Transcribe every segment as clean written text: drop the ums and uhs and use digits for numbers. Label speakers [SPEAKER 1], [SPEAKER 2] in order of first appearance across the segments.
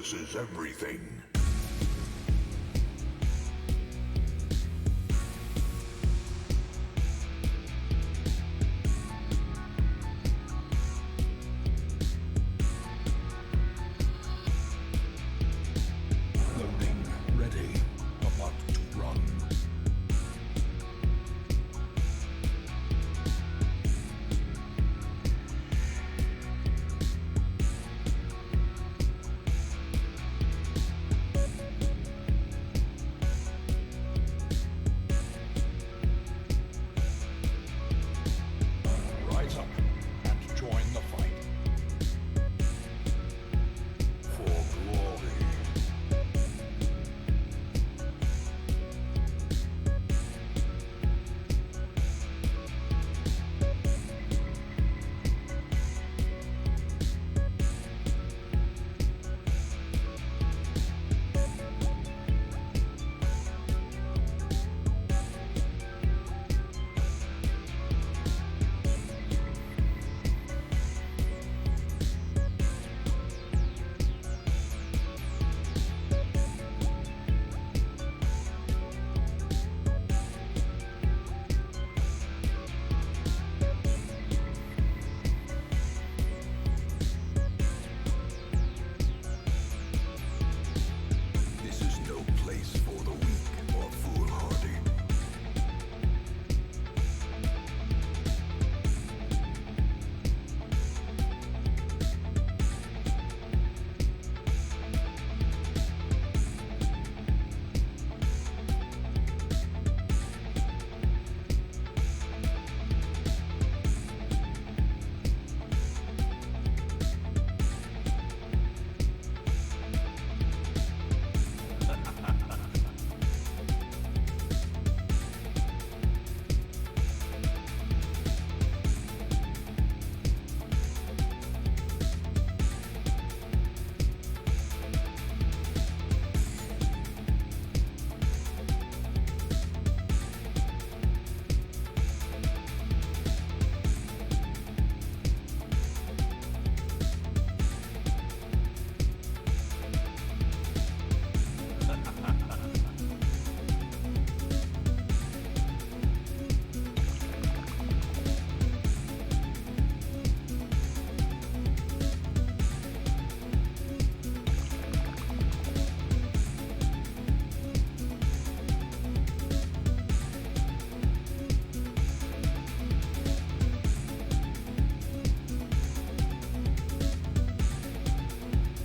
[SPEAKER 1] versus everything. Loading ready. About to run. Rise up and join the fight. For glory. This is no place for the weak or foolhardy.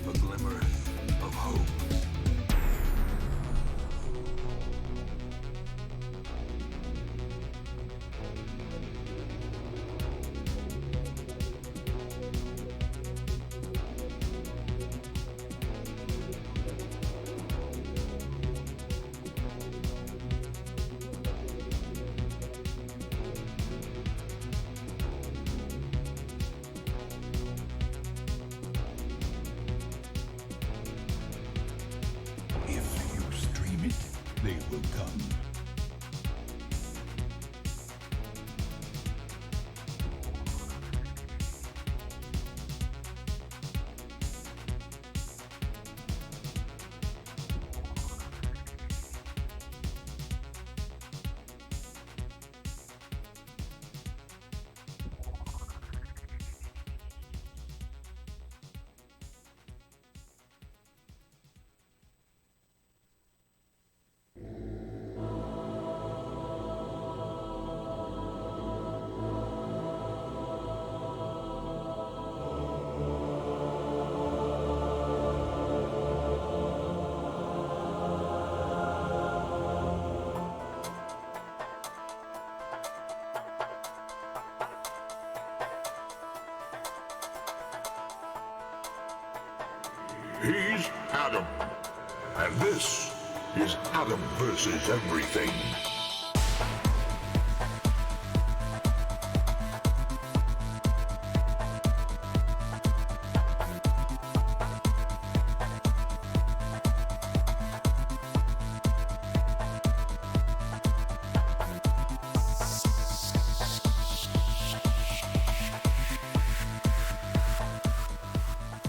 [SPEAKER 1] A glimmer of hope. If you stream it, they will come. He's Adam, and this is Adam versus everything.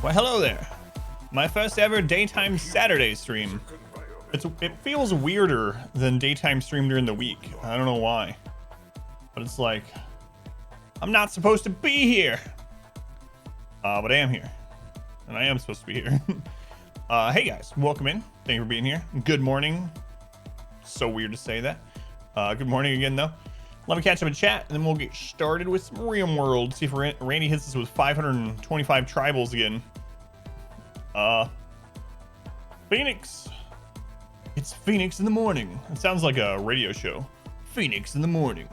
[SPEAKER 2] Well, hello there. My first ever daytime Saturday stream. It feels weirder than daytime stream during the week. I don't know why. But it's like, I'm not supposed to be here. But I am here. And I am supposed to be here. Hey guys, welcome in. Thank you for being here. Good morning. So weird to say that. Good morning again though. Let me catch up in chat, and then we'll get started with some RealmWorld. See if Randy hits us with 525 tribals again. Phoenix. It's Phoenix in the morning. It sounds like a radio show. Phoenix in the morning.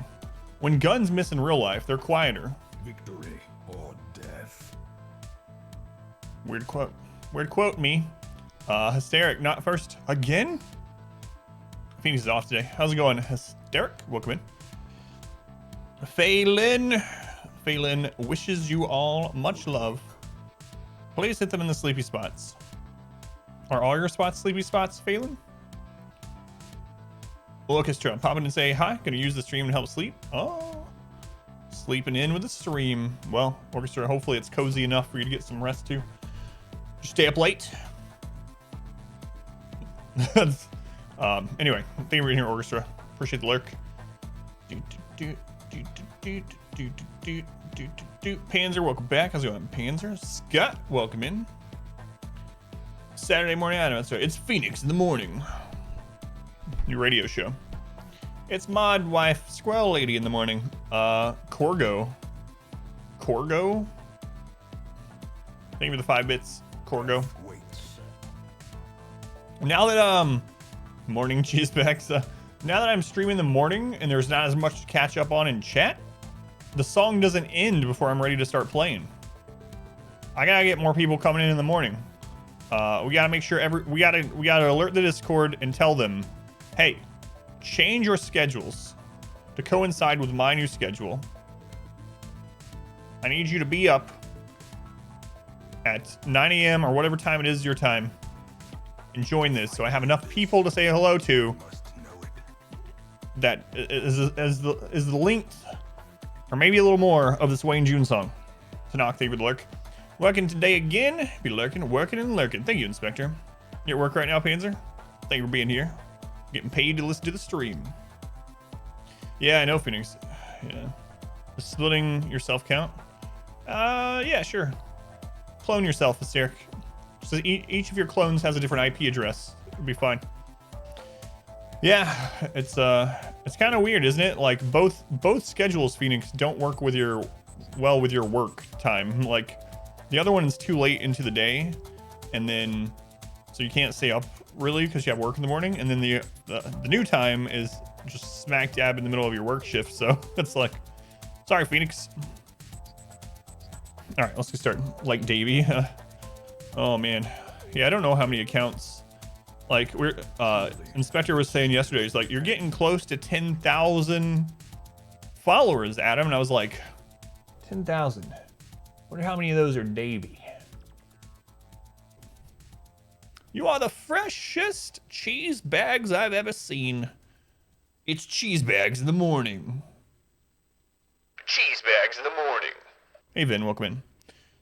[SPEAKER 2] When guns miss in real life, they're quieter.
[SPEAKER 1] Victory or death.
[SPEAKER 2] Weird quote. Weird quote, me. Hysteric, not first. Again? Phoenix is off today. How's it going, Hysteric? Welcome in. Phelan wishes you all much love. Please hit them in the sleepy spots. Are all your spots sleepy spots, Phelan? Orchestra, pop in and say hi. Gonna use the stream to help sleep. Oh, sleeping in with the stream. Well, Orchestra, hopefully it's cozy enough for you to get some rest too. Just stay up late. Anyway, thank you for being here, Orchestra. Appreciate the lurk. Panzer, welcome back. How's it going, Panzer? Scott, welcome in. Saturday morning, I know that's right. It's Phoenix in the morning. New radio show. It's Mod Wife Squirrel Lady in the morning. Corgo. Thank you for the 5 bits, Corgo. Now that morning cheese bags. Now that I'm streaming in the morning and there's not as much to catch up on in chat, the song doesn't end before I'm ready to start playing. I gotta get more people coming in the morning. We gotta make sure we gotta alert the Discord and tell them, hey, change your schedules to coincide with my new schedule. I need you to be up at 9 a.m. or whatever time it is your time and join this, so I have enough people to say hello to. That is the length, or maybe a little more, of this Wayne June song. Tanakh, thank you for the lurk. Working today again. Be lurking, working, and lurking. Thank you, Inspector. You at work right now, Panzer? Thank you for being here. Getting paid to listen to the stream. Yeah, I know, Phoenix. Yeah. Just splitting your self count? Yeah, sure. Clone yourself, Hysteric. So each of your clones has a different IP address. It'll be fine. Yeah, it's kind of weird, isn't it? Like both schedules, Phoenix, don't work with your work time. Like the other one is too late into the day, and then so you can't stay up really because you have work in the morning, and then the new time is just smack dab in the middle of your work shift. So it's like, sorry, Phoenix. All right, let's get started. Like Davey. Oh man, yeah, I don't know how many accounts. Like we're Inspector was saying yesterday, he's like, you're getting close to 10,000 followers, Adam, and I was like, 10,000. Wonder how many of those are Davey. You are the freshest cheese bags I've ever seen. It's cheese bags in the morning. Cheese bags in the morning. Hey Vin, welcome in.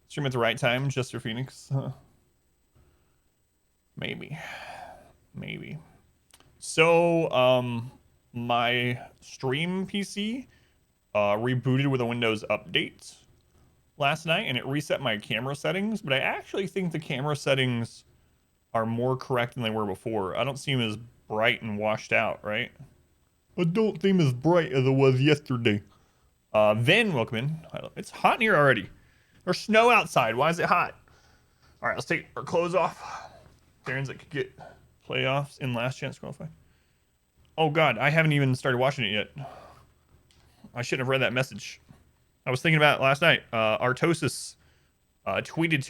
[SPEAKER 2] Stream at the right time, just for Phoenix. Maybe. So, my stream PC rebooted with a Windows update last night, and it reset my camera settings, but I actually think the camera settings are more correct than they were before. I don't see them as bright and washed out, right? I don't seem as bright as it was yesterday. Vin, welcome in. It's hot in here already. There's snow outside. Why is it hot? All right, let's take our clothes off. Terrans that could get playoffs in last chance qualify. Oh God, I haven't even started watching it yet. I shouldn't have read that message. I was thinking about it last night. Artosis tweeted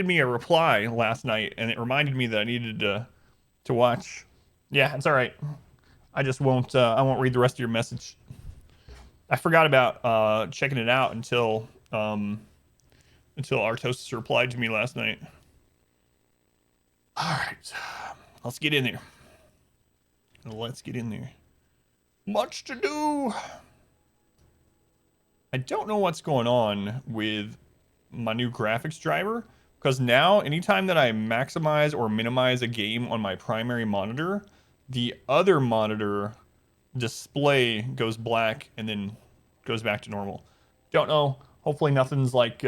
[SPEAKER 2] me a reply last night, and it reminded me that I needed to watch. Yeah, it's all right. I just won't. I won't read the rest of your message. I forgot about checking it out until Artosis replied to me last night. All right, let's get in there. Much to do. I don't know what's going on with my new graphics driver, Because now, anytime that I maximize or minimize a game on my primary monitor, the other monitor display goes black and then goes back to normal. Don't know. Hopefully nothing's like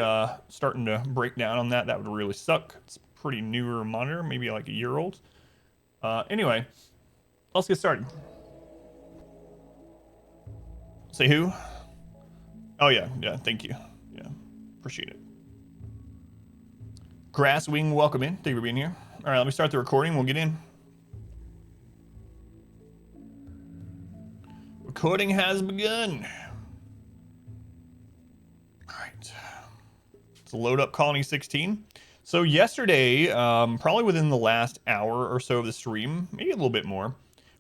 [SPEAKER 2] starting to break down on that. That would really suck. It's a pretty newer monitor, maybe like a year old. Anyway, let's get started. Say who? Oh yeah, thank you. Yeah, appreciate it. Grasswing, welcome in. Thank you for being here. All right, let me start the recording. We'll get in. Recording has begun. All right. Let's load up Colony 16. So yesterday, probably within the last hour or so of the stream, maybe a little bit more,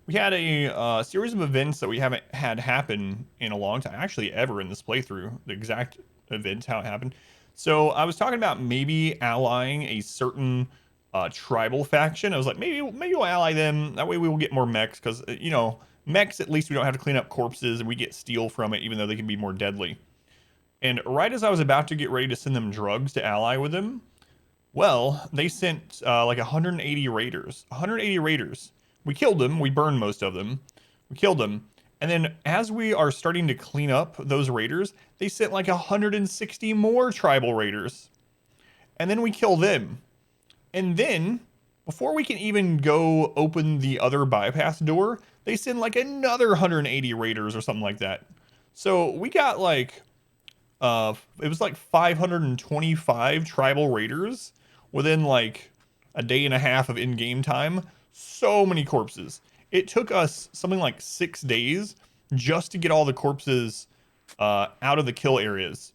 [SPEAKER 2] we had a series of events that we haven't had happen in a long time, actually ever in this playthrough, the exact event, how it happened. So I was talking about maybe allying a certain tribal faction. I was like, maybe we'll ally them. That way we will get more mechs, because, you know, mechs, at least we don't have to clean up corpses and we get steel from it, even though they can be more deadly. And right as I was about to get ready to send them drugs to ally with them, well, they sent like 180 raiders. 180 raiders. We killed them. We burned most of them. We killed them. And then as we are starting to clean up those raiders, they sent like 160 more tribal raiders. And then we kill them. And then, before we can even go open the other bypass door, they send like another 180 raiders or something like that. So we got like, it was like 525 tribal raiders within like a day and a half of in-game time. So many corpses. It took us something like 6 days just to get all the corpses out of the kill areas.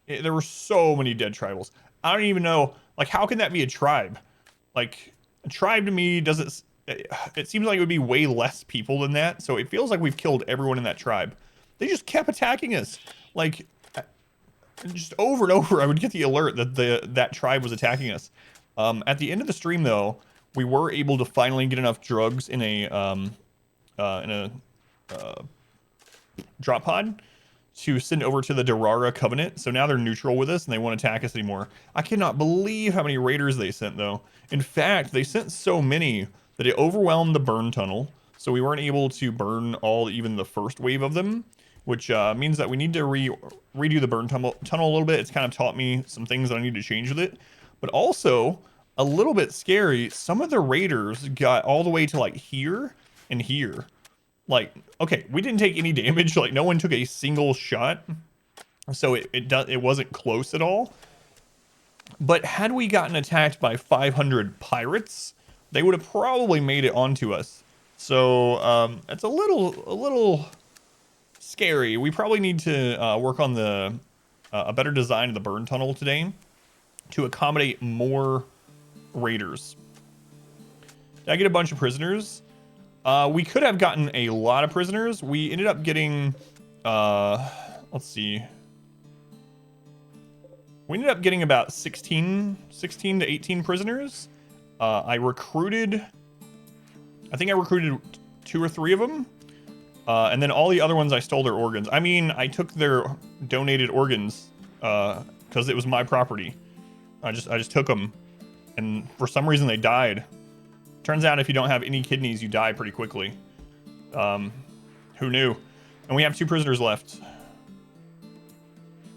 [SPEAKER 2] There were so many dead tribals. I don't even know, like, how can that be a tribe? Like, a tribe to me doesn't... It seems like it would be way less people than that, so it feels like we've killed everyone in that tribe. They just kept attacking us. Like, just over and over, I would get the alert that that tribe was attacking us. At the end of the stream, though, we were able to finally get enough drugs in a drop pod to send over to the Durara Covenant. So now they're neutral with us and they won't attack us anymore. I cannot believe how many raiders they sent, though. In fact, they sent so many that it overwhelmed the burn tunnel. So we weren't able to burn even the first wave of them, which means that we need to redo the burn tunnel a little bit. It's kind of taught me some things that I need to change with it. But also, a little bit scary, some of the raiders got all the way to like here and here. Like, okay, we didn't take any damage. Like, no one took a single shot. So it wasn't close at all. But had we gotten attacked by 500 pirates, they would have probably made it onto us. So it's a little scary. We probably need to work on a better design of the burn tunnel today to accommodate more raiders. Did I get a bunch of prisoners? We could have gotten a lot of prisoners. We ended up getting, let's see. We ended up getting about 16 to 18 prisoners. I think I recruited 2 or 3 of them. And then all the other ones, I stole their organs. I mean, I took their donated organs, because it was my property. I just took them. And for some reason they died. Turns out if you don't have any kidneys, you die pretty quickly. Who knew? And we have 2 prisoners left.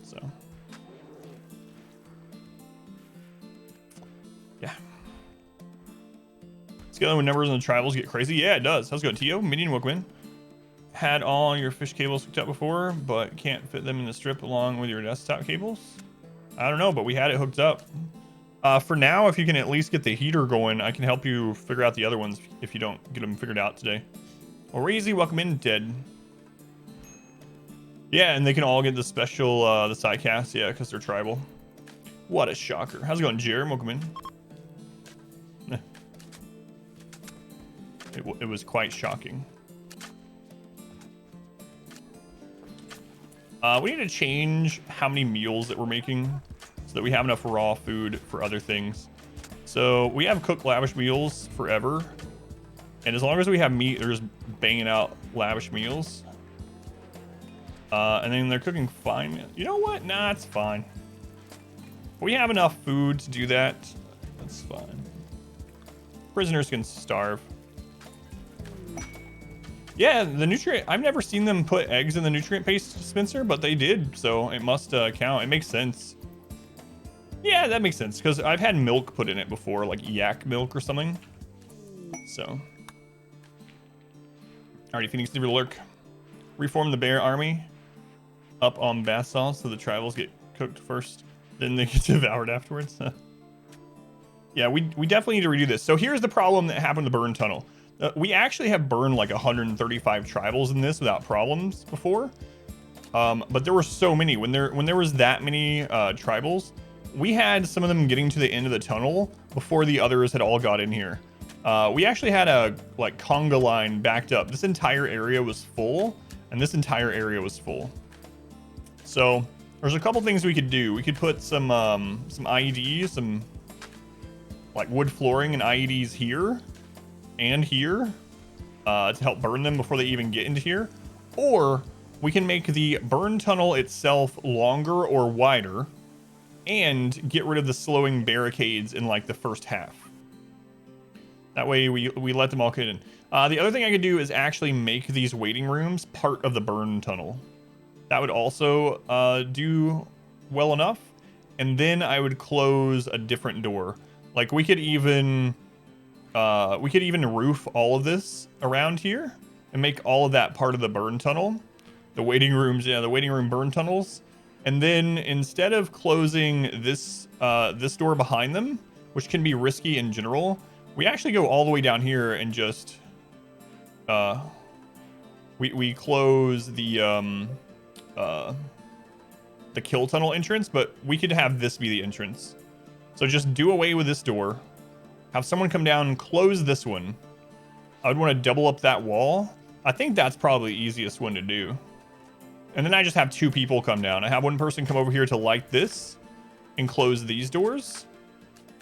[SPEAKER 2] So. Yeah. Scaling when numbers on the tribals get crazy. Yeah, it does. How's it going, Tio? Minion, welcome in. Had all your fish cables hooked up before, but can't fit them in the strip along with your desktop cables? I don't know, but we had it hooked up. For now, if you can at least get the heater going, I can help you figure out the other ones if you don't get them figured out today. Orazy, welcome in, Dead. Yeah, and they can all get the special, the side cast, yeah, because they're tribal. What a shocker. How's it going, Jerem? Welcome in. It was quite shocking. We need to change how many meals that we're making so that we have enough raw food for other things. So we have cooked lavish meals forever. And as long as we have meat, they're just banging out lavish meals. And then they're cooking fine. You know what? Nah, it's fine. We have enough food to do that. That's fine. Prisoners can starve. Yeah, the nutrient... I've never seen them put eggs in the nutrient paste dispenser, but they did, so it must count. It makes sense. Yeah, that makes sense, because I've had milk put in it before, like yak milk or something. So. Alrighty, Phoenix Leaver Lurk. Reform the bear army up on bath salts so the tribals get cooked first, then they get devoured afterwards. Yeah, we definitely need to redo this. So here's the problem that happened to Burn Tunnel. We actually have burned like 135 tribals in this without problems before. But there were so many. When there was that many tribals, we had some of them getting to the end of the tunnel before the others had all got in here. We actually had a like conga line backed up. This entire area was full, and this entire area was full. So there's a couple things we could do. We could put some IEDs, some like wood flooring and IEDs here and here to help burn them before they even get into here. Or we can make the burn tunnel itself longer or wider and get rid of the slowing barricades in like the first half. That way we let them all get in. The other thing I could do is actually make these waiting rooms part of the burn tunnel. That would also do well enough. And then I would close a different door. Like we could even roof all of this around here and make all of that part of the burn tunnel. The waiting rooms, yeah, the waiting room burn tunnels. And then instead of closing this this door behind them, which can be risky in general, we actually go all the way down here and just we close the kill tunnel entrance, but we could have this be the entrance. So just do away with this door. Have someone come down and close this one. I would want to double up that wall. I think that's probably the easiest one to do. And then I just have two people come down. I have one person come over here to light this and close these doors.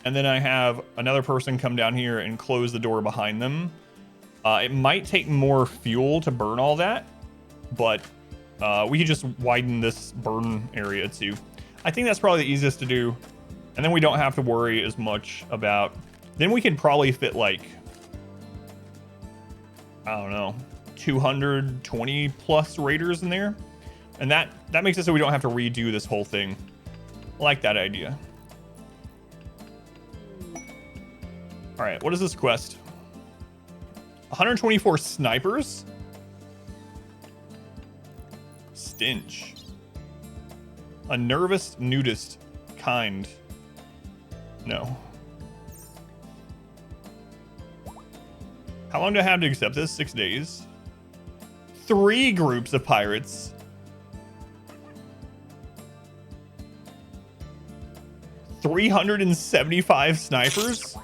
[SPEAKER 2] And then I have another person come down here and close the door behind them. It might take more fuel to burn all that, but we could just widen this burn area too. I think that's probably the easiest to do. And then we don't have to worry as much about... Then we can probably fit like, I don't know, 220 plus raiders in there. And that makes it so we don't have to redo this whole thing. I like that idea. All right, what is this quest? 124 snipers? Stench. A nervous nudist kind. No. How long do I have to accept this? 6 days. 3 groups of pirates. $375 snipers?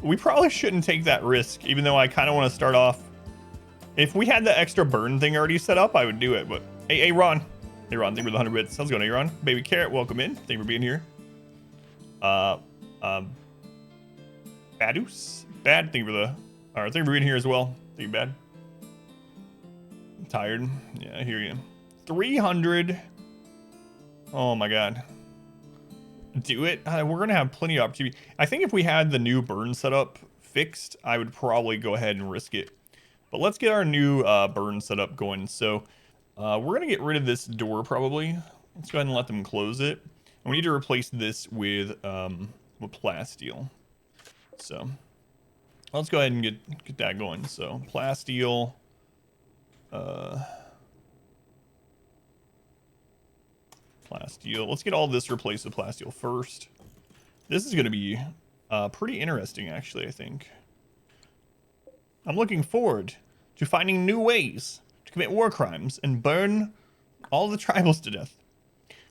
[SPEAKER 2] We probably shouldn't take that risk, even though I kind of want to start off. If we had the extra burn thing already set up, I would do it. But hey, Ron. Hey, Ron, thank you for the 100 bits. How's it going, Ron? Baby Carrot, welcome in. Thank you for being here. Badus? Bad, thank you for the... All right, thank you for being here as well. Thank you, Bad. I'm tired. Yeah, I hear you. 300. Oh, my God. Do it. We're going to have plenty of opportunity. I think if we had the new burn setup fixed, I would probably go ahead and risk it. But let's get our new burn setup going. So we're going to get rid of this door probably. Let's go ahead and let them close it. And we need to replace this with plasteel. So let's go ahead and get that going. So plasteel. Plasteel. Let's get all this replaced with plasteel first. This is going to be pretty interesting, actually, I think. I'm looking forward to finding new ways to commit war crimes and burn all the tribals to death.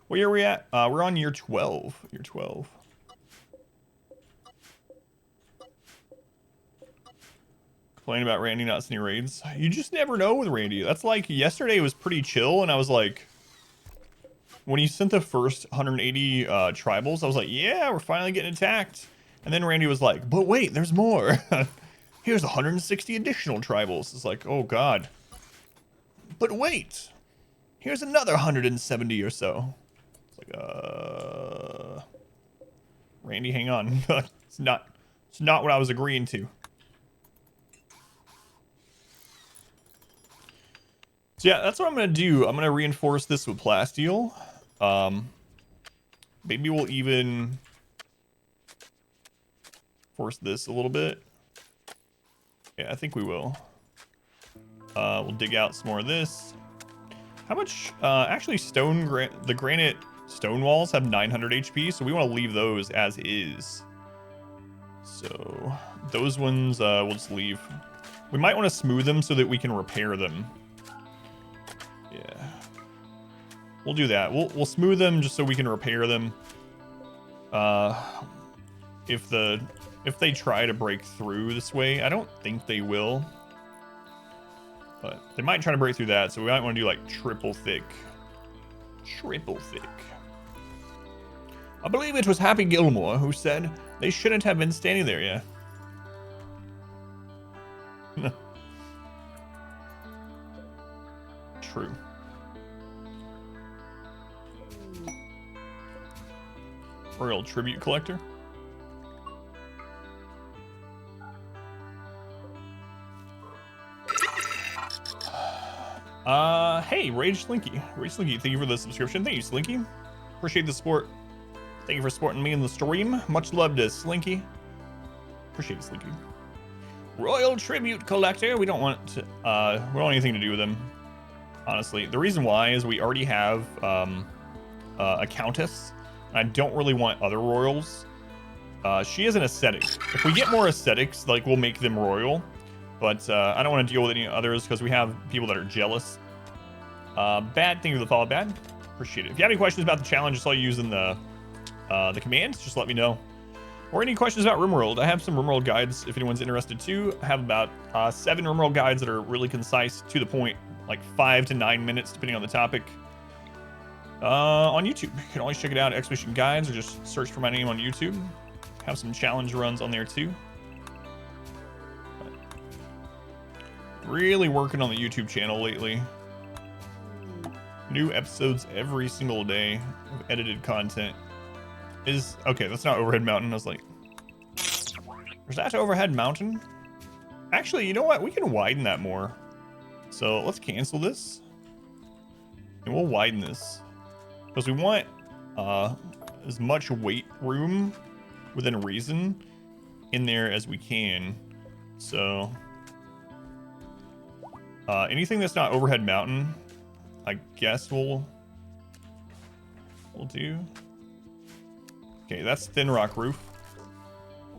[SPEAKER 2] Where are we at? We're on year 12. Year 12. Complaining about Randy not sending raids. You just never know with Randy. That's like yesterday was pretty chill, and I was like, when he sent the first 180 tribals, I was like, yeah, we're finally getting attacked. And then Randy was like, but wait, there's more. Here's 160 additional tribals. It's like, oh God. But wait, here's another 170 or so. Like, Randy, hang on. It's not what I was agreeing to. So yeah, that's what I'm gonna do. I'm gonna reinforce this with plasteel. Maybe we'll even force this a little bit. Yeah, I think we will. We'll dig out some more of this. How much? Actually, the granite stone walls have 900 HP, so we want to leave those as is. So those ones we'll just leave. We might want to smooth them so that we can repair them. Yeah, we'll do that. We'll smooth them just so we can repair them. If they try to break through this way, I don't think they will. But they might try to break through that, so we might want to do like triple thick. Triple thick. I believe it was Happy Gilmore who said they shouldn't have been standing there, yeah. True. Royal Tribute Collector. Hey, Rage Slinky. Rage Slinky, thank you for the subscription. Thank you, Slinky. Appreciate the support. Thank you for supporting me in the stream. Much love to Slinky. Appreciate it, Slinky. Royal Tribute Collector. We don't want to, we don't want anything to do with him. Honestly, the reason why is we already have a Countess, and I don't really want other royals. She is an ascetic. If we get more ascetics, like, we'll make them royal. But I don't want to deal with any others because we have people that are jealous. Bad, thank you for the follow, Bad. Appreciate it. If you have any questions about the challenge, just all you use in the commands, just let me know. Or any questions about RimWorld, I have some RimWorld guides if anyone's interested too. I have about 7 RimWorld guides that are really concise, to the point, like 5 to 9 minutes, depending on the topic. On YouTube, you can always check it out, Expedition Guides, or just search for my name on YouTube. Have some challenge runs on there too. Really working on the YouTube channel lately. New episodes every single day of edited content. Okay, that's not Overhead Mountain. I was like, is that Overhead Mountain? Actually, you know what? We can widen that more. So let's cancel this. And we'll widen this. Because we want as much weight room within reason in there as we can. So anything that's not Overhead Mountain, I guess we'll do. Okay, that's Thin Rock Roof.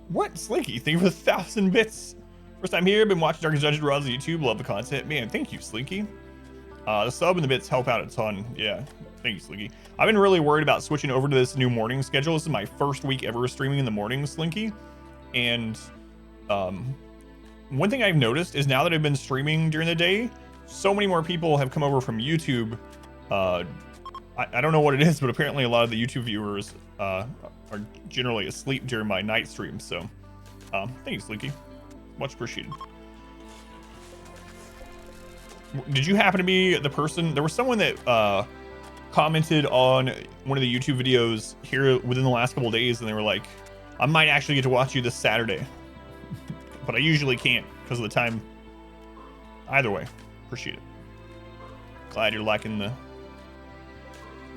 [SPEAKER 2] What? Slinky, thank you for 1,000 bits. First time here, been watching Darkest Dungeon runs on YouTube, love the content. Man, thank you, Slinky. The sub and the bits help out a ton. Yeah, thank you, Slinky. I've been really worried about switching over to this new morning schedule. This is my first week ever streaming in the morning, Slinky. And one thing I've noticed is now that I've been streaming during the day, so many more people have come over from YouTube. I don't know what it is, but apparently a lot of the YouTube viewers are generally asleep during my night stream. So thank you, Slinky. Much appreciated. Did you happen to be the person? There was someone that commented on one of the YouTube videos here within the last couple of days, and they were like, I might actually get to watch you this Saturday, but I usually can't because of the time. Either way, appreciate it. Glad you're liking the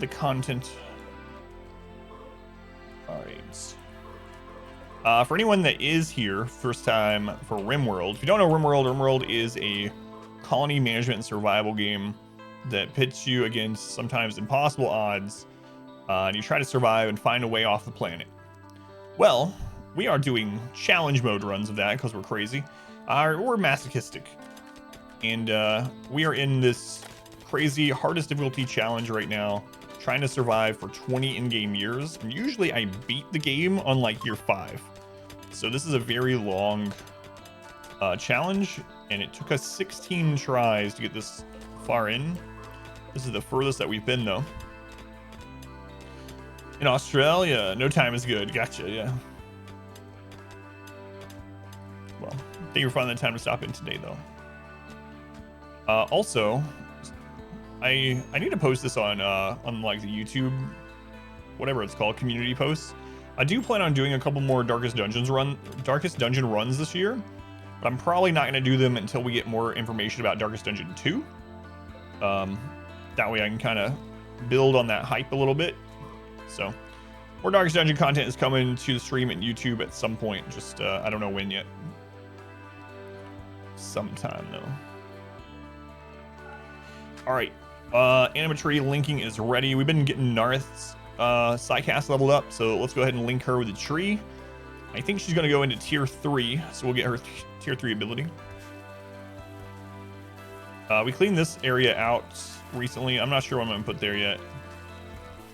[SPEAKER 2] content. All right. For anyone that is here first time for RimWorld, if you don't know RimWorld is a colony management and survival game that pits you against sometimes impossible odds, and you try to survive and find a way off the planet. Well, we are doing challenge mode runs of that because we're crazy. We're masochistic, and we are in this crazy hardest difficulty challenge right now, trying to survive for 20 in-game years, and usually I beat the game on like year 5. So this is a very long challenge, and it took us 16 tries to get this far in. This is the furthest that we've been, though. In Australia, no time is good. Gotcha, yeah. Well, thank you for finding the time to stop in today, though. Also, I need to post this on like the YouTube whatever it's called, community posts. I do plan on doing a couple more Darkest Dungeon runs this year, but I'm probably not going to do them until we get more information about Darkest Dungeon 2. That way I can kind of build on that hype a little bit. So more Darkest Dungeon content is coming to the stream and YouTube at some point. Just I don't know when yet. Sometime though. All right, animatree linking is ready. We've been getting Narth's Psycast leveled up, so let's go ahead and link her with a tree. I think she's gonna go into tier 3, so we'll get her tier 3 ability. We cleaned this area out recently. I'm not sure what I'm gonna put there yet.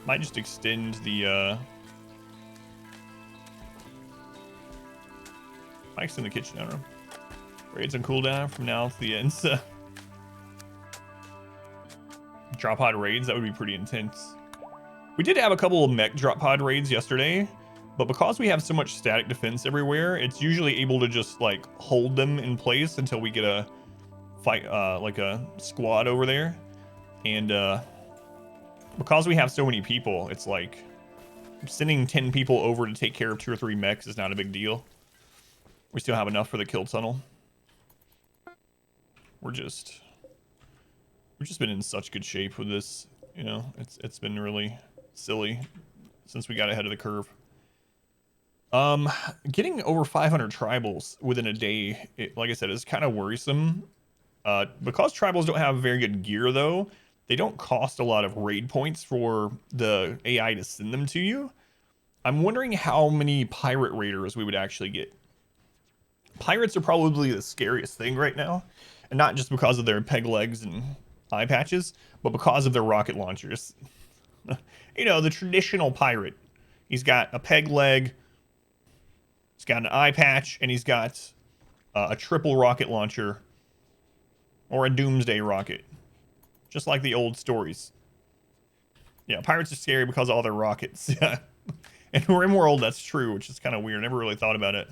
[SPEAKER 2] Might just extend the kitchen. I don't know. Raids on cooldown from now to the end. Drop pod raids, that would be pretty intense. We did have a couple of mech drop pod raids yesterday, but because we have so much static defense everywhere, it's usually able to just like hold them in place until we get a fight, like a squad over there. And because we have so many people, it's like sending 10 people over to take care of 2 or 3 mechs is not a big deal. We still have enough for the kill tunnel. We've just been in such good shape with this, you know. It's been really silly since we got ahead of the curve. Getting over 500 tribals within a day, like I said, is kind of worrisome. Because tribals don't have very good gear though, they don't cost a lot of raid points for the AI to send them to you. I'm wondering how many pirate raiders we would actually get. Pirates are probably the scariest thing right now, and not just because of their peg legs and eye patches, but because of their rocket launchers. You know, the traditional pirate. He's got a peg leg, he's got an eye patch, and he's got a triple rocket launcher or a doomsday rocket, just like the old stories. Yeah, pirates are scary because of all their rockets. In RimWorld, that's true, which is kind of weird. I never really thought about it.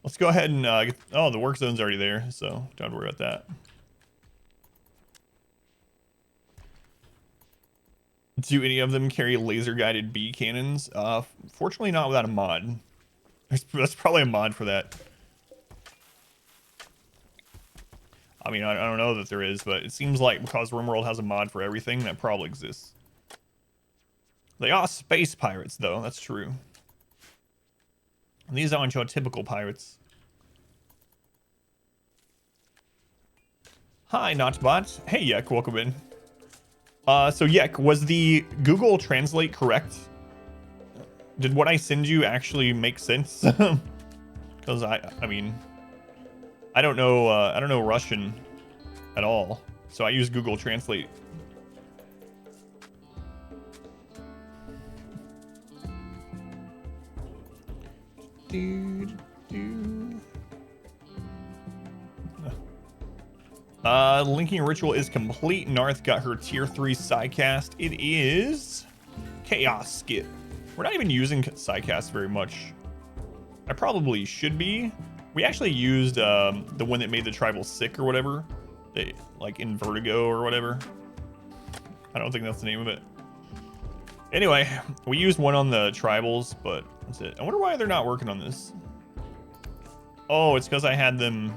[SPEAKER 2] Let's go ahead and get, oh, the work zone's already there, so don't worry about that. Do any of them carry laser guided bee cannons? Fortunately not without a mod. That's probably a mod for that. I mean, I don't know that there is, but it seems like because RimWorld has a mod for everything, that probably exists. They are space pirates though, that's true. These aren't your typical pirates. Hi, Notbot. Hey, Yek, welcome in. So Yek, was the Google Translate correct? Did what I send you actually make sense? Because I mean, I don't know Russian at all, so I use Google Translate. Linking ritual is complete. Narth got her tier 3 Psycast. It is Chaos Skip. We're not even using Psycast very much. I probably should be. We actually used the one that made the tribal sick or whatever. Like in Vertigo or whatever. I don't think that's the name of it. Anyway, we used one on the tribals, but that's it. I wonder why they're not working on this. Oh, it's because I had them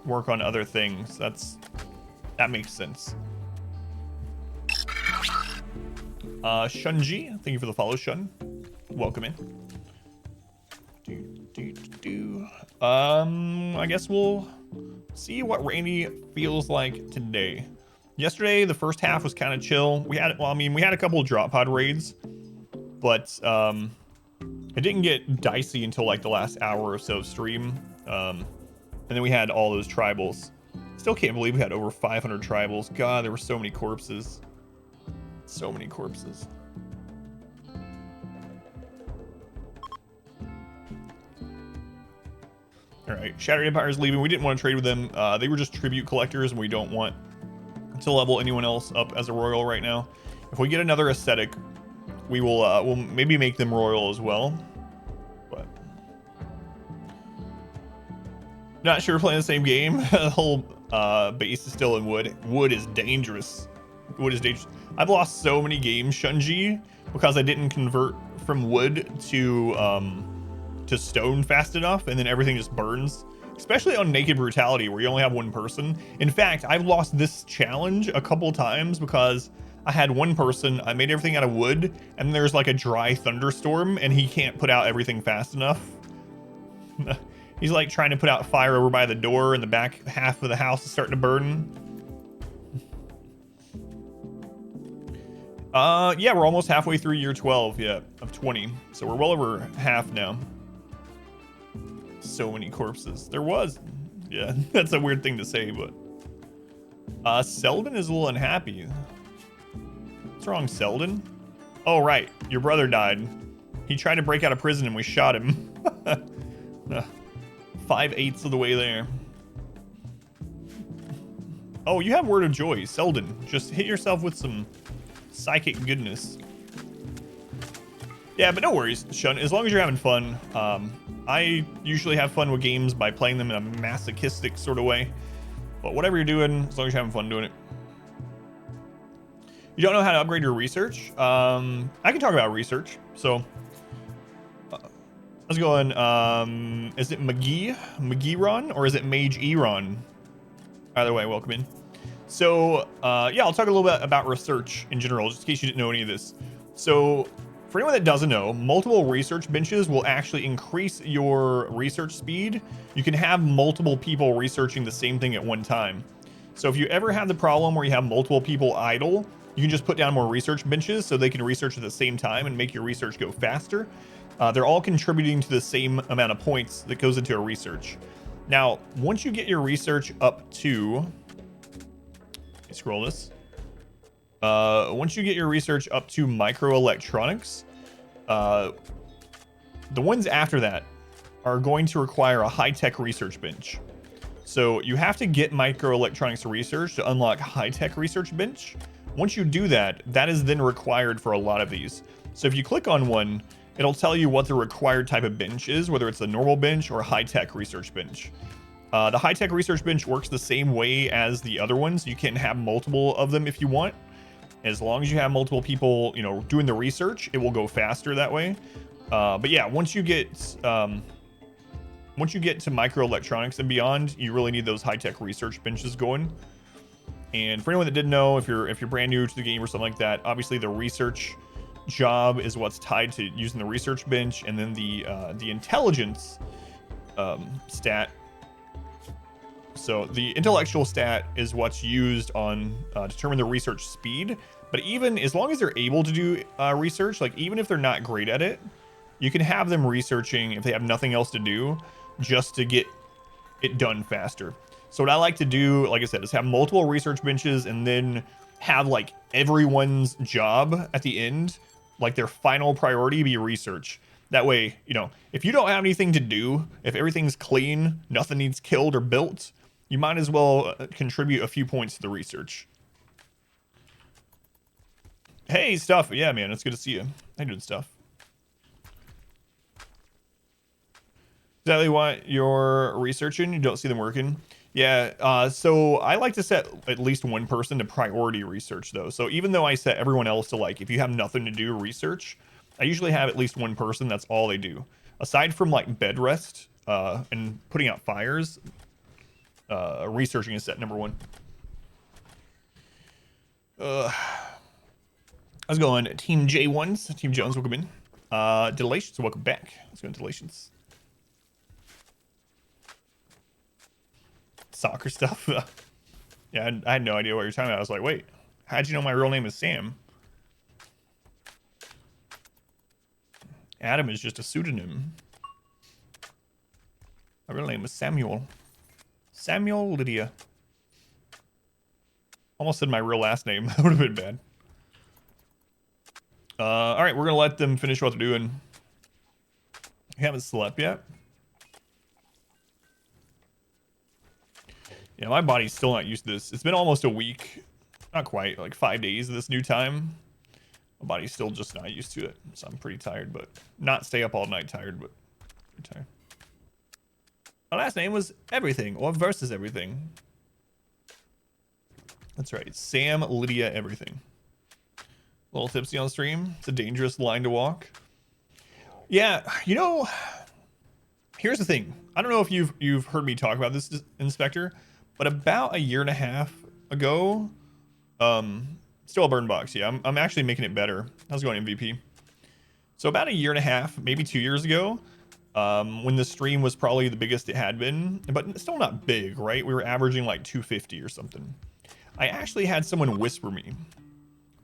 [SPEAKER 2] work on other things. That makes sense. Shunji, thank you for the follow, Shun. Welcome in. I guess we'll see what rainy feels like today. Yesterday, the first half was kind of chill. We had a couple of drop pod raids, but it didn't get dicey until like the last hour or so of stream. And then we had all those tribals. Still can't believe we had over 500 tribals. God, there were so many corpses. So many corpses. All right, Shattered Empire's leaving. We didn't want to trade with them. They were just tribute collectors, and we don't want to level anyone else up as a royal right now. If we get another aesthetic, we will we'll maybe make them royal as well. But not sure we're playing the same game. The whole Base is still in wood. Wood is dangerous. Wood is dangerous. I've lost so many games, Shunji, because I didn't convert from wood to stone fast enough, and then everything just burns. Especially on Naked Brutality, where you only have one person. In fact, I've lost this challenge a couple times because I had one person, I made everything out of wood, and there's like a dry thunderstorm, and he can't put out everything fast enough. He's like trying to put out fire over by the door, and the back half of the house is starting to burn. Yeah, we're almost halfway through year 12, yeah, of 20. So we're well over half now. So many corpses. There was. Yeah, that's a weird thing to say, but Selden is a little unhappy. What's wrong, Selden? Oh, right. Your brother died. He tried to break out of prison and we shot him. 5/8 of the way there. Oh, you have Word of Joy. Selden, just hit yourself with some psychic goodness. Yeah, but no worries, Shun. As long as you're having fun. I usually have fun with games by playing them in a masochistic sort of way. But whatever you're doing, as long as you're having fun doing it. You don't know how to upgrade your research? I can talk about research. So, how's it going? Is it McGee-ron, or is it Mage Eron? Either way, welcome in. So, yeah, I'll talk a little bit about research in general, just in case you didn't know any of this. So, for anyone that doesn't know, multiple research benches will actually increase your research speed. You can have multiple people researching the same thing at one time. So if you ever have the problem where you have multiple people idle, you can just put down more research benches so they can research at the same time and make your research go faster. They're all contributing to the same amount of points that goes into a research. Now, once you get your research up to... Let me scroll this. Once you get your research up to microelectronics, the ones after that are going to require a high-tech research bench. So you have to get microelectronics research to unlock high-tech research bench. Once you do that, that is then required for a lot of these. So if you click on one, it'll tell you what the required type of bench is, whether it's a normal bench or a high-tech research bench. The high-tech research bench works the same way as the other ones. You can have multiple of them if you want. As long as you have multiple people, you know, doing the research, it will go faster that way. But yeah, once you get to microelectronics and beyond, you really need those high-tech research benches going. And for anyone that didn't know, if you're brand new to the game or something like that, obviously the research job is what's tied to using the research bench, and then the intelligence stat. So the intellectual stat is what's used on determine the research speed. But even as long as they're able to do research, like even if they're not great at it, you can have them researching if they have nothing else to do, just to get it done faster. So what I like to do, like I said, is have multiple research benches and then have like everyone's job at the end, like their final priority be research. That way, you know, if you don't have anything to do, if everything's clean, nothing needs killed or built, you might as well contribute a few points to the research. Hey, Stuff. Yeah, man, it's good to see you. How you doing, Stuff? Exactly what you're researching. You don't see them working. Yeah, so I like to set at least one person to priority research, though. So even though I set everyone else to, like, if you have nothing to do, research, I usually have at least one person. That's all they do. Aside from, like, bed rest and putting out fires, researching is set number one. How's it going? Team J1s. Team Jones, welcome in. Delations, welcome back. Let's go into Delations. Soccer stuff. Yeah, I had no idea what you're talking about. I was like, wait, how'd you know my real name is Sam? Adam is just a pseudonym. My real name is Samuel. Samuel Lydia. Almost said my real last name. That would have been bad. All right, we're gonna let them finish what they're doing. You haven't slept yet? Yeah, my body's still not used to this. It's been almost a week. Not quite, like 5 days of this new time. My body's still just not used to it. So I'm pretty tired, but not stay up all night tired, but pretty tired. My last name was Everything, or Versus Everything. That's right. Sam, Lydia, everything. A little tipsy on stream. It's a dangerous line to walk. Yeah, you know, here's the thing. I don't know if you've heard me talk about this, Inspector, but about a year and a half ago, still a burn box. Yeah, I'm actually making it better. How's it going, MVP? So about a year and a half, maybe 2 years ago, when the stream was probably the biggest it had been, but still not big, right? We were averaging like 250 or something. I actually had someone whisper me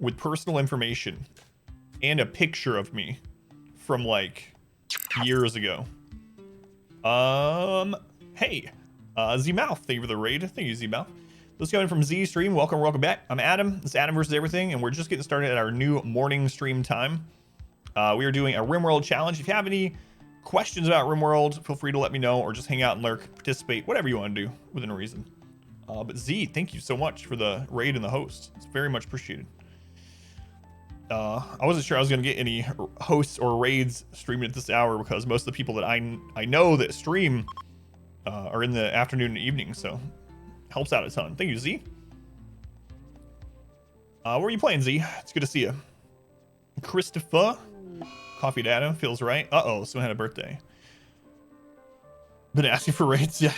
[SPEAKER 2] with personal information and a picture of me from like years ago. Hey, Z-Mouth, thank you for the raid. Thank you, Z-Mouth. Let's go in from Z Stream. Welcome back. I'm Adam. It's Adam versus everything, and we're just getting started at our new morning stream time. We are doing a RimWorld challenge. If you have any questions about RimWorld, feel free to let me know, or just hang out and lurk, participate, whatever you want to do within reason. But Z, thank you so much for the raid and the host. It's very much appreciated. I wasn't sure I was going to get any hosts or raids streaming at this hour because most of the people that I know that stream are in the afternoon and evening, so helps out a ton. Thank you, Z. Where are you playing, Z? It's good to see you. Christopher. Coffee Data feels right. Uh-oh, someone had a birthday. Been asking for raids. Yeah.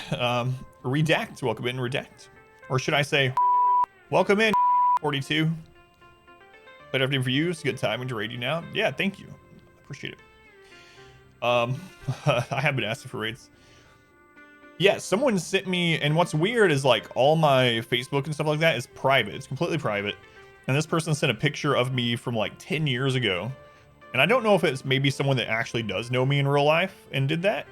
[SPEAKER 2] Redact. Welcome in, Redact. Or should I say, welcome in, 42. But everything for you. It's a good timing to raid you now. Yeah, thank you. Appreciate it. I have been asking for raids. Yeah, someone sent me, and what's weird is like all my Facebook and stuff like that is private. It's completely private. And this person sent a picture of me from like 10 years ago. And I don't know if it's maybe someone that actually does know me in real life and did that.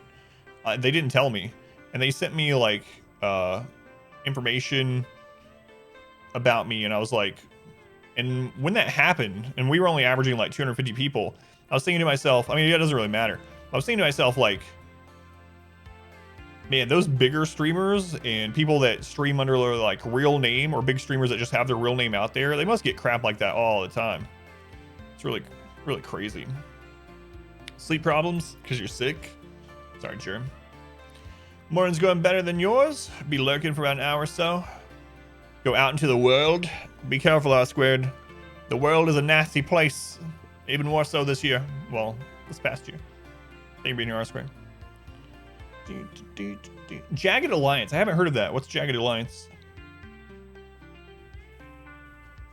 [SPEAKER 2] They didn't tell me. And they sent me like information about me, and I was like, and when that happened, and we were only averaging like 250 people, I was thinking to myself, I mean, it doesn't really matter. I was thinking to myself, like, man, those bigger streamers and people that stream under their like real name, or big streamers that just have their real name out there, they must get crap like that all the time. It's really crazy. Sleep problems because you're sick? Sorry, Jerm. Morning's going better than yours. Be lurking for about an hour or so. Go out into the world. Be careful, R squared. The world is a nasty place. Even more so this year. Well, this past year. Thank you for being here, R squared. Jagged Alliance. I haven't heard of that. What's Jagged Alliance?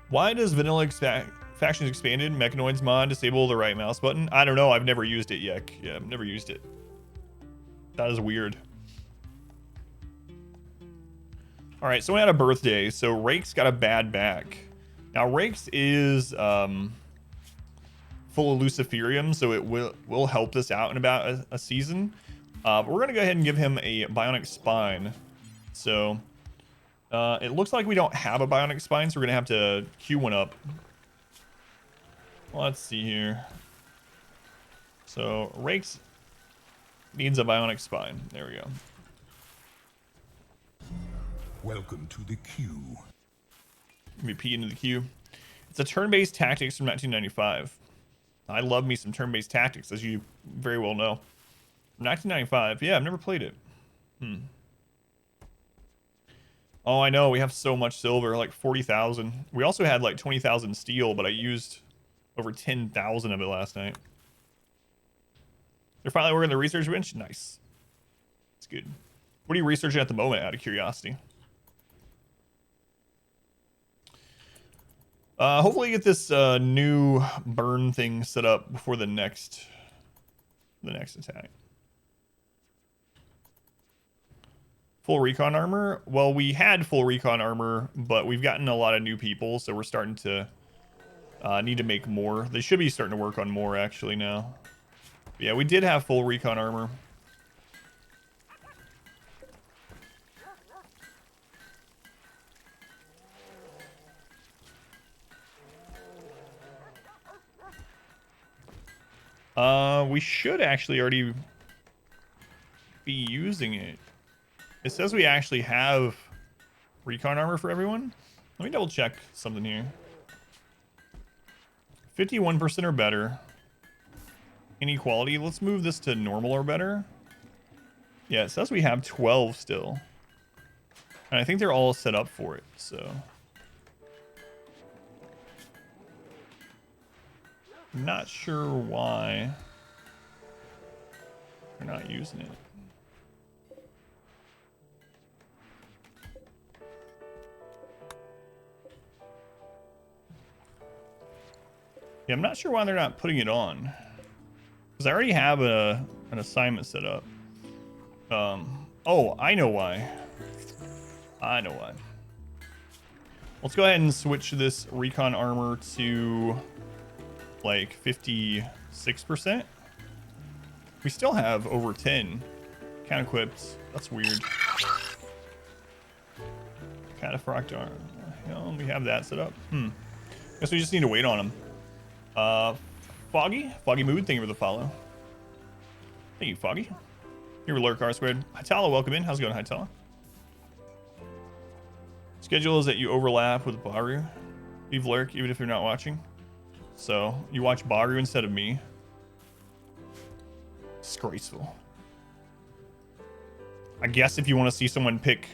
[SPEAKER 2] Why does Vanilla Factions Expanded Mechanoids mod disable the right mouse button? I don't know. I've never used it yet. Yeah, I've never used it. That is weird. All right, someone had a birthday, so Rakes got a bad back. Now, Rakes is full of Luciferium, so it will help this out in about a season. But we're going to go ahead and give him a Bionic Spine. So it looks like we don't have a Bionic Spine, so we're going to have to queue one up. Let's see here. So Rakes needs a Bionic Spine. There we go.
[SPEAKER 1] Welcome to the queue.
[SPEAKER 2] MVP into the queue. It's a turn-based tactics from 1995. I love me some turn-based tactics, as you very well know. 1995. Yeah, I've never played it. Oh, I know. We have so much silver, like 40,000. We also had like 20,000 steel, but I used over 10,000 of it last night. They're finally working the research bench. Nice. It's good. What are you researching at the moment, out of curiosity? Hopefully get this new burn thing set up before the next attack. Full recon armor. Well, we had full recon armor, but we've gotten a lot of new people, so we're starting to need to make more. They should be starting to work on more actually now. But yeah, we did have full recon armor. We should actually already be using it. It says we actually have recon armor for everyone. Let me double check something here. 51% or better. Inequality. Let's move this to normal or better. Yeah, it says we have 12 still. And I think they're all set up for it, so. I'm not sure why they're not using it. Yeah, I'm not sure why they're not putting it on. Because I already have an assignment set up. Oh, I know why. I know why. Let's go ahead and switch this recon armor to like 56%. We still have over 10 count equipped. That's weird. Cataphractic armor. Well, we have that set up. Guess we just need to wait on them. Foggy Mood, thank you for the follow. Thank you, Foggy. Here we lurk R squared. Hytala, welcome in. How's it going, Hytala? Schedule is that you overlap with Baru. Leave lurk even if you're not watching. So you watch Baru instead of me. Disgraceful. I guess if you want to see someone pick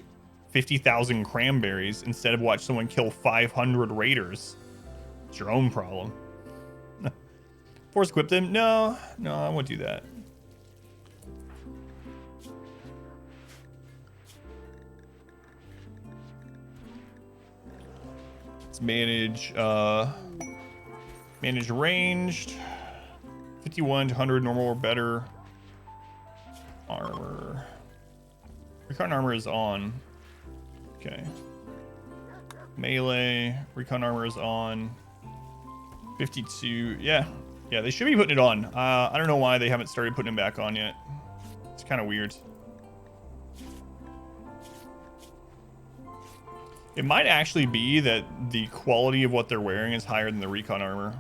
[SPEAKER 2] 50,000 cranberries instead of watch someone kill 500 raiders, it's your own problem. Force equip them? No, I won't do that. Let's manage ranged. 51 to 100 normal or better. Armor. Recon armor is on. Okay. Melee. Recon armor is on. 52. Yeah, they should be putting it on. I don't know why they haven't started putting it back on yet. It's kind of weird. It might actually be that the quality of what they're wearing is higher than the recon armor.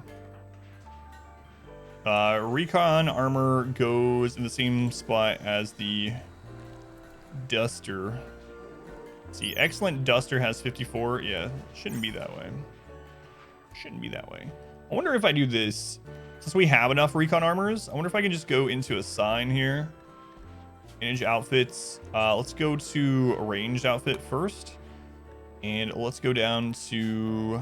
[SPEAKER 2] Recon armor goes in the same spot as the Duster. Let's see, excellent Duster has 54. Yeah, shouldn't be that way. Shouldn't be that way. I wonder if I do this, since we have enough recon armors, I wonder if I can just go into a sign here. Manage outfits. Let's go to a ranged outfit first. And let's go down to...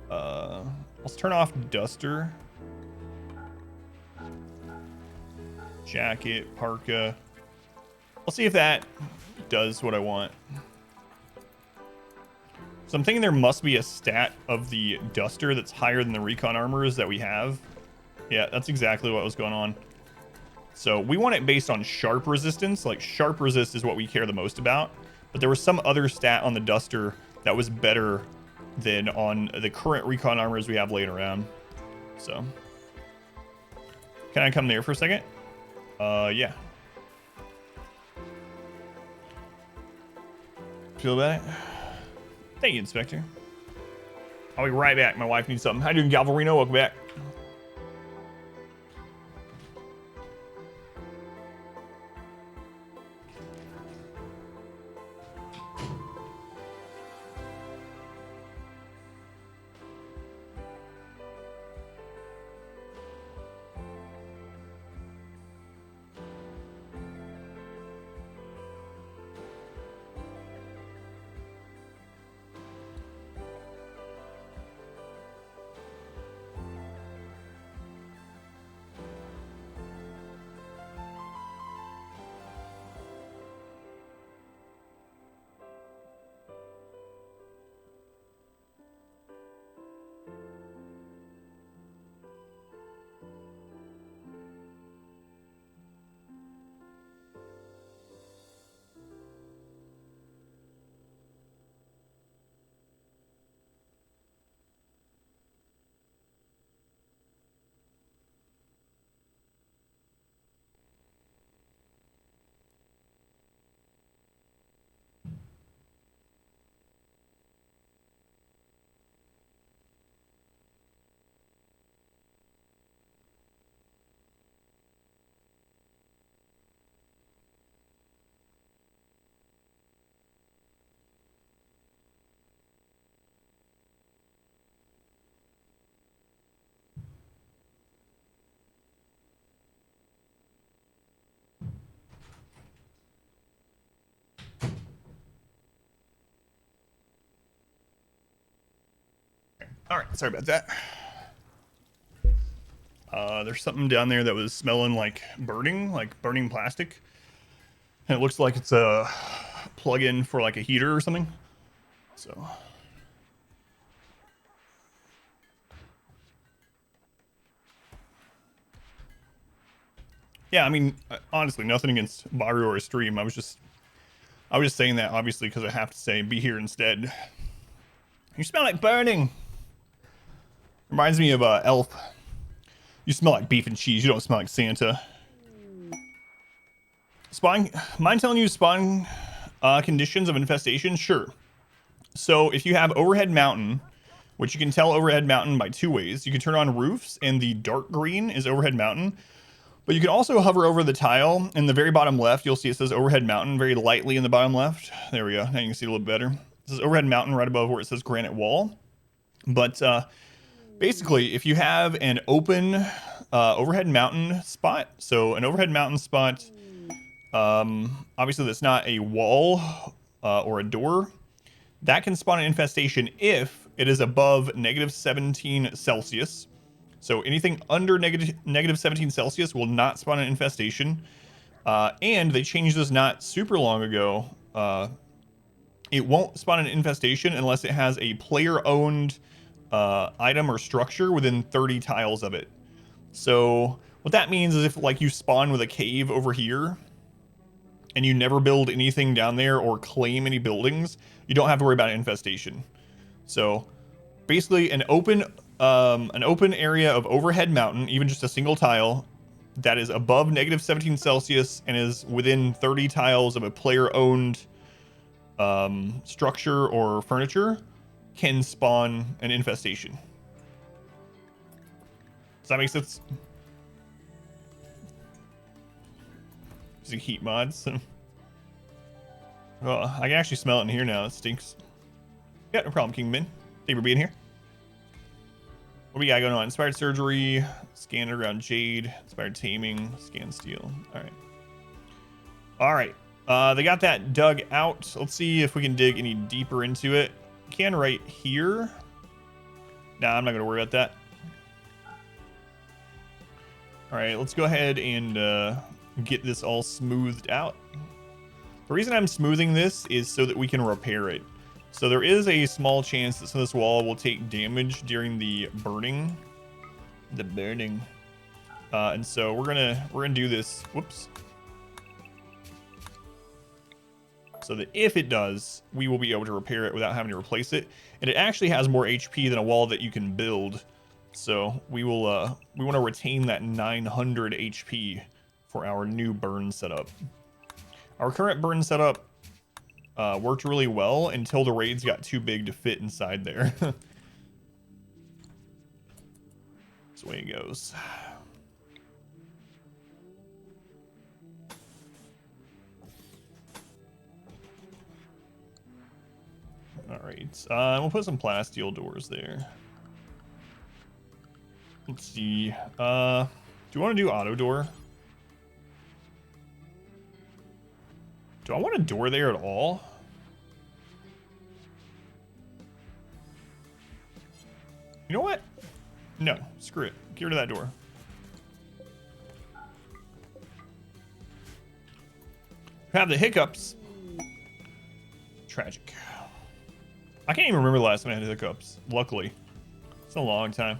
[SPEAKER 2] let's turn off Duster. Jacket, parka. Let's see if that does what I want. So I'm thinking there must be a stat of the Duster that's higher than the recon armors that we have. Yeah, that's exactly what was going on. So we want it based on sharp resistance. Like sharp resist is what we care the most about. But there was some other stat on the Duster that was better than on the current recon armors we have laying around. So can I come there for a second? Yeah. Feel about it? Thank you, Inspector. I'll be right back. My wife needs something. How you doing, Galvarino? Welcome back. All right, sorry about that. There's something down there that was smelling like burning plastic. And it looks like it's a plug-in for like a heater or something. So. Yeah, I mean, honestly, nothing against Baru or stream. I was just saying that obviously because I have to say be here instead. You smell like burning. Reminds me of Elf. You smell like beef and cheese. You don't smell like Santa. Spawn. Mind telling you spawn conditions of infestation? Sure. So if you have overhead mountain, which you can tell overhead mountain by two ways. You can turn on roofs, and the dark green is overhead mountain. But you can also hover over the tile. In the very bottom left, you'll see it says overhead mountain very lightly in the bottom left. There we go. Now you can see a little bit better. This is overhead mountain right above where it says granite wall. But basically, if you have an open overhead mountain spot, so an overhead mountain spot, obviously that's not a wall or a door, that can spawn an infestation if it is above -17 Celsius. So anything under negative 17 Celsius will not spawn an infestation. And they changed this not super long ago. It won't spawn an infestation unless it has a player-owned item or structure within 30 tiles of it. So what that means is if like you spawn with a cave over here and you never build anything down there or claim any buildings, you don't have to worry about an infestation. So basically an open area of overhead mountain, even just a single tile that is above -17 Celsius and is within 30 tiles of a player-owned structure or furniture, can spawn an infestation. Does that make sense? Using heat mods. Oh, I can actually smell it in here now. It stinks. Yeah, no problem, Kingman. Thank you for being here. What we got going on? Inspired surgery, scan underground jade, inspired taming, scan steel. All right. They got that dug out. Let's see if we can dig any deeper into it. Can right here. Nah, I'm not gonna worry about that. All right, let's go ahead and get this all smoothed out. The reason I'm smoothing this is so that we can repair it. So there is a small chance that some of this wall will take damage during the burning. And so we're gonna do this. Whoops. So that if it does, we will be able to repair it without having to replace it. And it actually has more HP than a wall that you can build. So we will we want to retain that 900 HP for our new burn setup. Our current burn setup worked really well until the raids got too big to fit inside there. That's the way it goes. All right, we'll put some plasteel doors there. Let's see. Do you want to do auto door? Do I want a door there at all? You know what? No, screw it. Get rid of that door. Have the hiccups. Tragic. I can't even remember the last time I had hiccups. Luckily. It's a long time.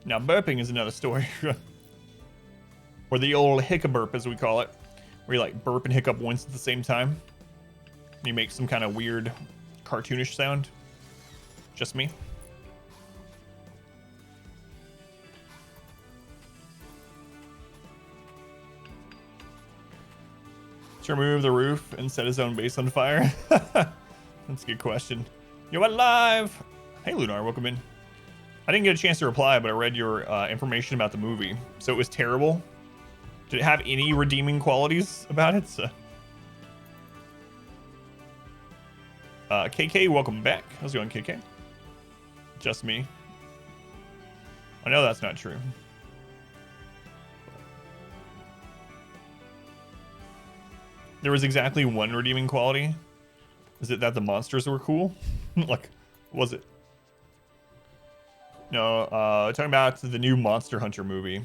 [SPEAKER 2] Now burping is another story. Or the old hiccup burp as we call it. Where you like burp and hiccup once at the same time. And you make some kind of weird cartoonish sound. Just me. To remove the roof and set his own base on fire? That's a good question. You're alive! Hey Lunar, welcome in. I didn't get a chance to reply, but I read your information about the movie. So it was terrible? Did it have any redeeming qualities about it? So... KK, welcome back. How's it going, KK? Just me. I know that's not true. There was exactly one redeeming quality. Is it that the monsters were cool? Like, was it? No, talking about the new Monster Hunter movie.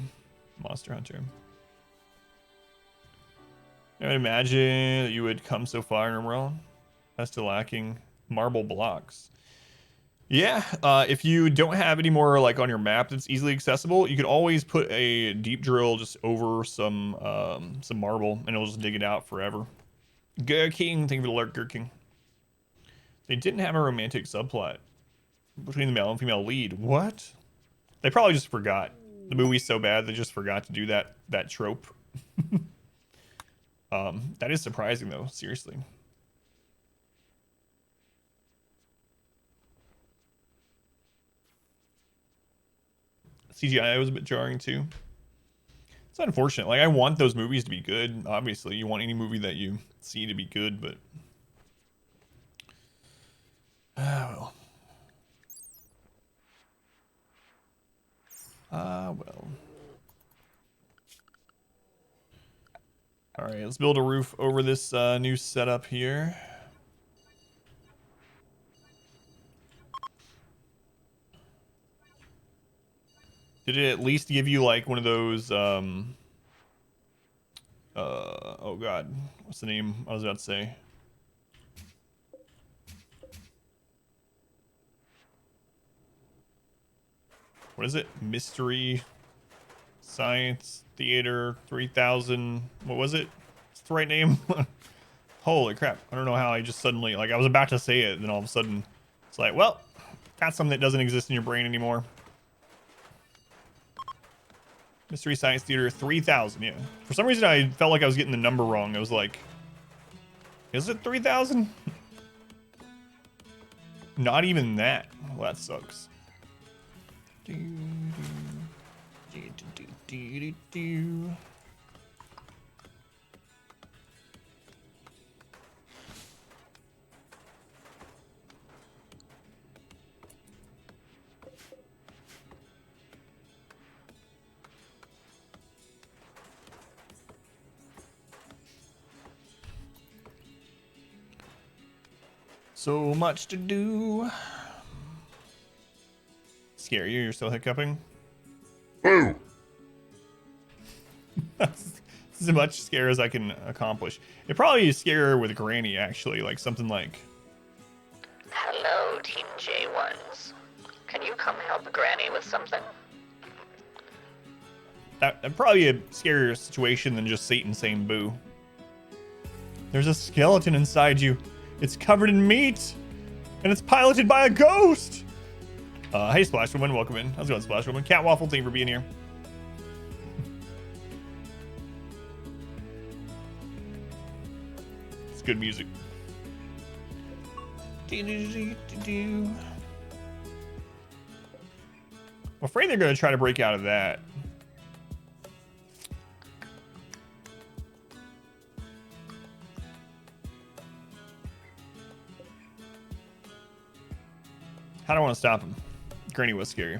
[SPEAKER 2] Monster Hunter. I would imagine that you would come so far in a world as to lacking marble blocks. Yeah, if you don't have any more like on your map that's easily accessible, you could always put a deep drill just over some marble, and it'll just dig it out forever. Gurking, thank you for the alert, Gurking. They didn't have a romantic subplot between the male and female lead. What? They probably just forgot. The movie's so bad they just forgot to do that trope. That is surprising though, seriously. CGI was a bit jarring too. It's unfortunate. Like I want those movies to be good. Obviously, you want any movie that you see to be good, but well. Well. All right, let's build a roof over this new setup here. Did it at least give you like one of those oh god, what's the name I was about to say? What is it? Mystery Science Theater 3000. What was it? What's the right name? Holy crap. I don't know how I just suddenly, like I was about to say it, and then all of a sudden it's like, well, that's something that doesn't exist in your brain anymore. Mystery Science Theater 3000, yeah. For some reason I felt like I was getting the number wrong. I was like, is it 3000? Not even that. Well, that sucks. So much to do. Scary, you're still hiccuping?
[SPEAKER 1] Boo!
[SPEAKER 2] That's as much scare as I can accomplish. It probably is scarier with Granny, actually. Like something like...
[SPEAKER 3] Hello, Team J1s. Can you come help Granny with something?
[SPEAKER 2] That'd probably be a scarier situation than just Satan saying boo. There's a skeleton inside you. It's covered in meat. And it's piloted by a ghost. Hey, Splash Woman. Welcome in. How's it going, Splash Woman? Cat Waffle, thank you for being here. It's good music. I'm afraid they're going to try to break out of that. How do I want to stop him? Granny was scary.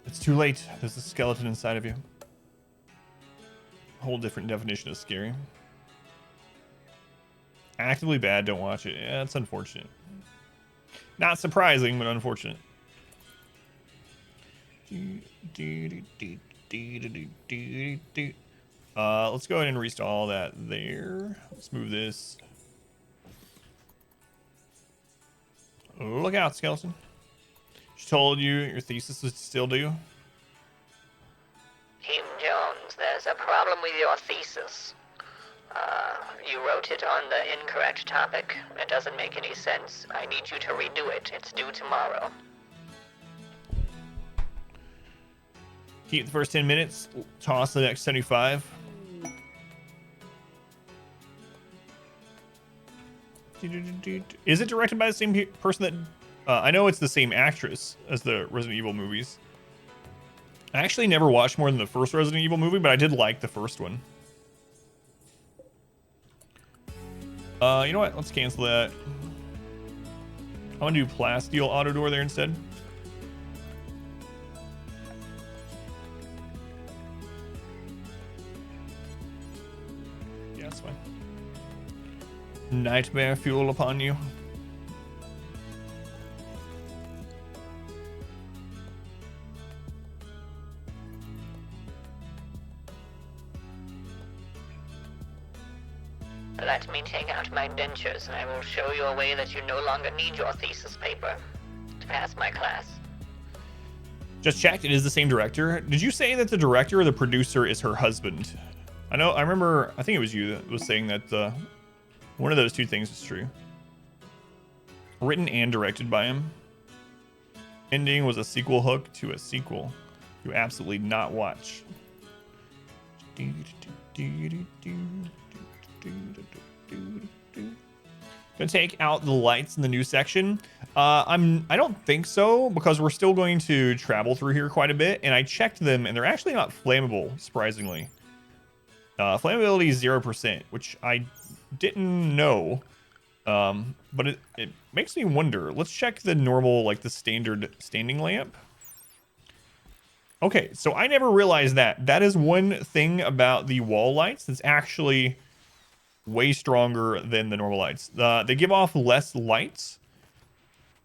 [SPEAKER 2] It's too late. There's a skeleton inside of you. A whole different definition of scary. Actively bad, don't watch it. Yeah, it's unfortunate. Not surprising, but unfortunate. Let's go ahead and restall that there. Let's move this. Look out, skeleton. She told you your thesis was still due?
[SPEAKER 3] Team Jones, there's a problem with your thesis. You wrote it on the incorrect topic. It doesn't make any sense. I need you to redo it. It's due tomorrow.
[SPEAKER 2] Keep the first 10 minutes. Toss the next 75. Is it directed by the same person that... I know it's the same actress as the Resident Evil movies. I actually never watched more than the first Resident Evil movie, but I did like the first one. You know what? Let's cancel that. I want to do Plasteel auto door there instead. Yeah, that's fine. Nightmare fuel upon you.
[SPEAKER 3] Let me take out my dentures, and I will show you a way that you no longer need your thesis paper to pass my class.
[SPEAKER 2] Just checked, it is the same director. Did you say that the director or the producer is her husband? I think it was you that was saying that one of those two things is true. Written and directed by him. Ending was a sequel hook to a sequel you absolutely not watch. Gonna take out the lights in the new section. I don't think so, because we're still going to travel through here quite a bit, and I checked them and they're actually not flammable, surprisingly. Flammability is 0%, which I didn't know. But it makes me wonder. Let's check the normal, like the standard standing lamp. Okay, so I never realized that. That is one thing about the wall lights that's actually way stronger than the normal lights. They give off less lights.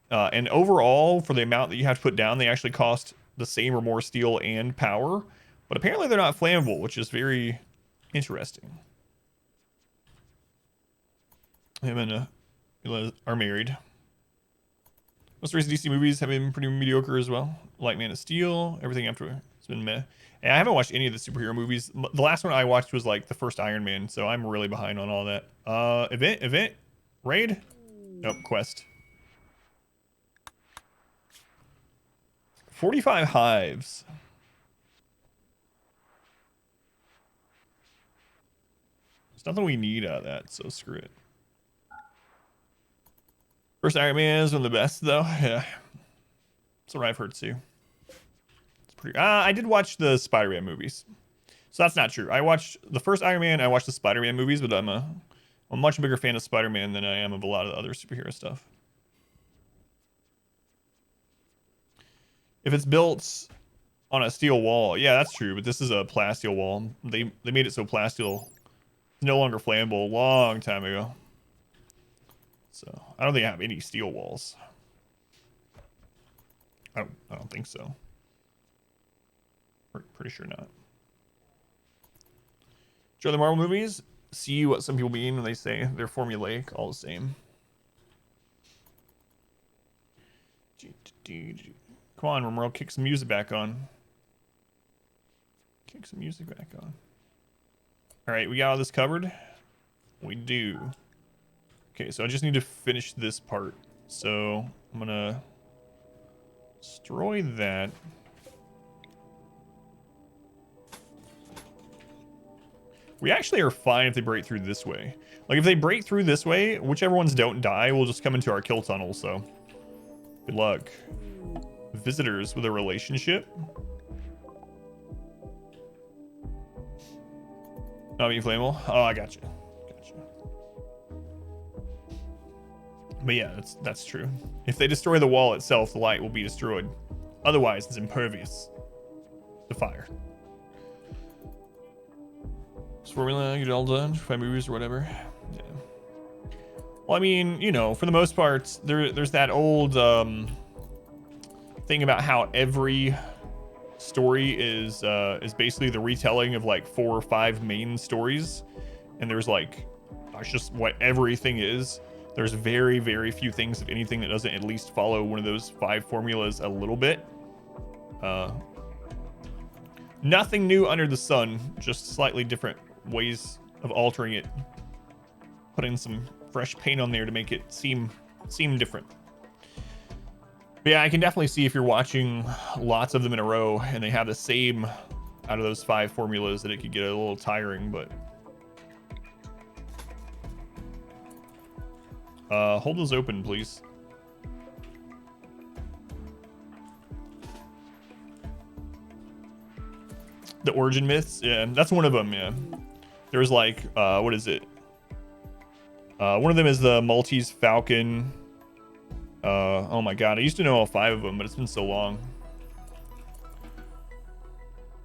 [SPEAKER 2] And overall, for the amount that you have to put down, they actually cost the same or more steel and power. But apparently they're not flammable, which is very interesting. Him and Ella are married. Most recent DC movies have been pretty mediocre as well. Like Man of Steel, everything after it's been meh. And I haven't watched any of the superhero movies. The last one I watched was like the first Iron Man, so I'm really behind on all that. Event, raid? Nope, quest. 45 hives. There's nothing we need out of that, so screw it. First Iron Man is one of the best, though. Yeah, that's what I've heard too. It's pretty. I did watch the Spider-Man movies, so that's not true. I watched the first Iron Man. I watched the Spider-Man movies, but I'm a much bigger fan of Spider-Man than I am of a lot of the other superhero stuff. If it's built on a steel wall, yeah, that's true. But this is a plasteel wall. They made it so plasteel is no longer flammable a long time ago. So I don't think I have any steel walls. I don't think so. Pretty sure not. Enjoy the Marvel movies. See what some people mean when they say they're formulaic, all the same. Come on, Romero, kick some music back on. Kick some music back on. All right, we got all this covered. We do. Okay, so I just need to finish this part. So I'm gonna destroy that. We actually are fine if they break through this way. Like if they break through this way, whichever ones don't die will just come into our kill tunnel, so good luck. Visitors with a relationship. Not being flammable. Oh, I got you. But yeah, that's true. If they destroy the wall itself, the light will be destroyed. Otherwise, it's impervious to fire. This formula, get it all done. 5 movies or whatever. Yeah. Well, I mean, you know, for the most part, there's that old thing about how every story is basically the retelling of like 4 or 5 main stories, and there's like that's just what everything is. There's very, very few things, if anything, that doesn't at least follow one of those 5 formulas a little bit. Nothing new under the sun, just slightly different ways of altering it. Putting some fresh paint on there to make it seem different. But yeah, I can definitely see if you're watching lots of them in a row and they have the same out of those 5 formulas that it could get a little tiring, but hold those open, please. The origin myths, yeah, that's one of them. Yeah, there's like what is it? One of them is the Maltese Falcon. Oh my god, I used to know all 5 of them, but it's been so long.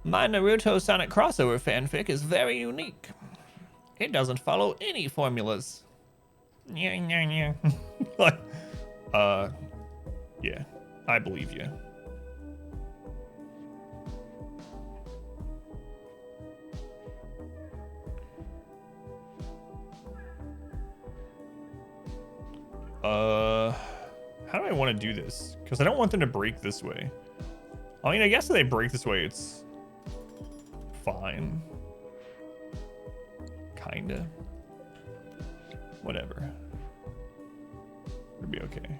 [SPEAKER 2] My Naruto Sonic crossover fanfic is very unique. It doesn't follow any formulas. Yeah. Yeah, I believe you. How do I want to do this? Because I don't want them to break this way. I mean, I guess if they break this way, it's fine. Kinda. Whatever. It'll be okay.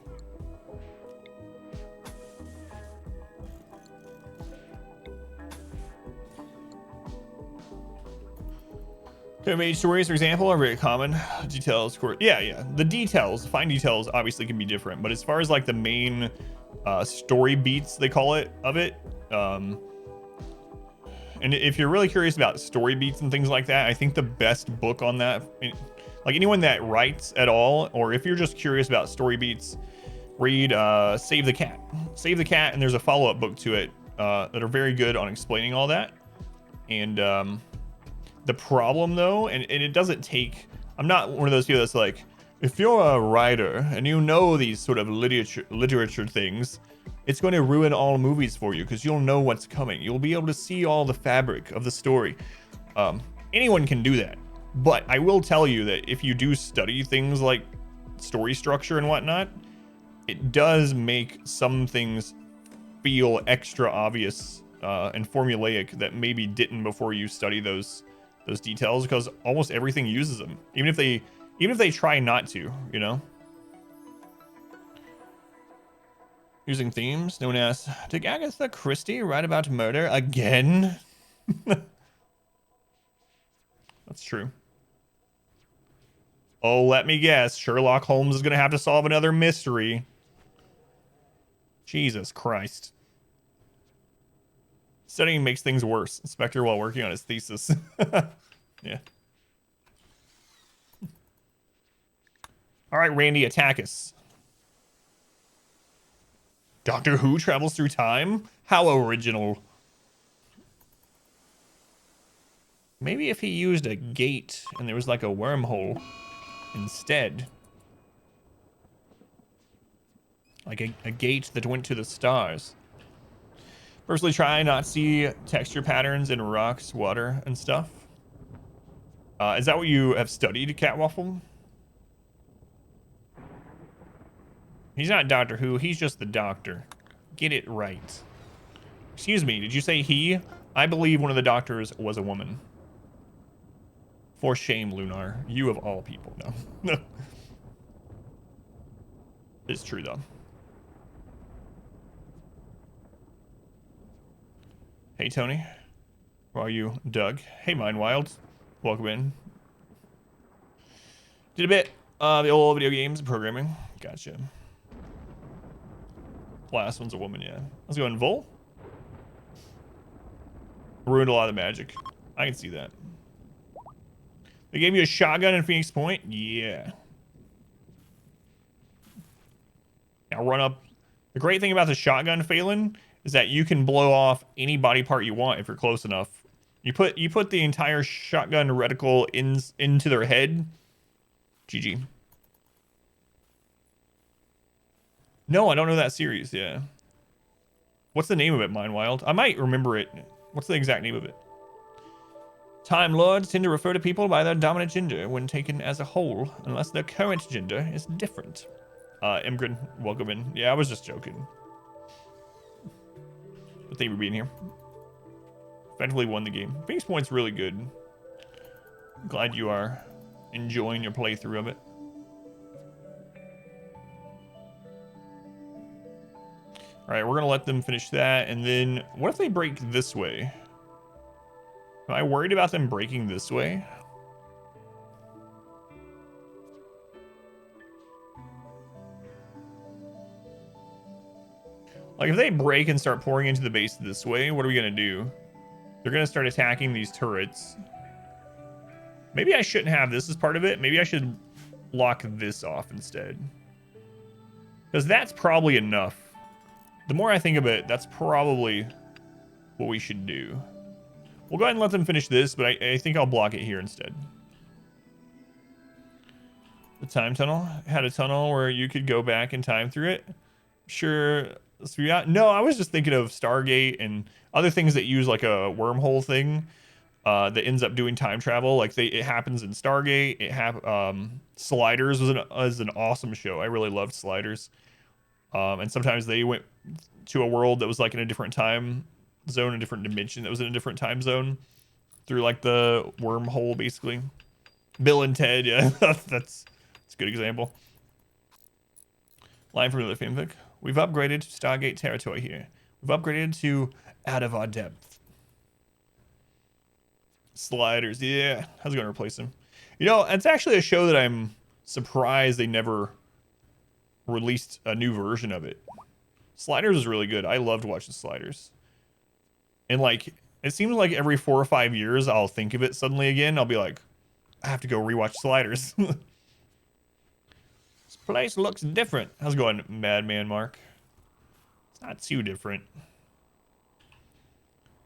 [SPEAKER 2] Mage stories, for example, are very common. Details, of course. Yeah. The details, fine details, obviously can be different. But as far as like the main story beats, they call it, of it. And if you're really curious about story beats and things like that, I think the best book on that, like anyone that writes at all, or if you're just curious about story beats, read Save the Cat. Save the Cat, and there's a follow-up book to it that are very good on explaining all that. And the problem though, and it doesn't take, I'm not one of those people that's like, if you're a writer and you know these sort of literature things, it's going to ruin all movies for you because you'll know what's coming. You'll be able to see all the fabric of the story. Anyone can do that. But I will tell you that if you do study things like story structure and whatnot, it does make some things feel extra obvious and formulaic that maybe didn't before you study those details, because almost everything uses them, even if they try not to, you know. Using themes known as, did Agatha Christie write about murder again? That's true. Oh, let me guess, Sherlock Holmes is gonna have to solve another mystery. Jesus Christ. Studying makes things worse. Inspector while working on his thesis. Yeah. All right, Randy, attack us. Doctor Who travels through time? How original. Maybe if he used a gate and there was like a wormhole instead. Like a gate that went to the stars. Personally, try not see texture patterns in rocks, water, and stuff. Is that what you have studied, Catwaffle? He's not Doctor Who, he's just the doctor. Get it right. Excuse me, did you say he? I believe one of the doctors was a woman. For shame, Lunar. You of all people. No. It's true, though. Hey, Tony. How are you, Doug? Hey, Mindwild. Welcome in. Did a bit the old video games and programming. Gotcha. Last one's a woman, yeah. Let's go in Vol. Ruined a lot of the magic. I can see that. They gave you a shotgun in Phoenix Point? Yeah. Now run up. The great thing about the shotgun, Phelan, is that you can blow off any body part you want if you're close enough. You put the entire shotgun reticle into their head. GG. No, I don't know that series. Yeah. What's the name of it, Mindwild? I might remember it. What's the exact name of it? Time Lords tend to refer to people by their dominant gender when taken as a whole, unless their current gender is different. Imgrin, welcome in. Yeah, I was just joking. But thank you for being here. Effectively won the game. Phoenix Point's really good. I'm glad you are enjoying your playthrough of it. Alright, we're gonna let them finish that, and then what if they break this way? Am I worried about them breaking this way? Like, if they break and start pouring into the base this way, what are we gonna do? They're gonna start attacking these turrets. Maybe I shouldn't have this as part of it. Maybe I should lock this off instead. Because that's probably enough. The more I think of it, that's probably what we should do. We'll go ahead and let them finish this, but I think I'll block it here instead. The time tunnel had a tunnel where you could go back in time through it. Sure. No, I was just thinking of Stargate and other things that use like a wormhole thing. that ends up doing time travel. Like it happens in Stargate. Sliders was an awesome show. I really loved Sliders. And sometimes they went to a world that was like in a different time zone, a different dimension that was in a different time zone through like the wormhole, basically. Bill and Ted, yeah, that's a good example. Line from another fanfic. We've upgraded to Stargate territory here. We've upgraded to out of our depth. Sliders, yeah. How's it going to replace him? You know, it's actually a show that I'm surprised they never released a new version of it. Sliders is really good. I loved watching Sliders. And like, it seems like every 4 or 5 years, I'll think of it suddenly again. I'll be like, I have to go rewatch Sliders. This place looks different. How's it going, Madman Mark? It's not too different.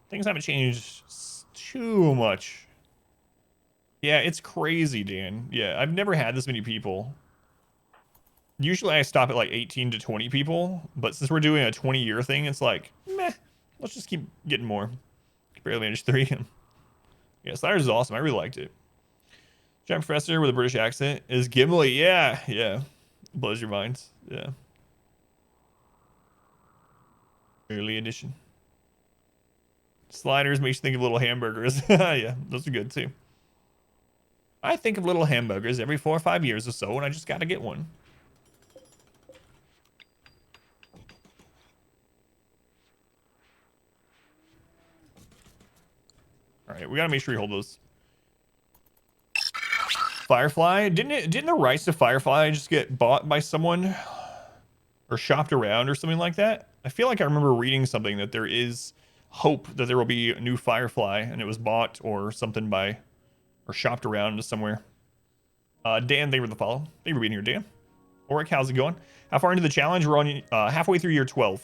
[SPEAKER 2] Things haven't changed too much. Yeah, it's crazy, Dan. Yeah, I've never had this many people. Usually I stop at like 18 to 20 people, but since we're doing a 20-year thing, it's like, meh, let's just keep getting more. Barely managed 3. Yeah, Sliders is awesome. I really liked it. Giant Professor with a British accent is Gimli. Yeah, yeah. Blows your mind. Yeah. Early edition. Sliders makes you think of little hamburgers. Yeah, those are good too. I think of little hamburgers every 4 or 5 years or so, and I just gotta get one. All right, we gotta make sure we hold those. Firefly, didn't the rights to Firefly just get bought by someone or shopped around or something like that? I feel like I remember reading something that there is hope that there will be a new Firefly, and it was bought or something by or shopped around to somewhere. Dan, thank you for the follow. Thank you for being here, Dan. Oric, how's it going? How far into the challenge? We're on halfway through year 12.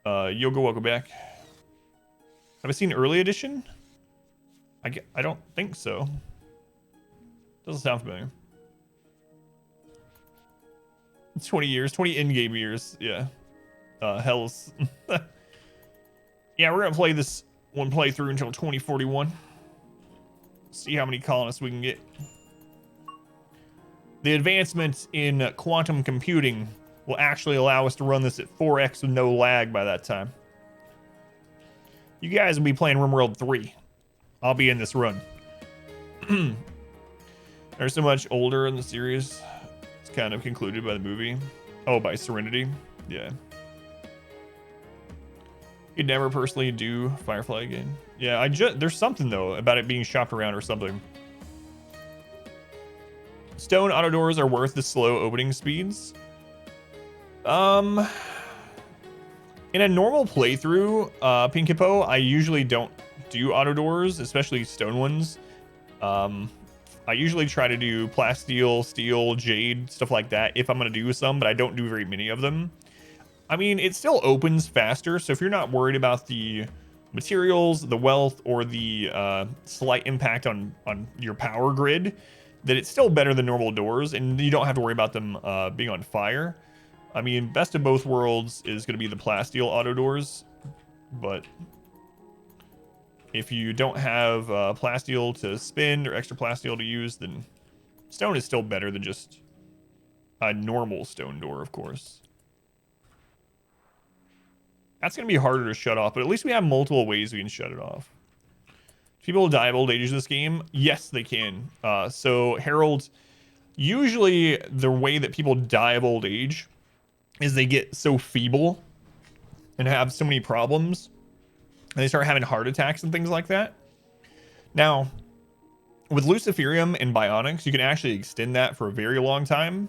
[SPEAKER 2] Yoga, welcome back. Have I seen early edition? I don't think so. Doesn't sound familiar. It's 20 years, 20 in-game years. Yeah. Hells. Yeah, we're gonna play this one playthrough until 2041. See how many colonists we can get. The advancements in quantum computing will actually allow us to run this at 4x with no lag by that time. You guys will be playing RimWorld 3. I'll be in this run. They're so much older in the series. It's kind of concluded by the movie. Oh, by Serenity. Yeah. You'd never personally do Firefly again. Yeah, there's something though about it being shopped around or something. Stone auto doors are worth the slow opening speeds. In a normal playthrough, Pink Hippo, I usually don't do auto doors, especially stone ones. I usually try to do plasteel, steel, jade, stuff like that if I'm going to do some, but I don't do very many of them. I mean, it still opens faster, so if you're not worried about the materials, the wealth, or the slight impact on your power grid, then it's still better than normal doors, and you don't have to worry about them being on fire. I mean, best of both worlds is going to be the plasteel auto doors, but if you don't have plasteel to spend or extra plasteel to use, then stone is still better than just a normal stone door, of course. That's going to be harder to shut off, but at least we have multiple ways we can shut it off. People die of old age in this game? Yes, they can. So, Harold, usually the way that people die of old age is they get so feeble and have so many problems, and they start having heart attacks and things like that. Now, with Luciferium and Bionics, you can actually extend that for a very long time.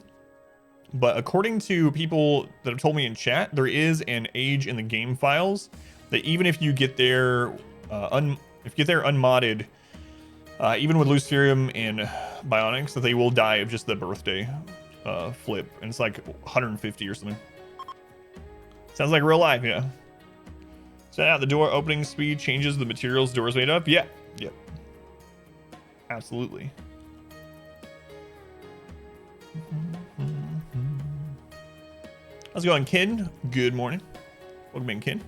[SPEAKER 2] But according to people that have told me in chat, there is an age in the game files that even if you get there, unmodded, even with Luciferium and Bionics, that they will die of just the birthday flip, and it's like 150 or something. Sounds like real life, yeah. Set out the door opening speed changes the materials the door's made of. Yeah, yep, absolutely. How's it going, Ken? Good morning. Welcome in, Ken.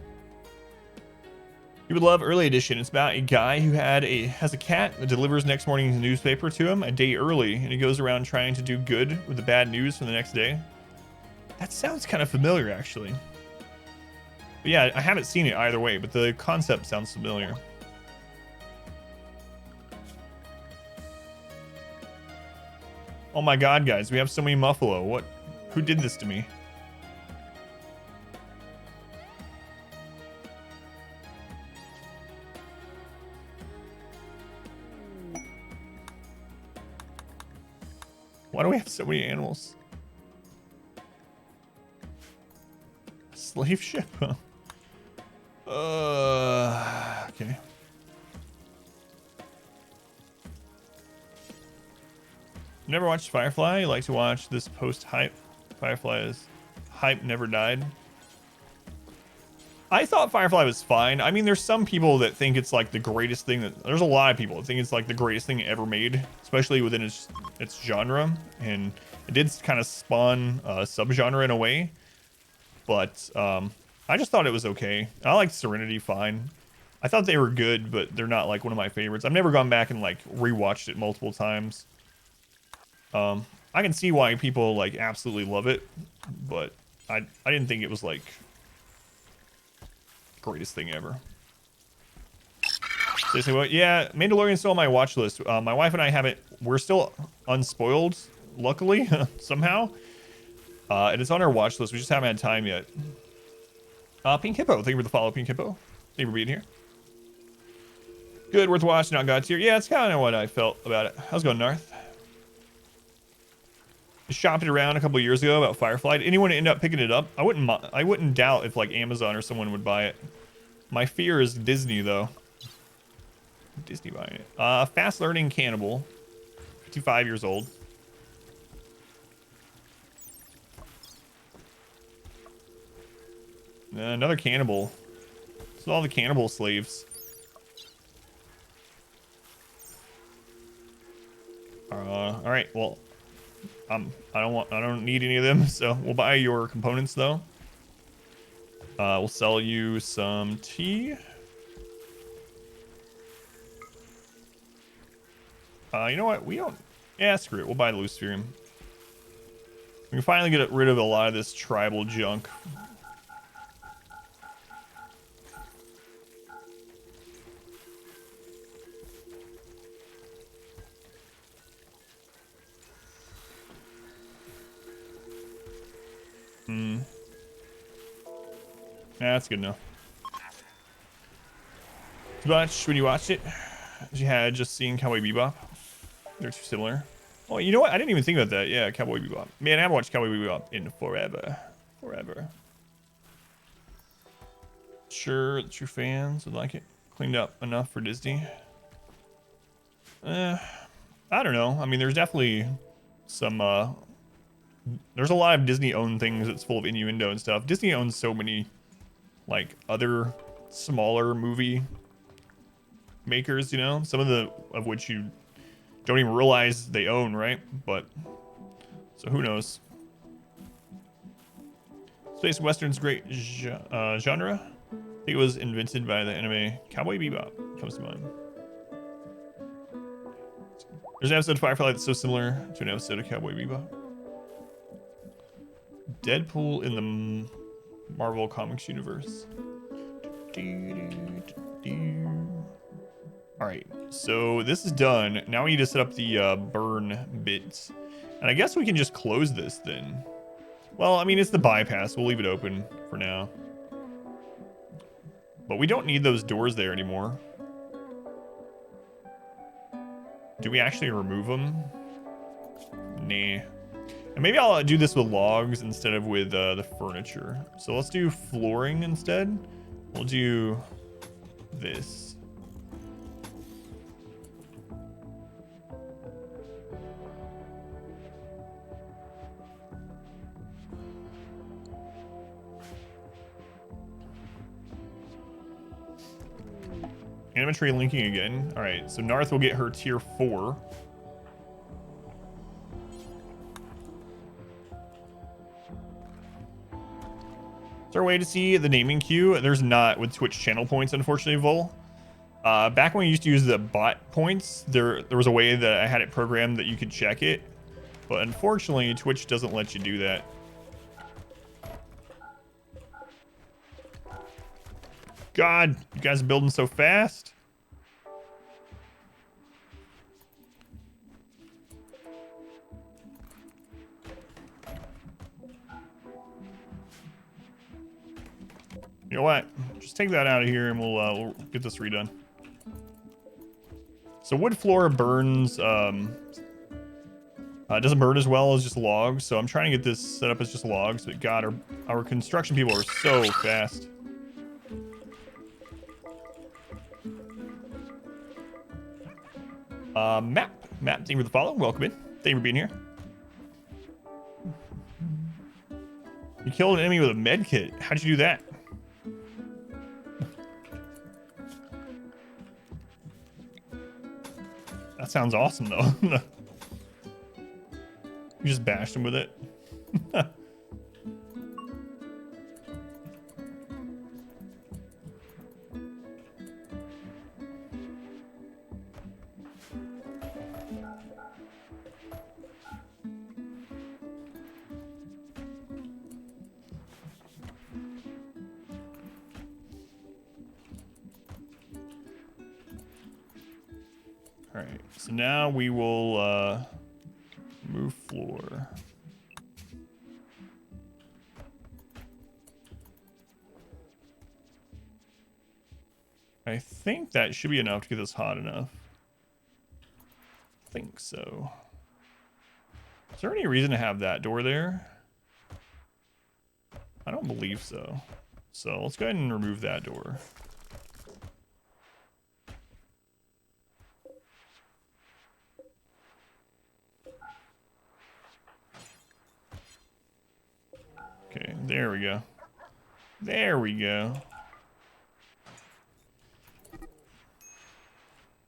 [SPEAKER 2] You would love Early Edition. It's about a guy who has a cat that delivers next morning's newspaper to him a day early, and he goes around trying to do good with the bad news for the next day. That sounds kind of familiar, actually. But yeah, I haven't seen it either way, but the concept sounds familiar. Oh my god, guys, we have so many Muffalo. What? Who did this to me? Why do we have so many animals? Slave ship? Huh? Okay. Never watched Firefly. You like to watch this post-hype. Firefly is hype never died. I thought Firefly was fine. I mean, there's some people that think it's like the greatest thing there's a lot of people that think it's like the greatest thing ever made, especially within its genre. And it did kind of spawn a subgenre in a way. But I just thought it was okay. I liked Serenity fine. I thought they were good, but they're not like one of my favorites. I've never gone back and like rewatched it multiple times. I can see why people like absolutely love it, but I didn't think it was like greatest thing ever. Seriously, what? Yeah, Mandalorian's still on my watch list. My wife and I haven't. We're still unspoiled, luckily, somehow. And it's on our watch list. We just haven't had time yet. Pink Hippo, thank you for the follow, Pink Hippo. Thank you for being here. Good, worth watching on God tier. Yeah, it's kind of what I felt about it. How's it going, Narth? Shopped it around a couple of years ago about Firefly. Did anyone end up picking it up? I wouldn't doubt if like Amazon or someone would buy it. My fear is Disney though. Disney buying it. Fast learning cannibal. 55 years old. Another cannibal. This is all the cannibal slaves. All right. Well, I don't need any of them, so we'll buy your components though. We'll sell you some tea. You know what? We don't. Yeah, screw it. We'll buy the Luciferium. We can finally get rid of a lot of this tribal junk. Yeah, that's good enough. Too much when you watched it. You had just seen Cowboy Bebop. They're too similar. Oh, you know what? I didn't even think about that. Yeah, Cowboy Bebop. Man, I haven't watched Cowboy Bebop in forever. Sure, the true fans would like it. Cleaned up enough for Disney. I don't know. I mean, there's definitely some there's a lot of Disney owned things that's full of innuendo and stuff. Disney owns so many like other smaller movie makers, you know, some of which you don't even realize they own, right? But so who knows? Space Western's great genre. I think it was invented by the anime Cowboy Bebop. Comes to mind. There's an episode of Firefly that's so similar to an episode of Cowboy Bebop. Deadpool in the Marvel Comics universe. Alright, so this is done. Now we need to set up the burn bits. And I guess we can just close this then. Well, I mean, it's the bypass. We'll leave it open for now. But we don't need those doors there anymore. Do we actually remove them? Nah. And maybe I'll do this with logs instead of with the furniture. So let's do flooring instead. We'll do this. Animatry linking again. All right, so Narth will get her tier 4. Is there a way to see the naming queue? There's not with Twitch channel points, unfortunately, Vol. Back when we used to use the bot points, there was a way that I had it programmed that you could check it. But unfortunately, Twitch doesn't let you do that. God, you guys are building so fast. You know what? Just take that out of here and we'll get this redone. So wood floor burns, doesn't burn as well as just logs. So I'm trying to get this set up as just logs, but God, our construction people are so fast. Map, thank you for the follow. Welcome in. Thank you for being here. You killed an enemy with a med kit. How'd you do that? That sounds awesome, though. You just bashed him with it. All right, so now we will move floor. I think that should be enough to get this hot enough. I think so. Is there any reason to have that door there? I don't believe so. So let's go ahead and remove that door. Okay, there we go. There we go.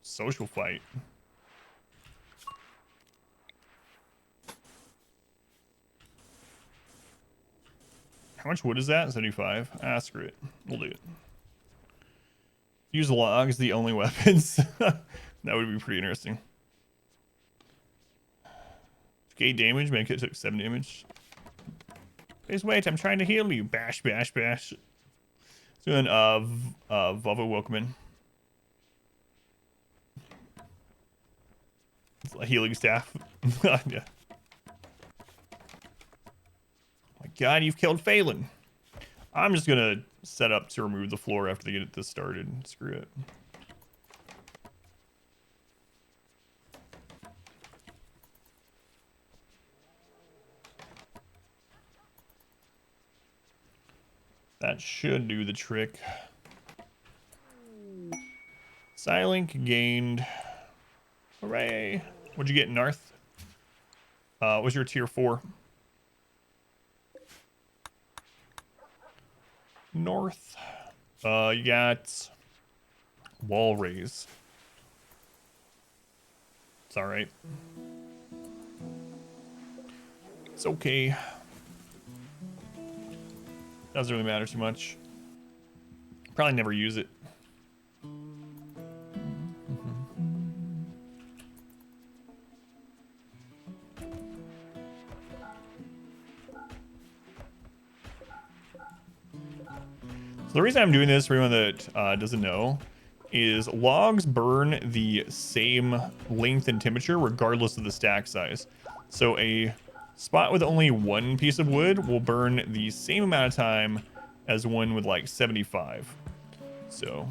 [SPEAKER 2] Social fight. How much wood is that? 75. Ah, screw it. We'll do it. Use logs, the only weapons. That would be pretty interesting. 8 damage, make it took 7 damage. Please wait, I'm trying to heal you. Bash, bash, bash. Doing Volvo, welcome in. It's a healing staff. Yeah. My God, you've killed Phelan. I'm just gonna set up to remove the floor after they get this started. Screw it. That should do the trick. Silink gained. Hooray. What'd you get, Narth? What's your tier 4? North. You got wall raise. It's all right. It's okay. Doesn't really matter too much. Probably never use it. So the reason I'm doing this, for anyone that doesn't know, is logs burn the same length and temperature regardless of the stack size. So a spot with only one piece of wood will burn the same amount of time as one with like 75. So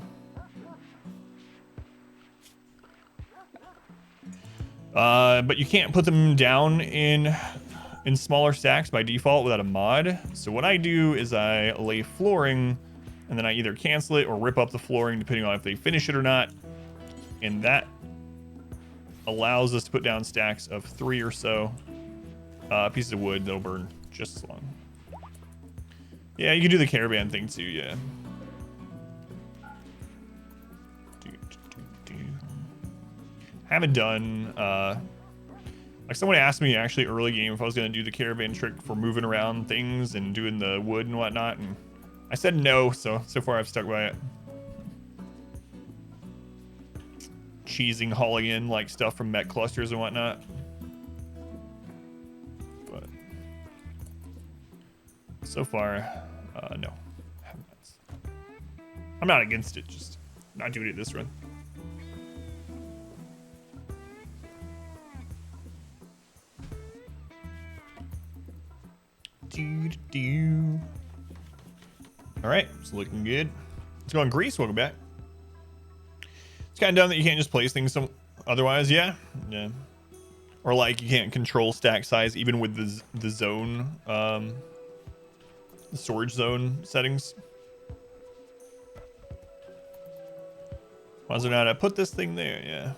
[SPEAKER 2] but you can't put them down in smaller stacks by default without a mod. So what I do is I lay flooring and then I either cancel it or rip up the flooring depending on if they finish it or not. And that allows us to put down stacks of 3 or so pieces of wood that'll burn just as long. Yeah, you can do the caravan thing too, yeah. Haven't done, like someone asked me actually early game if I was gonna do the caravan trick for moving around things and doing the wood and whatnot, and I said no, so far I've stuck by it. Cheesing, hauling in like stuff from mech clusters and whatnot. But so far, no. I'm not against it, just not doing it this run. All right, it's looking good. Let's go on Greece. Welcome back. It's kind of dumb that you can't just place things otherwise. Yeah. Or like you can't control stack size even with the zone, the storage zone settings. Why is there not? I put this thing there. Yeah.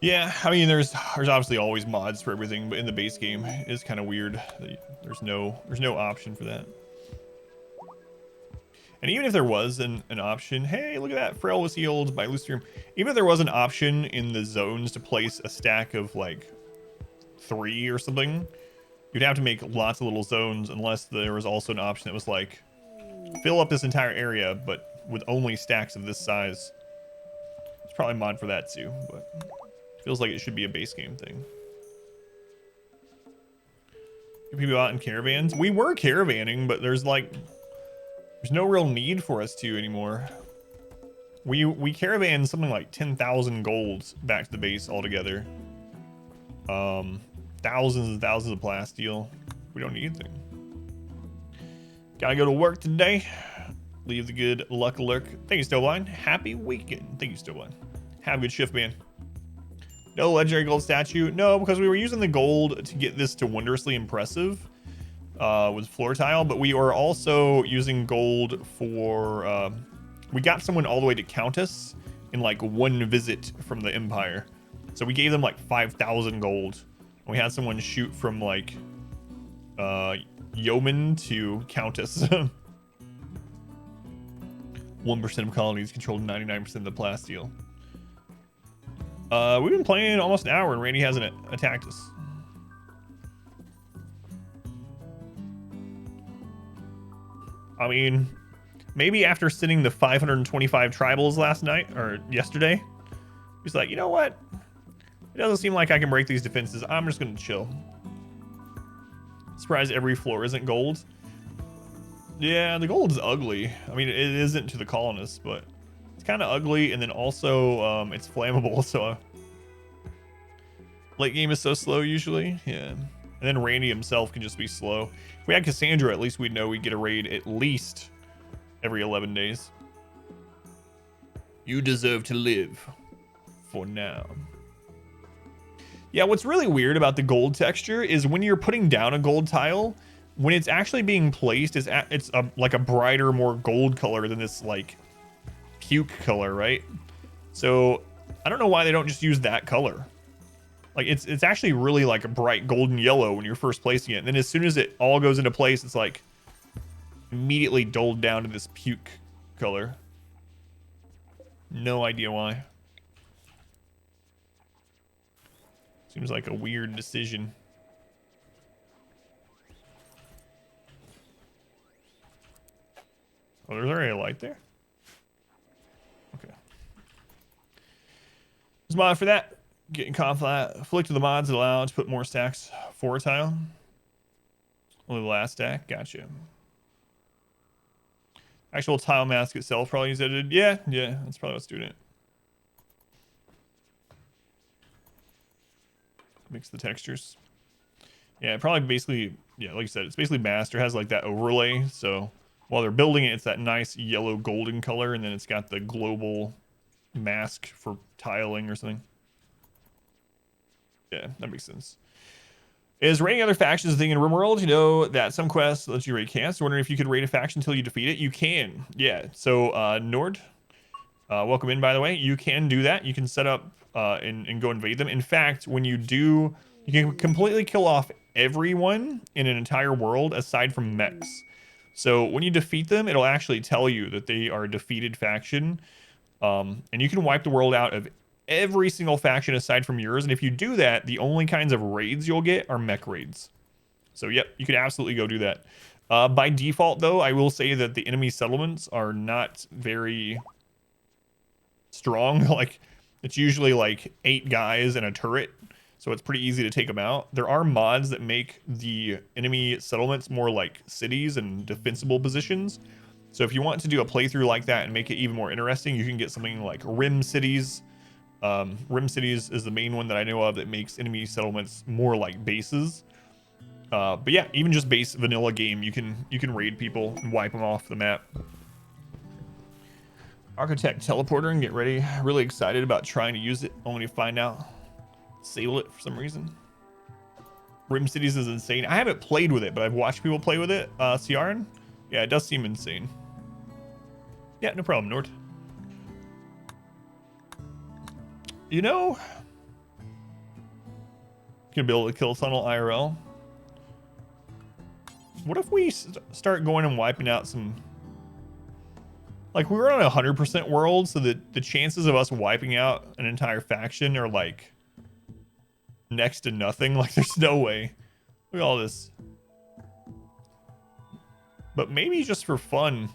[SPEAKER 2] Yeah, I mean, there's obviously always mods for everything, but in the base game, it's kind of weird that there's no option for that. And even if there was an option, hey, look at that, Frail was healed by Lucium. Even if there was an option in the zones to place a stack of like 3 or something, you'd have to make lots of little zones unless there was also an option that was like, fill up this entire area, but with only stacks of this size. There's probably a mod for that too, but feels like it should be a base game thing. People out in caravans. We were caravanning, but there's no real need for us to anymore. We caravan something like 10,000 golds back to the base altogether. Thousands and thousands of plasteel. We don't need anything. Gotta go to work today. Leave the good luck lurk. Thank you, Stowline. Happy weekend. Thank you, Stowline. Have a good shift, man. No legendary gold statue. No, because we were using the gold to get this to wondrously impressive with floor tile, but we are also using gold for we got someone all the way to Countess in like one visit from the Empire. So we gave them like 5,000 gold. We had someone shoot from like Yeoman to Countess. 1% of colonies controlled 99% of the plasteel. We've been playing almost an hour and Randy hasn't attacked us. I mean, maybe after sitting the 525 tribals last night or yesterday, he's like, you know what? It doesn't seem like I can break these defenses. I'm just gonna chill. Surprised every floor isn't gold. Yeah, the gold is ugly. I mean, it isn't to the colonists, but it's kind of ugly, and then also it's flammable, so late game is so slow usually. Yeah, and then Randy himself can just be slow. If we had Cassandra, at least we'd know we'd get a raid at least every 11 days. You deserve to live for now. Yeah, what's really weird about the gold texture is when you're putting down a gold tile, when it's actually being placed, it's like a brighter, more gold color than this like puke color, right? So I don't know why they don't just use that color. Like it's actually really like a bright golden yellow when you're first placing it, and then as soon as it all goes into place, it's like immediately dulled down to this puke color. No idea why. Seems like a weird decision. Oh, there's already a light there? Okay. There's a mod for that. Getting conflict. Flick to the mods that allow to put more stacks for a tile. Only the last stack. Gotcha. Actual tile mask itself probably used edited. Yeah, that's probably what's doing it. Mix the textures. Yeah, probably basically, yeah, like you said, it's basically master. It has like that overlay, so while they're building it, it's that nice yellow golden color, and then it's got the global mask for tiling or something. Yeah, that makes sense. Is raiding other factions a thing in RimWorld? You know that some quests let you raid camps. Wondering if you could raid a faction until you defeat it. You can. Yeah. So Nord, welcome in, by the way. You can do that. You can set up and go invade them. In fact, when you do, you can completely kill off everyone in an entire world aside from mechs. So when you defeat them, it'll actually tell you that they are a defeated faction. And you can wipe the world out of every single faction aside from yours. And if you do that, the only kinds of raids you'll get are mech raids. So yep, you could absolutely go do that. By default, though, I will say that the enemy settlements are not very strong. Like, it's usually like 8 guys and a turret, so it's pretty easy to take them out. There are mods that make the enemy settlements more like cities and defensible positions. So if you want to do a playthrough like that and make it even more interesting, you can get something like Rim Cities. Rim Cities is the main one that I know of that makes enemy settlements more like bases. But yeah, even just base vanilla game, you can raid people and wipe them off the map. Architect teleporter and get ready. Really excited about trying to use it, only to find out disable it for some reason. Rim Cities is insane. I haven't played with it, but I've watched people play with it. Ciaran? Yeah, it does seem insane. Yeah, no problem, Nord. You know, gonna be able to kill tunnel IRL. What if we start going and wiping out some... Like, we were on a 100% world, so that the chances of us wiping out an entire faction are, like, next to nothing. Like, there's no way. Look at all this. But maybe just for fun,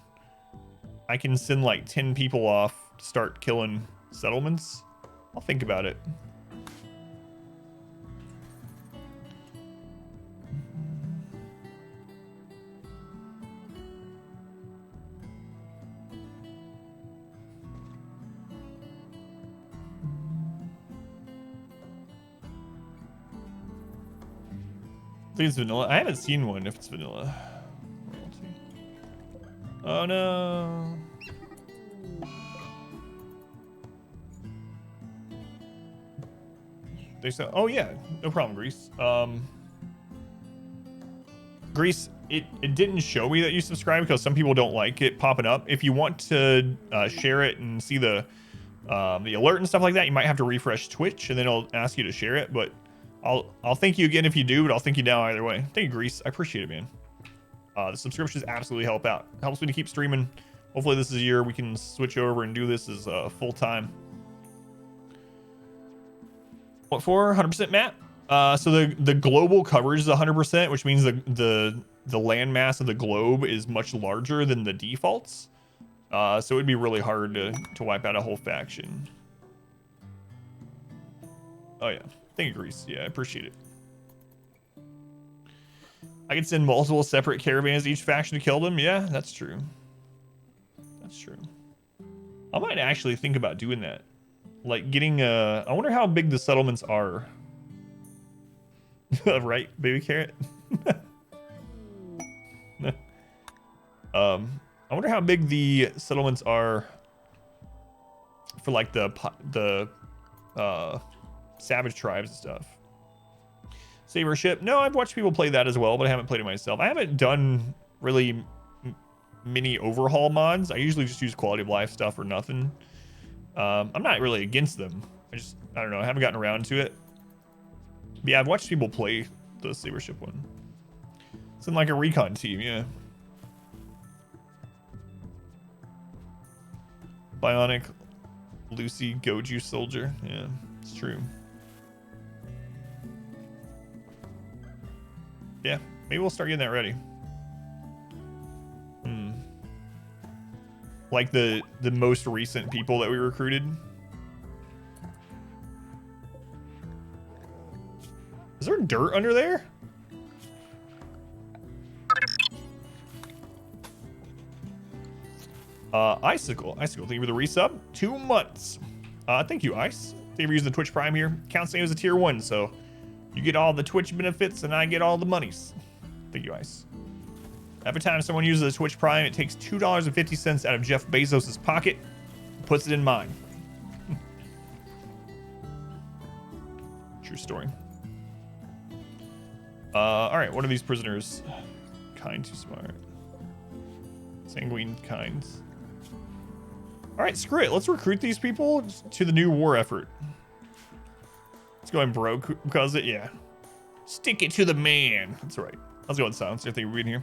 [SPEAKER 2] I can send, like, 10 people off to start killing settlements. I'll think about it. I think it's vanilla. I haven't seen one if it's vanilla. Royalty. Oh no. They said, oh yeah, no problem, Grease. Grease, it didn't show me that you subscribed because some people don't like it popping up. If you want to share it and see the alert and stuff like that, you might have to refresh Twitch and then it'll ask you to share it. But I'll thank you again if you do, but I'll thank you now either way. Thank you, Grease. I appreciate it, man. The subscriptions absolutely help out. Helps me to keep streaming. Hopefully this is a year we can switch over and do this as full time. What for? 100% map? So the global coverage is 100%, which means the landmass of the globe is much larger than the defaults. So it would be really hard to wipe out a whole faction. Oh yeah. Thank you, Grease. Yeah, I appreciate it. I can send multiple separate caravans to each faction to kill them. Yeah, that's true. That's true. I might actually think about doing that. Like getting I wonder how big the settlements are. Right, baby carrot? I wonder how big the settlements are for like the savage tribes and stuff. Saber ship. No, I've watched people play that as well, but I haven't played it myself. I haven't done really many overhaul mods. I usually just use quality of life stuff or nothing. I'm not really against them. I don't know. I haven't gotten around to it. But yeah, I've watched people play the Saber ship one. It's in like a recon team, yeah. Bionic Lucy Goju soldier. Yeah, it's true. Yeah, maybe we'll start getting that ready. Like the most recent people that we recruited. Is there dirt under there? Icicle, thank you for the resub. 2 months. Thank you, Ice. Thank you for using the Twitch Prime here. Counts same as a tier 1, so you get all the Twitch benefits and I get all the monies. Thank you, Ice. Every time someone uses a Twitch Prime, it takes $2.50 out of Jeff Bezos' pocket and puts it in mine. True story. All right, what are these prisoners? Kind, too smart. Sanguine kinds. All right, screw it. Let's recruit these people to the new war effort. Let's go and broke because it, yeah. Stick it to the man. That's right. Let's go with sounds. I think we're in here.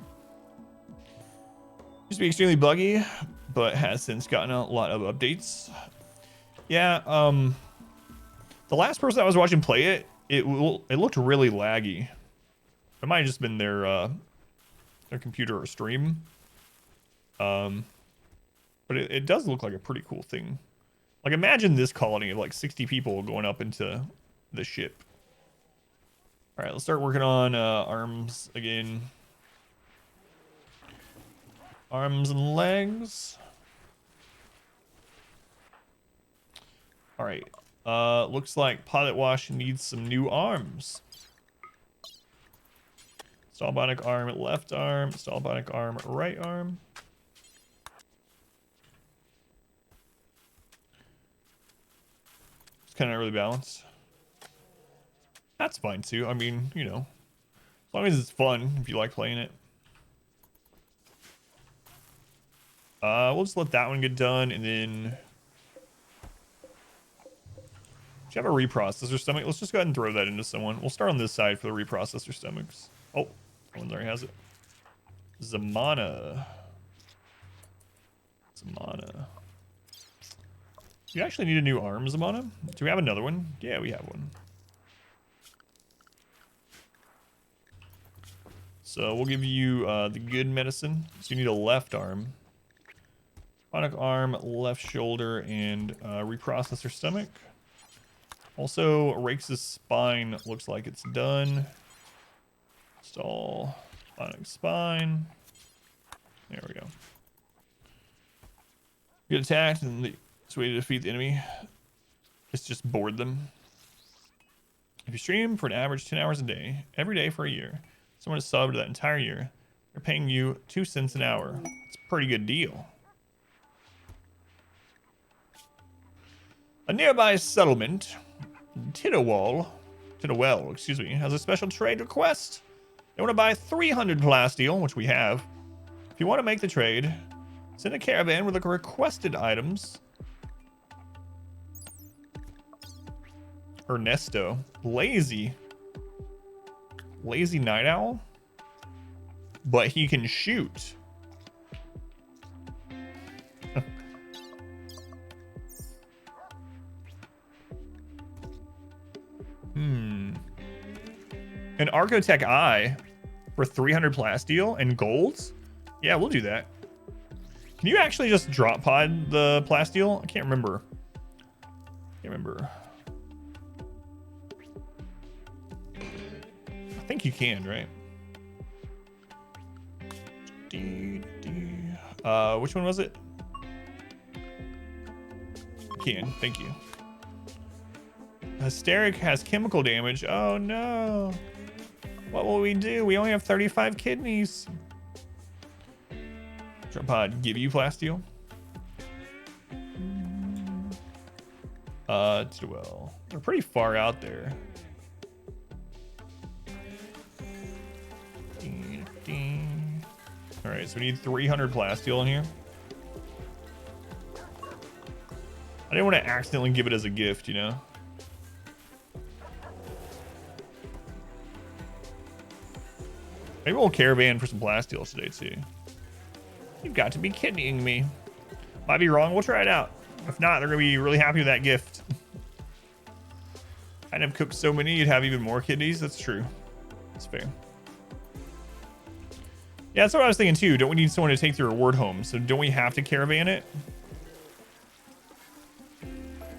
[SPEAKER 2] Used to be extremely buggy, but has since gotten a lot of updates. Yeah, the last person I was watching play it looked really laggy. It might have just been their their computer or stream. But it does look like a pretty cool thing. Like, imagine this colony of like 60 people going up into the ship. All right, let's start working on arms again. Arms and legs. All right. Looks like Pilot Wash needs some new arms. Install bionic arm, left arm. Install bionic arm, right arm. It's kind of not really balanced. That's fine too. I mean, you know, as long as it's fun, if you like playing it. We'll just let that one get done, and then... Do you have a reprocessor stomach? Let's just go ahead and throw that into someone. We'll start on this side for the reprocessor stomachs. Oh, someone already has it. Zamana. Zamana. You actually need a new arm, Zamana? Do we have another one? Yeah, we have one. So we'll give you the good medicine. So you need a left arm. Bionic arm, left shoulder, and reprocessor stomach. Also, Rakes' spine looks like it's done. Install bionic spine. There we go. Get attacked, and the way to defeat the enemy is just board them. If you stream for an average 10 hours a day, every day for a year, someone is subbed that entire year, they're paying you 2 cents an hour. It's a pretty good deal. A nearby settlement, Tidowell, excuse me, has a special trade request. They want to buy 300 plasteel, which we have. If you want to make the trade, send a caravan with the requested items. Ernesto, lazy night owl, but he can shoot. An Archotech Eye for 300 plasteel and golds? Yeah, we'll do that. Can you actually just drop pod the plasteel? I can't remember. I think you can, right? Which one was it? Can, thank you. Hysteric has chemical damage. Oh no. What will we do? We only have 35 kidneys. Drop pod, give you plasteel. Well, they're pretty far out there. All right, so we need 300 plasteel in here. I didn't want to accidentally give it as a gift, you know? Maybe we'll caravan for some plasteel today, too. You've got to be kidding me. Might be wrong. We'll try it out. If not, they're going to be really happy with that gift. I'd have cooked so many, you'd have even more kidneys. That's true. That's fair. Yeah, that's what I was thinking, too. Don't we need someone to take the reward home? So don't we have to caravan it?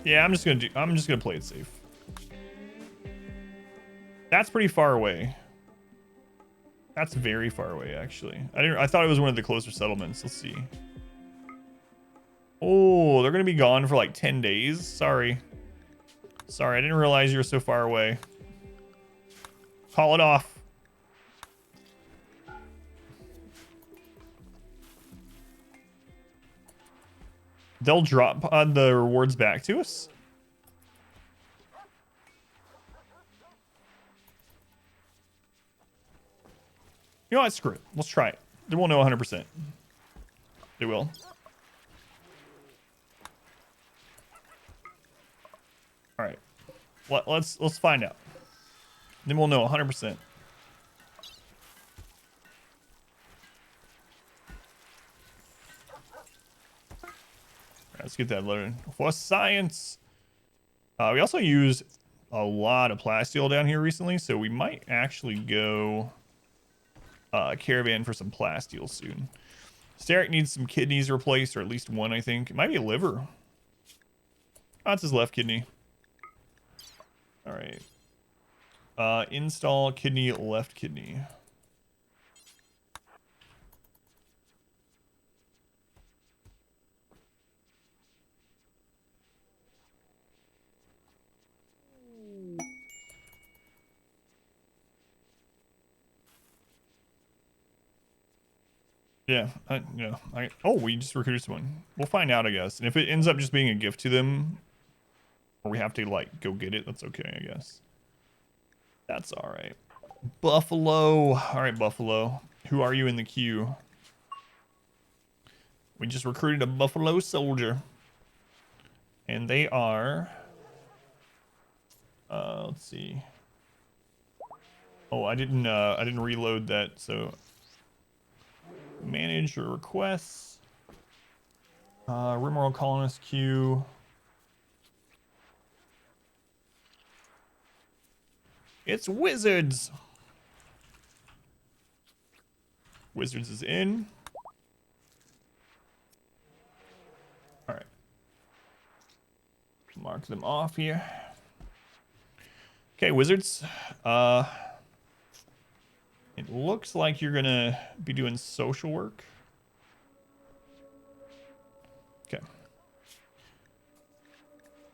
[SPEAKER 2] Yeah, I'm just gonna play it safe. That's pretty far away. That's very far away, actually. I thought it was one of the closer settlements. Let's see. Oh, they're gonna be gone for like 10 days. Sorry, I didn't realize you were so far away. Call it off. They'll drop the rewards back to us. You know what? Screw it. Let's try it. They won't know 100%. They will. All right. Let's find out. Then we'll know 100%. All right, let's get that loaded. For science. We also use a lot of plasteel down here recently, so we might actually go caravan for some plasteel soon. Starrick needs some kidneys replaced, or at least one, I think. It might be a liver. Oh, that's his left kidney. All right. Install kidney, left kidney. Yeah, oh, we just recruited someone. We'll find out, I guess. And if it ends up just being a gift to them, or we have to, like, go get it, that's okay, I guess. That's all right. Buffalo. All right, Buffalo. Who are you in the queue? We just recruited a Buffalo soldier. And they are... let's see. Oh, I didn't reload that, so... Manage your requests. Rimworld Colonist queue. It's Wizards. Wizards is in. All right. Mark them off here. Okay, Wizards. It looks like you're gonna be doing social work. Okay.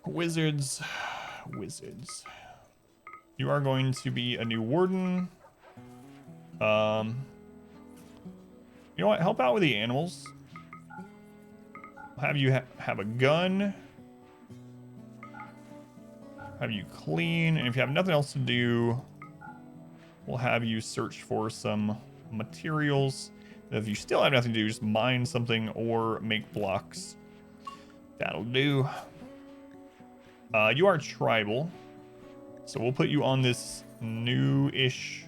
[SPEAKER 2] Wizards. You are going to be a new warden. You know what? Help out with the animals. I'll have you have a gun. Have you clean, and if you have nothing else to do, we'll have you search for some materials. If you still have nothing to do, just mine something or make blocks. That'll do. You are tribal, so we'll put you on this new-ish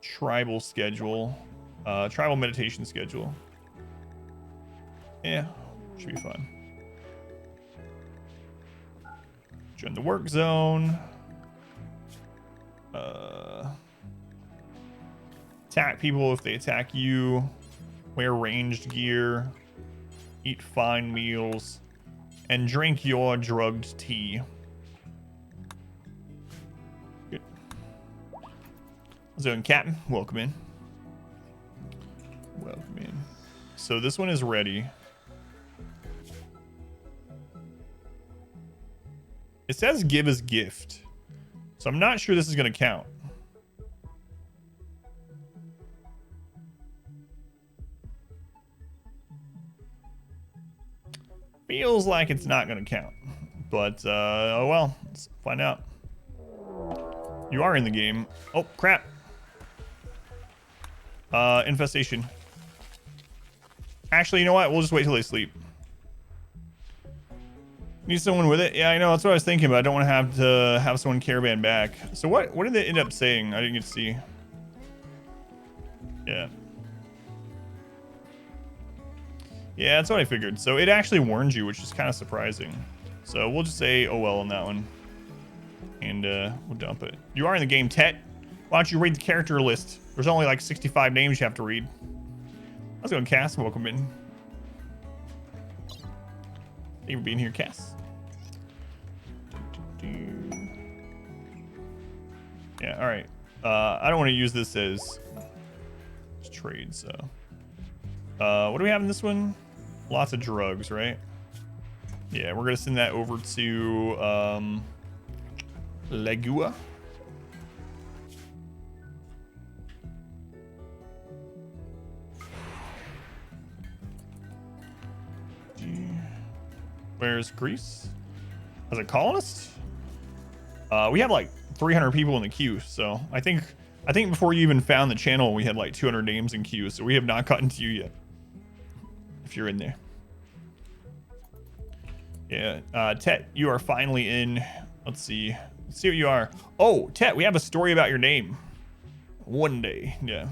[SPEAKER 2] tribal schedule. Tribal meditation schedule. Yeah, should be fun. Join the work zone. Attack people if they attack you. Wear ranged gear. Eat fine meals. And drink your drugged tea. Good. Zone Captain, welcome in. Welcome in. So this one is ready. It says give as gift. So I'm not sure this is going to count. Feels like it's not going to count. But, oh well. Let's find out. You are in the game. Oh, crap. Infestation. Actually, you know what? We'll just wait till they sleep. Need someone with it? Yeah, I know. That's what I was thinking, but I don't want to have someone caravan back. So what did they end up saying? I didn't get to see. Yeah. Yeah, that's what I figured. So it actually warned you, which is kind of surprising. So we'll just say, oh well on that one. And we'll dump it. You are in the game, Tet. Why don't you read the character list? There's only like 65 names you have to read. Let's go, Cass. Welcome in. Thank you for being here, Cass. Yeah, all right. I don't want to use this as trade, so. What do we have in this one? Lots of drugs, right? Yeah, we're gonna send that over to Legua. Where's Greece? As a colonist? We have like 300 people in the queue, so I think before you even found the channel, we had like 200 names in queue, so we have not gotten to you yet. If you're in there. Yeah, Tet, you are finally in. Let's see what you are. Oh, Tet, we have a story about your name. One day, yeah.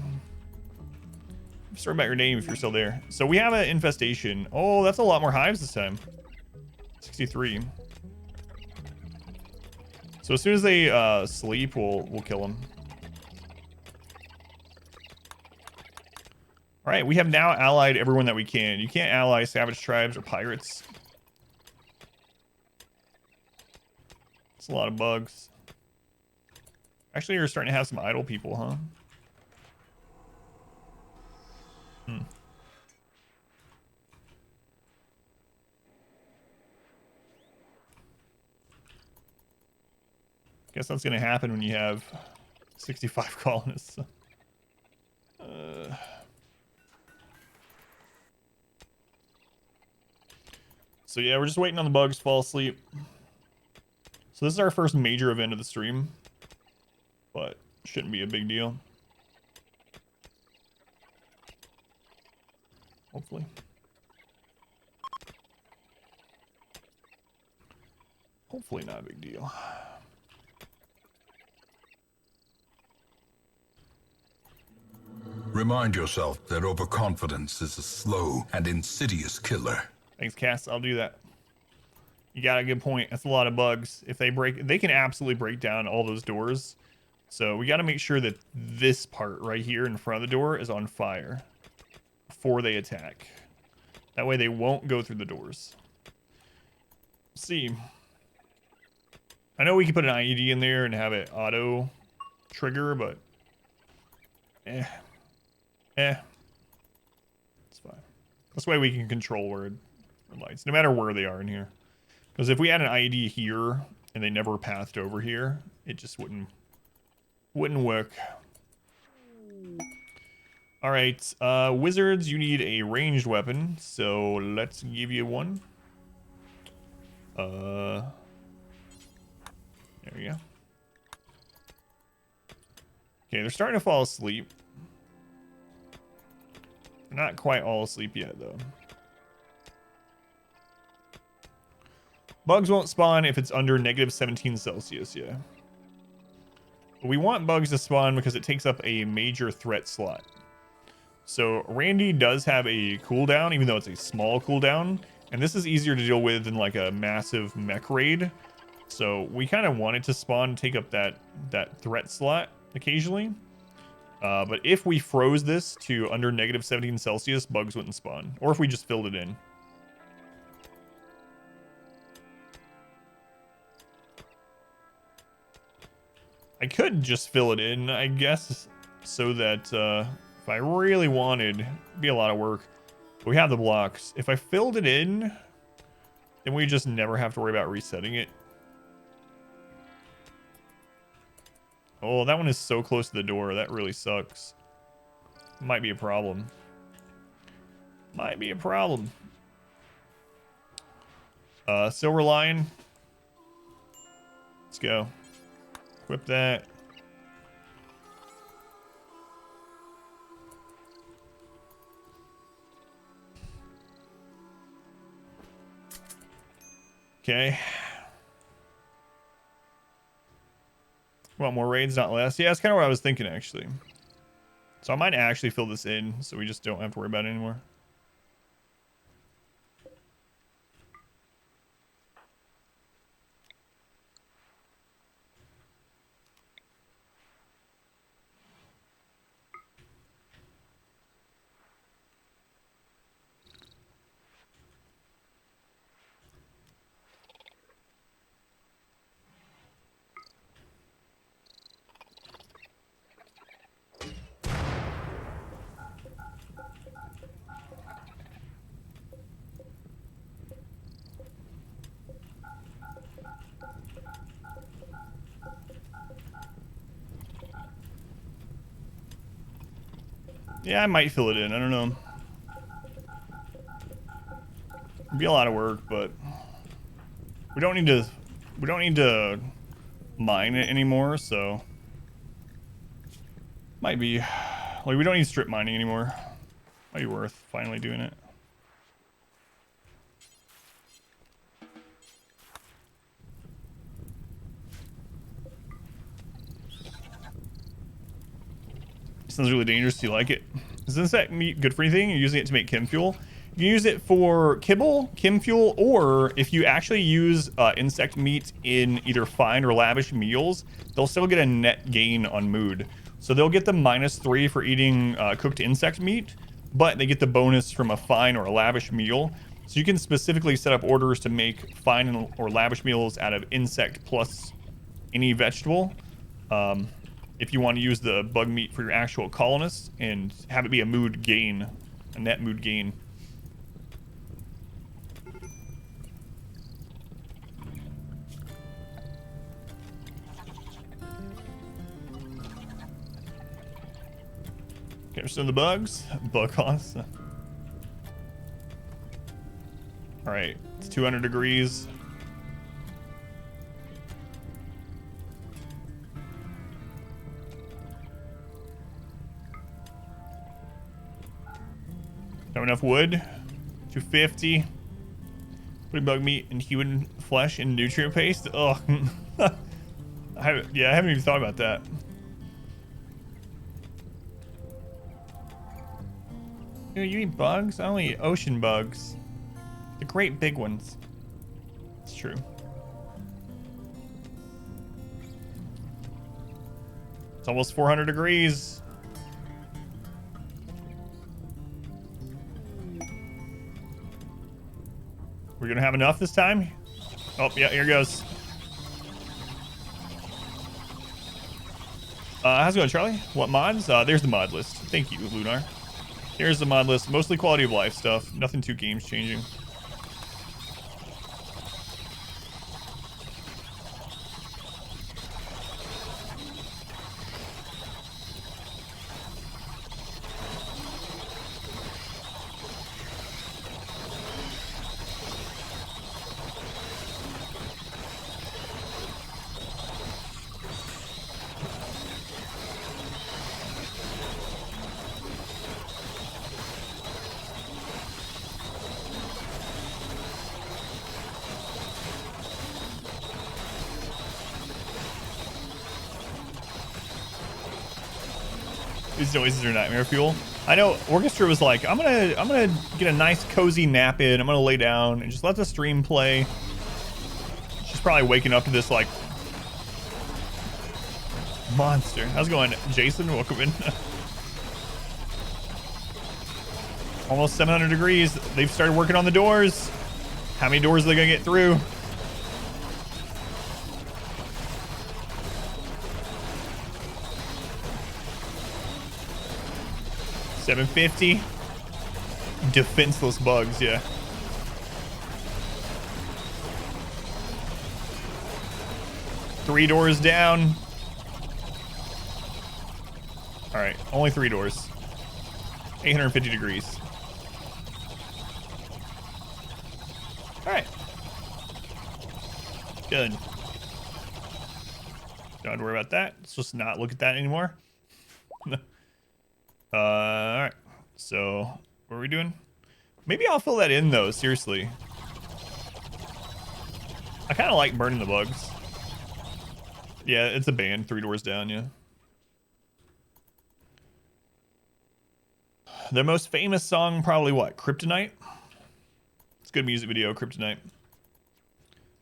[SPEAKER 2] Story about your name if you're still there. So we have an infestation. Oh, that's a lot more hives this time. 63. So as soon as they sleep, we'll kill them. All right, we have now allied everyone that we can. You can't ally savage tribes or pirates. It's a lot of bugs. Actually, you're starting to have some idle people, huh? Guess that's going to happen when you have 65 colonists. So yeah, we're just waiting on the bugs to fall asleep. So this is our first major event of the stream, but shouldn't be a big deal. Hopefully. Hopefully not a big deal.
[SPEAKER 1] Remind yourself that overconfidence is a slow and insidious killer.
[SPEAKER 2] Thanks, Cass. I'll do that. You got a good point. That's a lot of bugs. If they break, they can absolutely break down all those doors. So we got to make sure that this part right here in front of the door is on fire before they attack. That way they won't go through the doors. Let's see. I know we can put an IED in there and have it auto trigger, but it's fine. This way we can control where it lights, no matter where they are in here. Because if we had an IED here and they never pathed over here, it just wouldn't work. All right, wizards, you need a ranged weapon, so let's give you one. There we go. Okay, they're starting to fall asleep. They're not quite all asleep yet, though. Bugs won't spawn if it's under -17 Celsius, yeah. But we want bugs to spawn because it takes up a major threat slot. So Randy does have a cooldown, even though it's a small cooldown. And this is easier to deal with than like a massive mech raid. So we kind of want it to spawn and take up that threat slot occasionally. But if we froze this to under -17 Celsius, bugs wouldn't spawn. Or if we just filled it in. I could just fill it in, I guess, so that if I really wanted, it'd be a lot of work. But we have the blocks. If I filled it in, then we just never have to worry about resetting it. Oh, that one is so close to the door. That really sucks. Might be a problem. Might be a problem. Silver line. Let's go. Equip that. Okay. Want more raids, not less? Yeah, that's kind of what I was thinking, actually. So I might actually fill this in, so we just don't have to worry about it anymore. Yeah, I might fill it in. I don't know. It'd be a lot of work, but we don't need to mine it anymore, so might be like we don't need strip mining anymore. Might be worth finally doing it. Sounds really dangerous. Do you like it? Is insect meat good for anything? You're using it to make chem fuel. You can use it for kibble, chem fuel, or if you actually use insect meat in either fine or lavish meals, they'll still get a net gain on mood. So they'll get the -3 for eating cooked insect meat, but they get the bonus from a fine or a lavish meal. So you can specifically set up orders to make fine or lavish meals out of insect plus any vegetable. If you want to use the bug meat for your actual colonists and have it be a mood gain, a net mood gain. Okay, some of the bugs. Bug costs. Alright, it's 200 degrees. Have enough wood. 250. Putting bug meat and human flesh in nutrient paste. Oh, I haven't even thought about that. Dude, you eat bugs? I only eat ocean bugs. The great big ones. It's true. It's almost 400 degrees. We're gonna have enough this time? Oh, yeah, here goes. How's it going, Charlie? What mods? There's the mod list. Thank you, Lunar. Here's the mod list. Mostly quality of life stuff. Nothing too games changing. These noises are nightmare fuel. I know Orchestra was like, I'm gonna get a nice cozy nap in. I'm gonna lay down and just let the stream play. She's probably waking up to this like monster. How's it going, Jason? Welcome in. Almost 700 degrees. They've started working on the doors. How many doors are they gonna get through? $750. Defenseless bugs, yeah. Three doors down. All right, only 3 doors. 850 degrees. All right. Good. Don't have to worry about that. Let's just not look at that anymore. All right. So, what are we doing? Maybe I'll fill that in though. Seriously, I kind of like burning the bugs. Yeah, it's a band. 3 doors down. Yeah. Their most famous song, probably what? Kryptonite. It's a good music video. Kryptonite.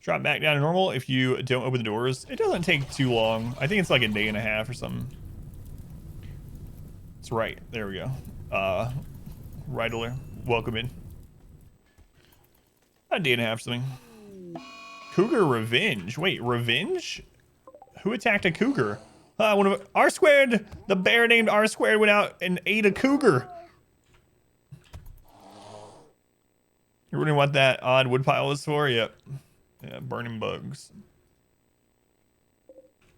[SPEAKER 2] Drop back down to normal if you don't open the doors. It doesn't take too long. I think it's like a day and a half or something. That's right. There we go. Riddler, welcome in. A day and a half or something. Cougar revenge. Wait, revenge? Who attacked a cougar? One of R squared. The bear named R squared went out and ate a cougar. You're wondering what that odd woodpile is for? Yep. Yeah, burning bugs.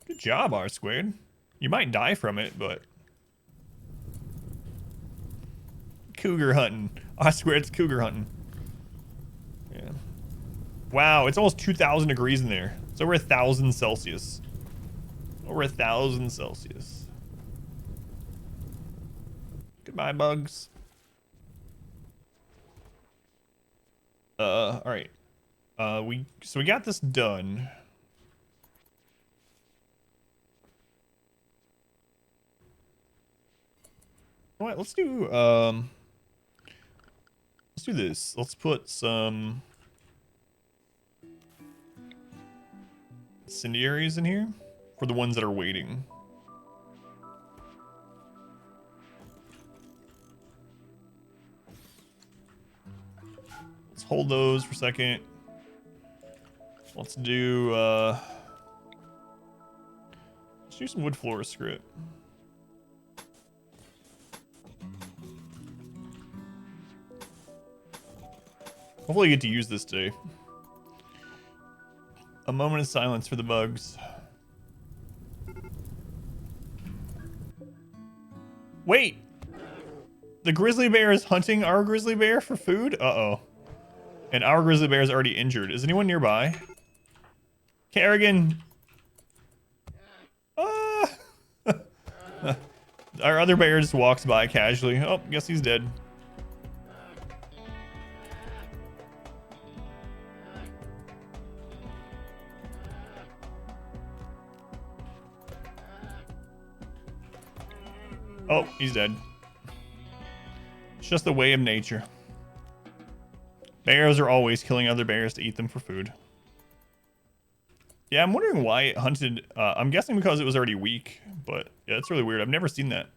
[SPEAKER 2] Good job, R squared. You might die from it, but cougar hunting. I swear it's cougar hunting. Yeah. Wow, it's almost 2,000 degrees in there. It's over 1,000 Celsius. Over 1,000 Celsius. Goodbye, bugs. All right. We got this done. All right, let's do this. Let's put some incendiaries in here for the ones that are waiting. Let's hold those for a second. Let's do some wood floor script. Hopefully I get to use this today. A moment of silence for the bugs. Wait! The grizzly bear is hunting our grizzly bear for food? Uh-oh. And our grizzly bear is already injured. Is anyone nearby? Kerrigan! Our other bear just walks by casually. Oh, guess he's dead. Oh, he's dead. It's just the way of nature. Bears are always killing other bears to eat them for food. Yeah, I'm wondering why it hunted. I'm guessing because it was already weak, but yeah, it's really weird. I've never seen that.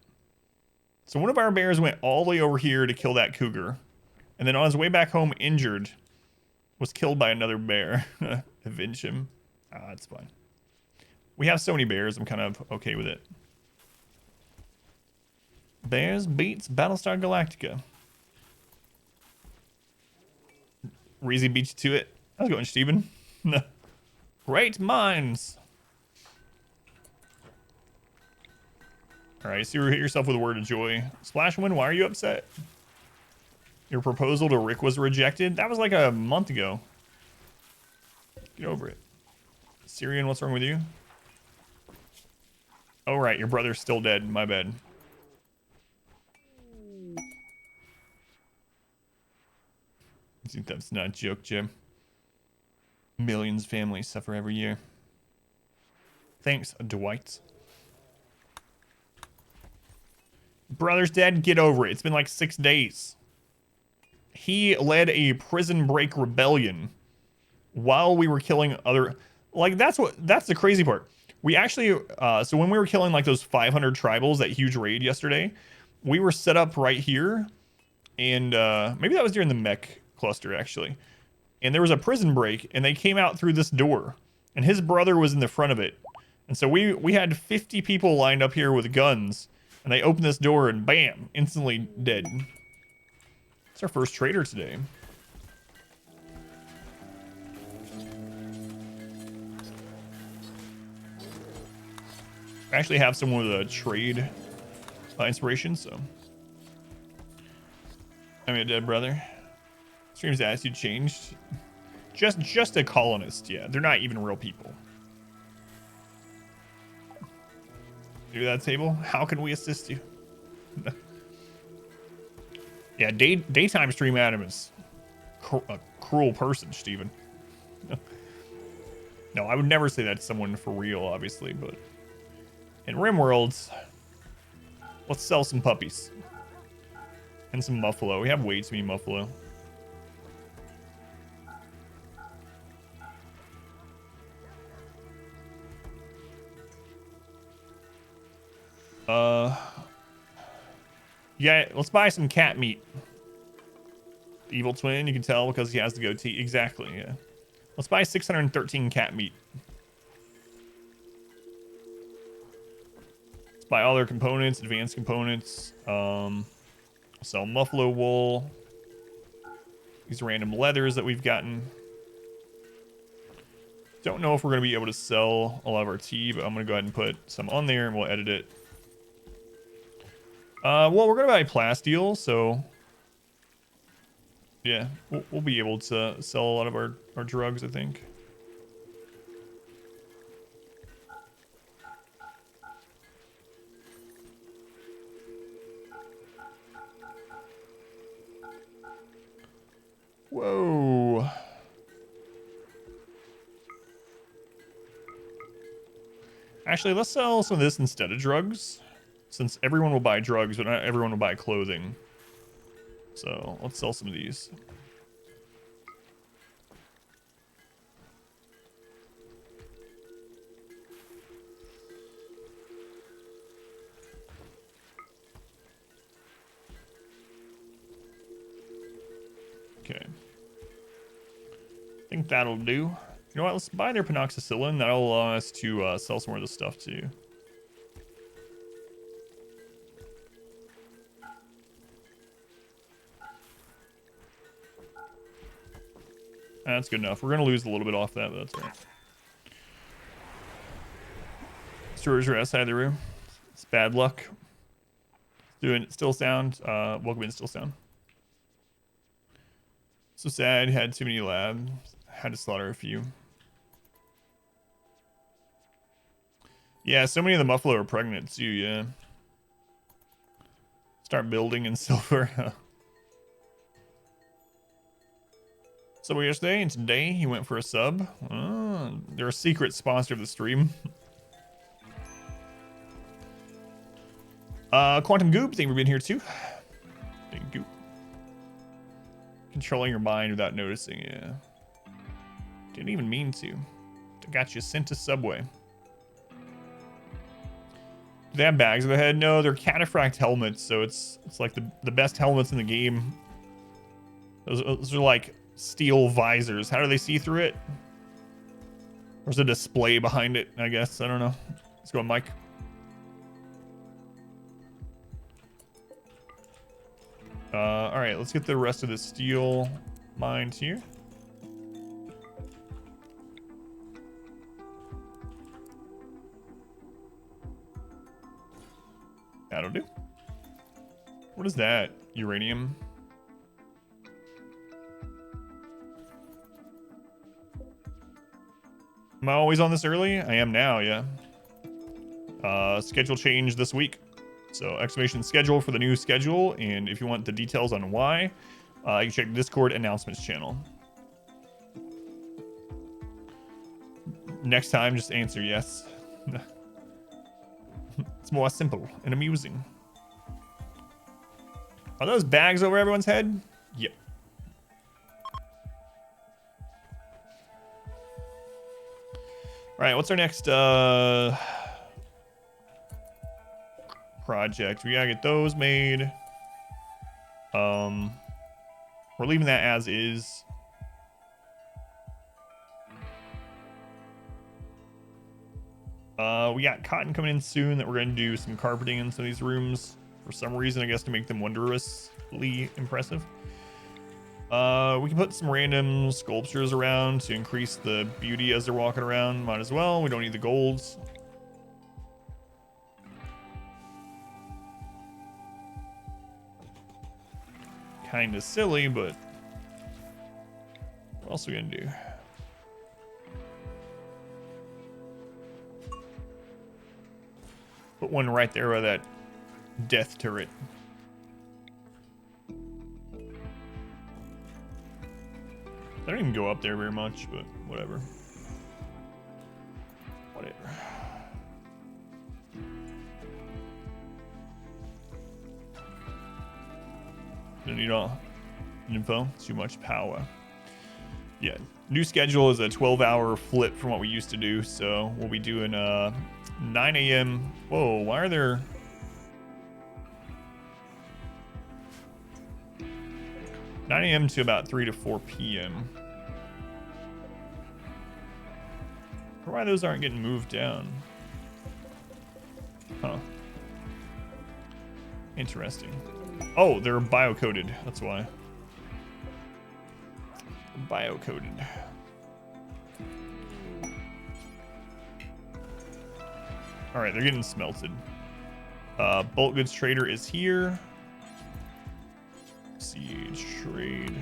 [SPEAKER 2] So one of our bears went all the way over here to kill that cougar, and then on his way back home, injured, was killed by another bear. Avenge him. Ah, it's fine. We have so many bears, I'm kind of okay with it. Bears beats Battlestar Galactica. Reezy beat you to it. How's it going, Steven? Great minds. Alright, so you hit yourself with a word of joy. Splashwind, why are you upset? Your proposal to Rick was rejected? That was like a month ago. Get over it. Syrian, what's wrong with you? Oh, right, your brother's still dead. My bad. I think that's not a joke, Jim. Millions of families suffer every year. Thanks, Dwight. Brother's dead, get over it. It's been like 6 days. He led a prison break rebellion while we were killing other... Like, that's the crazy part. We actually... so when we were killing, like, those 500 tribals, that huge raid yesterday, we were set up right here. And maybe that was during the mech cluster, actually. And there was a prison break, and they came out through this door. And his brother was in the front of it. And so we had 50 people lined up here with guns. And they opened this door, and bam! Instantly dead. It's our first trader today. I actually have someone with a trade inspiration, so... I mean, a dead brother. Stream's attitude changed. Just a colonist, yeah. They're not even real people. Do that table? How can we assist you? Yeah, daytime stream Adam is a cruel person, Steven. No, I would never say that to someone for real, obviously, but... In RimWorlds, let's sell some puppies. And some muffalo. We have way too many muffalo. Yeah, let's buy some cat meat. Evil twin, you can tell because he has the goatee. Exactly, yeah. Let's buy 613 cat meat. Let's buy all their components, advanced components. Sell muffalo wool. These random leathers that we've gotten. Don't know if we're going to be able to sell a lot of our tea, but I'm going to go ahead and put some on there and we'll edit it. Well, we're going to buy plasteel, so... Yeah, we'll be able to sell a lot of our drugs, I think. Whoa. Actually, let's sell some of this instead of drugs. Since everyone will buy drugs, but not everyone will buy clothing. So, let's sell some of these. Okay. think that'll do. You know what? Let's buy their penoxycyllin. That'll allow us to sell some more of this stuff too. That's good enough. We're gonna lose a little bit off that, but that's all right. Storage are outside the room. It's bad luck. Doing it still sound. Welcome in, still sound. So sad. Had too many labs. Had to slaughter a few. Yeah, so many of the Muffalo are pregnant too. Yeah. Start building in silver. So yesterday and today he went for a sub. They're a secret sponsor of the stream. Quantum Goop, thank you for being here too. Thank you. Controlling your mind without noticing, yeah. Didn't even mean to. Got you sent to Subway. Do they have bags of the head? No, they're cataphract helmets, so it's like the best helmets in the game. Those are like steel visors. How do they see through it? There's a display behind it, I guess. I don't know. Let's go, Mike. All right, let's get the rest of the steel mines here. That'll do. What is that? Uranium? Am I always on this early? I am now, yeah. Schedule change this week. So exclamation schedule for the new schedule. And if you want the details on why, you can check the Discord announcements channel. Next time, just answer yes. It's more simple and amusing. Are those bags over everyone's head? Yep. All right, what's our next project? We gotta get those made. We're leaving that as is. We got cotton coming in soon that we're gonna do some carpeting in some of these rooms for some reason, I guess, to make them wondrously impressive. We can put some random sculptures around to increase the beauty as they're walking around. Might as well. We don't need the golds. Kind of silly, but what else are we gonna do? Put one right there by that death turret. I don't even go up there very much, but whatever. Whatever. Don't need all info. Too much power. Yeah. New schedule is a 12-hour flip from what we used to do, so we'll be doing 9 a.m. Whoa, why are there... 9 a.m. to about 3 to 4 p.m. Why those aren't getting moved down? Huh. Interesting. Oh, they're bio-coded. That's why. Bio-coded. All right, they're getting smelted. Bulk goods trader is here. Siege trade.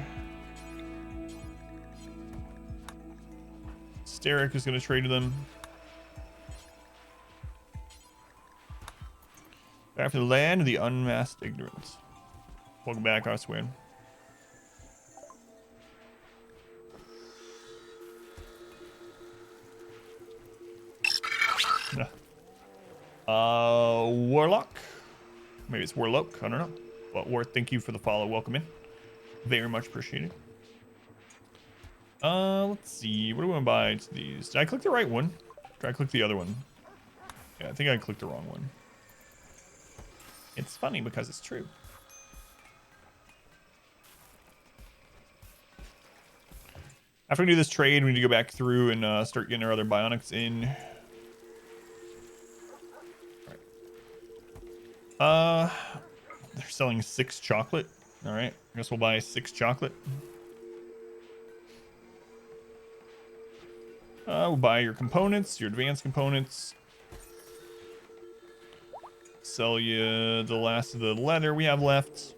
[SPEAKER 2] Steric is going to trade to them. Back to the land of the unmasked ignorance. Welcome back, I swear. Warlock. Maybe it's Warlock. I don't know. But thank you for the follow. Welcome in. Very much appreciated. Let's see. What do we want to buy to these? Did I click the right one? Did I click the other one? Yeah, I think I clicked the wrong one. It's funny because it's true. After we do this trade, we need to go back through and start getting our other bionics in. All right. They're selling 6 chocolate. All right, I guess we'll buy 6 chocolate. We'll buy your components, your advanced components. Sell you the last of the leather we have left.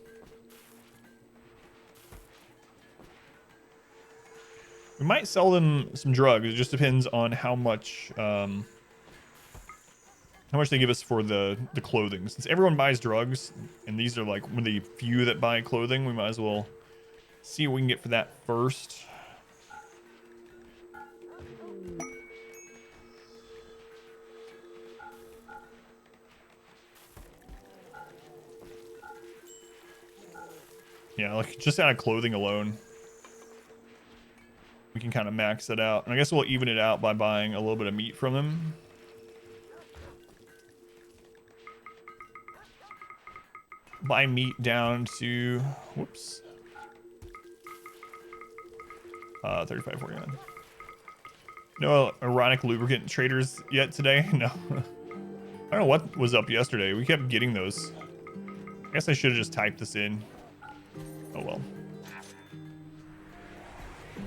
[SPEAKER 2] We might sell them some drugs. It just depends on how much they give us for the clothing. Since everyone buys drugs, and these are like one of the few that buy clothing, we might as well see what we can get for that first. Yeah, like just out of clothing alone, we can kind of max it out. And I guess we'll even it out by buying a little bit of meat from them. Buy meat down to, whoops, 35.49. No erotic lubricant traders yet today? No. I don't know what was up yesterday. We kept getting those. I guess I should have just typed this in. Oh well.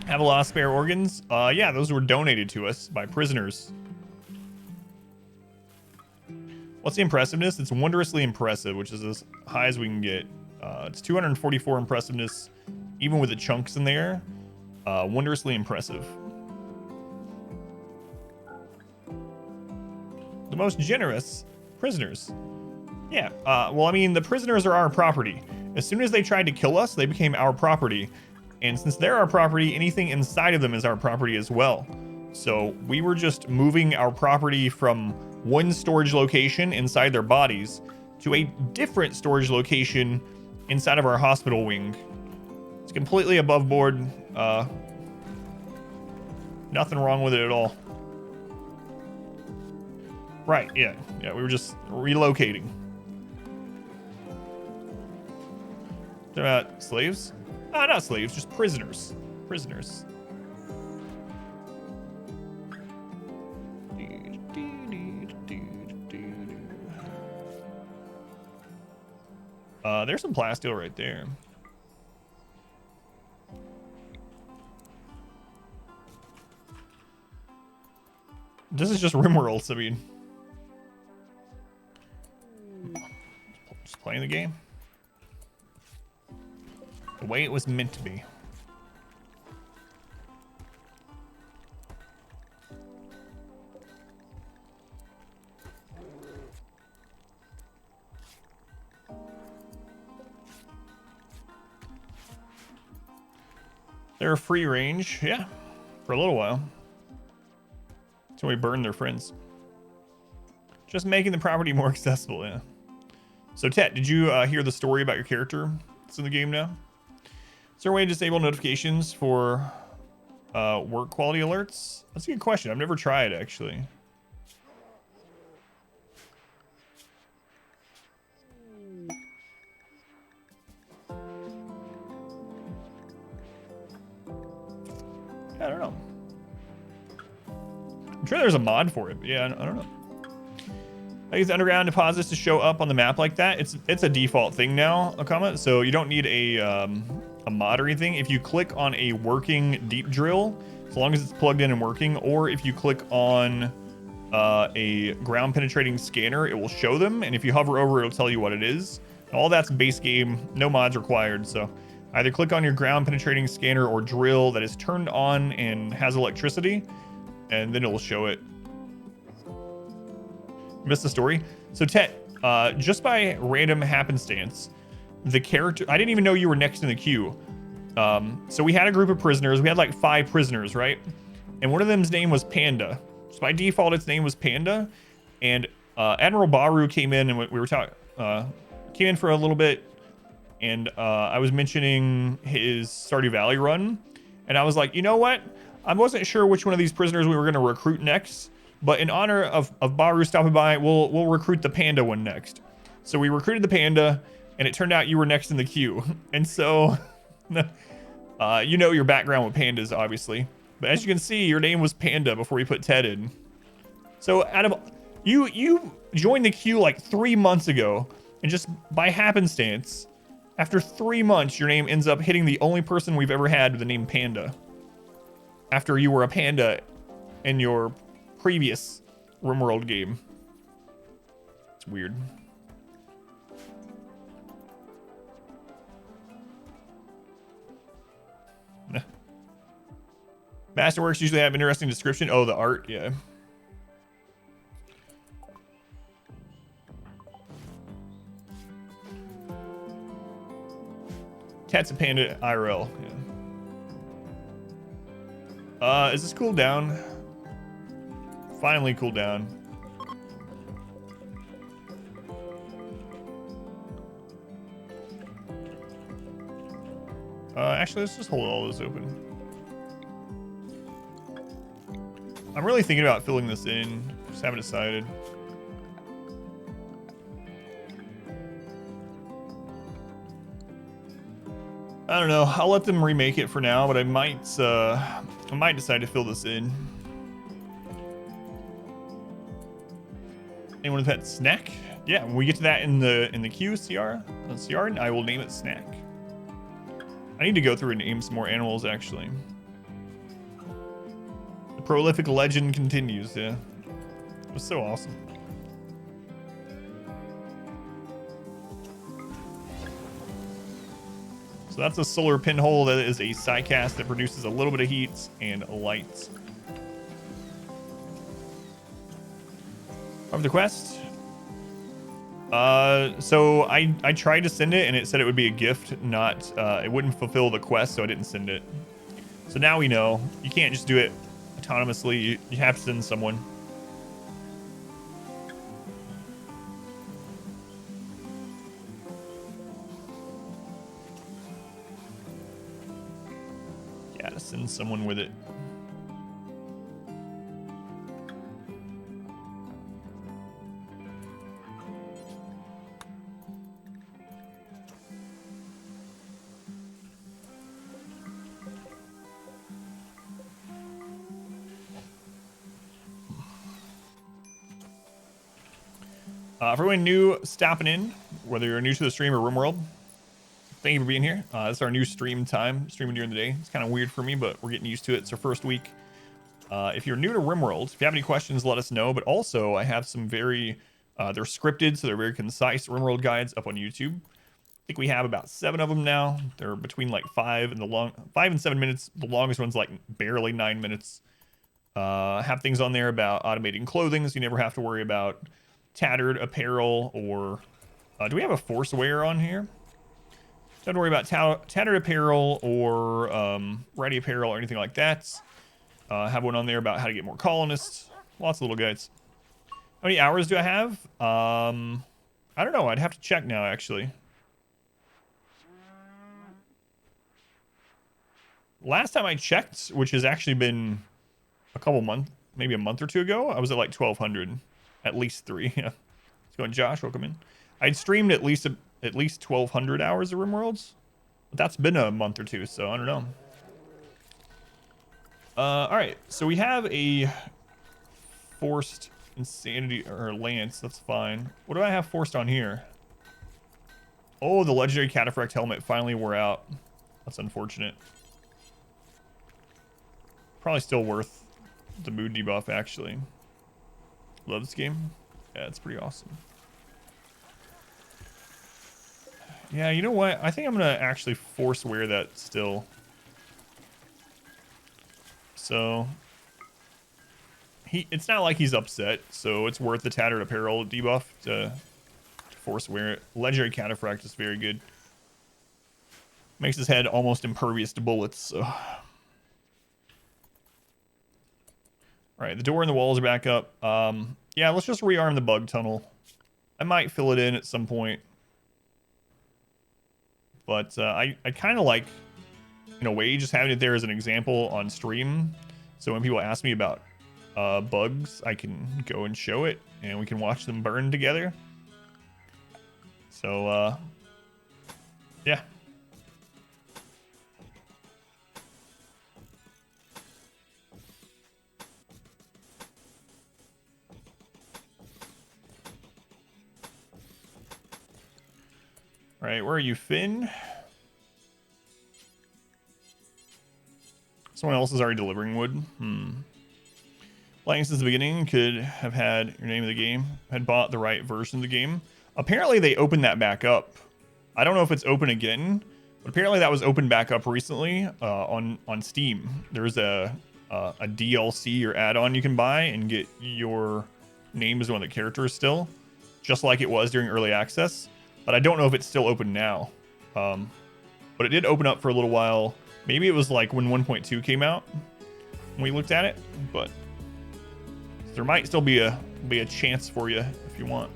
[SPEAKER 2] Have a lot of spare organs? Yeah, those were donated to us by prisoners. What's the impressiveness? It's wondrously impressive, which is as high as we can get. It's 244 impressiveness, even with the chunks in there. Wondrously impressive. The most generous prisoners. Yeah, well, I mean, the prisoners are our property. As soon as they tried to kill us, they became our property. And since they're our property, anything inside of them is our property as well. So we were just moving our property from one storage location inside their bodies to a different storage location inside of our hospital wing. It's completely above board. Nothing wrong with it at all. Right, yeah, we were just relocating. Slaves? Not slaves, just prisoners. Prisoners. There's some plasteel right there. This is just RimWorlds, I mean. Just playing the game. The way it was meant to be. They're free range, yeah, for a little while. So we burn their friends. Just making the property more accessible, yeah. So Tet, did you hear the story about your character that's in the game now? Is there a way to disable notifications for work quality alerts? That's a good question. I've never tried, actually. I don't know. I'm sure there's a mod for it, but yeah, I don't know. I use underground deposits to show up on the map like that. It's a default thing now, Akama, so you don't need a mod or anything. If you click on a working deep drill, as long as it's plugged in and working, or if you click on a ground penetrating scanner, it will show them, and if you hover over, it'll tell you what it is. All that's base game, no mods required, so either click on your ground penetrating scanner or drill that is turned on and has electricity, and then it will show it. Missed the story? So Tet, just by random happenstance, the character, I didn't even know you were next in the queue. So we had a group of prisoners. We had like 5 prisoners, right? And one of them's name was Panda. So by default, its name was Panda. And Admiral Baru came in and we were talking, came in for a little bit. And I was mentioning his Stardew Valley run. And I was like, you know what? I wasn't sure which one of these prisoners we were going to recruit next. But in honor of Baru stopping by, we'll recruit the Panda one next. So we recruited the Panda, and it turned out you were next in the queue. And so, you know your background with pandas, obviously. But as you can see, your name was Panda before you put Ted in. So out of you joined the queue like 3 months ago, and just by happenstance, after 3 months, your name ends up hitting the only person we've ever had with the name Panda. After you were a panda in your previous RimWorld game. It's weird. Masterworks usually have interesting description. Oh, the art, yeah. Cats and Panda IRL. Yeah. Is this cooled down? Finally cooled down. Actually, let's just hold all this open. I'm really thinking about filling this in. Just haven't decided. I don't know. I'll let them remake it for now, but I might decide to fill this in. Anyone with that snack? Yeah, when we get to that in the queue, CR, I will name it Snack. I need to go through and name some more animals, actually. The prolific legend continues, yeah. It was so awesome. So that's a solar pinhole that is a psycast that produces a little bit of heat and light. Of the quest. So I tried to send it and it said it would be a gift, not it wouldn't fulfill the quest, so I didn't send it. So now we know you can't just do it autonomously. You have to send someone. Yeah, to send someone with it. For everyone new stopping in, whether you're new to the stream or RimWorld, thank you for being here. This is our new stream time, streaming during the day. It's kind of weird for me, but we're getting used to it. It's our first week. If you're new to RimWorld, if you have any questions, let us know. But also, I have some very, they're scripted, so they're very concise RimWorld guides up on YouTube. I think we have about 7 of them now. They're between like 5 and 7 minutes. The longest one's like barely 9 minutes. Have things on there about automating clothing, so you never have to worry about tattered apparel or do we have a force wear on here? Don't worry about tattered apparel or ready apparel or anything like that. Have one on there about how to get more colonists. Lots of little guides. How many hours do I have? I don't know. I'd have to check now, actually. Last time I checked, which has actually been a couple months, maybe a month or two ago, I was at like 1,200. At least 3. Yeah. Let's go on, Josh. Welcome in. I'd streamed at least 1,200 hours of RimWorlds. But that's been a month or two, so I don't know. All right. So we have a forced insanity or lance. That's fine. What do I have forced on here? Oh, the legendary cataphract helmet finally wore out. That's unfortunate. Probably still worth the mood debuff, actually. Love this game. Yeah, it's pretty awesome. Yeah, you know what? I think I'm gonna actually force wear that still. So it's not like he's upset, so it's worth the tattered apparel debuff to force wear it. Legendary cataphract is very good. Makes his head almost impervious to bullets. So. All right, the door and the walls are back up. Yeah, let's just rearm the bug tunnel. I might fill it in at some point. But I kind of like, in a way, just having it there as an example on stream. So when people ask me about bugs, I can go and show it, and we can watch them burn together. So, yeah. right, where are you, Finn? Someone else is already delivering wood. Playing since the beginning could have had your name of the game, had bought the right version of the game. Apparently they opened that back up. I don't know if it's open again, but apparently that was opened back up recently on Steam. There's a DLC or add-on you can buy and get your name as one of the characters still, just like it was during early access. But I don't know if it's still open now. But it did open up for a little while. Maybe it was like when 1.2 came out when we looked at it, but there might still be a chance for you if you want.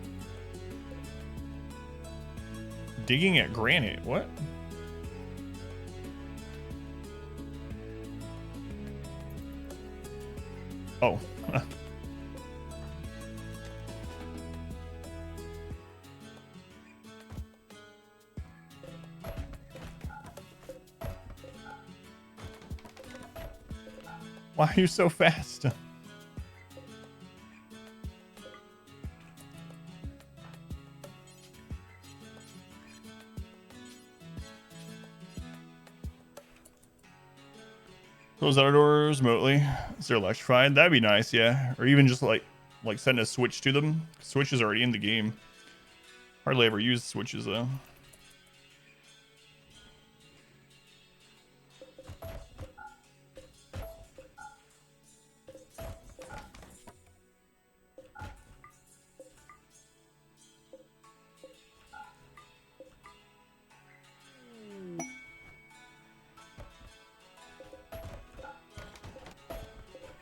[SPEAKER 2] Digging at granite, what? Oh. Why are you so fast? Close outdoors remotely. Is they're electrified? That'd be nice, yeah. Or even just like setting a switch to them. Switch is already in the game. Hardly ever use switches though.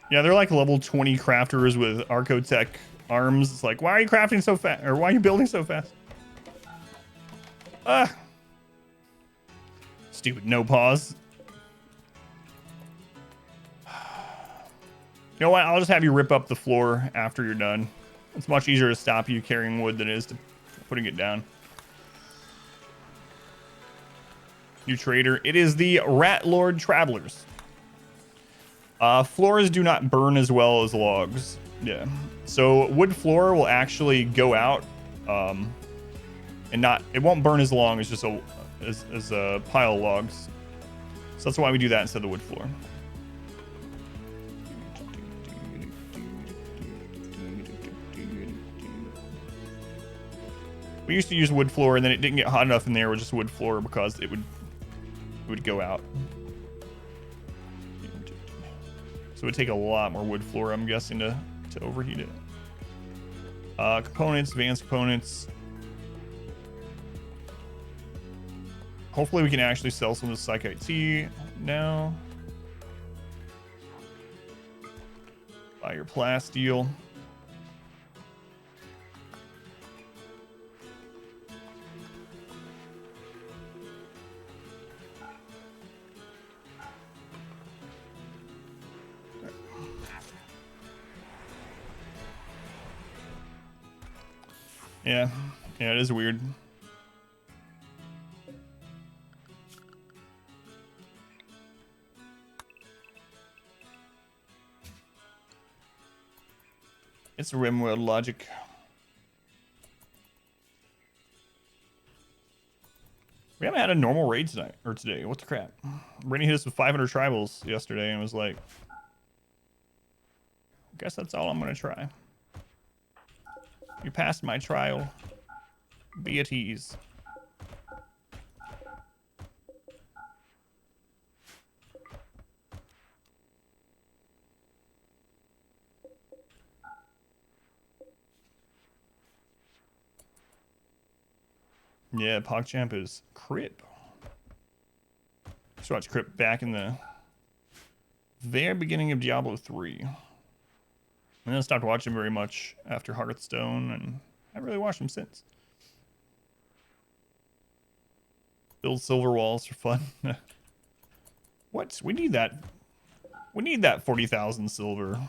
[SPEAKER 2] Yeah, they're like level 20 crafters with Archotech arms. It's like, why are you crafting so fast? Or why are you building so fast? Ah. Stupid no pause. You know what? I'll just have you rip up the floor after you're done. It's much easier to stop you carrying wood than it is to putting it down. New trader. It is the Rat Lord Travelers. Floors do not burn as well as logs. Yeah. So wood floor will actually go out, and it won't burn as long as just as a pile of logs. So that's why we do that instead of the wood floor. We used to use wood floor, and then it didn't get hot enough in there with just wood floor because it would go out. So it would take a lot more wood floor, I'm guessing, to overheat it. Components, advanced components. Hopefully we can actually sell some of the Psych IT now. Buy your plasteel. Yeah, it is weird. It's RimWorld logic. We haven't had a normal raid tonight or today. What the crap? Brittany hit us with 500 tribals yesterday and was like, I guess that's all I'm gonna try. You passed my trial. Be at ease. Yeah, PogChamp is Crip. Just watch Crip back in the very beginning of Diablo 3. And then stopped watching very much after Hearthstone, and I haven't really watched him since. Build silver walls for fun. What? We need that. We need that 40,000 silver.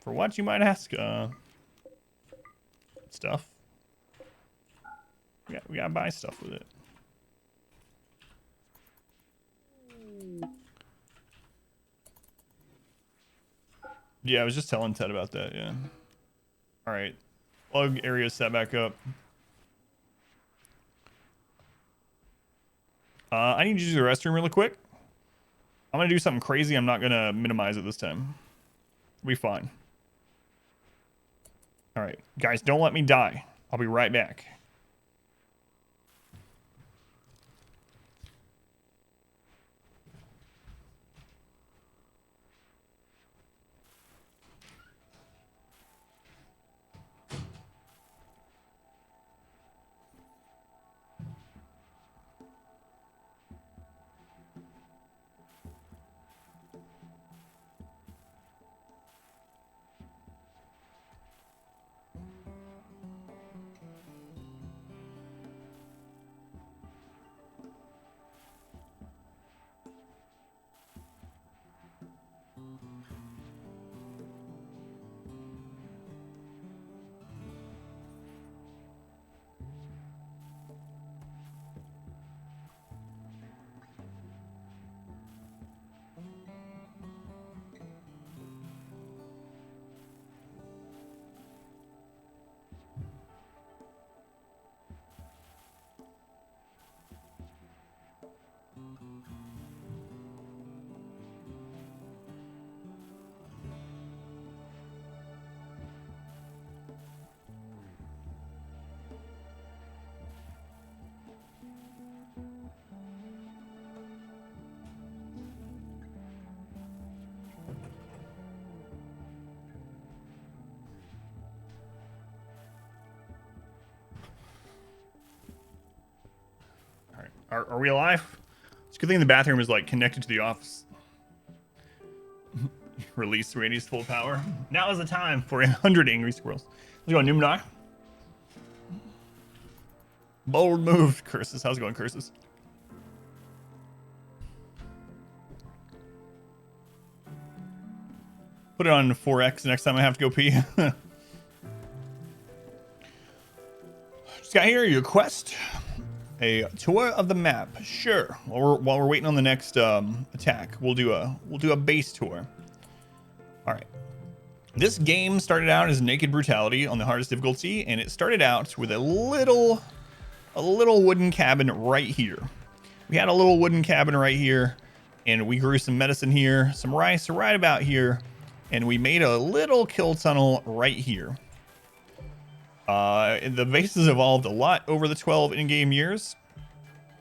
[SPEAKER 2] For what, you might ask? Stuff. We gotta buy stuff with it. Yeah, I was just telling Ted about that, yeah. Alright. Plug area set back up. I need to use the restroom really quick. I'm gonna do something crazy. I'm not gonna minimize it this time. It'll be fine. All right, guys, don't let me die. I'll be right back. All right, are we alive? It's a good thing the bathroom is like connected to the office. Release Randy's full power. Now is the time for 100 angry squirrels. Let's go, Numnar. Bold move, Curses. How's it going, Curses? Put it on 4X next time I have to go pee. Just got here your quest. A tour of the map. Sure. While we're waiting on the next attack, we'll do a base tour. All right. This game started out as Naked Brutality on the hardest difficulty, and it started out with a little wooden cabin right here. We had a little wooden cabin right here, and we grew some medicine here, some rice right about here, and we made a little kill tunnel right here. The base has evolved a lot over the 12 in-game years.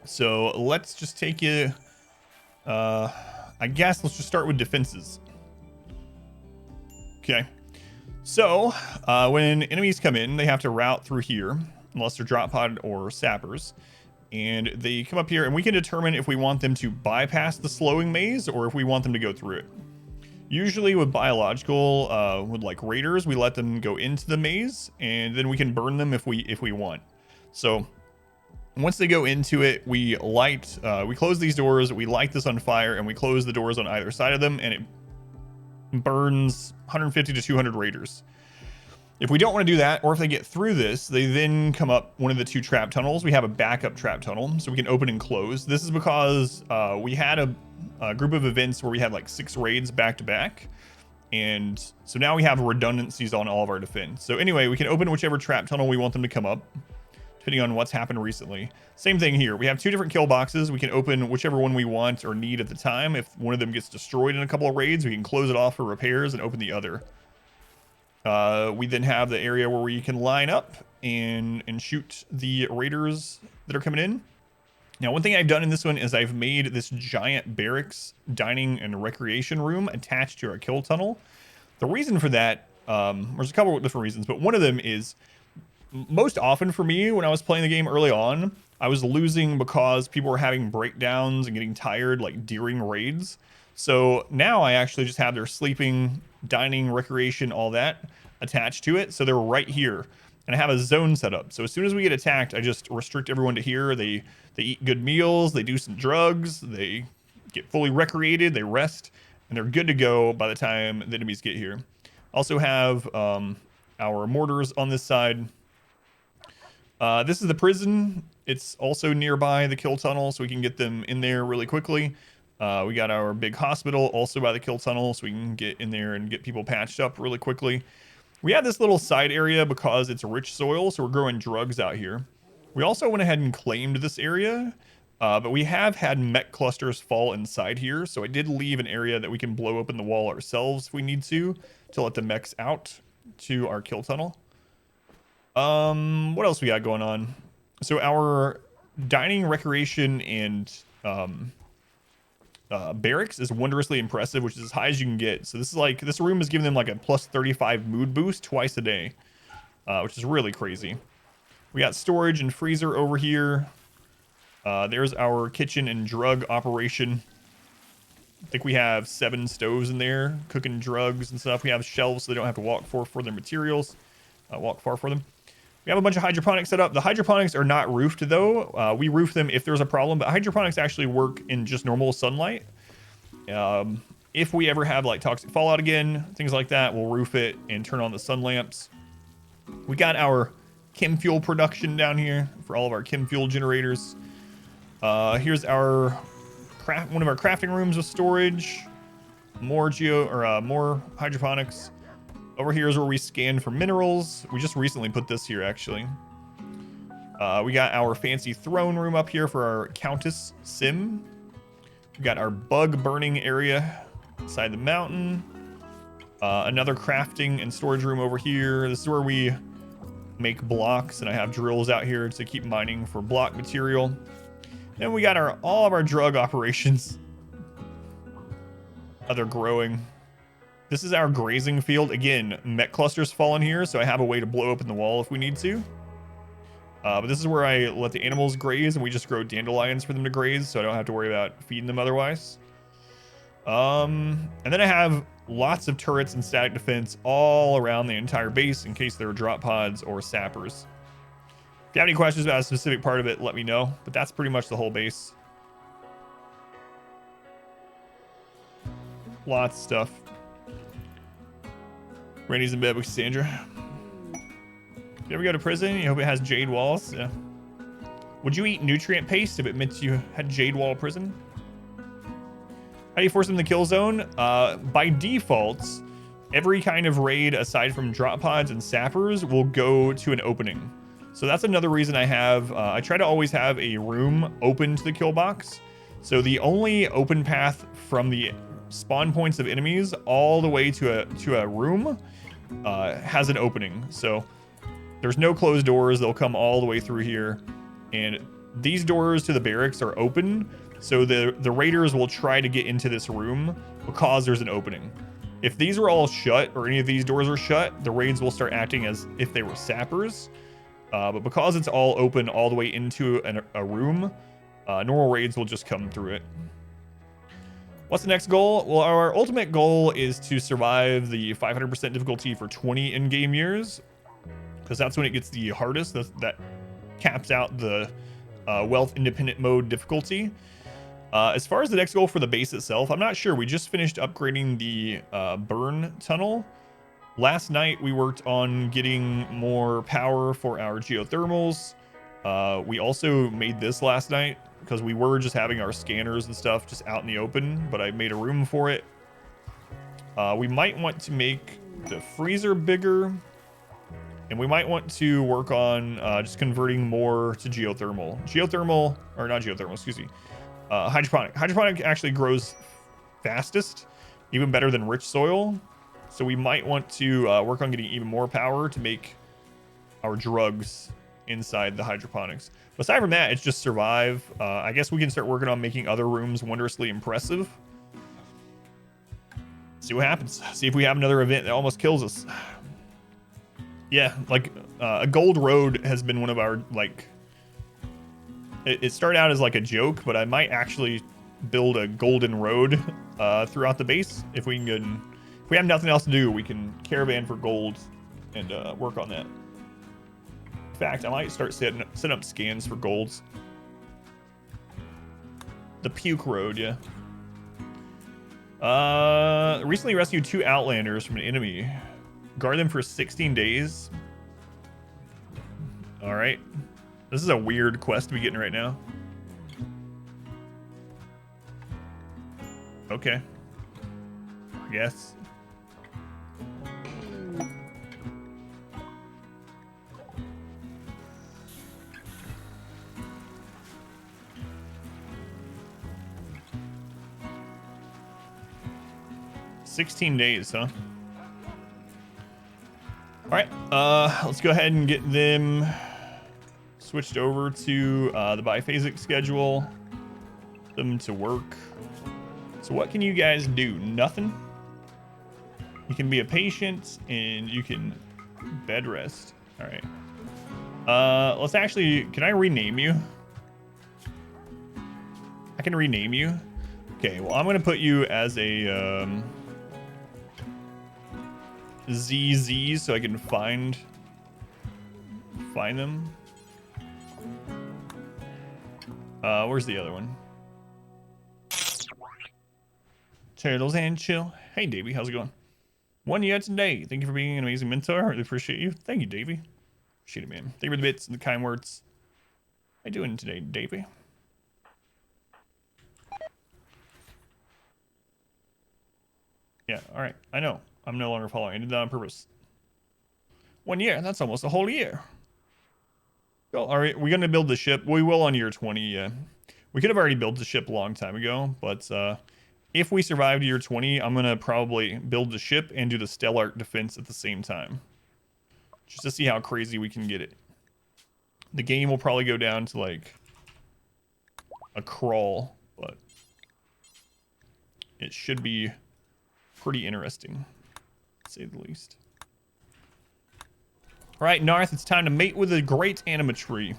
[SPEAKER 2] So let's just take you, I guess let's just start with defenses. Okay. So, when enemies come in, they have to route through here, unless they're drop pod or sappers. And they come up here, and we can determine if we want them to bypass the slowing maze or if we want them to go through it. Usually with biological, with like raiders, we let them go into the maze, and then we can burn them if we want. So once they go into it, we close these doors, we light this on fire, and we close the doors on either side of them, and it burns 150 to 200 raiders. If we don't want to do that, or if they get through this, they then come up one of the two trap tunnels. We have a backup trap tunnel, so we can open and close. This is because we had a group of events where we had like 6 raids back to back, and so now we have redundancies on all of our defense. So anyway, we can open whichever trap tunnel we want them to come up, depending on what's happened recently. Same thing here. We have 2 different kill boxes. We can open whichever one we want or need at the time. If one of them gets destroyed in a couple of raids, we can close it off for repairs and open the other. We then have the area where we can line up and shoot the raiders that are coming in. Now, one thing I've done in this one is I've made this giant barracks, dining, and recreation room attached to our kill tunnel. The reason for that, there's a couple of different reasons, but one of them is most often for me when I was playing the game early on, I was losing because people were having breakdowns and getting tired like during raids. So now I actually just have their sleeping, dining, recreation, all that attached to it. So they're right here. And I have a zone set up. So as soon as we get attacked, I just restrict everyone to here. They eat good meals, they do some drugs, they get fully recreated, they rest, and they're good to go by the time the enemies get here. Also have our mortars on this side. This is the prison. It's also nearby the kill tunnel, so we can get them in there really quickly. We got our big hospital also by the kill tunnel, so we can get in there and get people patched up really quickly. We have this little side area because it's rich soil, so we're growing drugs out here. We also went ahead and claimed this area But we have had mech clusters fall inside here, so I did leave an area that we can blow open the wall ourselves if we need to let the mechs out to our kill tunnel. What else we got going on? So our dining, recreation, and barracks is wondrously impressive, which is as high as you can get. So this is like, this room is giving them like a plus 35 mood boost twice a day, which is really crazy. We got storage and freezer over here. There's our kitchen and drug operation. I think we have 7 stoves in there cooking drugs and stuff. We have shelves so they don't have to walk for their materials, walk far for them. We have a bunch of hydroponics set up. The hydroponics are not roofed though. We roof them if there's a problem, but hydroponics actually work in just normal sunlight. If we ever have like toxic fallout again, things like that, we'll roof it and turn on the sun lamps. We got our chem fuel production down here for all of our chem fuel generators. Here's our one of our crafting rooms with storage, more more hydroponics. Over here is where we scan for minerals. We just recently put this here, actually. We got our fancy throne room up here for our Countess Sim. We got our bug burning area inside the mountain. Another crafting and storage room over here. This is where we make blocks, and I have drills out here to keep mining for block material. Then we got all of our drug operations. They're growing. This is our grazing field. Again, mech clusters fall in here, so I have a way to blow open the wall if we need to. But this is where I let the animals graze, and we just grow dandelions for them to graze, so I don't have to worry about feeding them otherwise. And then I have lots of turrets and static defense all around the entire base in case there are drop pods or sappers. If you have any questions about a specific part of it, let me know. But that's pretty much the whole base. Lots of stuff. Randy's in bed with Cassandra. You ever go to prison? You hope it has jade walls? Yeah. Would you eat nutrient paste if it meant you had jade wall prison? How do you force them to the kill zone? By default, every kind of raid aside from drop pods and sappers will go to an opening. So that's another reason I have, I try to always have a room open to the kill box. So the only open path from the spawn points of enemies all the way to a room has an opening. So there's no closed doors. They'll come all the way through here. And these doors to the barracks are open. So the raiders will try to get into this room because there's an opening. If these are all shut or any of these doors are shut, the raids will start acting as if they were sappers. But because it's all open all the way into a room, normal raids will just come through it. What's the next goal? Well, our ultimate goal is to survive the 500% difficulty for 20 in-game years, because that's when it gets the hardest. That caps out the wealth independent mode difficulty. As far as the next goal for the base itself, I'm not sure. We just finished upgrading the burn tunnel. Last night, we worked on getting more power for our geothermals. We also made this last night because we were just having our scanners and stuff just out in the open, but I made a room for it. We might want to make the freezer bigger, and we might want to work on just converting more to geothermal. Hydroponic. Hydroponic actually grows fastest, even better than rich soil. So we might want to work on getting even more power to make our drugs inside the hydroponics. But aside from that, it's just survive. I guess we can start working on making other rooms wondrously impressive. See what happens. See if we have another event that almost kills us. Yeah, like a gold road has been one of our, like, it started out as like a joke, but I might actually build a golden road throughout the base if we can. If we have nothing else to do, we can caravan for gold and work on that. In fact, I might start setting up scans for golds. The puke road, yeah. Recently rescued 2 outlanders from an enemy. Guard them for 16 days. All right. This is a weird quest to be getting right now. Okay. I guess. 16 days, huh? All right, let's go ahead and get them switched over to the biphasic schedule. Them to work. So what can you guys do? Nothing? You can be a patient and you can bed rest. All right. Let's actually, can I rename you? I can rename you. Okay, well, I'm going to put you as a ZZ so I can find them. Where's the other one? Turtles and chill. Hey, Davey, how's it going? 1 year today. Thank you for being an amazing mentor. I really appreciate you. Thank you, Davey. Appreciate it, man. Thank you for the bits and the kind words. How you doing today, Davey? Yeah, all right. I know. I'm no longer following. I did that on purpose. 1 year. That's almost a whole year. Cool. All right. We're going to build the ship. We will on year 20. Yeah. We could have already built the ship a long time ago, but if we survived year 20, I'm going to probably build the ship and do the stellar defense at the same time. Just to see how crazy we can get it. The game will probably go down to like a crawl, but it should be pretty interesting, to say the least. All right, Narth, it's time to mate with a great animatree.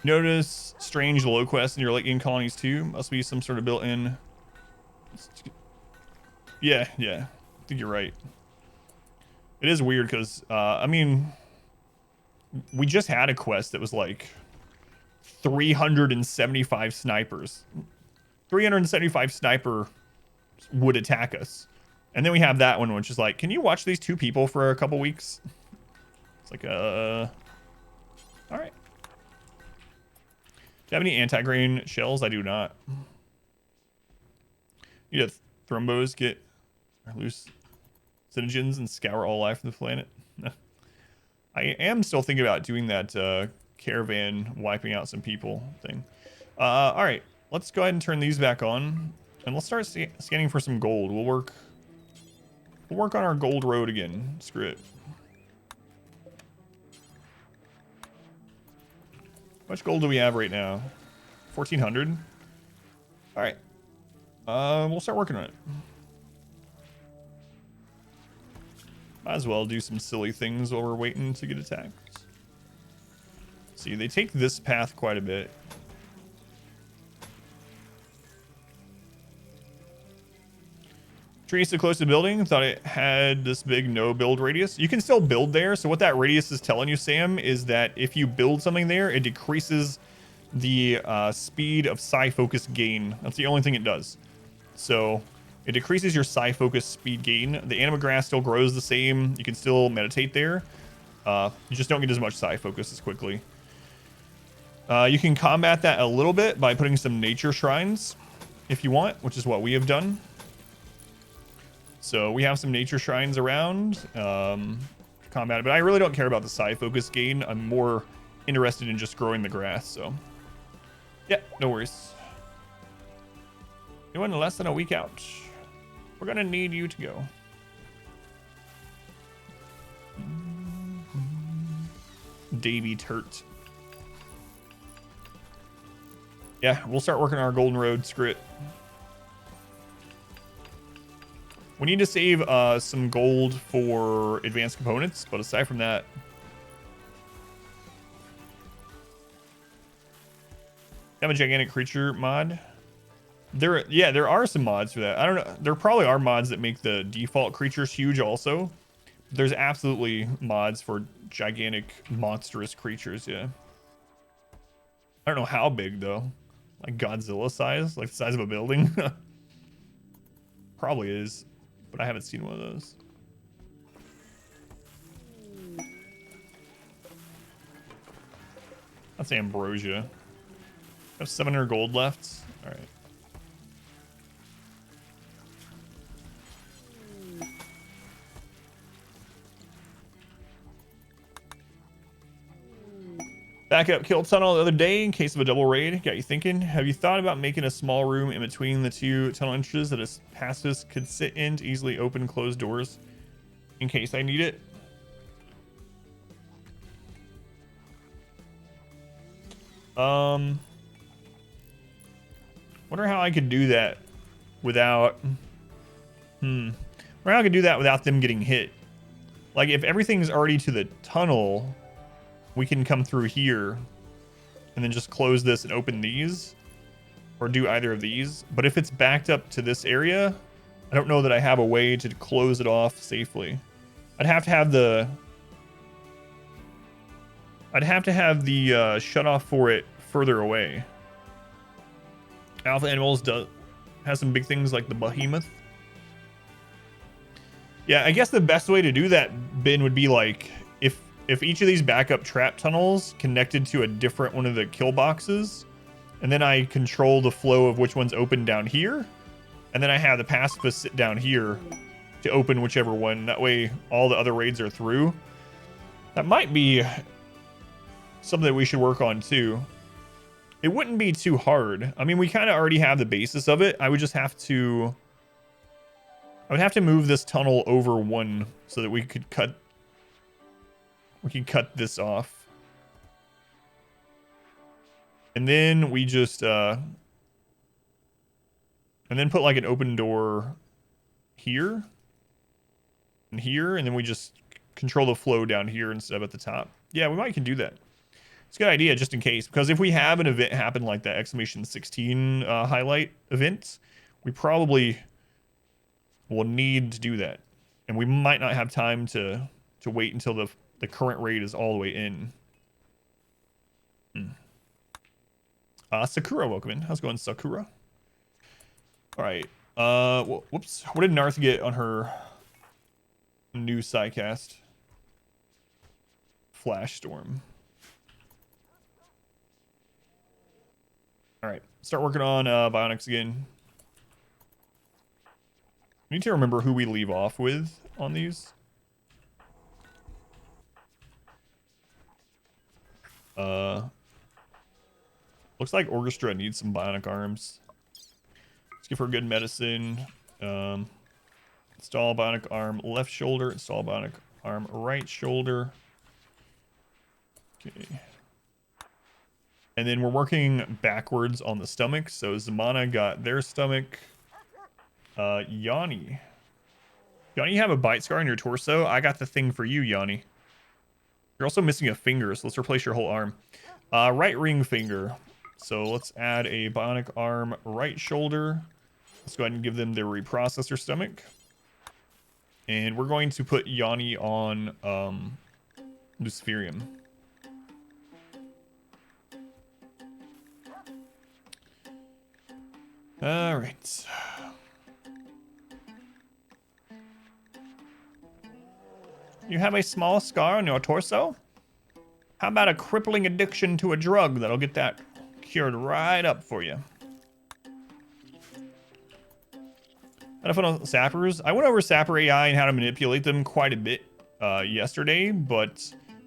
[SPEAKER 2] Notice strange low quests in your late game colonies too. Must be some sort of built-in. Yeah, I think you're right. It is weird because, I mean, we just had a quest that was like 375 snipers. 375 sniper would attack us. And then we have that one, which is like, can you watch these two people for a couple weeks? It's like, all right. Do you have any anti-grain shells? I do not. You have thrombos, get loose citizens and scour all life from the planet. I am still thinking about doing that caravan wiping out some people thing. All right, let's go ahead and turn these back on, and let's start scanning for some gold. We'll work on our gold road again. Screw it. How much gold do we have right now? 1,400. All right. We'll start working on it. Might as well do some silly things while we're waiting to get attacked. See, they take this path quite a bit. Tree so close to the building. Thought it had this big no build radius. You can still build there. So what that radius is telling you, Sam, is that if you build something there, it decreases the speed of psi focus gain. That's the only thing it does. So it decreases your psi focus speed gain. The anima grass still grows the same. You can still meditate there. You just don't get as much psi focus as quickly. You can combat that a little bit by putting some nature shrines if you want, which is what we have done. So we have some nature shrines around to combat it, but I really don't care about the psi focus gain. I'm more interested in just growing the grass, so yeah, no worries. Doing less than a week out. We're gonna need you to go. Davy Turt. Yeah, we'll start working on our golden road. Screw it. We need to save some gold for advanced components, but aside from that, have a gigantic creature mod. There are some mods for that. I don't know. There probably are mods that make the default creatures huge also. There's absolutely mods for gigantic, monstrous creatures, yeah. I don't know how big though. Like Godzilla size? Like the size of a building? Probably is. But I haven't seen one of those. That's ambrosia. I have 700 gold left. All right. Backup kill tunnel the other day in case of a double raid. Got you thinking. Have you thought about making a small room in between the two tunnel entrances that a pacifist could sit in to easily open and close doors in case I need it? Wonder how I could do that without... Wonder how I could do that without them getting hit. Like, if everything's already to the tunnel, we can come through here and then just close this and open these. Or do either of these. But if it's backed up to this area, I don't know that I have a way to close it off safely. I'd have to have the... shut off for it further away. Alpha Animals has some big things like the behemoth. Yeah, I guess the best way to do that, Ben, would be like if each of these backup trap tunnels connected to a different one of the kill boxes, and then I control the flow of which one's open down here, and then I have the pacifist sit down here to open whichever one. That way all the other raids are through. That might be something that we should work on too. It wouldn't be too hard. I mean, we kind of already have the basis of it. I would have to move this tunnel over one so that we could cut this off. And then we just and then put like an open door here and here, and then we just control the flow down here instead of at the top. Yeah, we might can do that. It's a good idea just in case, because if we have an event happen like that exclamation 16 highlight event, we probably will need to do that, and we might not have time to wait until the current raid is all the way in. Sakura, welcome in. How's it going, Sakura? All right. Whoops. What did Narth get on her new Psycast? Flash Storm. All right. Start working on Bionics again. We need to remember who we leave off with on these. Looks like Orchestra needs some bionic arms. Let's give her good medicine. Install bionic arm left shoulder. Install bionic arm right shoulder. Okay. And then we're working backwards on the stomach. So Zamana got their stomach. Yanni. Yanni, you have a bite scar on your torso? I got the thing for you, Yanni. You're also missing a finger, so let's replace your whole arm. Right ring finger. So let's add a bionic arm right shoulder. Let's go ahead and give them their reprocessor stomach. And we're going to put Yanni on Luciferium. All right. You have a small scar on your torso? How about a crippling addiction to a drug that'll get that cured right up for you? How to funnel sappers? I went over sapper AI and how to manipulate them quite a bit yesterday, but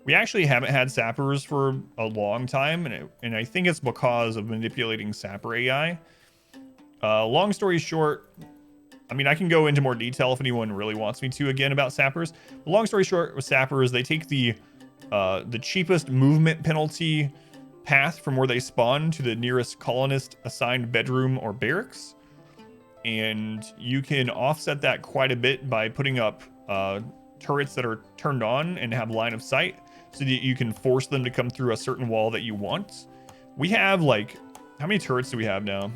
[SPEAKER 2] we actually haven't had sappers for a long time, and I think it's because of manipulating sapper AI. Long story short, I mean, I can go into more detail if anyone really wants me to again about sappers. But long story short, with sappers, they take the cheapest movement penalty path from where they spawn to the nearest colonist assigned bedroom or barracks. And you can offset that quite a bit by putting up turrets that are turned on and have line of sight so that you can force them to come through a certain wall that you want. We have like, how many turrets do we have now?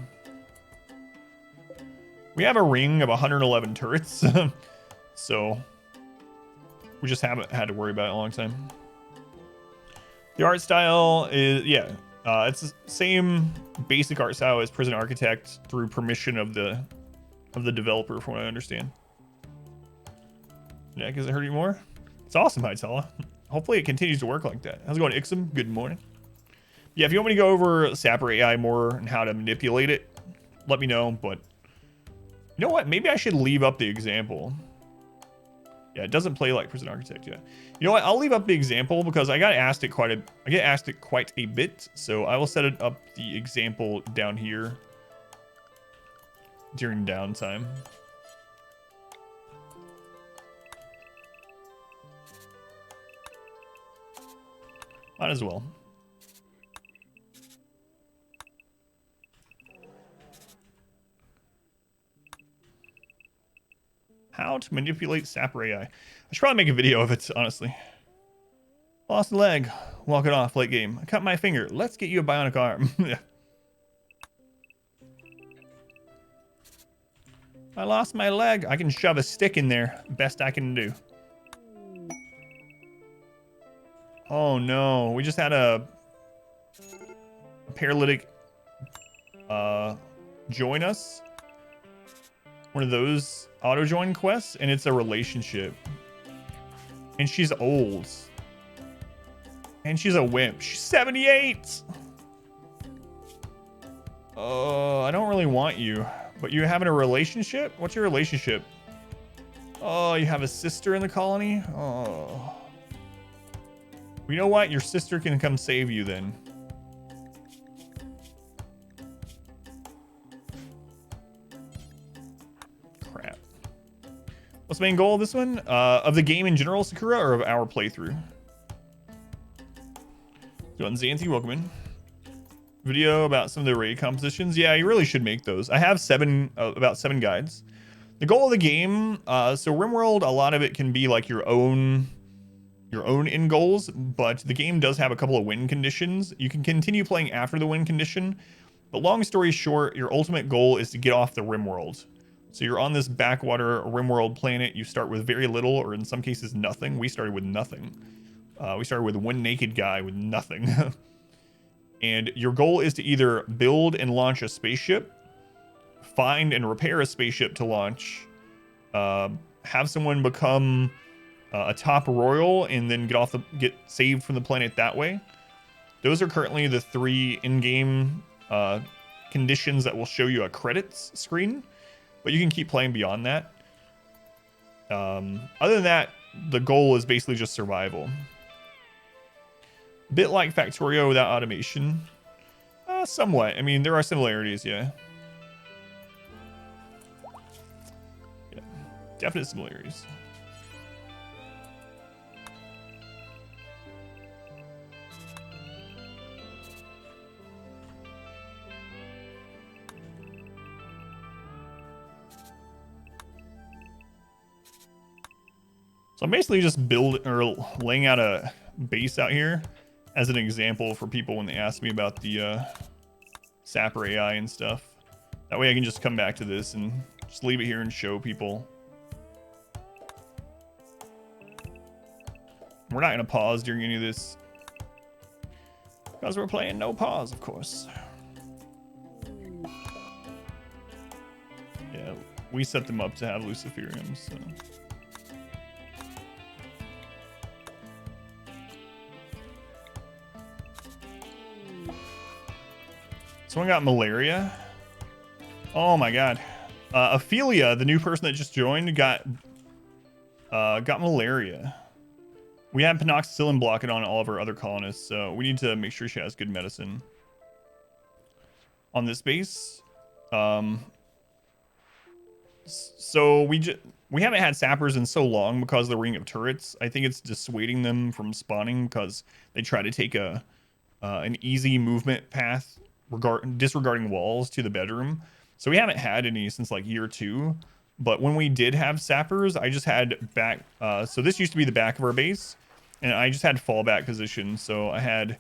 [SPEAKER 2] We have a ring of 111 turrets, so we just haven't had to worry about it in a long time. The art style is, yeah, it's the same basic art style as Prison Architect through permission of the developer, from what I understand. Yeah, does it hurt you more? It's awesome, Hytala. Hopefully it continues to work like that. How's it going, Ixom? Good morning. Yeah, if you want me to go over Sapper AI more and how to manipulate it, let me know, but you know what? Maybe I should leave up the example. Yeah, it doesn't play like Prison Architect yet. You know what? I'll leave up the example because I get asked it quite a bit. So I will set it up the example down here during downtime. Might as well. How to manipulate Sapper AI. I should probably make a video of it, honestly. Lost a leg. Walk it off, late game. I cut my finger. Let's get you a bionic arm. I lost my leg. I can shove a stick in there. Best I can do. Oh no. We just had a paralytic join us. One of those auto join quests, and it's a relationship. And she's old. And she's a wimp. She's 78. I don't really want you. But you having a relationship? What's your relationship? Oh, you have a sister in the colony? Oh. You know what? Your sister can come save you then. Crap. What's the main goal of this one? Of the game in general, Sakura, or of our playthrough? Doing Zanzi, welcome in. Video about some of the raid compositions. Yeah, you really should make those. I have about 7 guides. The goal of the game, so RimWorld, a lot of it can be like your own end goals, but the game does have a couple of win conditions. You can continue playing after the win condition, but long story short, your ultimate goal is to get off the RimWorld. So you're on this backwater RimWorld planet. You start with very little, or in some cases nothing. We started with nothing. We started with one naked guy with nothing. And your goal is to either build and launch a spaceship, find and repair a spaceship to launch, have someone become a top royal, and then get saved from the planet that way. Those are currently the 3 in-game conditions that will show you a credits screen, but you can keep playing beyond that. Other than that, the goal is basically just survival. Bit like Factorio without automation. Somewhat. I mean, there are similarities, yeah. Yeah, definite similarities. So I'm basically just laying out a base out here as an example for people when they ask me about the Sapper AI and stuff. That way I can just come back to this and just leave it here and show people. We're not going to pause during any of this, because we're playing no pause, of course. Yeah, we set them up to have Luciferium, so... Someone got malaria. Oh my god. Ophelia, the new person that just joined, got malaria. We have penoxycillin blocking on all of our other colonists, so we need to make sure she has good medicine. On this base, so we haven't had sappers in so long because of the ring of turrets. I think it's dissuading them from spawning because they try to take an easy movement path, disregarding walls to the bedroom. So we haven't had any since like year 2. But when we did have sappers, I just had back. So this used to be the back of our base, and I just had fallback positions. So I had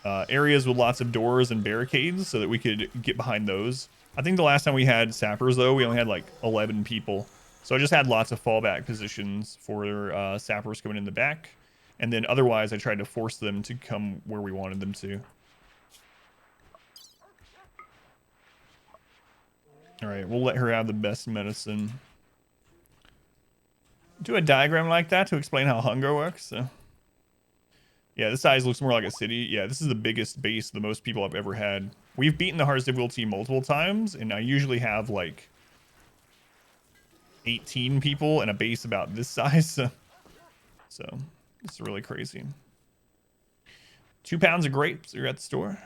[SPEAKER 2] areas with lots of doors and barricades so that we could get behind those. I think the last time we had sappers, though, we only had like 11 people. So I just had lots of fallback positions for sappers coming in the back. And then otherwise, I tried to force them to come where we wanted them to. All right, we'll let her have the best medicine. Do a diagram like that to explain how hunger works. So. Yeah, this size looks more like a city. Yeah, this is the biggest base, the most people I've ever had. We've beaten the hardest difficulty multiple times, and I usually have like 18 people and a base about this size. So it's really crazy. 2 pounds of grapes. You're at the store.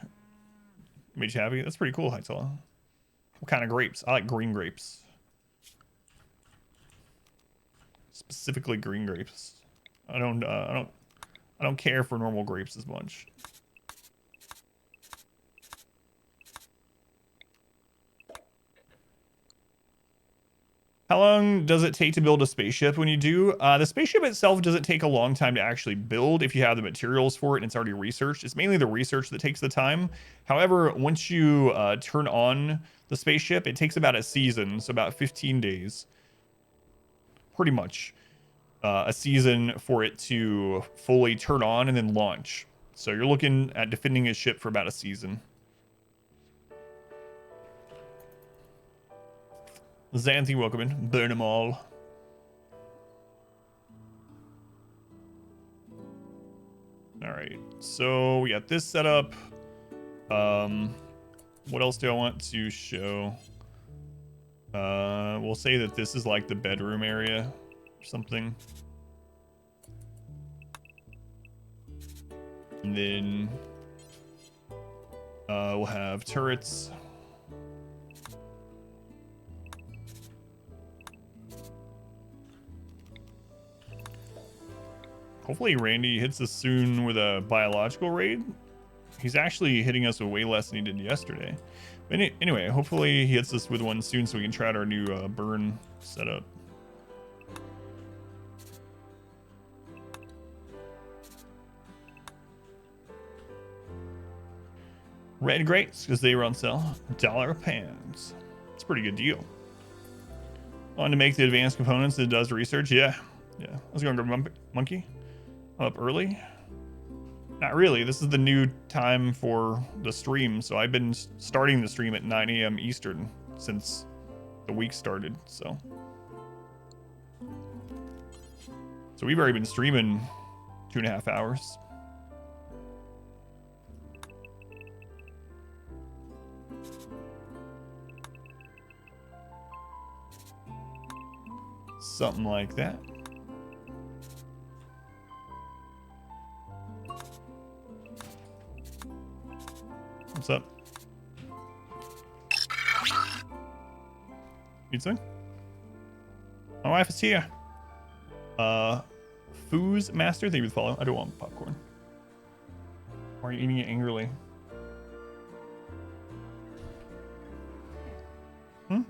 [SPEAKER 2] Made you happy? That's pretty cool, Hytala. What kind of grapes? I like green grapes. Specifically green grapes. I don't care for normal grapes as much. How long does it take to build a spaceship when you do? The spaceship itself doesn't take a long time to actually build if you have the materials for it and it's already researched. It's mainly the research that takes the time. However, once you turn on the spaceship, it takes about a season, so about 15 days. Pretty much a season for it to fully turn on and then launch. So you're looking at defending a ship for about a season. Xanthi, welcome in. Burn them all. All right, so we got this set up. What else do I want to show? We'll say that this is like the bedroom area or something. And then we'll have turrets. Hopefully Randy hits us soon with a biological raid. He's actually hitting us with way less than he did yesterday. But anyway, hopefully he hits us with one soon so we can try out our new burn setup. Red grapes, because they were on sale. $1 a pound. It's a pretty good deal. On to make the advanced components that does research. Yeah. How's it going, Monkey? Up early? Not really. This is the new time for the stream, so I've been starting the stream at 9 a.m. Eastern since the week started, so we've already been streaming 2.5 hours. Something like that. What's up? Need something? My wife is here. Foos Master, thank you for the follow. I don't want popcorn. Why are you eating it angrily? Hmm?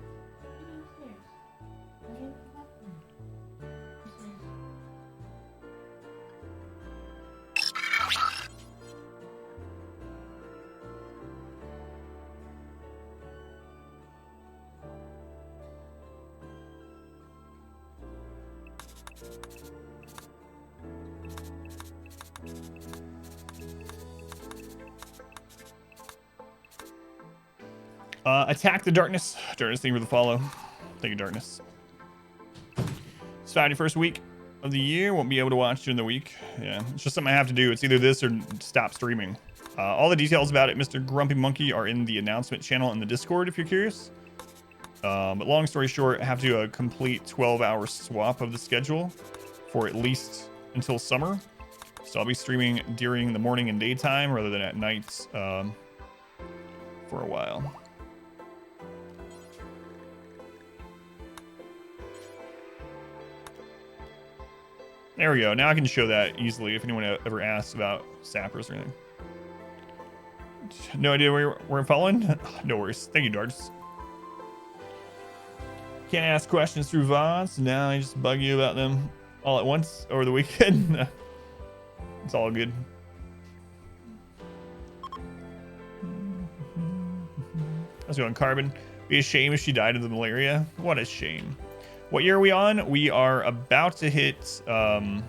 [SPEAKER 2] Attack the Darkness. Darkness, thank you for the follow. Thank you, Darkness. It's Friday, first week of the year. Won't be able to watch during the week. Yeah, it's just something I have to do. It's either this or stop streaming. All the details about it, Mr. Grumpy Monkey, are in the announcement channel in the Discord if you're curious. But long story short, I have to do a complete 12-hour swap of the schedule for at least until summer. So I'll be streaming during the morning and daytime rather than at nights for a while. There we go. Now I can show that easily if anyone ever asks about sappers or anything. No idea where I'm following? No worries. Thank you, Darts. Can't ask questions through VODs. Now I just bug you about them all at once over the weekend. It's all good. How's it going, Carbon? Be a shame if she died of the malaria. What a shame. What year are we on? We are about to hit, do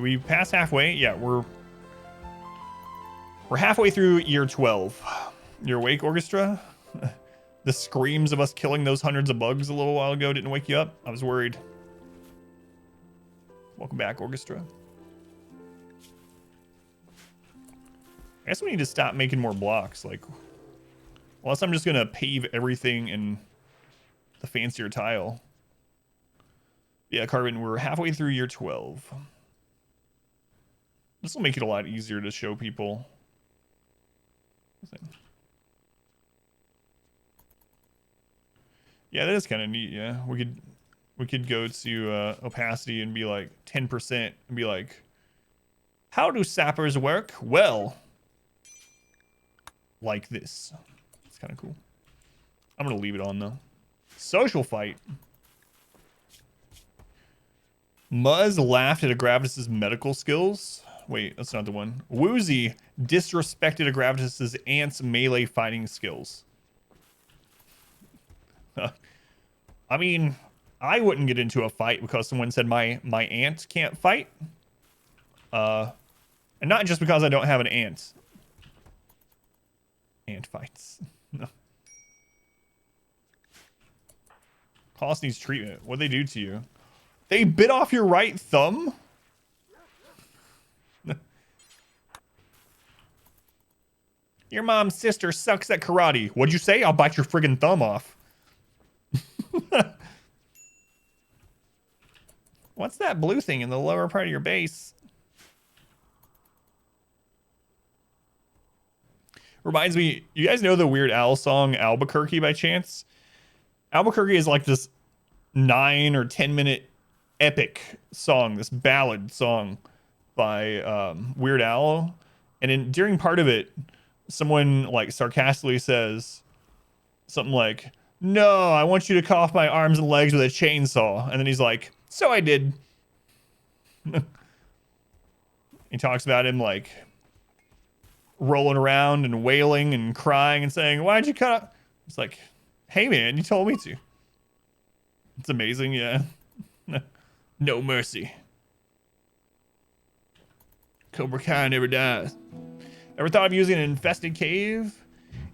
[SPEAKER 2] we pass halfway? Yeah, we're halfway through year 12. You're awake, Orchestra? The screams of us killing those hundreds of bugs a little while ago didn't wake you up? I was worried. Welcome back, Orchestra. I guess we need to stop making more blocks, like, unless I'm just gonna pave everything in the fancier tile. Yeah, Carbon, we're halfway through year 12. This will make it a lot easier to show people. Yeah, that is kind of neat. Yeah, we could go to opacity and be like 10% and be like, how do sappers work? Well, like this. It's kind of cool. I'm gonna leave it on though. Social fight. Muzz laughed at Agravitus's medical skills. Wait, that's not the one. Woozy disrespected Agravitus's aunt's melee fighting skills. I mean, I wouldn't get into a fight because someone said my aunt can't fight. And not just because I don't have an aunt. Aunt fights. No. Cost needs treatment. What'd they do to you? They bit off your right thumb? Your mom's sister sucks at karate. What'd you say? I'll bite your friggin' thumb off. What's that blue thing in the lower part of your base? Reminds me, you guys know the Weird Al song Albuquerque by chance? Albuquerque is like this 9 or 10 minute epic song, this ballad song by Weird Al. And during part of it, someone like sarcastically says something like, no, I want you to cut off my arms and legs with a chainsaw. And then he's like, so I did. He talks about him like rolling around and wailing and crying and saying, why'd you cut up? It's like, hey man, you told me to. It's amazing, yeah. No mercy. Cobra Kai never dies. Ever thought of using an infested cave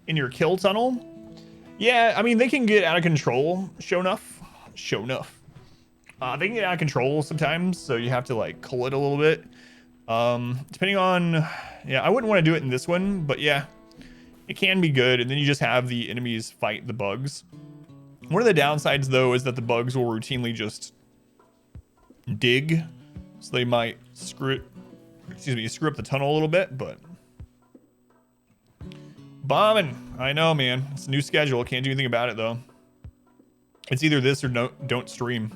[SPEAKER 2] in your kill tunnel? Yeah, I mean, they can get out of control, show enough. They can get out of control sometimes, so you have to, like, cull it a little bit. Depending on... Yeah, I wouldn't want to do it in this one, but yeah. It can be good, and then you just have the enemies fight the bugs. One of the downsides, though, is that the bugs will routinely just dig. So they might screw up the tunnel a little bit, but... Bombing. I know, man. It's a new schedule. Can't do anything about it, though. It's either this or don't stream.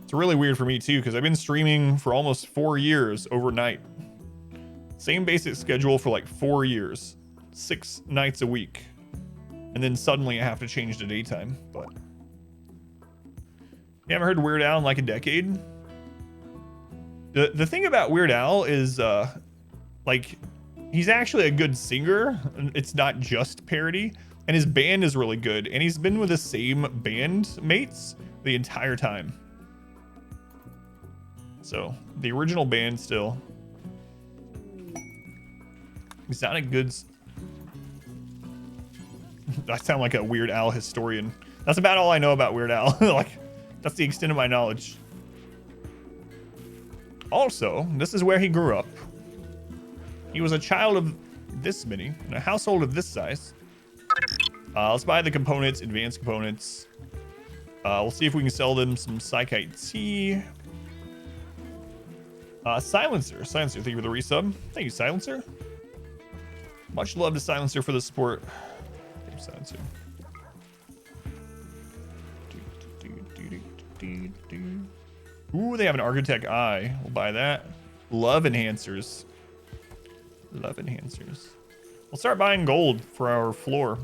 [SPEAKER 2] It's really weird for me, too, because I've been streaming for almost 4 years overnight. Same basic schedule for like 4 years. 6 nights a week. And then suddenly I have to change to daytime. But you haven't heard Weird Al in like a decade? The thing about Weird Al is, like... He's actually a good singer. It's not just parody. And his band is really good. And he's been with the same band mates the entire time. So, the original band still. He's not a good... I sound like a Weird Al historian. That's about all I know about Weird Al. Like, that's the extent of my knowledge. Also, this is where he grew up. He was a child of this many, in a household of this size. Let's buy the components, advanced components. We'll see if we can sell them some Psychite Tea. Silencer, thank you for the resub. Thank you, Silencer. Much love to Silencer for the support. Thank you, Silencer. Ooh, they have an Architect Eye. We'll buy that. Love enhancers. Love enhancers. We'll start buying gold for our floor.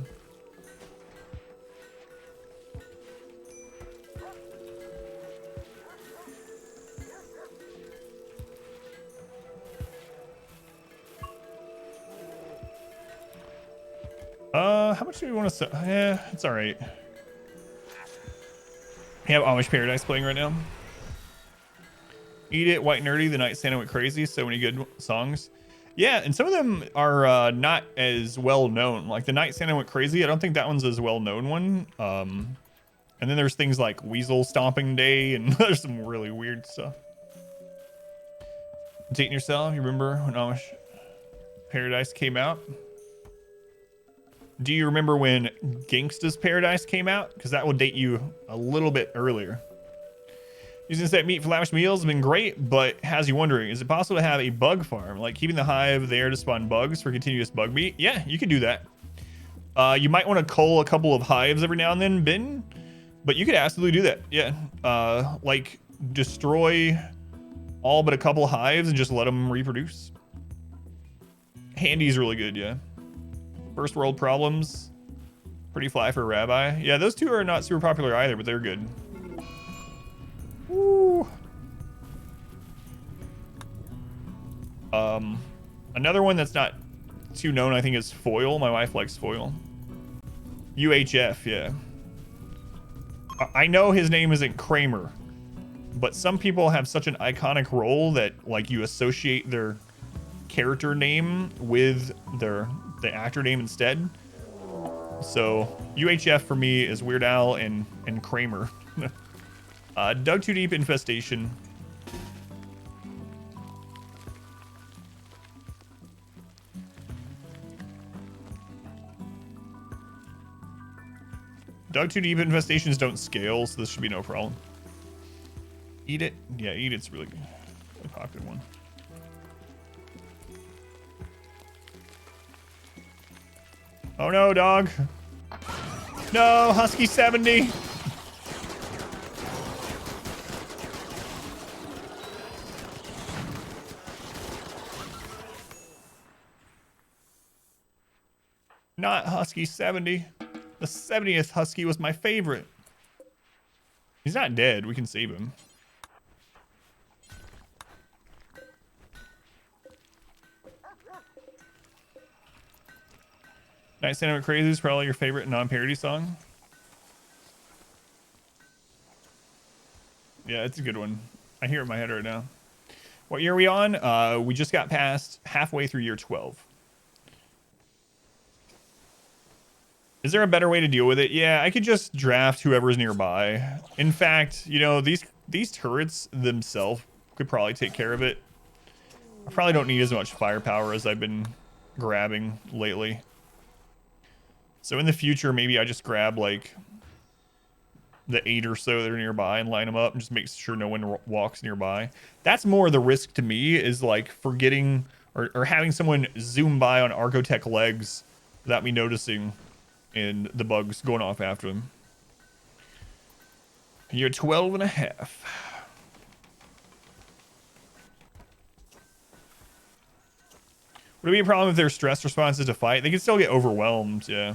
[SPEAKER 2] How much do we want to sell? Yeah, it's all right. We have Amish Paradise playing right now. Eat It, White Nerdy, The Night Santa Went Crazy. So many good songs. Yeah, and some of them are not as well known. Like The Night Santa Went Crazy, I don't think that one's as well known one. And then there's things like Weasel Stomping Day, and there's some really weird stuff. Dating Yourself, you remember when Amish Paradise came out? Do you remember when Gangsta's Paradise came out? Because that will date you a little bit earlier. Using set meat for lavish meals has been great, but has you wondering, is it possible to have a bug farm? Like keeping the hive there to spawn bugs for continuous bug meat? Yeah, you can do that. You might want to cull a couple of hives every now and then, Ben, but you could absolutely do that. Yeah, like destroy all but a couple hives and just let them reproduce. Handy's really good, yeah. First world problems, pretty fly for a rabbi. Yeah, those two are not super popular either, but they're good. Woo. Another one that's not too known, I think, is foil. My wife likes foil. UHF, yeah. I know his name isn't Kramer, but some people have such an iconic role that like you associate their character name with the actor name instead. So UHF for me is Weird Al and Kramer. Dug too deep infestation. Dug too deep infestations don't scale, so this should be no problem. Eat it? Yeah, eat it's really good. A popular one. Oh no, dog. No, Husky 70. Not Husky 70. The 70th Husky was my favorite. He's not dead. We can save him. Night Sentiment Crazy is probably your favorite non-parody song. Yeah, it's a good one. I hear it in my head right now. What year are we on? We just got past halfway through year 12. Is there a better way to deal with it? Yeah, I could just draft whoever's nearby. In fact, you know, these turrets themselves could probably take care of it. I probably don't need as much firepower as I've been grabbing lately. So in the future, maybe I just grab like the 8 or so that are nearby and line them up and just make sure no one walks nearby. That's more the risk to me, is like forgetting or having someone zoom by on Archotech legs without me noticing and the bugs going off after them. You're 12 and a half. Would it be a problem if their stress responses to fight? They can still get overwhelmed, yeah.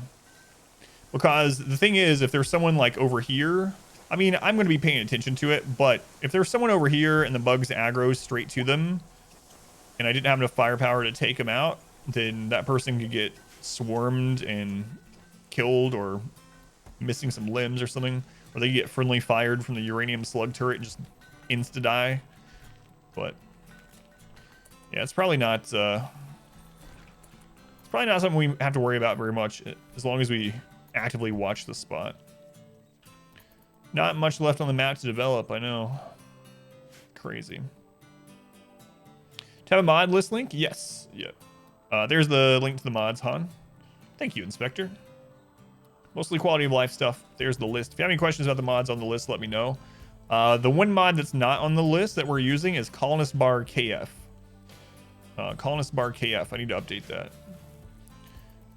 [SPEAKER 2] Because the thing is, if there's someone like over here, I mean, I'm going to be paying attention to it, but if there's someone over here and the bugs aggro straight to them, and I didn't have enough firepower to take them out, then that person could get swarmed and killed or missing some limbs or something, or they get friendly fired from the uranium slug turret and just insta die. But yeah, it's probably not something we have to worry about very much, as long as we actively watch the spot. Not much left on the map to develop, I know. Crazy. To have a mod list link? Yes. Yep. There's the link to the mods, Han. Thank you, Inspector. Mostly quality of life stuff. There's the list. If you have any questions about the mods on the list, let me know. The one mod that's not on the list that we're using is Colonist Bar KF. Colonist Bar KF. I need to update that.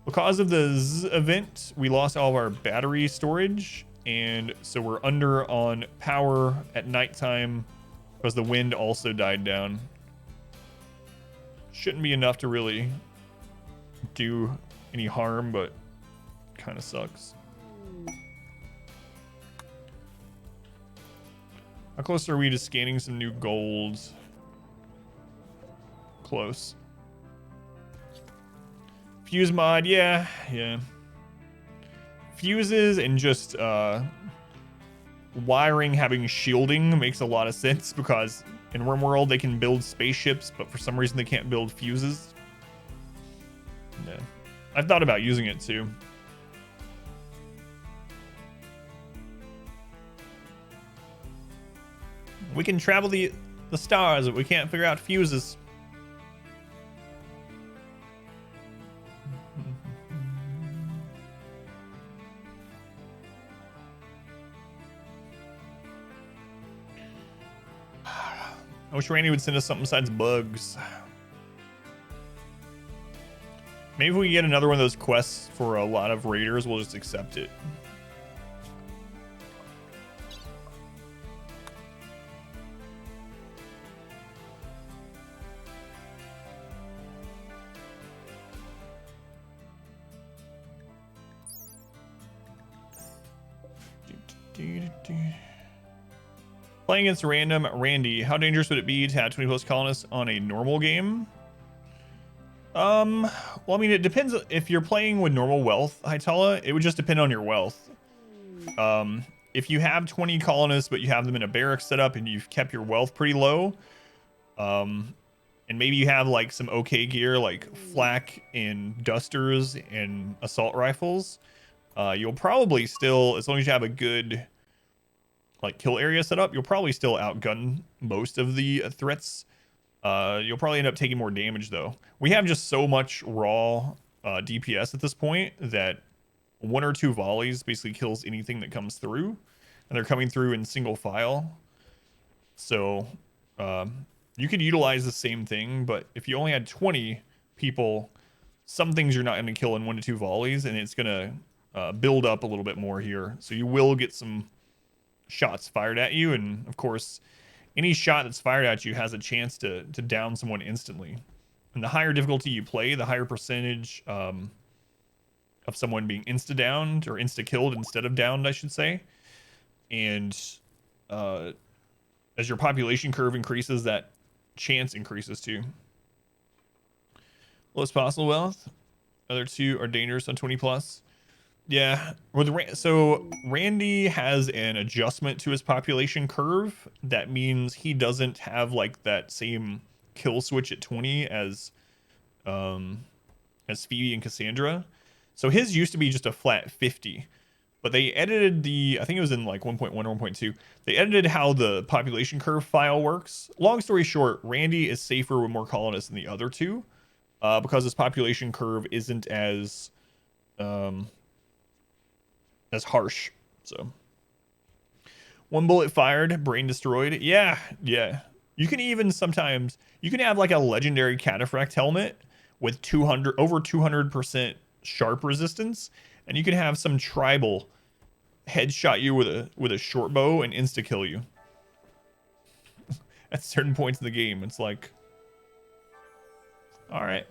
[SPEAKER 2] Because of the Z event, we lost all of our battery storage, and so we're under on power at nighttime because the wind also died down. Shouldn't be enough to really do any harm, but kind of sucks. How close are we to scanning some new gold? Close. Fuse mod, yeah. Fuses and just wiring having shielding makes a lot of sense, because in RimWorld they can build spaceships, but for some reason they can't build fuses. Yeah. I've thought about using it too. We can travel the stars, but we can't figure out fuses. I wish Randy would send us something besides bugs. Maybe if we get another one of those quests for a lot of raiders, we'll just accept it. Playing against random Randy, how dangerous would it be to have 20 plus colonists on a normal game? Well, I mean, it depends. If you're playing with normal wealth, Hytala, it would just depend on your wealth. If you have 20 colonists, but you have them in a barracks setup and you've kept your wealth pretty low, and maybe you have like some okay gear like flak and dusters and assault rifles, you'll probably still, as long as you have a good like kill area set up, you'll probably still outgun most of the threats. You'll probably end up taking more damage though. We have just so much raw DPS at this point that 1 or 2 volleys basically kills anything that comes through, and they're coming through in single file. So you could utilize the same thing, but if you only had 20 people, some things you're not going to kill in 1 to 2 volleys, and it's going to build up a little bit more here. So you will get some shots fired at you, and of course any shot that's fired at you has a chance to down someone instantly. And the higher difficulty you play, the higher percentage of someone being insta-downed or insta-killed instead of downed, I should say. And as your population curve increases, that chance increases too. Lowest possible wealth. Other 2 are dangerous on 20 plus. Yeah, so Randy has an adjustment to his population curve. That means he doesn't have like that same kill switch at 20 as Phoebe and Cassandra. So his used to be just a flat 50, but they edited I think it was in like 1.1 or 1.2. They edited how the population curve file works. Long story short, Randy is safer with more colonists than the other 2 because his population curve isn't as harsh. So 1 bullet fired, brain destroyed. Yeah. You can even sometimes you can have like a legendary cataphract helmet with over 200% sharp resistance, and you can have some tribal headshot you with a short bow and insta kill you. At certain points in the game, it's like, all right,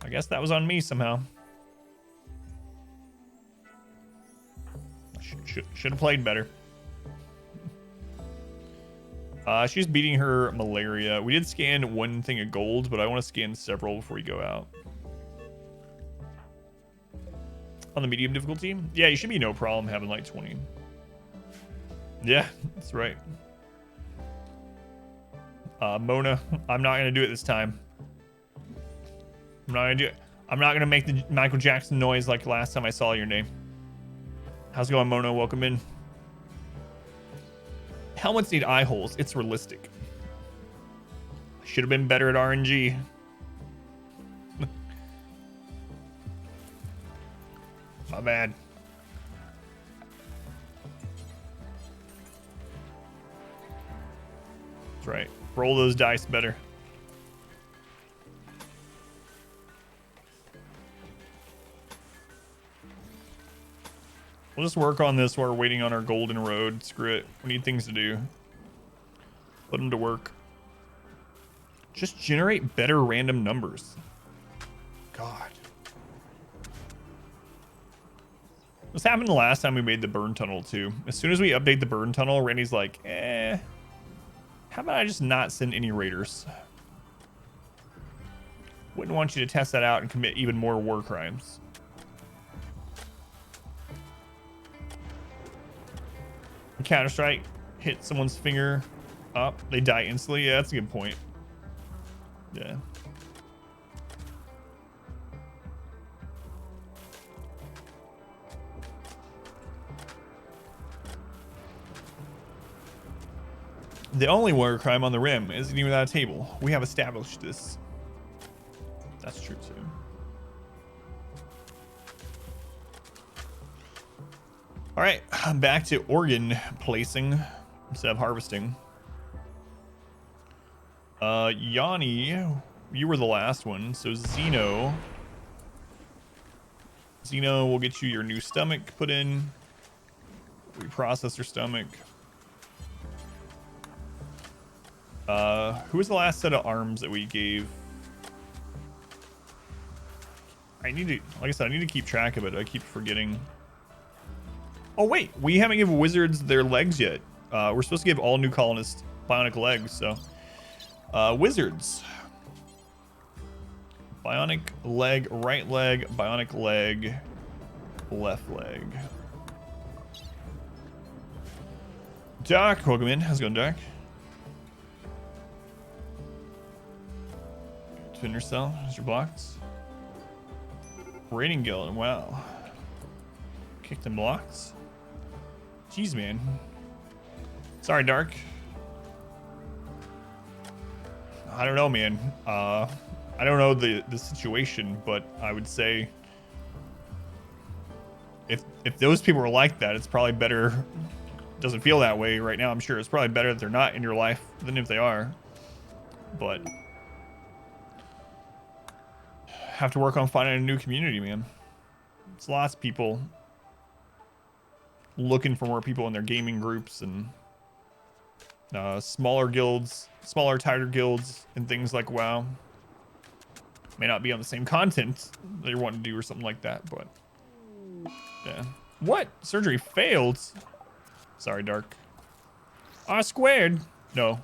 [SPEAKER 2] I guess that was on me somehow. Should have played better. She's beating her malaria. We did scan 1 thing of gold, but I want to scan several before we go out. On the medium difficulty? Yeah, you should be no problem having like 20. Yeah, that's right. Mona, I'm not going to do it this time. I'm not going to do it. I'm not going to make the Michael Jackson noise like last time I saw your name. How's it going, Mona? Welcome in. Helmets need eye holes. It's realistic. Should have been better at RNG. My bad. That's right. Roll those dice better. We'll just work on this while we're waiting on our golden road. Screw it. We need things to do. Put them to work. Just generate better random numbers. God. This happened the last time we made the burn tunnel too. As soon as we update the burn tunnel, Randy's like, how about I just not send any raiders? Wouldn't want you to test that out and commit even more war crimes. Counter-Strike, hit someone's finger up, they die instantly. Yeah, that's a good point. Yeah. The only war crime on the rim isn't even without a table. We have established this. That's true too. All right, back to organ placing instead of harvesting. Yanni, you were the last one. So Zeno will get you your new stomach put in. Reprocess your stomach. Who was the last set of arms that we gave? I need to, like I said, I need to keep track of it. I keep forgetting. Oh wait, we haven't given wizards their legs yet. We're supposed to give all new colonists bionic legs, so. Wizards. Bionic leg, right leg, bionic leg, left leg. Doc, welcome in. How's it going, Doc? Twinner cell, how's your blocks? Rating guild, wow. Kicked and blocks. Jeez, man. Sorry, Dark. I don't know, man. I don't know the situation, but I would say if those people are like that, it's probably better. Doesn't feel that way right now. I'm sure it's probably better that they're not in your life than if they are. But have to work on finding a new community, man. It's lots of people looking for more people in their gaming groups and smaller guilds, smaller, tighter guilds, and things like WoW. May not be on the same content that you're wanting to do or something like that, but yeah. What? Surgery failed? Sorry, Dark. I squared. No.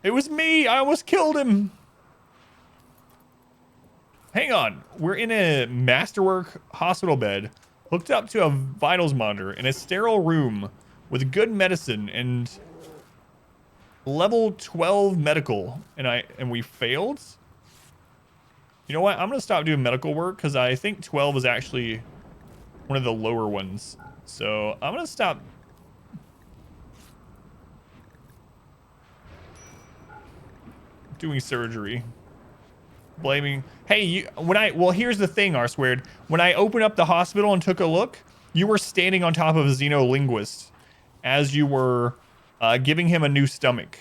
[SPEAKER 2] It was me. I almost killed him. Hang on. We're in a masterwork hospital bed, hooked up to a vitals monitor in a sterile room with good medicine and level 12 medical, and we failed. You know what? I'm gonna stop doing medical work because I think 12 is actually one of the lower ones. So I'm gonna stop. Doing surgery. Blaming. Hey, well, here's the thing, R-squared. When I opened up the hospital and took a look, you were standing on top of a xenolinguist as you were giving him a new stomach.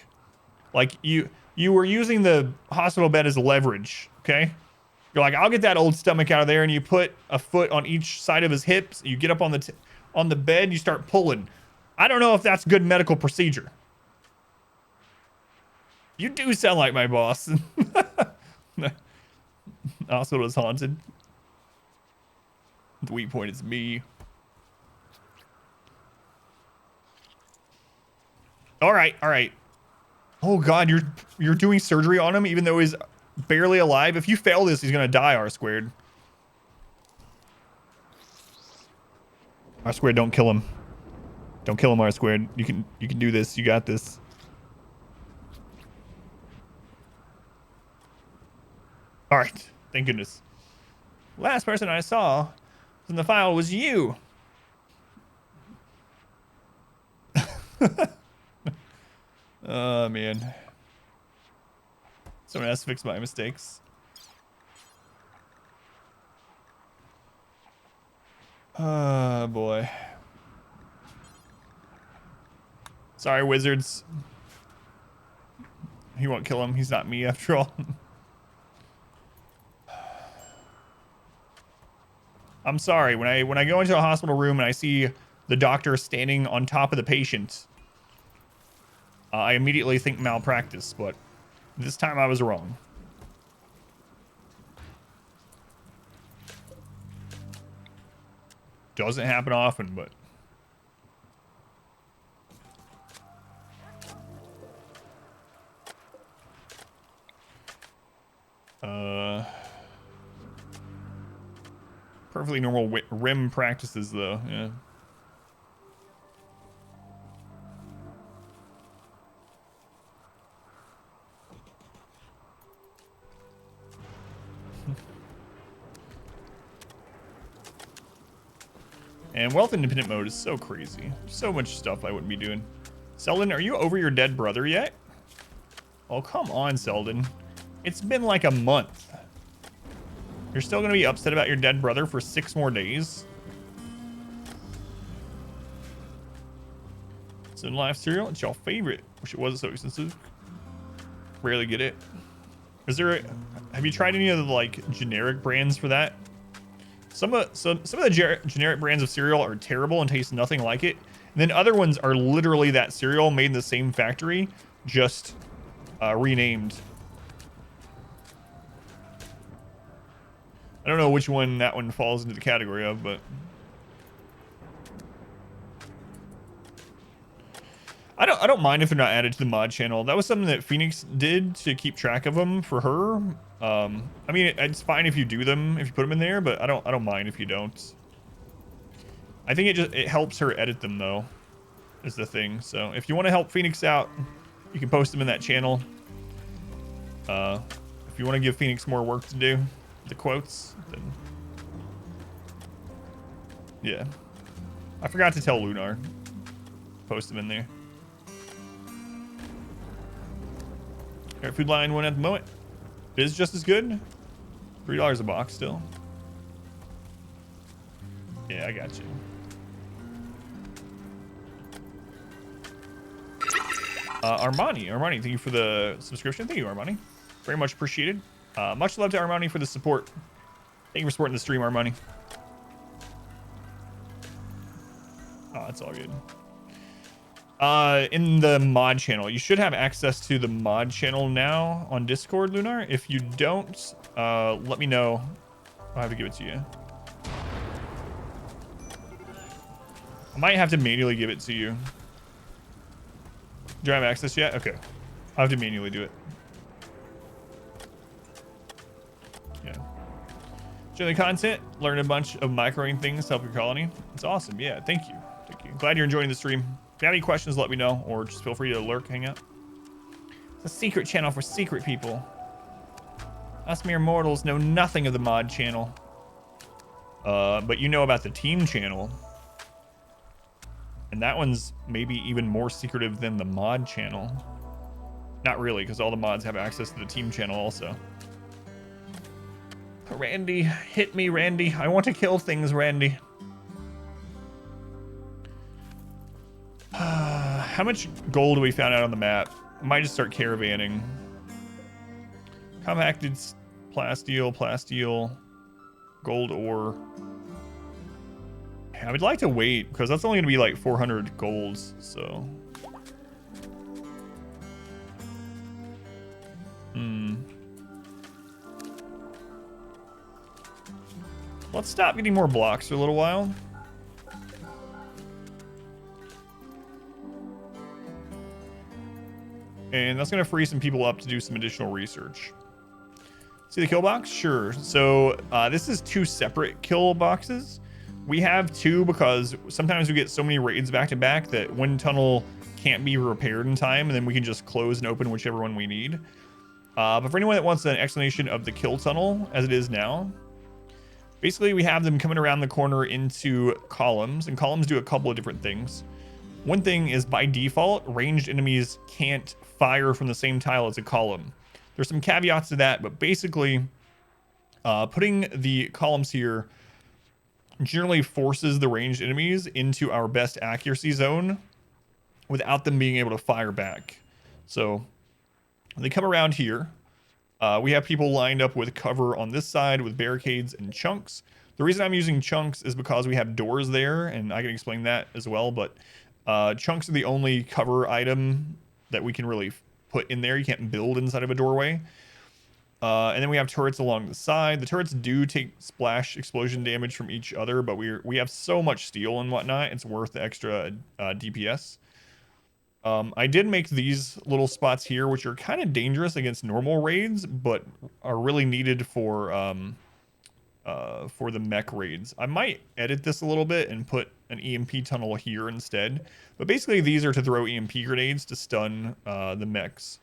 [SPEAKER 2] Like you were using the hospital bed as leverage. Okay. You're like, I'll get that old stomach out of there, and you put a foot on each side of his hips. You get up on the bed, and you start pulling. I don't know if that's good medical procedure. You do sound like my boss. The hospital is haunted. The weak point is me. All right. Oh God, you're doing surgery on him even though he's barely alive. If you fail this, he's gonna die. R-squared. R-squared, don't kill him. Don't kill him, R-squared. You can do this. You got this. All right. Thank goodness. Last person I saw in the file was you. Oh, man. Someone has to fix my mistakes. Oh, boy. Sorry, wizards. He won't kill him. He's not me after all. I'm sorry. When I go into a hospital room and I see the doctor standing on top of the patient, I immediately think malpractice, but this time I was wrong. Doesn't happen often, but perfectly normal rim practices though, yeah. And wealth independent mode is so crazy. So much stuff I wouldn't be doing. Selden, are you over your dead brother yet? Oh, come on, Selden. It's been like a month. You're still gonna be upset about your dead brother for 6 more days? So in life cereal, it's your favorite. Wish it wasn't so expensive. rarely get it. Is there? Have you tried any of the like generic brands for that? Some of the generic brands of cereal are terrible and taste nothing like it. And then other ones are literally that cereal made in the same factory, just renamed. I don't know which one that one falls into the category of, but I don't mind if they're not added to the mod channel. That was something that Phoenix did to keep track of them for her. I mean, it's fine if you do them, if you put them in there, but I don't mind if you don't. I think it helps her edit them though, is the thing. So if you want to help Phoenix out, you can post them in that channel. If you want to give Phoenix more work to do, the quotes, then yeah. I forgot to tell Lunar. Post them in there. Alright, food line one at the moment. It is just as good. $3 a box still. Yeah, I got you. Armani, thank you for the subscription. Thank you, Armani. Very much appreciated. Much love to Armani for the support. Thank you for supporting the stream, Armani. Oh, that's all good. In the mod channel, you should have access to the mod channel now on Discord, Lunar. If you don't, let me know. I'll have to give it to you. I might have to manually give it to you. Do I have access yet? Okay. I'll have to manually do it. Yeah. Enjoy the content. Learn a bunch of microing things to help your colony. It's awesome. Yeah, thank you. Thank you. Glad you're enjoying the stream. If you have any questions, let me know, or just feel free to lurk, hang out. It's a secret channel for secret people. Us mere mortals know nothing of the mod channel. But you know about the team channel. And that one's maybe even more secretive than the mod channel. Not really, because all the mods have access to the team channel also. Randy, hit me, Randy. I want to kill things, Randy. How much gold we found out on the map? I might just start caravanning. Compacted plasteel, gold ore. I would like to wait because that's only going to be like 400 golds, so. Let's stop getting more blocks for a little while. And that's going to free some people up to do some additional research. See the kill box? Sure. So this is 2 separate kill boxes. We have 2 because sometimes we get so many raids back to back that one tunnel can't be repaired in time, and then we can just close and open whichever one we need. But for anyone that wants an explanation of the kill tunnel as it is now, basically we have them coming around the corner into columns, and columns do a couple of different things. One thing is, by default, ranged enemies can't fire from the same tile as a column. There's some caveats to that, but basically putting the columns here generally forces the ranged enemies into our best accuracy zone without them being able to fire back. So they come around here. We have people lined up with cover on this side with barricades and chunks. The reason I'm using chunks is because we have doors there, and I can explain that as well, but chunks are the only cover item that we can really put in there. You can't build inside of a doorway. And then we have turrets along the side. The turrets do take splash explosion damage from each other, but we have so much steel and whatnot, it's worth the extra DPS. I did make these little spots here, which are kind of dangerous against normal raids, but are really needed for the mech raids. I might edit this a little bit and put an EMP tunnel here instead. But basically, these are to throw EMP grenades to stun the mechs.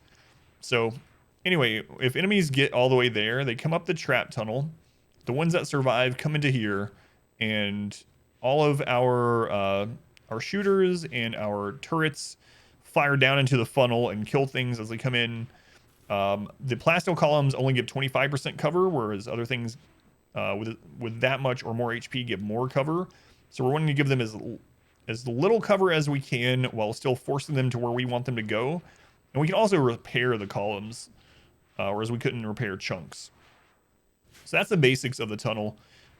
[SPEAKER 2] So anyway, if enemies get all the way there, they come up the trap tunnel. The ones that survive come into here, and all of our shooters and our turrets fire down into the funnel and kill things as they come in. The plasteel columns only give 25% cover, whereas other things with that much or more HP give more cover. So we're wanting to give them as little cover as we can while still forcing them to where we want them to go. And we can also repair the columns, whereas we couldn't repair chunks. So that's the basics of the tunnel.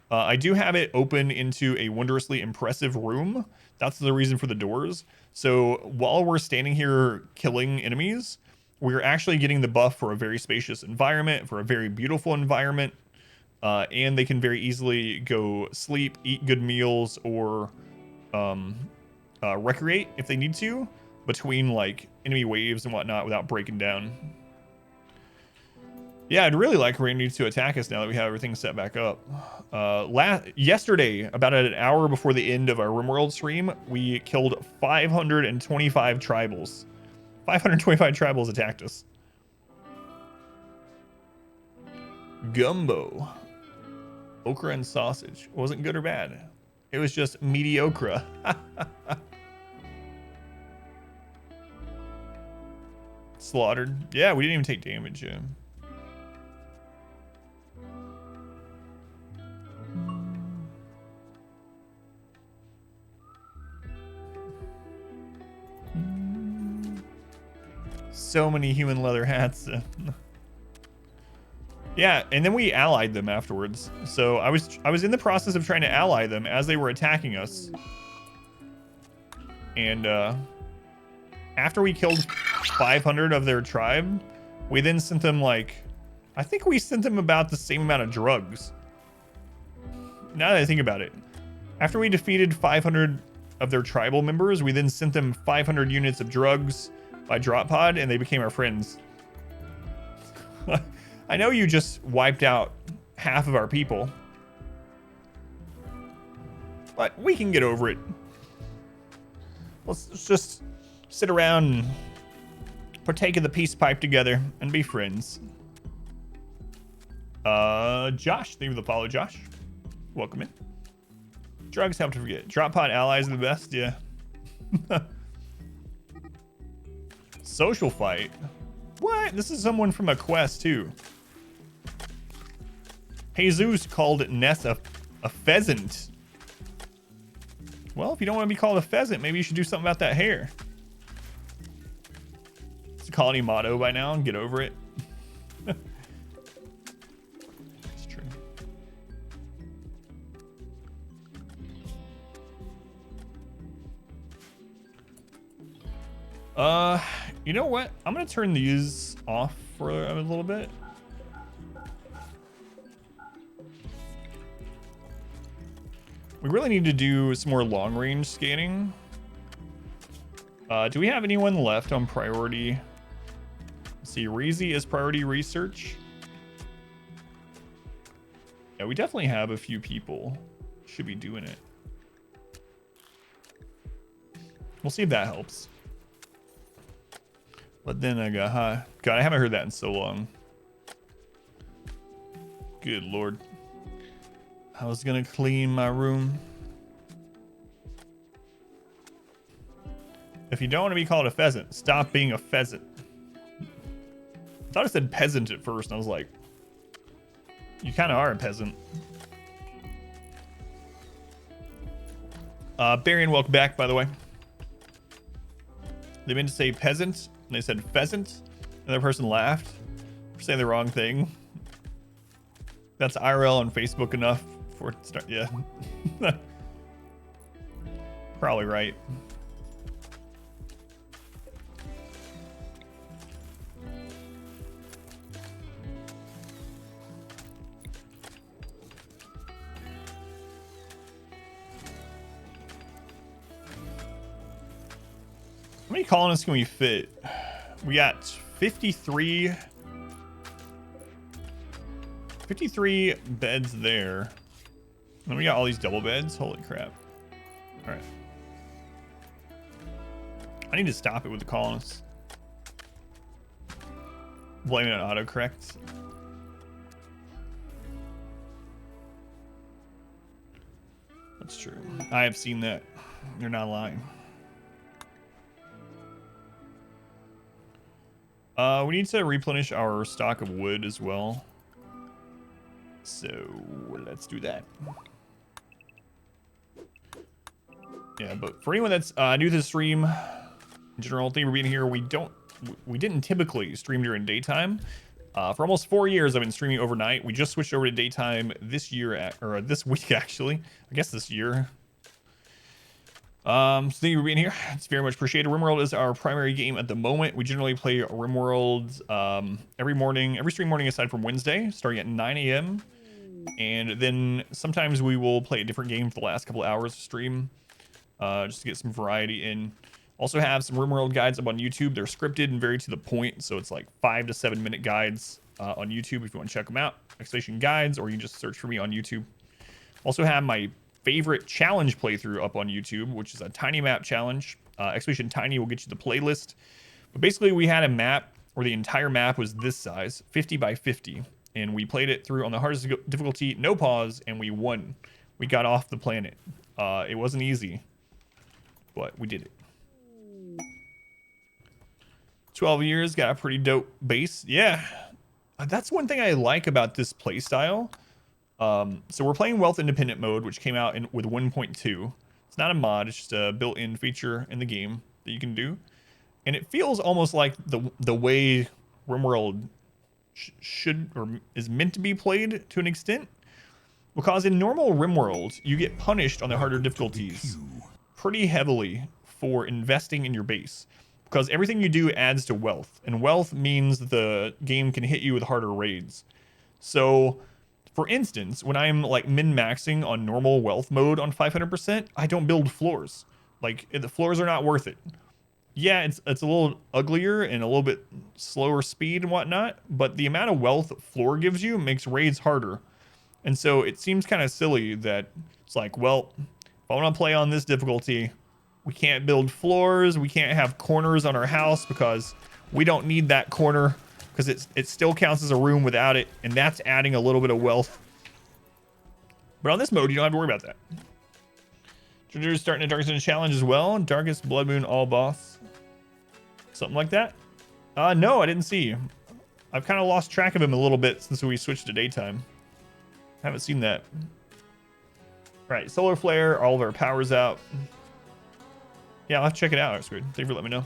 [SPEAKER 2] I do have it open into a wondrously impressive room. That's the reason for the doors. So while we're standing here killing enemies, we're actually getting the buff for a very spacious environment, for a very beautiful environment. And they can very easily go sleep, eat good meals, or recreate if they need to between like enemy waves and whatnot without breaking down. Yeah, I'd really like Randy to attack us now that we have everything set back up. Yesterday, about an hour before the end of our RimWorld stream, we killed 525 tribals. 525 tribals attacked us. Gumbo. Okra and sausage. Wasn't good or bad. It was just mediocre. Slaughtered. Yeah, we didn't even take damage. Yeah. So many human leather hats. Yeah, and then we allied them afterwards. So I was in the process of trying to ally them as they were attacking us. And after we killed 500 of their tribe, we then sent them like, I think we sent them about the same amount of drugs. Now that I think about it. After we defeated 500 of their tribal members, we then sent them 500 units of drugs by drop pod, and they became our friends. I know you just wiped out half of our people, but we can get over it. Let's just sit around and partake of the peace pipe together and be friends. Josh, thank you for the follow, Josh. Welcome in. Drugs help to forget. Drop pod allies are the best, yeah. Social fight. What? This is someone from a quest too. Jesus called Ness a pheasant. Well, if you don't want to be called a pheasant, maybe you should do something about that hair. It's a colony motto by now. Get over it. It's true. You know what? I'm gonna turn these off for a little bit. We really need to do some more long-range scanning. Do we have anyone left on priority? Let's see, Reezy is priority research. Yeah, we definitely have a few people. Should be doing it. We'll see if that helps. But then I got, God, I haven't heard that in so long. Good Lord. I was gonna clean my room. If you don't want to be called a pheasant, stop being a pheasant. I thought it said peasant at first, and I was like, you kind of are a peasant. Barian, welcome back, by the way. They meant to say peasant, and they said pheasant. Another person laughed for saying the wrong thing. That's IRL on Facebook enough for it to start. Yeah. Probably right. How many colonists can we fit? We got 53 beds there. And then we got all these double beds. Holy crap. All right. I need to stop it with the colonists. Blame it on autocorrect. That's true. I have seen that. You're not lying. We need to replenish our stock of wood as well. So let's do that. Yeah, but for anyone that's new to the stream, in general, thank you for being here. We don't we didn't typically stream during daytime. For almost 4 years, I've been streaming overnight. We just switched over to daytime this year, or this week actually. I guess this year. So thank you for being here. It's very much appreciated. RimWorld is our primary game at the moment. We generally play RimWorld every stream morning aside from Wednesday, starting at 9 a.m. And then sometimes we will play a different game for the last couple of hours of stream, just to get some variety in. Also have some RimWorld guides up on YouTube. They're scripted and very to the point, so it's like 5 to 7 minute guides on YouTube if you want to check them out. Exclamation guides, or you can just search for me on YouTube. Also have my favorite challenge playthrough up on YouTube, which is a tiny map challenge. Exclamation tiny will get you the playlist. But basically, we had a map where the entire map was this size, 50 by 50, and we played it through on the hardest difficulty, no pause, and we won. We got off the planet. It wasn't easy, but we did it. 12 years, got a pretty dope base. Yeah, that's one thing I like about this playstyle. So we're playing Wealth Independent mode, which came out with 1.2. It's not a mod, it's just a built-in feature in the game that you can do. And it feels almost like the way RimWorld should or is meant to be played to an extent. Because in normal RimWorld, you get punished on the harder difficulties pretty heavily for investing in your base. Because everything you do adds to wealth, and wealth means the game can hit you with harder raids. So, for instance, when I'm like min-maxing on normal wealth mode on 500%, I don't build floors. Like, the floors are not worth it. Yeah, it's a little uglier and a little bit slower speed and whatnot, but the amount of wealth floor gives you makes raids harder. And so it seems kind of silly that it's like, well, if I want to play on this difficulty, we can't build floors, we can't have corners on our house because we don't need that corner because it still counts as a room without it, and that's adding a little bit of wealth. But on this mode, you don't have to worry about that. Treasure is starting a Darkest Dungeon challenge as well. Darkest Blood Moon all boss. Something like that? No, I didn't see. I've kind of lost track of him a little bit since we switched to daytime. Haven't seen that. Right, solar flare, all of our power's out. Yeah, I'll have to check it out. It's weird. Thank you for letting me know.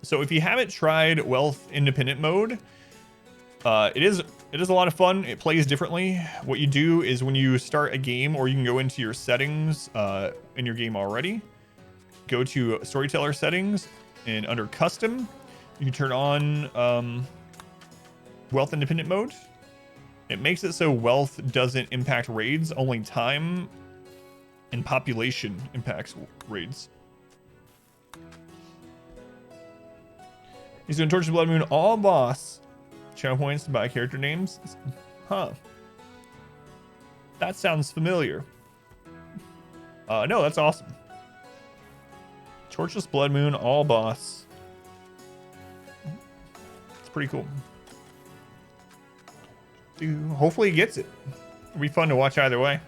[SPEAKER 2] So if you haven't tried Wealth Independent mode, it is a lot of fun. It plays differently. What you do is when you start a game, or you can go into your settings in your game already, go to storyteller settings, and under custom, you can turn on Wealth Independent mode. It makes it so wealth doesn't impact raids, only time and population impacts raids. He's doing Torches Blood Moon all boss. Channel points to buy character names. Huh. That sounds familiar. No, that's awesome. Torchless Blood Moon all boss. It's pretty cool. Dude, hopefully he gets it. It'll be fun to watch either way.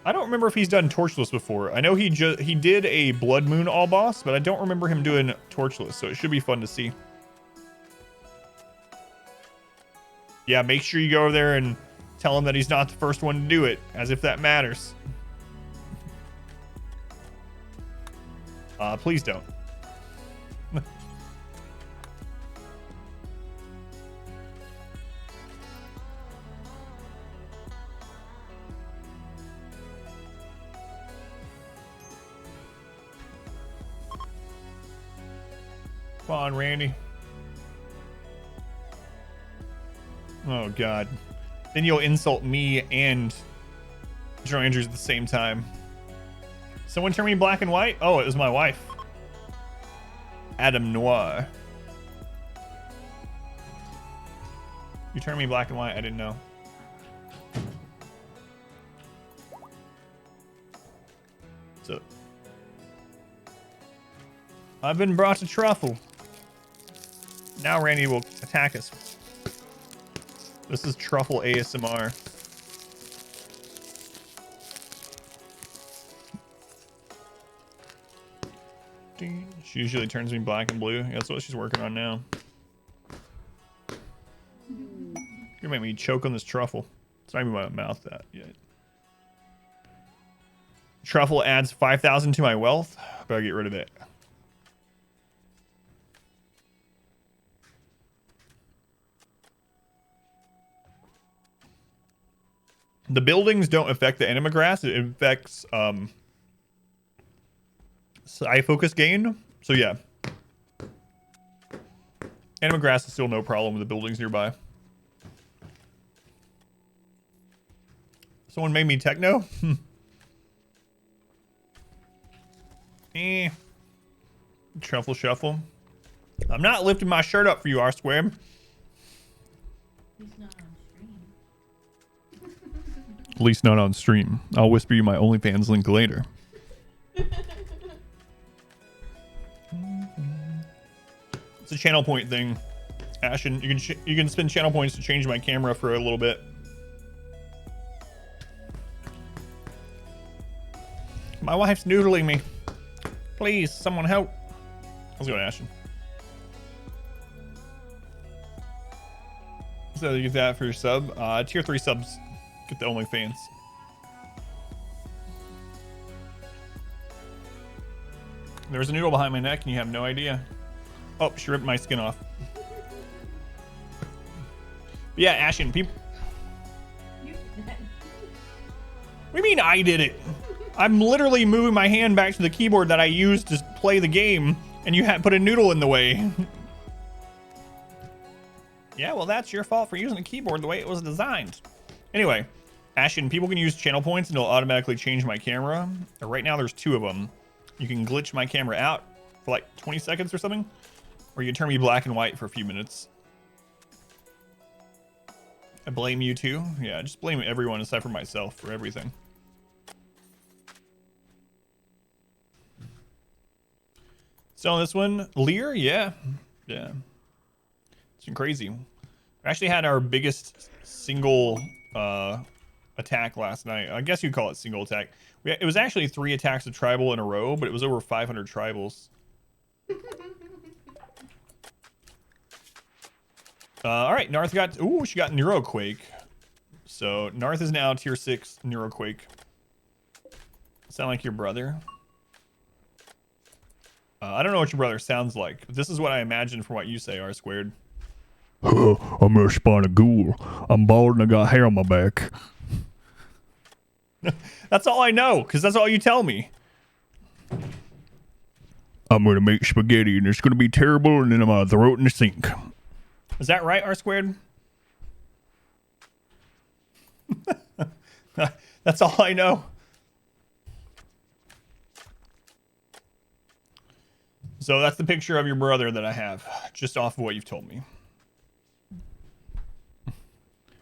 [SPEAKER 2] I don't remember if he's done Torchless before. I know he did a Blood Moon all boss, but I don't remember him doing Torchless, so it should be fun to see. Yeah, make sure you go over there and tell him that he's not the first one to do it, as if that matters. Please don't. Come on, Randy. Oh, God. Then you'll insult me and Joe Andrews at the same time. Someone turn me black and white? Oh, it was my wife. Adam Noir. You turned me black and white? I didn't know. So, I've been brought to truffle. Now Randy will attack us. This is truffle ASMR. She usually turns me black and blue. That's what she's working on now. You're gonna make me choke on this truffle. It's not even my mouth that yet. Truffle adds 5,000 to my wealth. but I get rid of it. The buildings don't affect the anima grass. It affects eye focus gain. So yeah, anima grass is still no problem with the buildings nearby. Someone made me techno. Truffle shuffle. I'm not lifting my shirt up for you, R squared.
[SPEAKER 4] He's not on stream.
[SPEAKER 2] At least not on stream. I'll whisper you my OnlyFans link later. It's a channel point thing. Ashen, you can spend channel points to change my camera for a little bit. My wife's noodling me. Please, someone help. Let's go to Ashen. So you get that for your sub. Tier 3 subs get the OnlyFans. There's a noodle behind my neck and you have no idea. Oh, she ripped my skin off. But yeah, Ashen, people.
[SPEAKER 4] You did that.
[SPEAKER 2] What do you mean I did it? I'm literally moving my hand back to the keyboard that I used to play the game, and you had put a noodle in the way. Yeah, well, that's your fault for using the keyboard the way it was designed. Anyway, Ashen, people can use channel points and it'll automatically change my camera. Right now, there's 2 of them. You can glitch my camera out for like 20 seconds or something, or you can turn me black and white for a few minutes. I blame you too. Yeah, just blame everyone except for myself for everything. So this one, Lear, yeah. It's been crazy. We actually had our biggest single attack last night. I guess you'd call it single attack. It was actually 3 attacks of tribal in a row, but it was over 500 tribals. All right, Narth got, she got Neuroquake. So Narth is now tier 6 Neuroquake. Sound like your brother? I don't know what your brother sounds like, but this is what I imagine from what you say, R squared.
[SPEAKER 5] I'm gonna spawn a ghoul. I'm bald and I got hair on my back.
[SPEAKER 2] That's all I know, because that's all you tell me.
[SPEAKER 5] I'm gonna make spaghetti and it's gonna be terrible and then I'm gonna throw it in the sink.
[SPEAKER 2] Is that right, R squared? That's all I know. So that's the picture of your brother that I have, just off of what you've told me.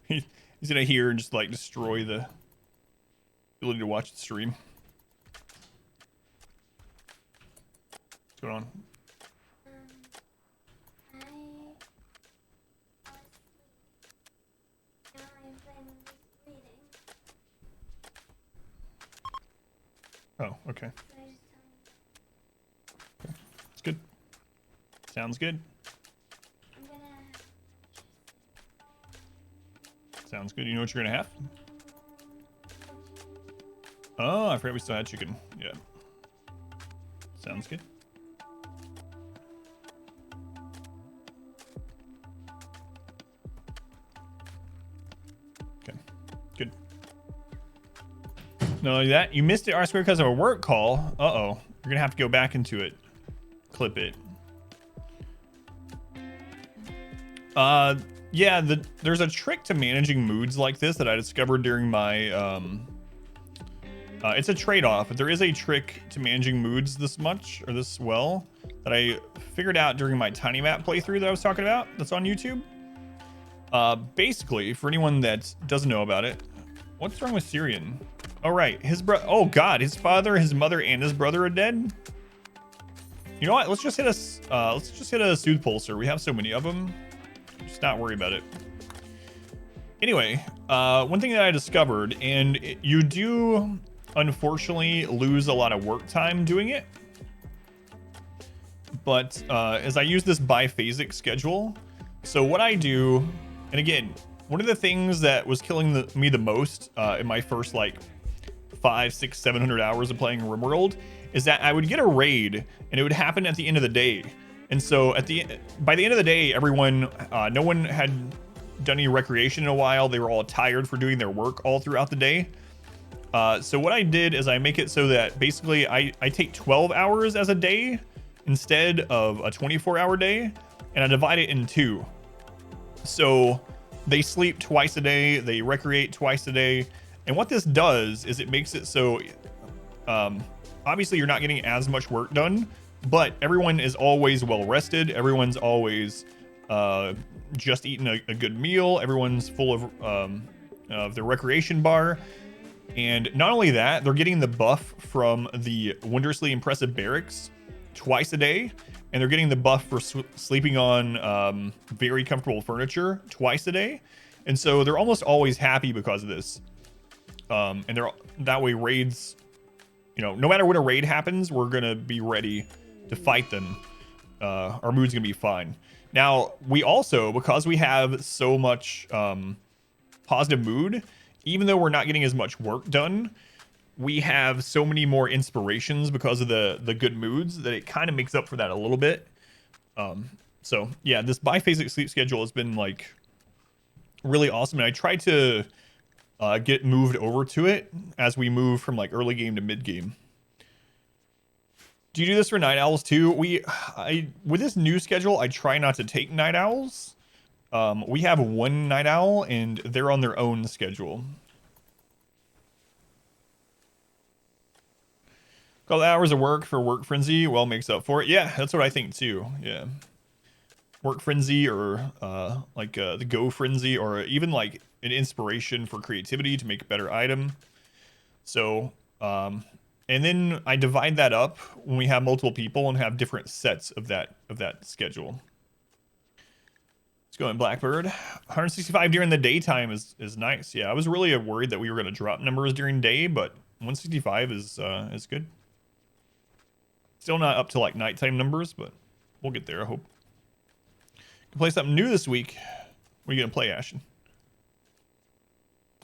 [SPEAKER 2] He's gonna hear and just like destroy the ability to watch the stream. What's going on? Oh, okay. It's good. Sounds good. Sounds good. You know what you're gonna have? Oh, I forgot we still had chicken. Yeah. Sounds good. Okay. Good. Not only that, you missed it, R squared, because of a work call. Uh-oh. You're gonna have to go back into it. Clip it. Yeah, there's a trick to managing moods like this that I discovered during my it's a trade-off, but there is a trick to managing moods this much or this well that I figured out during my tiny map playthrough that I was talking about that's on YouTube. Basically, for anyone that doesn't know about it, what's wrong with Syrian? Oh right, oh god, his father, his mother, and his brother are dead. You know what? Let's just hit a soothe pulsar. We have so many of them. Just not worry about it. Anyway, one thing that I discovered, and you do unfortunately lose a lot of work time doing it, but as I use this biphasic schedule, so what I do, and again, one of the things that was killing me the most in my first like 500, 600, 700 hours of playing RimWorld is that I would get a raid and it would happen at the end of the day. And so by the end of the day, everyone, no one had done any recreation in a while. They were all tired for doing their work all throughout the day. So what I did is I make it so that basically I take 12 hours as a day instead of a 24-hour day, and I divide it in two. So they sleep twice a day, they recreate twice a day, and what this does is it makes it so obviously you're not getting as much work done, but everyone is always well rested, everyone's always just eating a good meal, everyone's full of their recreation bar. And not only that, they're getting the buff from the wondrously impressive barracks twice a day, and they're getting the buff for sleeping on very comfortable furniture twice a day. And so they're almost always happy because of this. And they're that way raids, no matter when a raid happens, we're gonna be ready to fight them. Our mood's gonna be fine. Now, we also, because we have so much positive mood, even though we're not getting as much work done, we have so many more inspirations because of the good moods that it kind of makes up for that a little bit. So yeah, this biphasic sleep schedule has been like really awesome, and I try to get moved over to it as we move from like early game to mid game. Do you do this for night owls too? With this new schedule, I try not to take night owls. We have one night owl and they're on their own schedule. Couple hours of work for Work Frenzy well makes up for it. Yeah, that's what I think too. Yeah. Work Frenzy or the Go Frenzy, or even like an inspiration for creativity to make a better item. So, and then I divide that up when we have multiple people and have different sets of that schedule. Let's go in Blackbird. 165 during the daytime is nice. Yeah, I was really worried that we were going to drop numbers during day, but 165 is good. Still not up to like nighttime numbers, but we'll get there, I hope. Can play something new this week. What are you gonna play, Ashton?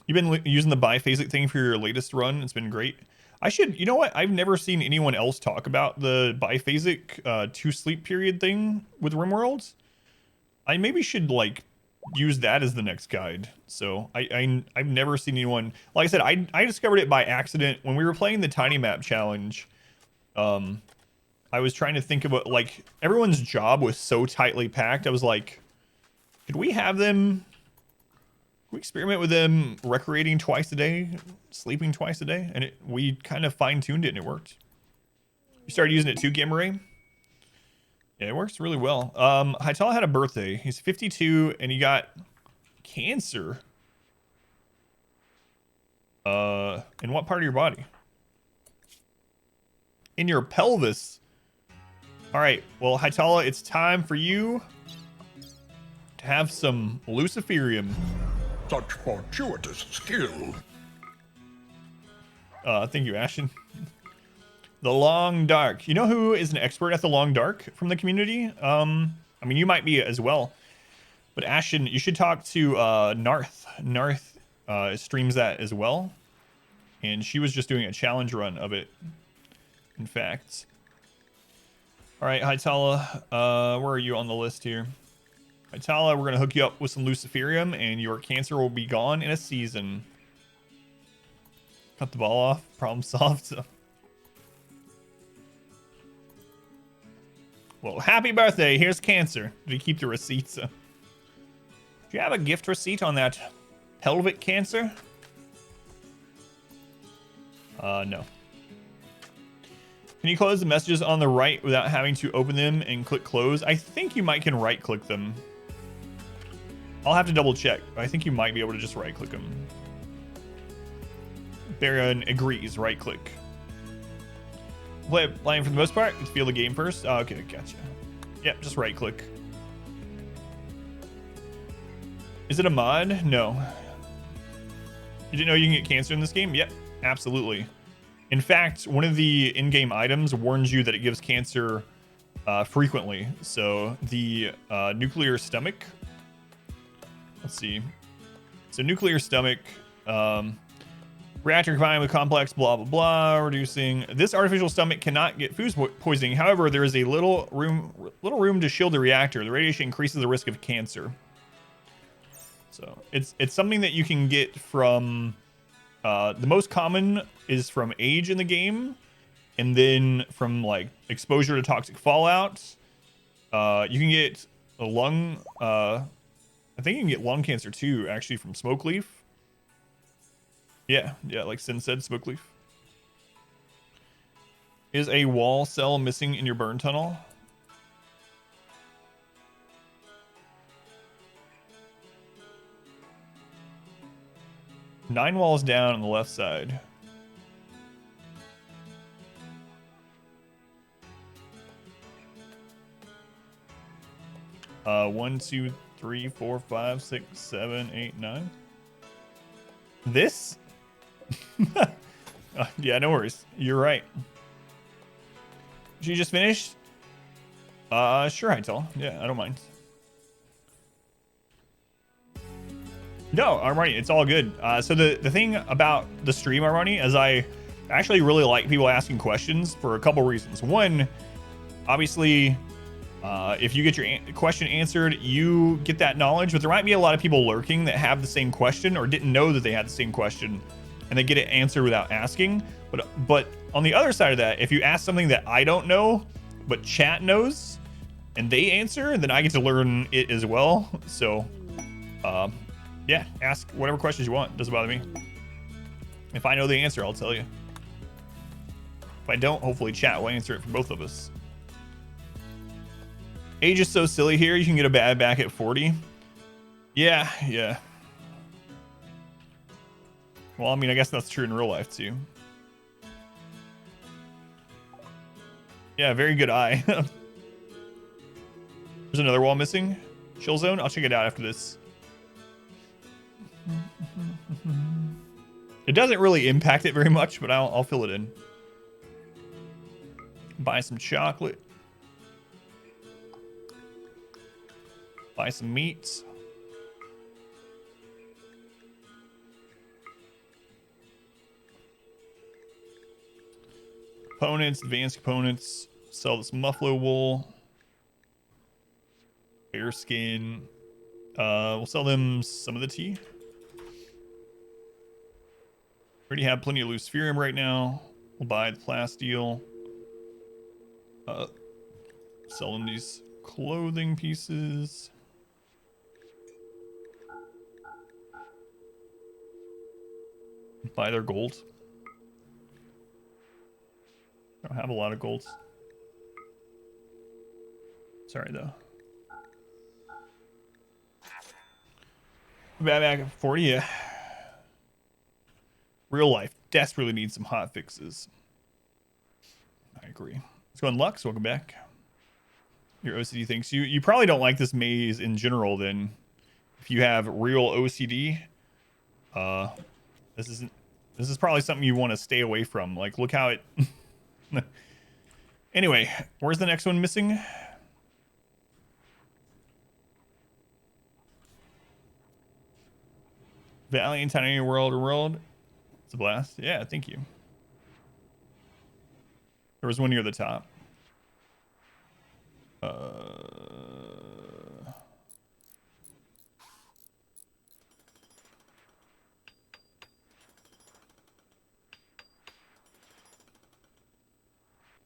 [SPEAKER 2] You've been using the biphasic thing for your latest run. It's been great. You know what? I've never seen anyone else talk about the biphasic 2 sleep period thing with RimWorld. I maybe should like use that as the next guide. So I've never seen anyone. Like I said, I discovered it by accident when we were playing the Tiny Map Challenge. I was trying to think about, like, everyone's job was so tightly packed. I was like, could we experiment with them recreating twice a day, sleeping twice a day? And we kind of fine-tuned it and it worked. You started using it too, Gameray? Yeah, it works really well. Hytala had a birthday. He's 52 and he got cancer. In what part of your body? In your pelvis. All right, well, Hytala, it's time for you to have some Luciferium.
[SPEAKER 1] Such fortuitous skill.
[SPEAKER 2] Thank you, Ashton. The Long Dark. You know who is an expert at the Long Dark from the community? I mean, you might be as well. But Ashton, you should talk to Narth. Narth streams that as well. And she was just doing a challenge run of it, in fact. All right, Hytala, where are you on the list here? Hytala, we're going to hook you up with some Luciferium, and your cancer will be gone in a season. Cut the ball off. Problem solved. Well, happy birthday. Here's cancer. Did you keep the receipts? Do you have a gift receipt on that pelvic cancer? No. Can you close the messages on the right without having to open them and click close? I think you might can right click them. I'll have to double check. I think you might be able to just right click them. Baron agrees, right click. Playing for the most part, let's feel the game first. Oh, okay, gotcha. Yep, just right click. Is it a mod? No. You didn't know you can get cancer in this game? Yep, absolutely. In fact, one of the in-game items warns you that it gives cancer frequently. So the nuclear stomach. Let's see. So nuclear stomach. Reactor combined with complex blah blah blah, reducing. This artificial stomach cannot get food poisoning. However, there is a little room to shield the reactor. The radiation increases the risk of cancer. So it's something that you can get from. The most common is from age in the game, and then from like exposure to toxic fallout. You can get a lung. I think you can get lung cancer too, actually, from smoke leaf. Yeah, like Sin said, smoke leaf. Is a wall cell missing in your burn tunnel? Nine walls down on the left side. One, two, 3, 4, 5, 6, 7, 8, 9. This? Yeah, no worries. You're right. Did you just finish? Sure, Hytel. Yeah, I don't mind. No, Armani, it's all good. So the thing about the stream, Armani, is I actually really like people asking questions for a couple reasons. One, obviously, if you get your question answered, you get that knowledge, but there might be a lot of people lurking that have the same question or didn't know that they had the same question, and they get it answered without asking. But on the other side of that, if you ask something that I don't know, but chat knows, and they answer, then I get to learn it as well. So, yeah, ask whatever questions you want. Doesn't bother me. If I know the answer, I'll tell you. If I don't, hopefully chat will answer it for both of us. Age is so silly here. You can get a bad back at 40. Yeah. Well, I mean, I guess that's true in real life, too. Yeah, very good eye. There's another wall missing. Chill zone? I'll check it out after this. It doesn't really impact it very much, but I'll fill it in. Buy some chocolate. Buy some meats. Components, advanced components. Sell this muffalo wool. Bear skin. We'll sell them some of the tea. Already have plenty of luciferium right now. We'll buy the plasteel. Sell them these clothing pieces. Buy their gold. I don't have a lot of golds. Sorry though. Back at 40, yeah. Real life desperately needs some hot fixes. I agree. Let's go on Lux. Welcome back. Your OCD thinks you probably don't like this maze in general. Then, if you have real OCD, this is probably something you want to stay away from. Like, look how it. Anyway, where's the next one missing? Valiant Tiny World. It's a blast. Yeah, thank you. There was one near the top.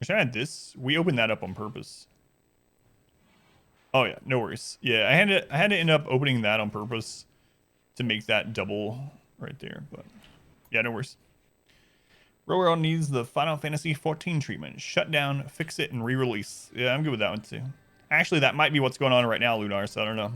[SPEAKER 2] Wish I had this. We opened that up on purpose. Oh yeah, no worries. Yeah, I had to end up opening that on purpose to make that double right there. But yeah, no worries. Real World needs the Final Fantasy 14 treatment. Shut down, fix it, and re-release. Yeah, I'm good with that one too. Actually, that might be what's going on right now, Lunar, so I don't know.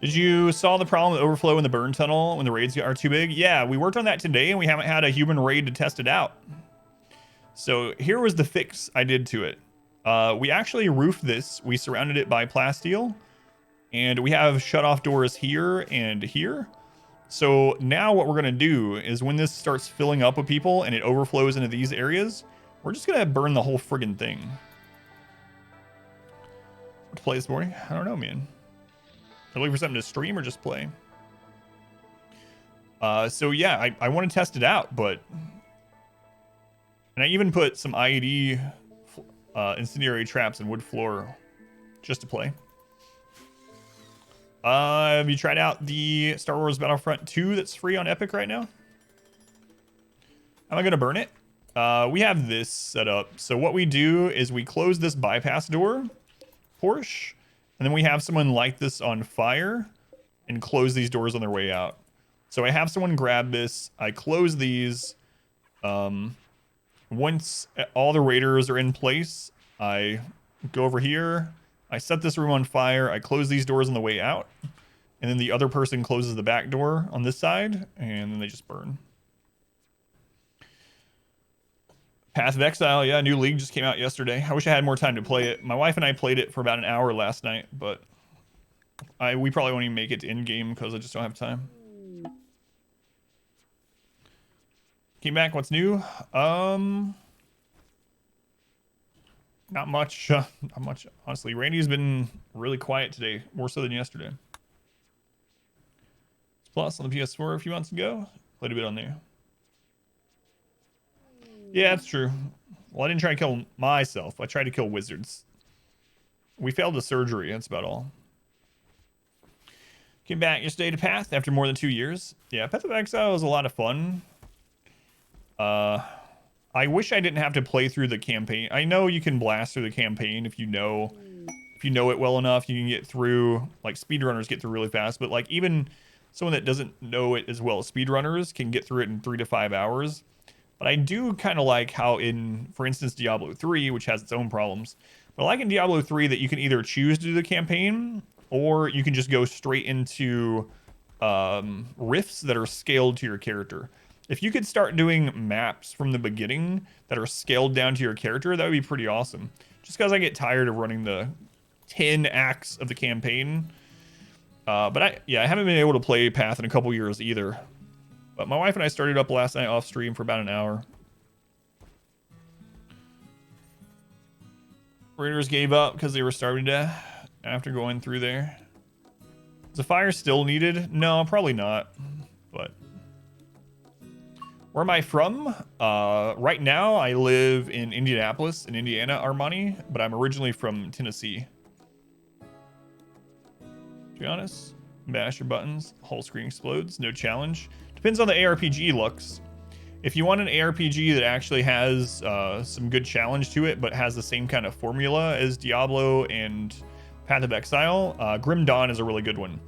[SPEAKER 2] Did you solve the problem with overflow in the burn tunnel when the raids are too big? Yeah, we worked on that today, and we haven't had a human raid to test it out. So here was the fix I did to it. We actually roofed this. We surrounded it by plasteel, and we have shut-off doors here and here. So now what we're going to do is when this starts filling up with people and it overflows into these areas, we're just going to burn the whole friggin' thing. What to play this morning? I don't know, man. I'm looking for something to stream or just play. So yeah, I want to test it out, but... And I even put some IED incendiary traps in wood floor just to play. Have you tried out the Star Wars Battlefront 2 that's free on Epic right now? Am I going to burn it? We have this set up. So what we do is we close this bypass door, Porsche, and then we have someone light this on fire and close these doors on their way out. So I have someone grab this. I close these. Once all the raiders are in place, I go over here. I set this room on fire. I close these doors on the way out. And then the other person closes the back door on this side. And then they just burn. Path of Exile. Yeah, new league just came out yesterday. I wish I had more time to play it. My wife and I played it for about an hour last night. But we probably won't even make it to in-game because I just don't have time. Came back. What's new? Not much. Not much, honestly. Randy's been really quiet today, more so than yesterday. Plus on the PS4 a few months ago. Played a bit on there. Yeah, that's true. Well, I didn't try to kill myself. I tried to kill wizards. We failed the surgery. That's about all. Came back yesterday to Path after more than 2 years. Yeah, Path of Exile was a lot of fun. I wish I didn't have to play through the campaign. I know you can blast through the campaign if you know it well enough. You can get through, like speedrunners get through really fast, but like even someone that doesn't know it as well as speedrunners can get through it in 3 to 5 hours. But I do kind of like how in, for instance, Diablo 3, which has its own problems, but I like in Diablo 3 that you can either choose to do the campaign or you can just go straight into rifts that are scaled to your character. If you could start doing maps from the beginning that are scaled down to your character, that would be pretty awesome. Just because I get tired of running the 10 acts of the campaign. But I haven't been able to play Path in a couple years either. But my wife and I started up last night off stream for about an hour. Raiders gave up because they were starving to death after going through there. Is the fire still needed? No, probably not. But... where am I from? Right now, I live in Indianapolis, in Indiana, Armani, but I'm originally from Tennessee. To be honest, mash your buttons, whole screen explodes, no challenge. Depends on the ARPG looks. If you want an ARPG that actually has some good challenge to it, but has the same kind of formula as Diablo and Path of Exile, Grim Dawn is a really good one.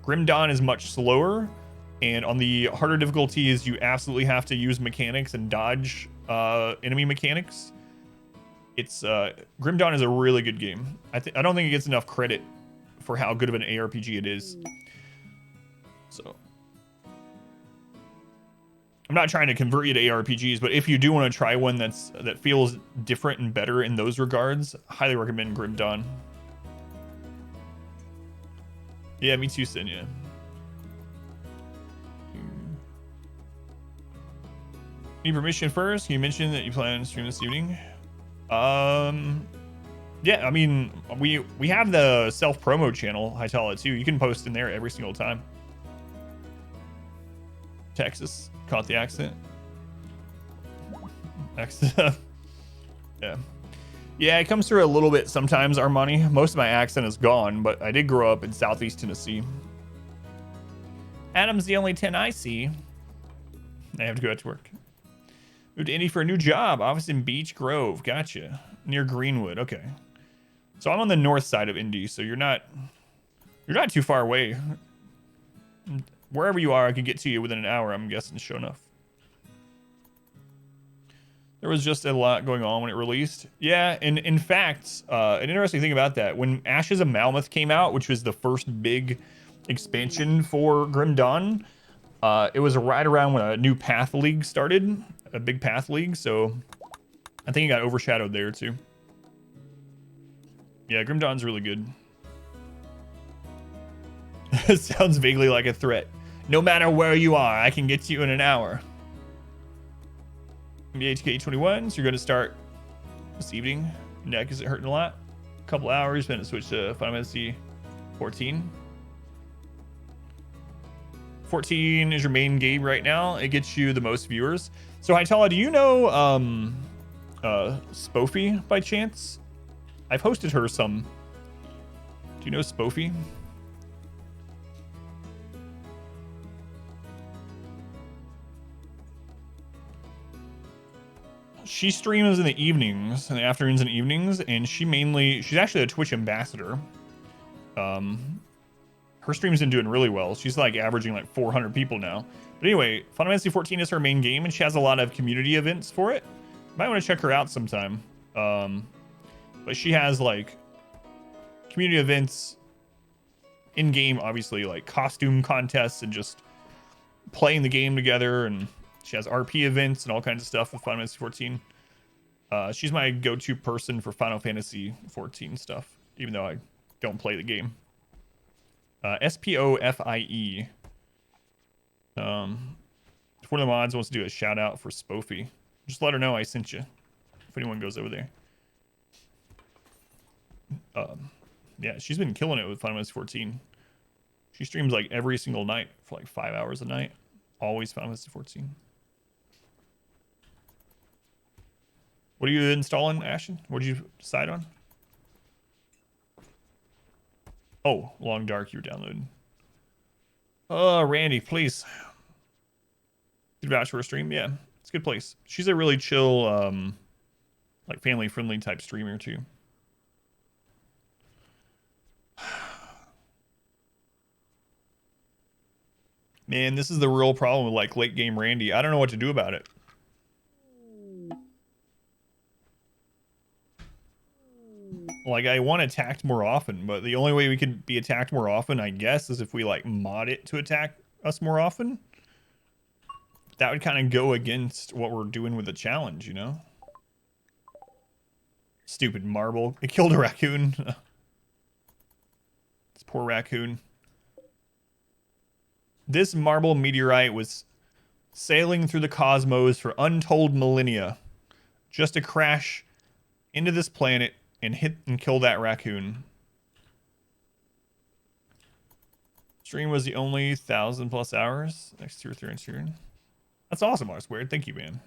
[SPEAKER 2] Grim Dawn is much slower. And on the harder difficulties, you absolutely have to use mechanics and dodge enemy mechanics. It's Grim Dawn is a really good game. I don't think it gets enough credit for how good of an ARPG it is. So I'm not trying to convert you to ARPGs, but if you do want to try one that feels different and better in those regards, highly recommend Grim Dawn. Yeah, me too, Senya. Need permission first? Can you mention that you plan to stream this evening? Yeah, I mean, we have the self-promo channel, Hytala, too. You can post in there every single time. Texas. Caught the accent. Accent. Yeah. Yeah, it comes through a little bit sometimes, Armani. Most of my accent is gone, but I did grow up in Southeast Tennessee. Adam's the only 10 I see. I have to go out to work. Moved to Indy for a new job. Office in Beach Grove. Gotcha. Near Greenwood. Okay. So I'm on the north side of Indy, so you're not too far away. Wherever you are, I can get to you within an hour, I'm guessing, sure enough. There was just a lot going on when it released. Yeah, and in fact, an interesting thing about that, when Ashes of Malmouth came out, which was the first big expansion for Grim Dawn, it was right around when a new Path League started, a big Path League, so I think it got overshadowed there too. Yeah, Grim Dawn's really good. It sounds vaguely like a threat. No matter where you are, I can get to you in an hour. NBA 2K21, so you're going to start this evening. Neck, is it hurting a lot? couple hours, then it switched to Final Fantasy 14. 14 is your main game right now. It gets you the most viewers. So Hytala, do you know Spofy by chance? I've hosted her some. Do you know Spofy? She streams in the evenings, in the afternoons and evenings, and she's actually a Twitch ambassador. Her stream's been doing really well. She's like averaging like 400 people now. But anyway, Final Fantasy 14 is her main game, and she has a lot of community events for it. Might want to check her out sometime. But she has like community events in game, obviously, like costume contests and just playing the game together. And she has RP events and all kinds of stuff with Final Fantasy 14. She's my go-to person for Final Fantasy 14 stuff, even though I don't play the game. Spofie. If one of the mods wants to do a shout out for Spofy, just let her know I sent you. If anyone goes over there. Yeah, she's been killing it with Final Fantasy 14. She streams like every single night for like 5 hours a night. Always Final Fantasy 14. What are you installing, Ashton? What did you decide on? Oh, Long Dark you're downloading. Randy, please. Good vouch for a stream? Yeah, it's a good place. She's a really chill, like family-friendly type streamer too. Man, this is the real problem with like late game Randy. I don't know what to do about it. Like, I want attacked more often, but the only way we could be attacked more often, I guess, is if we, like, mod it to attack us more often. That would kind of go against what we're doing with the challenge, you know? Stupid marble. It killed a raccoon. This poor raccoon. This marble meteorite was sailing through the cosmos for untold millennia, just to crash into this planet and hit and kill that raccoon. Stream was the only 1,000+ hours. Next 2 or 3 inches. That's awesome, R Squared. Thank you, man.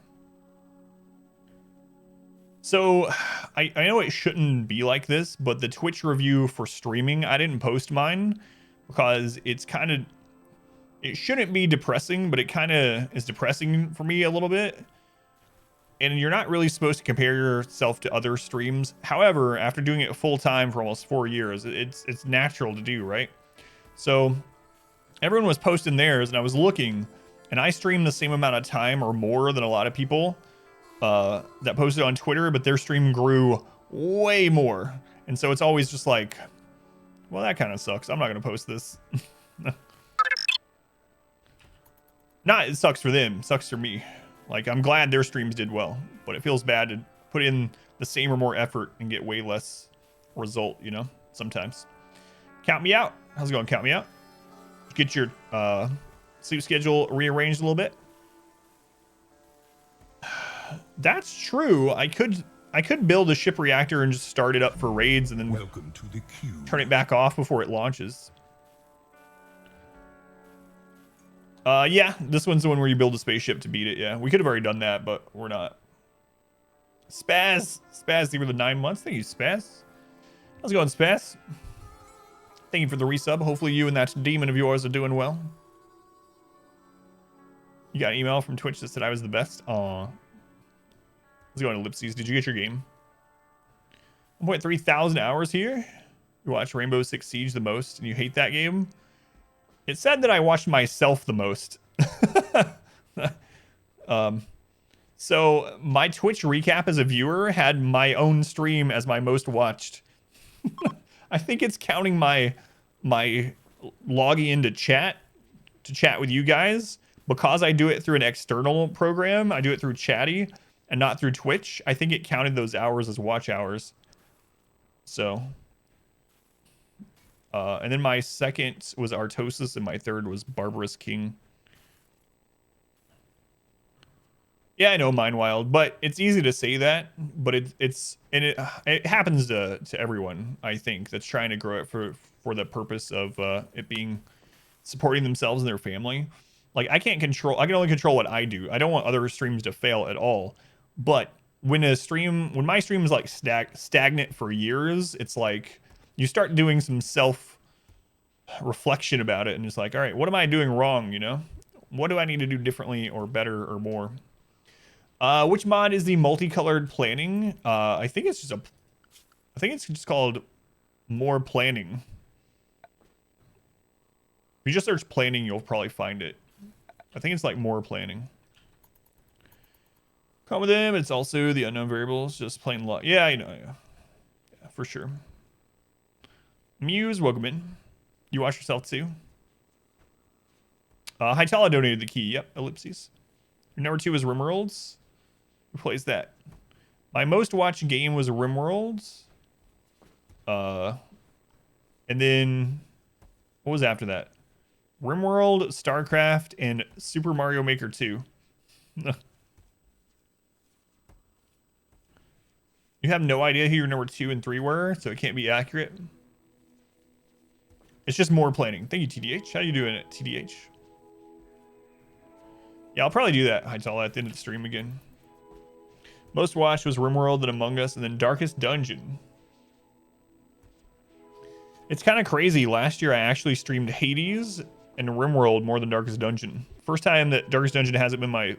[SPEAKER 2] So, I know it shouldn't be like this, but the Twitch review for streaming, I didn't post mine because it's kind of... It shouldn't be depressing, but it kind of is depressing for me a little bit. And you're not really supposed to compare yourself to other streams. However, after doing it full time for almost 4 years, it's natural to do, right? So everyone was posting theirs, and I was looking, and I streamed the same amount of time or more than a lot of people that posted on Twitter, but their stream grew way more. And so it's always just like, well, that kind of sucks. I'm not going to post this. Not it sucks for them, sucks for me. Like, I'm glad their streams did well, but it feels bad to put in the same or more effort and get way less result, you know, sometimes. Count me out. How's it going? Count me out. Get your sleep schedule rearranged a little bit. That's true. I could build a ship reactor and just start it up for raids and then
[SPEAKER 1] Welcome to the queue.
[SPEAKER 2] turn it back off before it launches. Yeah, this one's the one where you build a spaceship to beat it. Yeah, we could have already done that, but we're not. Spaz, thank you for the 9 months. Thank you, Spaz. How's it going, Spaz? Thank you for the resub. Hopefully you and that demon of yours are doing well. You got an email from Twitch that said I was the best. Aw. How's it going, Ellipses? Did you get your game? 1.3 thousand hours here. You watch Rainbow Six Siege the most, and you hate that game. It said that I watched myself the most. So my Twitch recap as a viewer had my own stream as my most watched. I think it's counting my logging into chat to chat with you guys. Because I do it through an external program, I do it through Chatty and not through Twitch. I think it counted those hours as watch hours. So... and then my second was Artosis, and my third was Barbarous King. Yeah, I know Mind Wild, but it's easy to say that, but it happens to everyone, I think, that's trying to grow it for the purpose of it being supporting themselves and their family. Like I can only control what I do. I don't want other streams to fail at all. But when my stream is like stagnant for years, it's like you start doing some self reflection about it and it's like, all right, what am I doing wrong, you know? What do I need to do differently or better or more? Which mod is the multicolored planning? I think it's just called more planning. If you just search planning, you'll probably find it. I think it's like more planning. Come with them. It's also the unknown variables, just plain luck. Yeah, I know. Yeah, for sure. Muse, welcome in. You watch yourself too. Hytala donated the key. Yep, ellipses. Your number 2 is Rimworlds. Who plays that? My most watched game was Rimworlds. And then what was after that? Rimworld, StarCraft, and Super Mario Maker 2. You have no idea who your number 2 and 3 were, so it can't be accurate. It's just more planning. Thank you, TDH. How you doing it, TDH? Yeah, I'll probably do that, Hytala, at the end of the stream again. Most watched was Rimworld, then Among Us, and then Darkest Dungeon. It's kind of crazy. Last year, I actually streamed Hades and Rimworld more than Darkest Dungeon. First time that Darkest Dungeon hasn't been my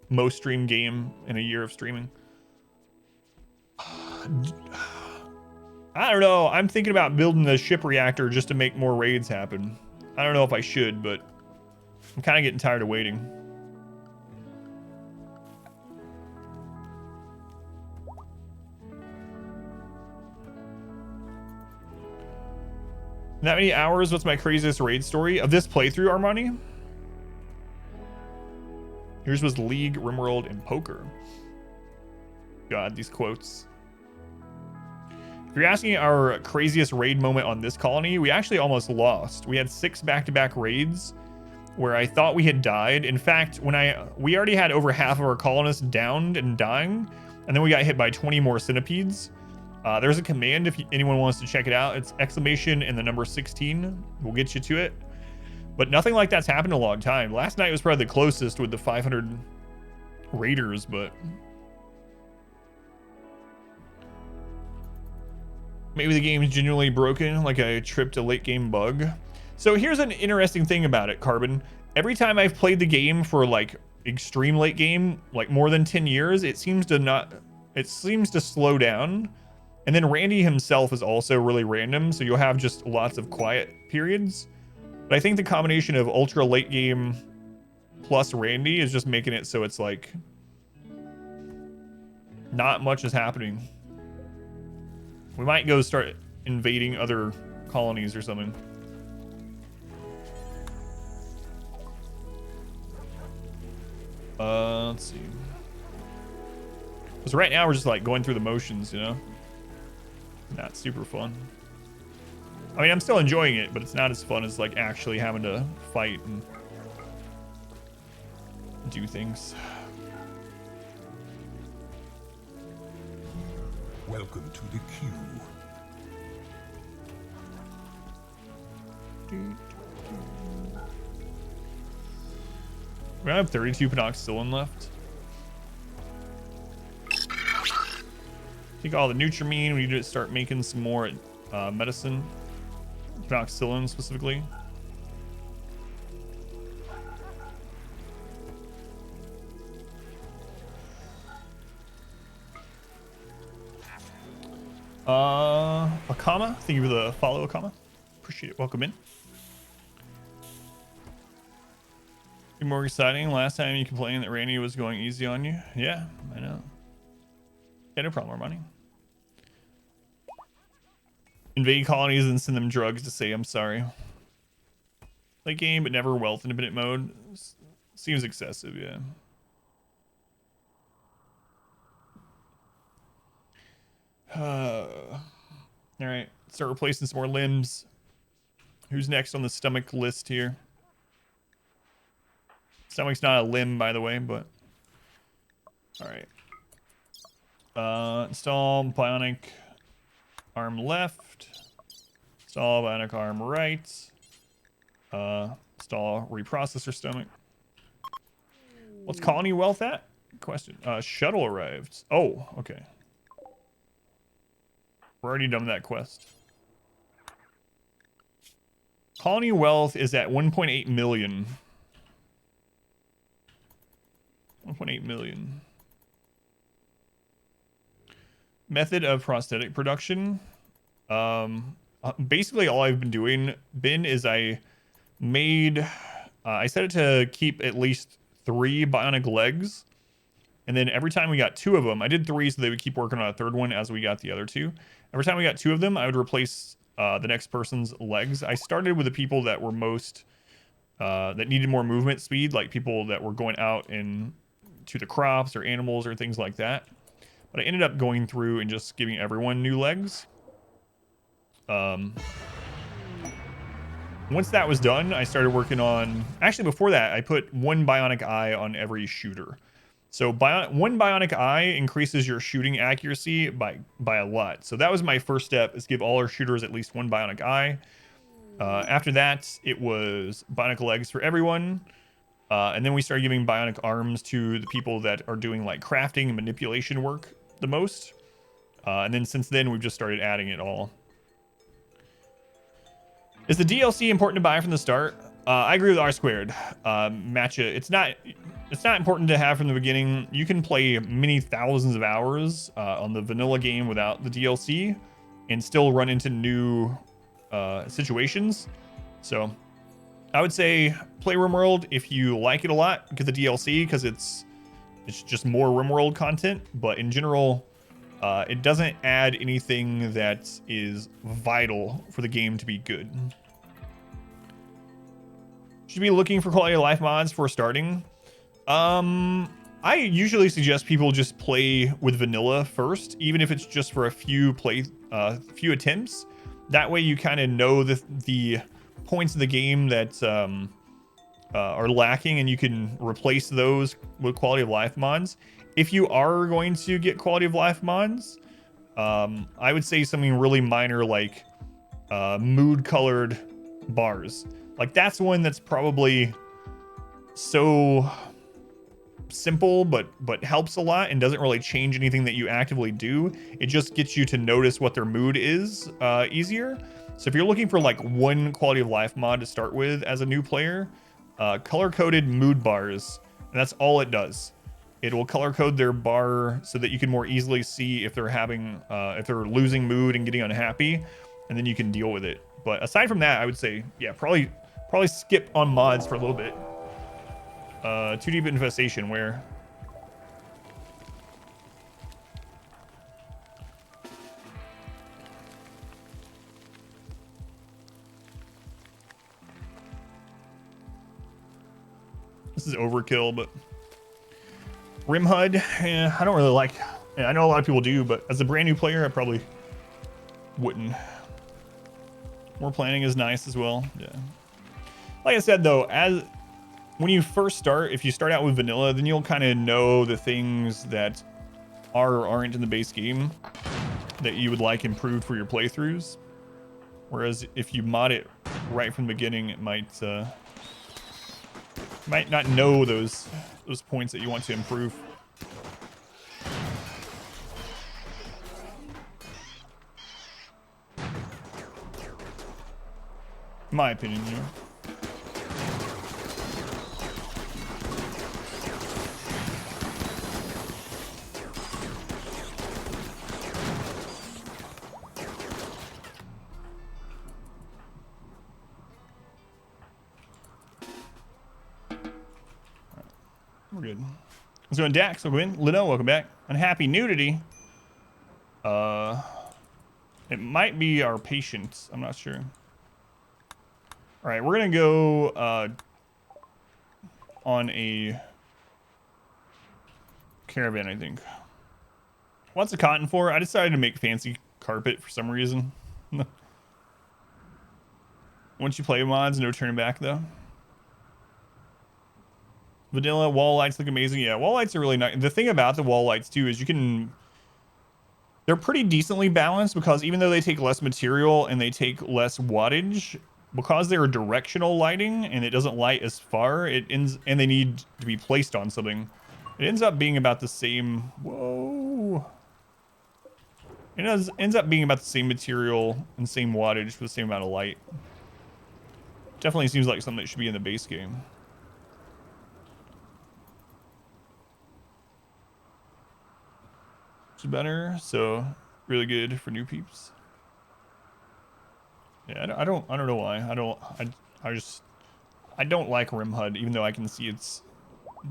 [SPEAKER 2] most streamed game in a year of streaming. I don't know. I'm thinking about building the ship reactor just to make more raids happen. I don't know if I should, but I'm kind of getting tired of waiting. That many hours? What's my craziest raid story of this playthrough, Armani? Yours was League, Rimworld, and Poker. God, these quotes. If you're asking our craziest raid moment on this colony, we actually almost lost. We had 6 back-to-back raids where I thought we had died. In fact, we already had over half of our colonists downed and dying, and then we got hit by 20 more centipedes. There's a command if anyone wants to check it out. It's exclamation and the number 16. We'll get you to it. But nothing like that's happened in a long time. Last night was probably the closest with the 500 raiders, but maybe the game is genuinely broken, like I tripped a late game bug. So here's an interesting thing about it, Carbon. Every time I've played the game for like extreme late game, like more than 10 years, it seems to slow down. And then Randy himself is also really random, so you'll have just lots of quiet periods. But I think the combination of ultra late game plus Randy is just making it so it's like not much is happening. We might go start invading other colonies or something. Let's see. Because right now we're just like going through the motions, you know? Not super fun. I mean, I'm still enjoying it, but it's not as fun as like actually having to fight and do things.
[SPEAKER 1] Welcome to the queue.
[SPEAKER 2] We have 32 penoxyllin left. Take all the Nutrimine. We need to start making some more medicine. Penoxyllin specifically. Akama, thank you for the follow, Akama. Appreciate it. Welcome in. Be more exciting. Last time you complained that Randy was going easy on you. Yeah, I know. Yeah, no problem, money. Invade colonies and send them drugs to say I'm sorry. Late game, but never wealth independent mode. Seems excessive, yeah. All right, start replacing some more limbs. Who's next on the stomach list here? Stomach's not a limb, by the way, but All right. Install bionic arm left. Install bionic arm right. Install reprocessor stomach. What's colony wealth at? Question. Shuttle arrived. Oh, okay. We're already done that quest. Colony wealth is at 1.8 million. 1.8 million. Method of prosthetic production. Basically all I've been doing is I made I set it to keep at least 3 bionic legs, and then every time we got 2 of them, I did 3 so they would keep working on a 3rd one as we got the other 2. Every time we got 2 of them, I would replace the next person's legs. I started with the people that were most that needed more movement speed, like people that were going out and to the crops or animals or things like that. But I ended up going through and just giving everyone new legs. Once that was done, I started working on... Actually, before that, I put 1 bionic eye on every shooter. So 1 bionic eye increases your shooting accuracy by a lot. So that was my first step, is give all our shooters at least 1 bionic eye. After that, it was bionic legs for everyone. And then we started giving bionic arms to the people that are doing like crafting and manipulation work the most. And then since then, we've just started adding it all. Is the DLC important to buy from the start? I agree with R squared. Matcha. It's not important to have from the beginning. You can play many thousands of hours on the vanilla game without the DLC and still run into new situations. So I would say play RimWorld if you like it a lot. Get the DLC because it's just more RimWorld content. But in general, it doesn't add anything that is vital for the game to be good. Should be looking for quality of life mods for starting. I usually suggest people just play with vanilla first, even if it's just for a few attempts. That way you kind of know the points of the game that are lacking, and you can replace those with quality of life mods. If you are going to get quality of life mods, I would say something really minor like mood colored bars. Like that's one that's probably so simple but helps a lot and doesn't really change anything that you actively do. It just gets you to notice what their mood is easier. So if you're looking for like 1 quality of life mod to start with as a new player, color-coded mood bars, and that's all it does. It will color code their bar so that you can more easily see if they're having if they're losing mood and getting unhappy, and then you can deal with it. But aside from that, I would say probably skip on mods for a little bit. 2 Deep Infestation, where this is overkill, but Rim HUD, I don't really like. I know a lot of people do, but as a brand new player, I probably wouldn't. More planning is nice as well. Yeah. Like I said, though, when you first start, if you start out with vanilla, then you'll kind of know the things that are or aren't in the base game that you would like improved for your playthroughs. Whereas if you mod it right from the beginning, it might not know those points that you want to improve. In my opinion, you know. We're good. Let's go in Dax. We'll go in. Lino, welcome back. Unhappy nudity. It might be our patient. I'm not sure. All right, we're gonna go on a caravan, I think. What's the cotton for? I decided to make fancy carpet for some reason. Once you play mods, no turning back though. Vanilla wall lights look amazing. Yeah, wall lights are really nice. The thing about the wall lights too is they're pretty decently balanced because even though they take less material and they take less wattage, because they're directional lighting and it doesn't light as far, and they need to be placed on something, it ends up being about the same. Whoa. Ends up being about the same material and same wattage for the same amount of light. Definitely seems like something that should be in the base game. It's better, so really good for new peeps. Yeah, I don't know why. I don't like Rim HUD, even though I can see it's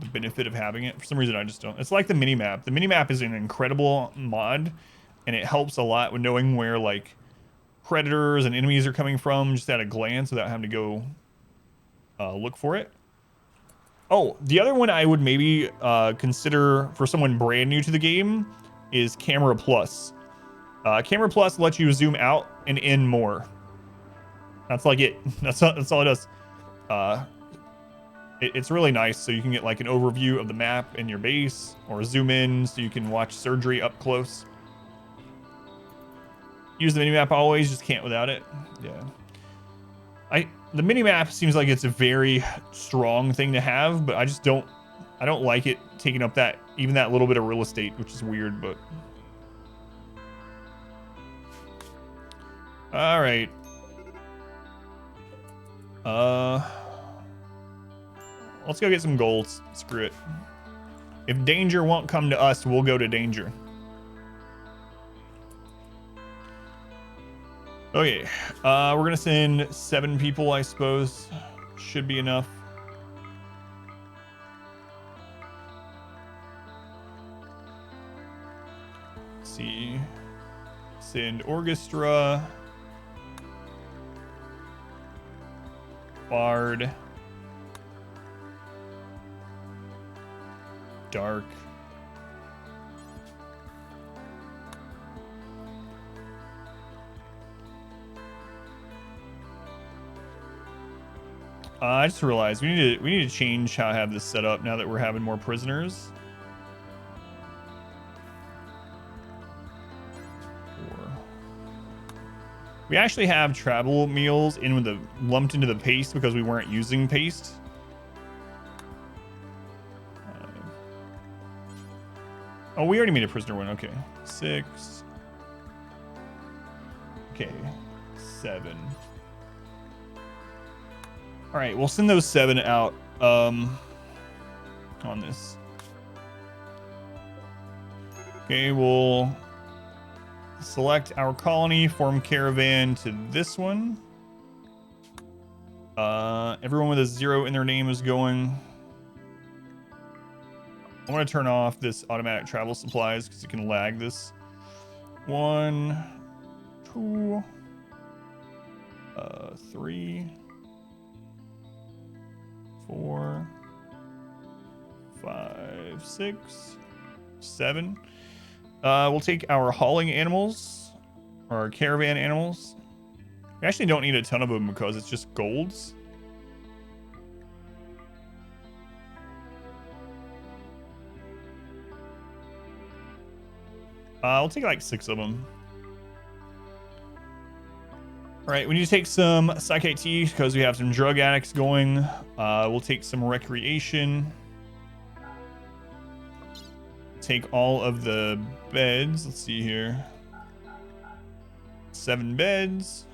[SPEAKER 2] the benefit of having it. For some reason, I just don't. It's like the minimap. The minimap is an incredible mod, and it helps a lot with knowing where like predators and enemies are coming from just at a glance without having to go look for it. Oh, the other one I would maybe consider for someone brand new to the game is Camera Plus. Camera Plus lets you zoom out and in more. That's like it. That's all it does. It's really nice, so you can get like an overview of the map and your base, or zoom in so you can watch surgery up close. Use the minimap always, just can't without it. Yeah. The minimap seems like it's a very strong thing to have, but I don't like it taking up even that little bit of real estate, which is weird, but. All right. Let's go get some golds. Screw it. If danger won't come to us, we'll go to danger. Okay, we're gonna send 7 people, I suppose. Should be enough. Let's see. Send Orchestra. Bard. Dark. I just realized we need to change how I have this set up now that we're having more prisoners. 4. We actually have travel meals in with lumped into the paste because we weren't using paste. 5. Oh, we already made a prisoner one. Okay, 6. Okay, 7. All right, we'll send those 7 out on this. Okay, we'll select our colony, form caravan to this one. Everyone with a 0 in their name is going. I want to turn off this automatic travel supplies because it can lag this. 1, 2, 3, 4, 5, 6, 7. We'll take our hauling animals, or our caravan animals. We actually don't need a ton of them because it's just golds. I'll take like 6 of them. All right, we need to take some Psych IT because we have some drug addicts going. We'll take some recreation. Take all of the beds. Let's see here. 7 beds.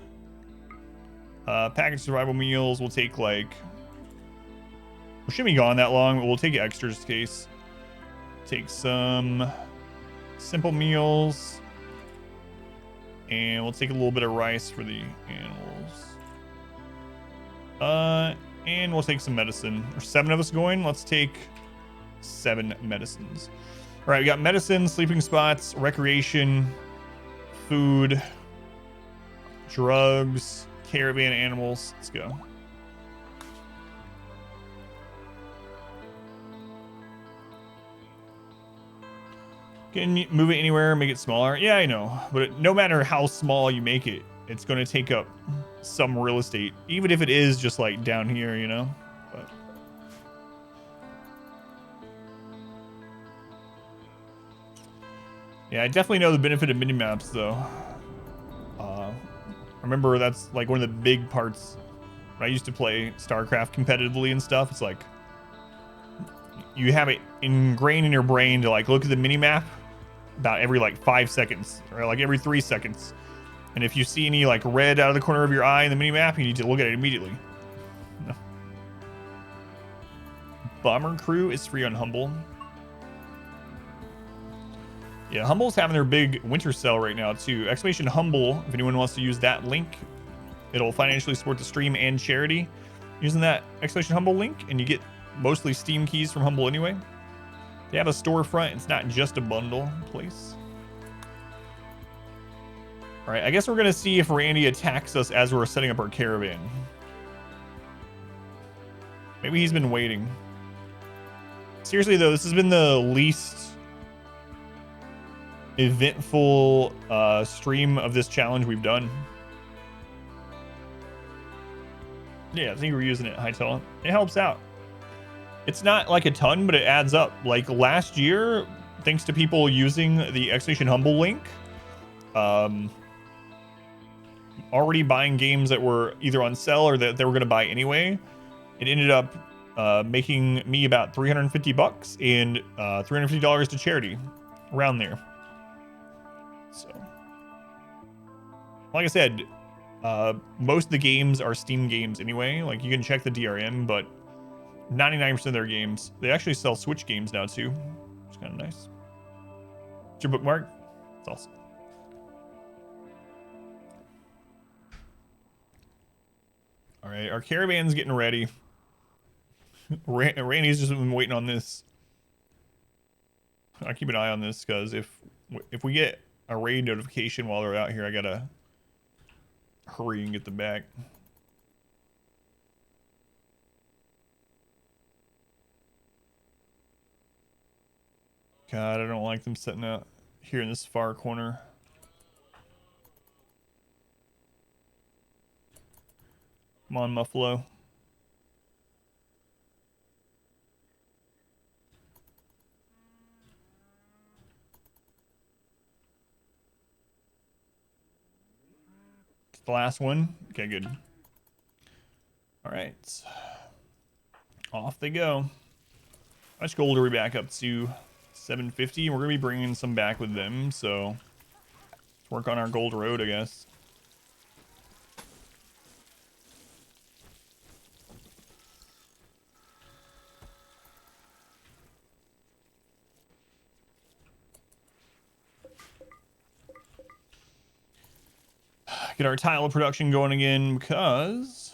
[SPEAKER 2] Package survival meals. We'll take like... We shouldn't be gone that long, but we'll take extras in case. Take some simple meals. And we'll take a little bit of rice for the animals. And we'll take some medicine. There's 7 of us going. Let's take 7 medicines. All right, we got medicine, sleeping spots, recreation, food, drugs, caravan animals. Let's go. Can you move it anywhere, make it smaller? Yeah, I know. But no matter how small you make it, it's going to take up some real estate. Even if it is just like down here, you know? But Yeah, I definitely know the benefit of minimaps, though. Remember, that's like one of the big parts when I used to play StarCraft competitively and stuff. It's like you have it ingrained in your brain to like look at the minimap about every like 5 seconds or like every 3 seconds. And if you see any like red out of the corner of your eye in the minimap, you need to look at it immediately. No. Bomber Crew is free on Humble. Yeah, Humble's having their big winter sale right now too. Exclamation Humble, if anyone wants to use that link, it'll financially support the stream and charity using that exclamation Humble link, and you get mostly Steam keys from Humble anyway. They have a storefront, it's not just a bundle place. All right, I guess we're gonna see if Randy attacks us as we're setting up our caravan. Maybe he's been waiting. Seriously though, this has been the least eventful stream of this challenge we've done. Yeah, I think we're using it, Hightail. It helps out. It's not like a ton, but it adds up. Like last year, thanks to people using the exclamation Humble link, already buying games that were either on sale or that they were going to buy anyway, it ended up making me about $350 and $350 to charity, around there. So, like I said, most of the games are Steam games anyway. Like you can check the DRM, but 99% of their games, they actually sell Switch games now too, which is kind of nice. It's your bookmark. It's awesome. All right, our caravan's getting ready. Randy's just been waiting on this. I'll keep an eye on this because if we get a raid notification while they're out here, I gotta hurry and get them back. God, I don't like them sitting out here in this far corner. Come on, Muffalo. It's the last one. Okay, good. All right. Off they go. How much gold are we back up to? 750. We're going to be bringing some back with them, so let's work on our gold road, I guess. Get our tile production going again because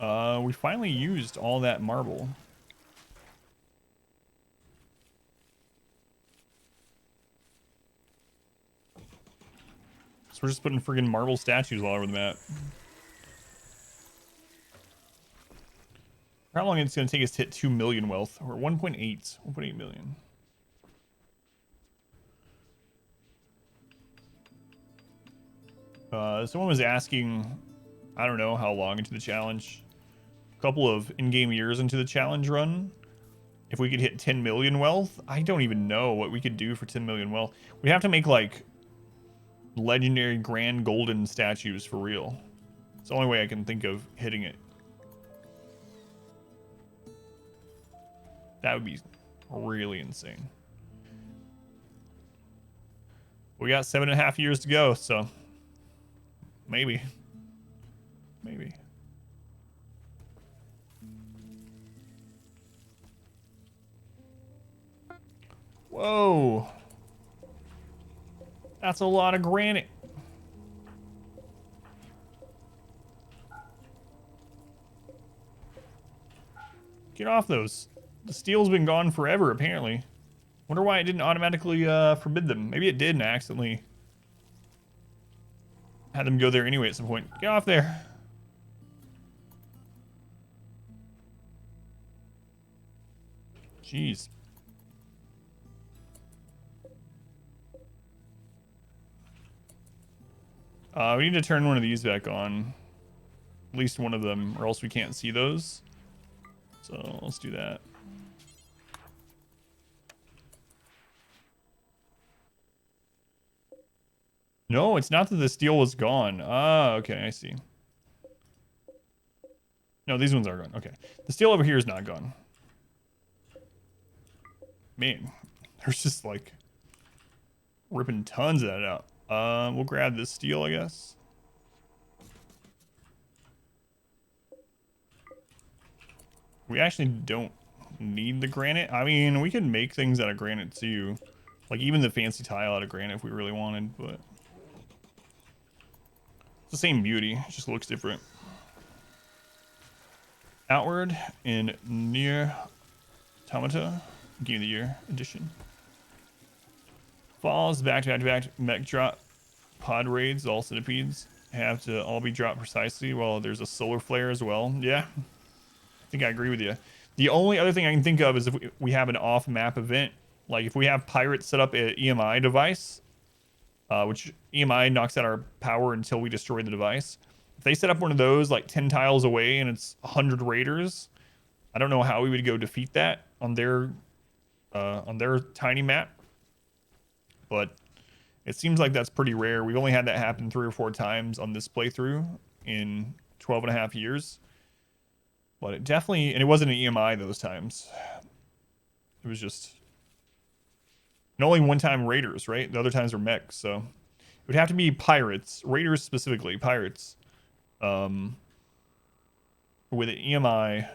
[SPEAKER 2] we finally used all that marble. So we're just putting friggin' marble statues all over the map. How long it's going to take us to hit 2 million wealth? Or 1.8 million. Someone was asking, I don't know how long into the challenge, a couple of in-game years into the challenge run, if we could hit 10 million wealth. I don't even know what we could do for 10 million wealth. We have to make like legendary grand golden statues for real. It's the only way I can think of hitting it. That would be really insane. We got 7.5 years to go, so maybe. Whoa. That's a lot of granite. Get off those. The steel's been gone forever, apparently. Wonder why it didn't automatically forbid them. Maybe it did and I accidentally had them go there anyway at some point. Get off there. Jeez. We need to turn one of these back on. At least one of them, or else we can't see those. So let's do that. No, it's not that the steel was gone. Ah, okay, I see. No, these ones are gone. Okay. The steel over here is not gone. Man, there's just like ripping tons of that out. We'll grab this steel, I guess. We actually don't need the granite. I mean, we could make things out of granite too. Like even the fancy tile out of granite if we really wanted, but it's the same beauty. It just looks different. Outward in Near Automata. Game of the Year edition. Falls, back to back to back, mech drop, pod raids, all centipedes have to all be dropped precisely. Well, there's a solar flare as well. Yeah, I think I agree with you. The only other thing I can think of is if we have an off-map event, like if we have pirates set up an EMI device, which EMI knocks out our power until we destroy the device. If they set up one of those like 10 tiles away and it's 100 raiders, I don't know how we would go defeat that on their tiny map, but it seems like that's pretty rare. We've only had that happen 3 or 4 times on this playthrough in 12 and a half years. But it definitely, and it wasn't an EMI those times. It was just, and only one time raiders, right? The other times were mechs, so it would have to be pirates, raiders specifically, pirates. With an EMI,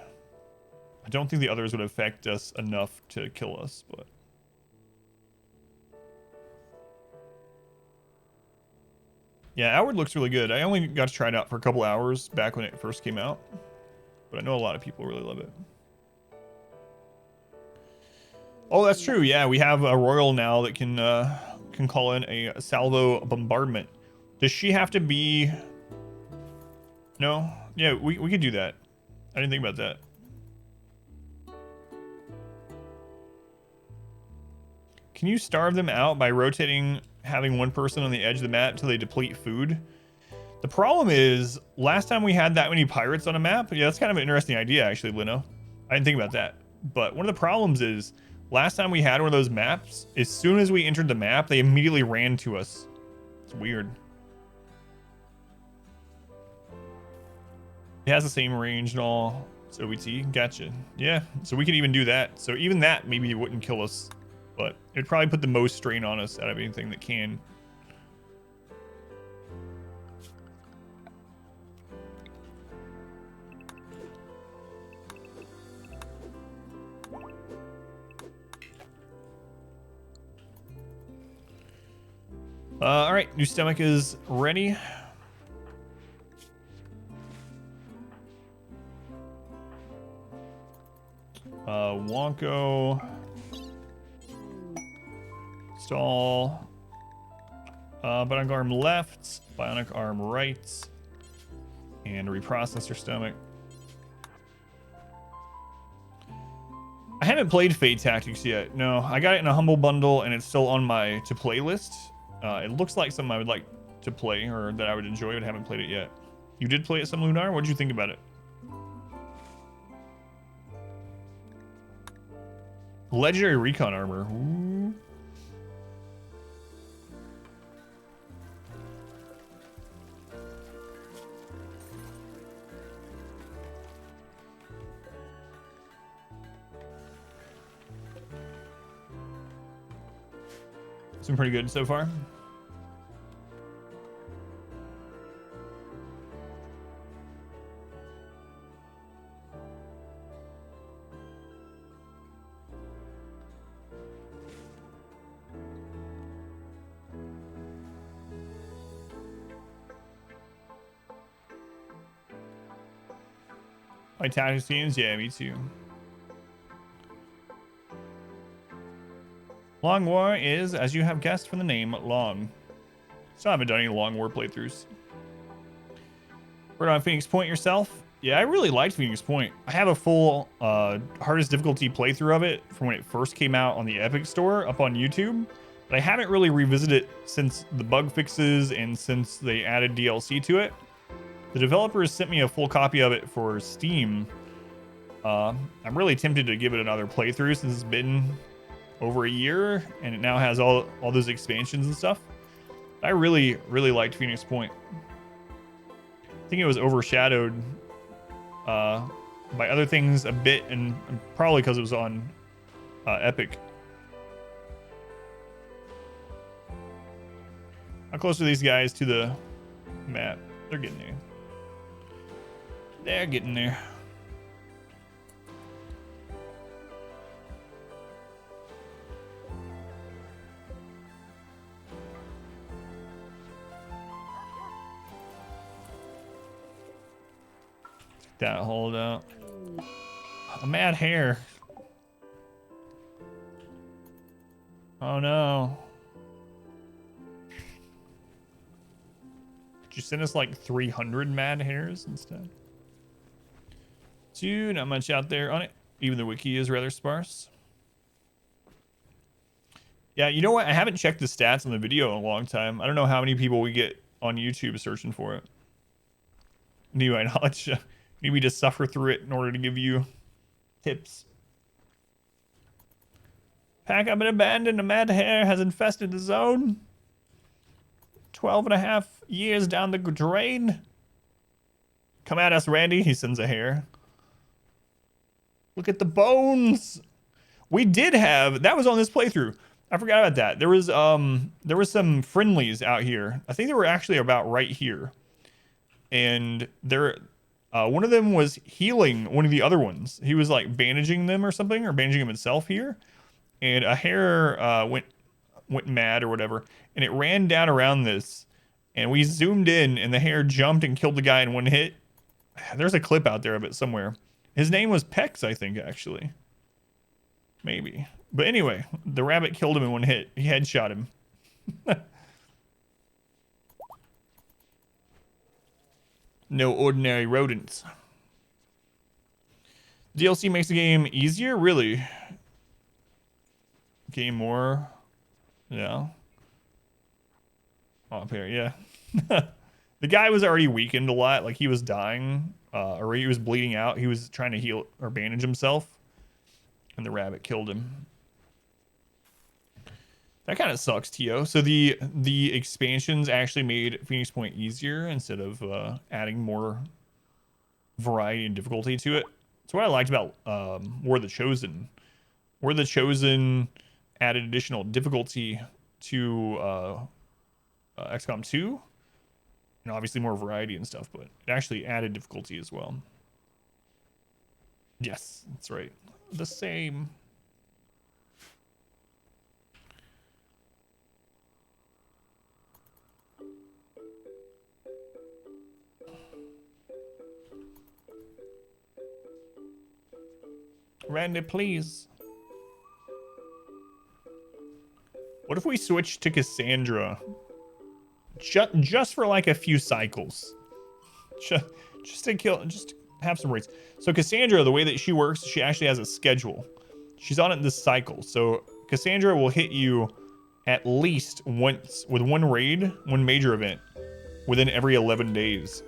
[SPEAKER 2] I don't think the others would affect us enough to kill us, but. Yeah, Outward looks really good. I only got to try it out for a couple hours back when it first came out, but I know a lot of people really love it. Oh, that's true. Yeah, we have a royal now that can call in a salvo bombardment. Does she have to be? No. Yeah, we could do that. I didn't think about that. Can you starve them out by rotating, having one person on the edge of the map until they deplete food? The problem is, last time we had that many pirates on a map, yeah, that's kind of an interesting idea, actually, Lino. I didn't think about that. But one of the problems is, last time we had one of those maps, as soon as we entered the map, they immediately ran to us. It's weird. It has the same range and all. So OBT, gotcha. Yeah, so we could even do that. So even that maybe wouldn't kill us, but it'd probably put the most strain on us out of anything that can. All right, new stomach is ready. Wonko. Stall. Bionic arm left, bionic arm right, and reprocessor stomach. I haven't played Fate Tactics yet. No, I got it in a humble bundle, and it's still on my to play list. It looks like something I would like to play, or that I would enjoy, but haven't played it yet. You did play it some, Lunar? What did you think about it? Legendary recon armor. Ooh. It's been pretty good so far. My tactics teams, yeah, me too. Long War is, as you have guessed from the name, long. Still haven't done any Long War playthroughs. Heard on Phoenix Point yourself? Yeah, I really liked Phoenix Point. I have a full hardest difficulty playthrough of it from when it first came out on the Epic Store up on YouTube. But I haven't really revisited it since the bug fixes and since they added DLC to it. The developers sent me a full copy of it for Steam. I'm really tempted to give it another playthrough since it's been over a year and it now has all those expansions and stuff. I really, really liked Phoenix Point. I think it was overshadowed by other things a bit, and probably because it was on Epic. How close are these guys to the map? They're getting there. They're getting there. Check that hold out. A mad hare. Oh no. Could you send us like 300 mad hares instead? Two, not much out there on it. Even the wiki is rather sparse. Yeah, you know what? I haven't checked the stats on the video in a long time. I don't know how many people we get on YouTube searching for it. Anyway, knowledge. Need me to suffer through it in order to give you tips. Pack up and abandoned. A mad hare has infested the zone. 12.5 years down the drain. Come at us, Randy. He sends a hare. Look at the bones. We did have, that was on this playthrough. I forgot about that. There was some friendlies out here. I think they were actually about right here. And there, one of them was healing one of the other ones. He was like bandaging them or something, or bandaging himself here. And a hare went mad or whatever, and it ran down around this, and we zoomed in, and the hare jumped and killed the guy in one hit. There's a clip out there of it somewhere. His name was Pex, I think, actually. Maybe. But anyway, the rabbit killed him in one hit. He headshot him. No ordinary rodents. DLC makes the game easier? Really? Game more? Yeah. Oh, up here, yeah. The guy was already weakened a lot. Like, he was dying, or he was bleeding out. He was trying to heal or bandage himself, and the rabbit killed him. That kind of sucks, Tio. So the expansions actually made Phoenix Point easier instead of adding more variety and difficulty to it. That's what I liked about War of the Chosen. War of the Chosen added additional difficulty to XCOM 2, and obviously more variety and stuff, but it actually added difficulty as well. Yes, that's right. The same. Randy, please. What if we switch to Cassandra? Just for like a few cycles. Just to kill, just to have some rates. So Cassandra, the way that she works, she actually has a schedule. She's on it this cycle. So Cassandra will hit you at least once with one raid, one major event, within every 11 days.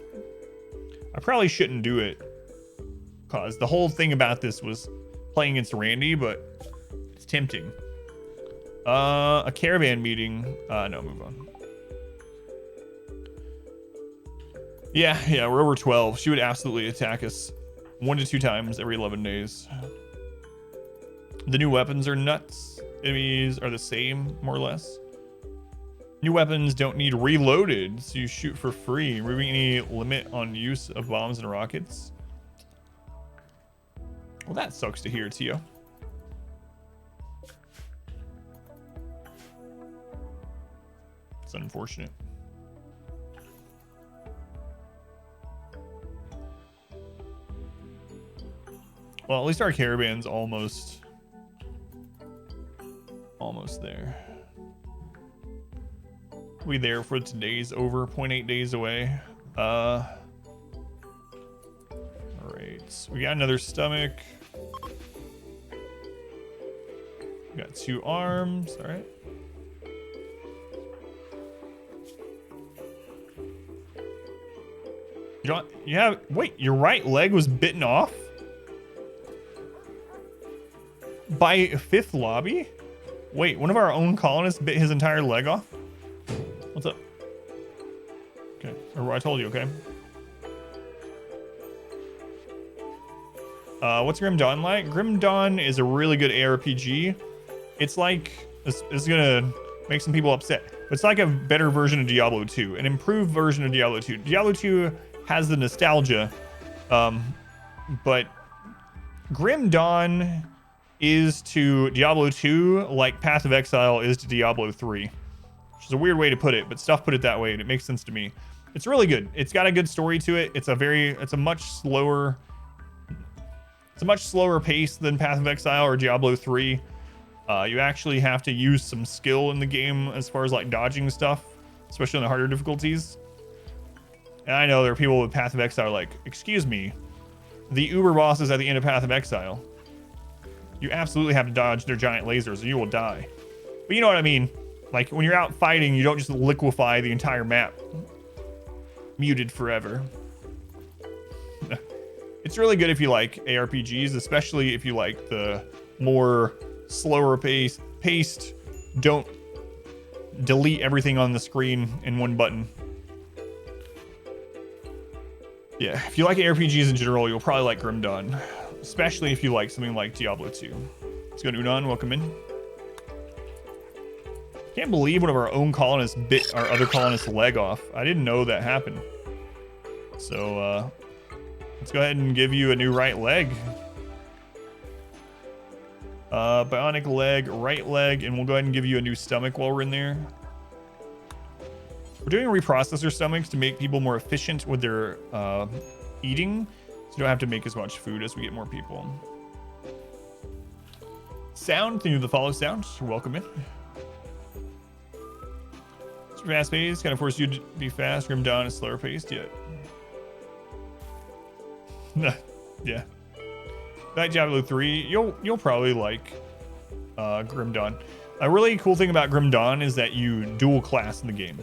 [SPEAKER 2] I probably shouldn't do it, because the whole thing about this was playing against Randy, but it's tempting. A caravan meeting. No, move on. Yeah, we're over 12. She would absolutely attack us 1 to 2 times every 11 days. The new weapons are nuts. Enemies are the same, more or less. New weapons don't need reloaded, so you shoot for free, removing any limit on use of bombs and rockets. Well, that sucks to hear, Tio. It's unfortunate. Well, at least our caravan's almost there. We there for today's over 0.8 days away. All right, we got another stomach. We got 2 arms. All right. You don't. You have. Wait, your right leg was bitten off by a 5th lobby. Wait, one of our own colonists bit his entire leg off. What's up? what I told you, okay? What's Grim Dawn like? Grim Dawn is a really good ARPG. It's like, this is gonna make some people upset, but it's like a better version of Diablo 2, an improved version of Diablo 2. Diablo 2 has the nostalgia, but Grim Dawn is to Diablo 2 like Path of Exile is to Diablo 3, which is a weird way to put it, but stuff put it that way, and it makes sense to me. It's really good. It's got a good story to it. It's a much slower pace than Path of Exile or Diablo 3. You actually have to use some skill in the game as far as like dodging stuff, especially on the harder difficulties. And I know there are people with Path of Exile like, excuse me, the Uber bosses at the end of Path of Exile, you absolutely have to dodge their giant lasers or you will die. But you know what I mean? Like when you're out fighting, you don't just liquefy the entire map. Muted forever. It's really good if you like ARPGs, especially if you like the more slower paced, don't delete everything on the screen in one button. Yeah, if you like ARPGs in general, you'll probably like Grim Dawn, especially if you like something like Diablo 2. Let's go to Unan, welcome in. Can't believe one of our own colonists bit our other colonist's leg off. I didn't know that happened. So, let's go ahead and give you a new right leg. Bionic leg, right leg, and we'll go ahead and give you a new stomach while we're in there. We're doing reprocessor stomachs to make people more efficient with their eating, so you don't have to make as much food as we get more people. Sound, thank you for the follow sound. Welcome in. It's fast paced, kind of force you to be fast. Grim Dawn is slower paced yet. Yeah. Like Diablo 3, you'll probably like Grim Dawn. A really cool thing about Grim Dawn is that you dual class in the game.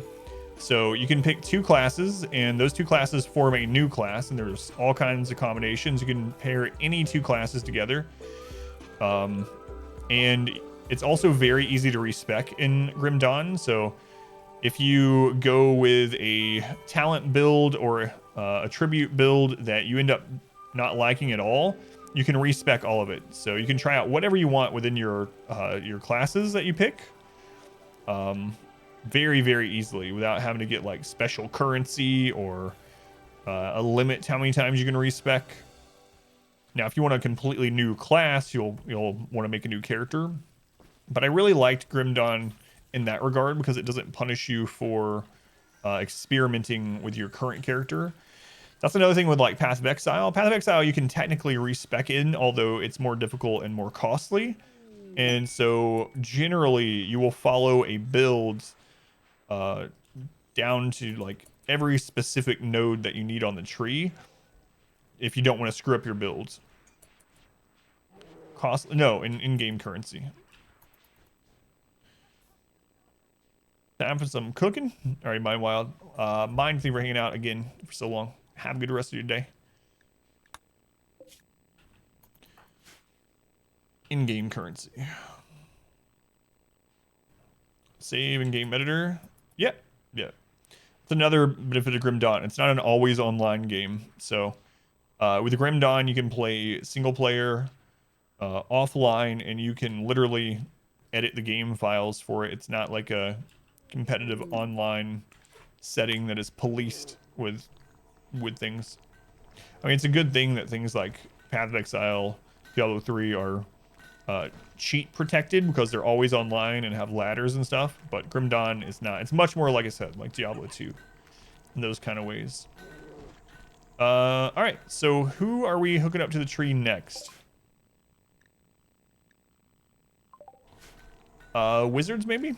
[SPEAKER 2] So you can pick two classes, and those two classes form a new class, and there's all kinds of combinations. You can pair any two classes together. And it's also very easy to respec in Grim Dawn. So if you go with a talent build or a tribute build that you end up not liking at all, you can respec all of it. So you can try out whatever you want within your classes that you pick. Very, very easily without having to get like special currency or a limit to how many times you can respec. Now, if you want a completely new class, you'll want to make a new character. But I really liked Grim Dawn in that regard because it doesn't punish you for experimenting with your current character. That's another thing with like Path of Exile. Path of Exile you can technically respec in, although it's more difficult and more costly. And so generally you will follow a build down to like every specific node that you need on the tree if you don't want to screw up your builds. In-game currency. Time for some cooking. All right, Mind Wild. Mind, thank you for hanging out again for so long. Have a good rest of your day. In-game currency. Save in-game editor. Yeah. It's another benefit of Grim Dawn. It's not an always online game. So with Grim Dawn, you can play single player offline, and you can literally edit the game files for it. It's not like a competitive online setting that is policed with things. I mean, it's a good thing that things like Path of Exile, Diablo 3 are cheat protected because they're always online and have ladders and stuff, but Grim Dawn is not. It's much more, like I said, like Diablo 2 in those kind of ways. All right, so who are we hooking up to the tree next? Wizards, maybe?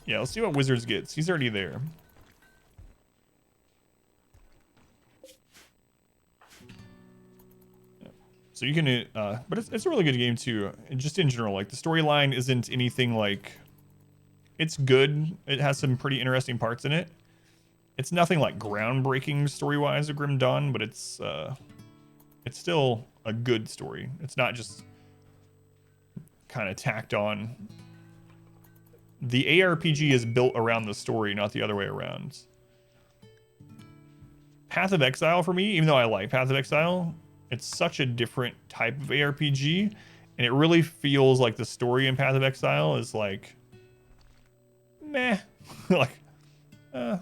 [SPEAKER 2] Yeah, let's see what Wizards gets. He's already there. So you can, but it's a really good game too. Just in general, like the storyline isn't anything like, it's good. It has some pretty interesting parts in it. It's nothing like groundbreaking story-wise of Grim Dawn, but it's still a good story. It's not just kind of tacked on. The ARPG is built around the story, not the other way around. Path of Exile for me, even though I like Path of Exile, it's such a different type of ARPG, and it really feels like the story in Path of Exile is like, meh, like, I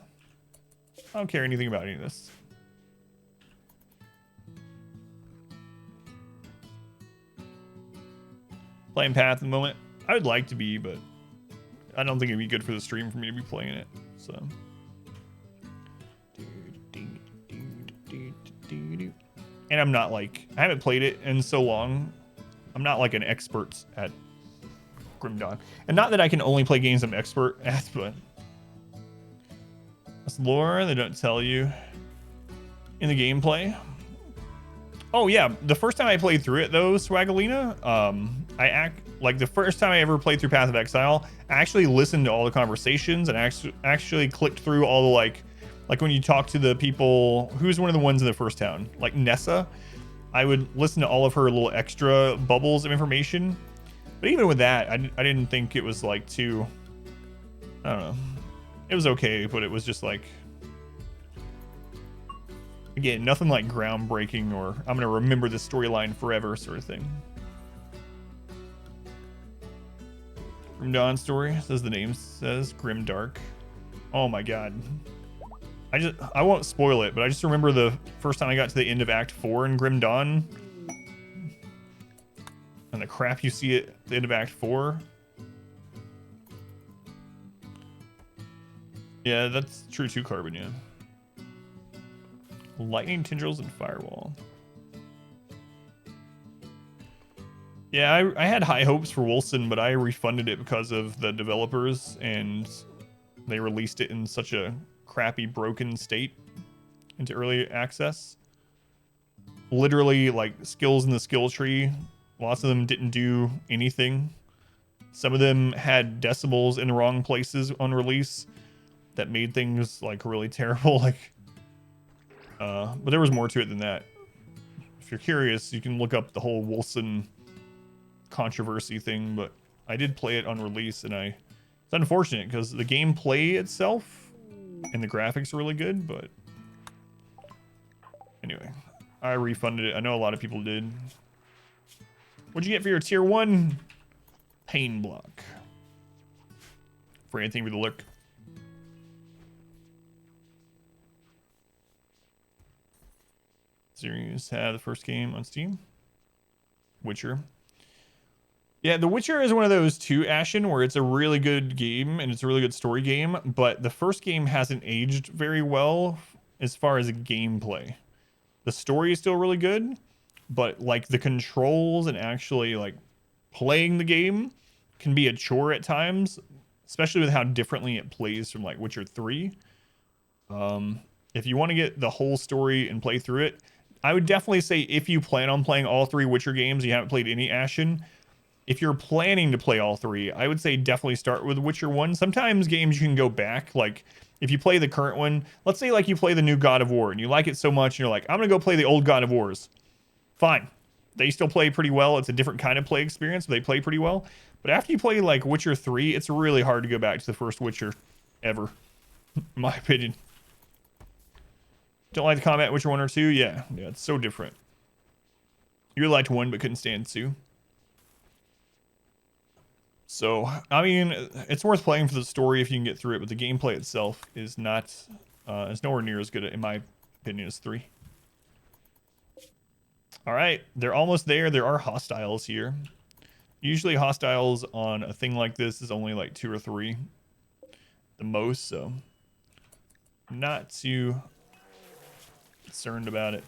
[SPEAKER 2] don't care anything about any of this. Playing Path at the moment. I would like to be, but I don't think it'd be good for the stream for me to be playing it. So. And I'm not like, I haven't played it in so long. I'm not like an expert at Grim Dawn. And not that I can only play games I'm expert at, but that's lore they don't tell you in the gameplay. Oh yeah, the first time I played through it though, Swagalina, like the first time I ever played through Path of Exile, I actually listened to all the conversations and actually clicked through all the like when you talk to the people, who's one of the ones in the first town, like Nessa, I would listen to all of her little extra bubbles of information. But even with that, I didn't think it was like too, I don't know. It was okay, but it was just like, again, nothing like groundbreaking or I'm going to remember this storyline forever sort of thing. Grim Dawn story, says the name says, Grim Dark. Oh my god. I won't spoil it, but I just remember the first time I got to the end of Act 4 in Grim Dawn. And the crap you see at the end of Act 4. Yeah, that's true too, Carbon, yeah. Lightning tendrils and firewall. Yeah, I had high hopes for Wilson, but I refunded it because of the developers, and they released it in such a crappy, broken state into early access. Literally, like, skills in the skill tree, lots of them didn't do anything. Some of them had decimals in the wrong places on release that made things, like, really terrible. Like, but there was more to it than that. If you're curious, you can look up the whole Wilson controversy thing, but I did play it on release, and it's unfortunate because the gameplay itself and the graphics are really good, but anyway, I refunded it. I know a lot of people did. What'd you get for your tier 1 pain block? For anything with a look. Series had the first game on Steam. Witcher. Yeah, The Witcher is one of those too, Ashen, where it's a really good game and it's a really good story game, but the first game hasn't aged very well as far as gameplay. The story is still really good, but like the controls and actually like playing the game can be a chore at times, especially with how differently it plays from like Witcher 3. If you want to get the whole story and play through it, I would definitely say if you plan on playing all 3 Witcher games, you haven't played any Ashen, if you're planning to play all 3, I would say definitely start with Witcher 1. Sometimes games you can go back, like if you play the current one, let's say like you play the new God of War and you like it so much and you're like, I'm gonna go play the old God of Wars. Fine. They still play pretty well. It's a different kind of play experience, but they play pretty well. But after you play like Witcher 3, it's really hard to go back to the first Witcher ever, in my opinion. Don't like the combat Witcher 1 or 2? Yeah, it's so different. You liked 1 but couldn't stand 2. So, I mean, it's worth playing for the story if you can get through it, but the gameplay itself is not, is nowhere near as good, in my opinion, as 3. All right, they're almost there. There are hostiles here. Usually hostiles on a thing like this is only like 2 or 3 the most, so not too concerned about it.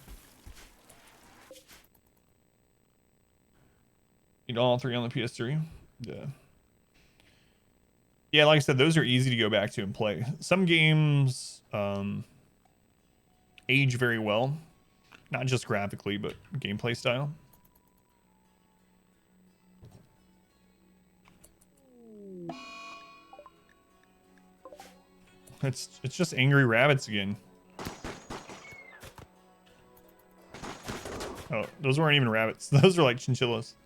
[SPEAKER 2] Need all 3 on the PS3. Yeah. Yeah, like I said, those are easy to go back to and play. Some games age very well. Not just graphically, but gameplay style. It's just angry rabbits again. Oh, those weren't even rabbits. Those are like chinchillas.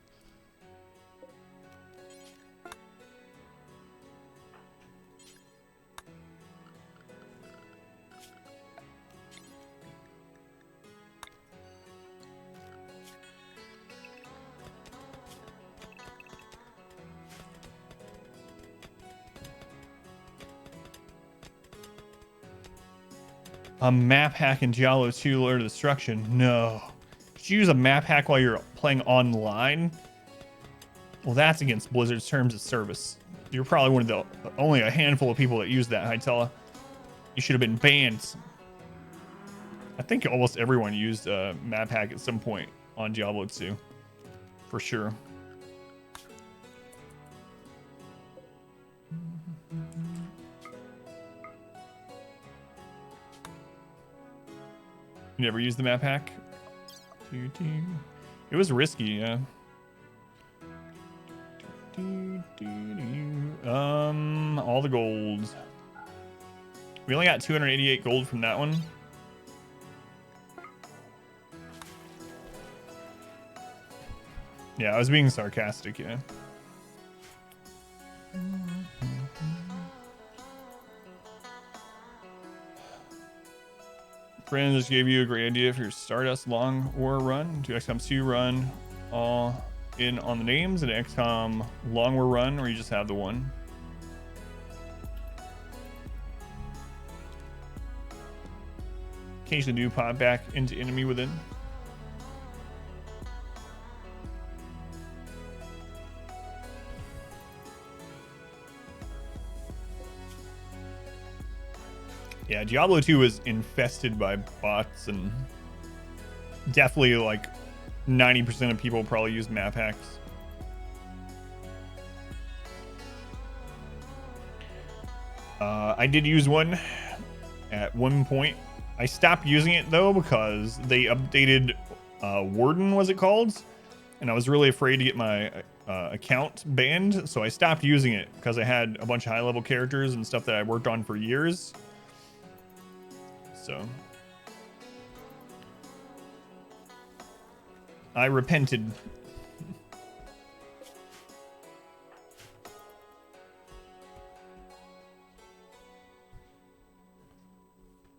[SPEAKER 2] A map hack in Diablo 2 Lord of Destruction. No. Did you use a map hack while you're playing online? Well, that's against Blizzard's terms of service. You're probably one of the only a handful of people that use that, Hytella. You should have been banned. I think almost everyone used a map hack at some point on Diablo 2. For sure. You never used the map hack? It was risky, yeah. All the gold. We only got 288 gold from that one. Yeah, I was being sarcastic, yeah. Friends just gave you a great idea for your Stardust Long War run. Do XCOM 2 run all in on the names, and XCOM Long War run, or you just have the one? Occasionally do pop back into enemy within. Yeah, Diablo 2 was infested by bots, and definitely like 90% of people probably use map hacks. I did use one at one point. I stopped using it though because they updated Warden, was it called? And I was really afraid to get my account banned, so I stopped using it because I had a bunch of high-level characters and stuff that I worked on for years. So I repented.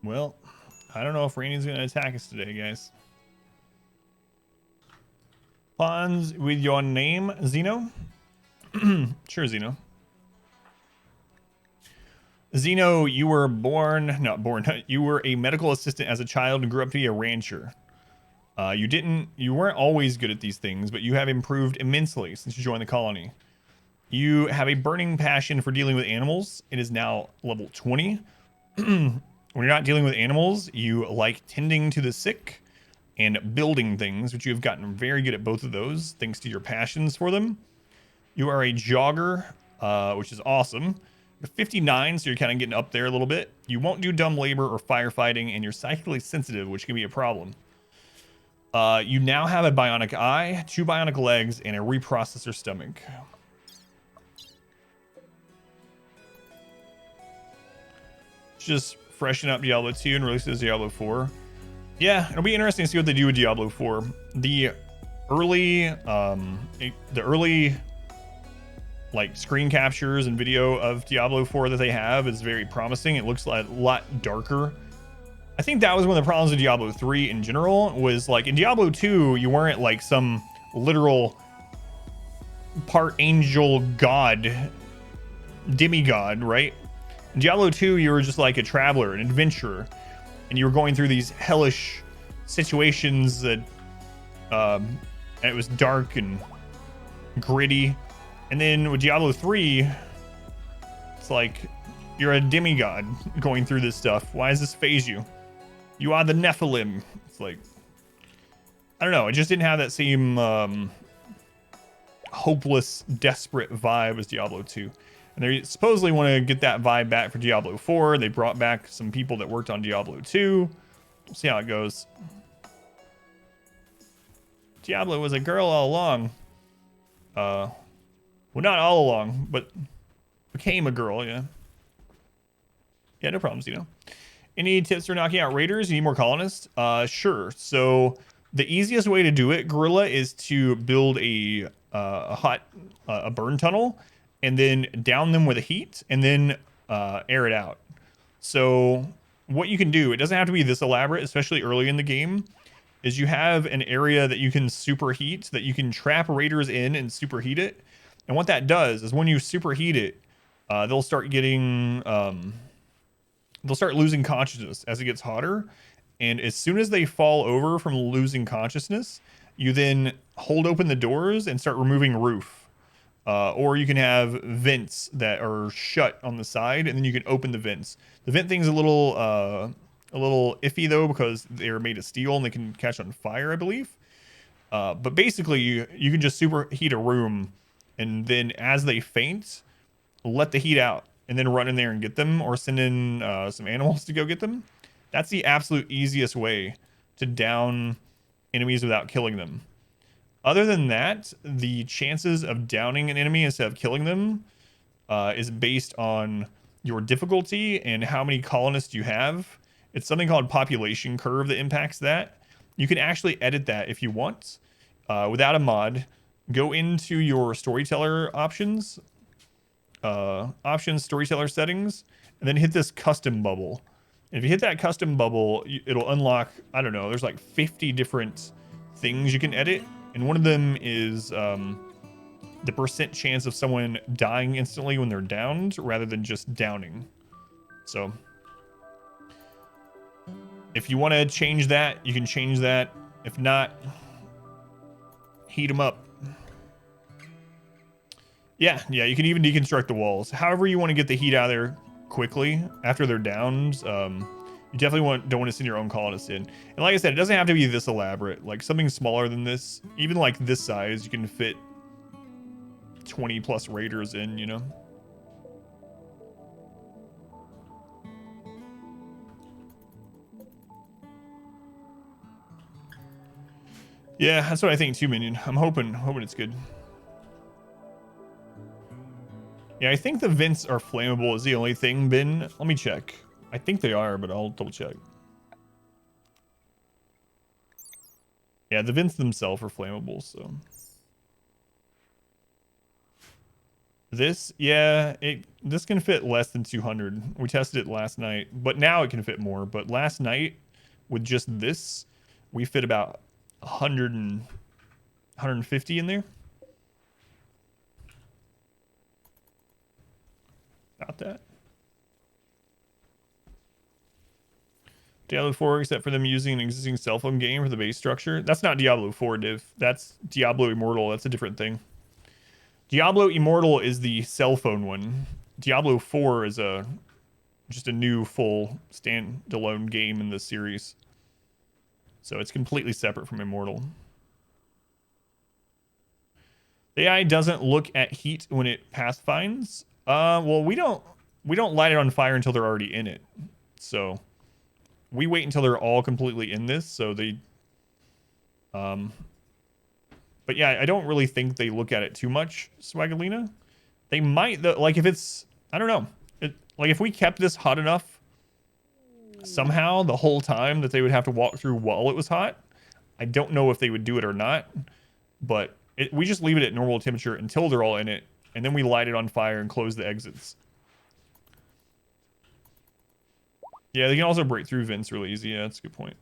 [SPEAKER 2] Well, I don't know if Rainey's gonna attack us today, guys. Pawns with your name, Zeno? Sure, Zeno. Zeno, you were you were a medical assistant as a child and grew up to be a rancher. You weren't always good at these things, but you have improved immensely since you joined the colony. You have a burning passion for dealing with animals. It is now level 20. When you're not dealing with animals, you like tending to the sick and building things, which you have gotten very good at both of those, thanks to your passions for them. You are a jogger, which is awesome. You're 59, so you're kind of getting up there a little bit. You won't do dumb labor or firefighting, and you're psychically sensitive, which can be a problem. You now have a bionic eye, 2 bionic legs, and a reprocessor stomach. Just freshen up Diablo 2 and release it as Diablo 4. Yeah, it'll be interesting to see what they do with Diablo 4. The early like screen captures and video of Diablo 4 that they have is very promising. It looks like a lot darker. I think that was one of the problems with Diablo 3 in general, was like in Diablo 2, you weren't like some literal part angel god, demigod, right? In Diablo 2, you were just like a traveler, an adventurer, and you were going through these hellish situations that, and it was dark and gritty. And then with Diablo 3, it's like you're a demigod going through this stuff. Why does this phase you? You are the Nephilim. It's like, I don't know. It just didn't have that same hopeless, desperate vibe as Diablo 2. And they supposedly want to get that vibe back for Diablo 4. They brought back some people that worked on Diablo 2. We'll see how it goes. Diablo was a girl all along. Well, not all along, but became a girl, yeah. Yeah, no problems, you know. Any tips for knocking out raiders? You need more colonists? Sure. So the easiest way to do it, Gorilla, is to build a burn tunnel and then down them with a heat and then air it out. So what you can do, it doesn't have to be this elaborate, especially early in the game, is you have an area that you can superheat, that you can trap raiders in and superheat it. And what that does is when you superheat it, they'll start getting they'll start losing consciousness as it gets hotter. And as soon as they fall over from losing consciousness, you then hold open the doors and start removing roof. Or you can have vents that are shut on the side, and then you can open the vents. The vent thing's a little iffy though, because they're made of steel and they can catch on fire, I believe. But basically, you can just superheat a room, and then as they faint, let the heat out, and then run in there and get them, or send in some animals to go get them. That's the absolute easiest way to down enemies without killing them. Other than that, the chances of downing an enemy instead of killing them is based on your difficulty and how many colonists you have. It's something called population curve that impacts that. You can actually edit that if you want without a mod. Go into your storyteller options, storyteller settings, and then hit this custom bubble. And if you hit that custom bubble, it'll unlock, I don't know, there's like 50 different things you can edit. And one of them is the percent chance of someone dying instantly when they're downed rather than just downing. So if you want to change that, you can change that. If not, heat them up. Yeah, you can even deconstruct the walls. However you want to get the heat out of there quickly after they're downed. You definitely don't want to send your own colonists in. And like I said, it doesn't have to be this elaborate. Like something smaller than this, even like this size, you can fit 20 plus raiders in, you know? Yeah, that's what I think too, Minion. I'm hoping it's good. Yeah, I think the vents are flammable is the only thing, Ben. Let me check. I think they are, but I'll double check. Yeah, the vents themselves are flammable, so. This, yeah, this can fit less than 200. We tested it last night, but now it can fit more. But last night, with just this, we fit about 100 and 150 in there. About that. Diablo 4, except for them using an existing cell phone game for the base structure. That's not Diablo 4, Div. That's Diablo Immortal. That's a different thing. Diablo Immortal is the cell phone one. Diablo 4 is just a new full standalone game in the series. So it's completely separate from Immortal. The AI doesn't look at heat when it pathfinds. Well, we don't light it on fire until they're already in it. So we wait until they're all completely in this, so they but yeah, I don't really think they look at it too much, Swagalina. They might, like if it's, I don't know. Like if we kept this hot enough somehow the whole time that they would have to walk through while it was hot, I don't know if they would do it or not. But we just leave it at normal temperature until they're all in it, and then we light it on fire and close the exits. Yeah, they can also break through vents really easy. Yeah, that's a good point.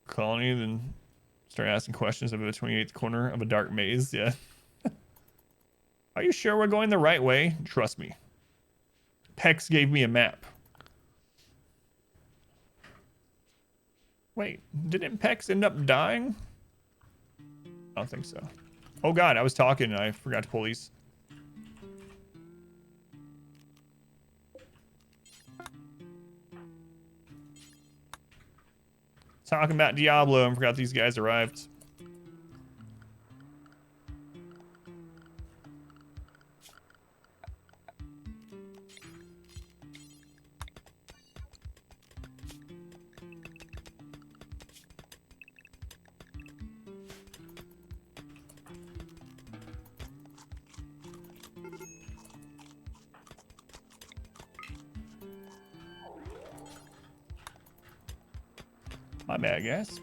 [SPEAKER 2] Colony, then start asking questions over the 28th corner of a dark maze. Yeah. Are you sure we're going the right way? Trust me. Pex gave me a map. Wait, didn't Pex end up dying? I don't think so. Oh god, I was talking and I forgot to pull these. Talking about Diablo and forgot these guys arrived. My bad, guys.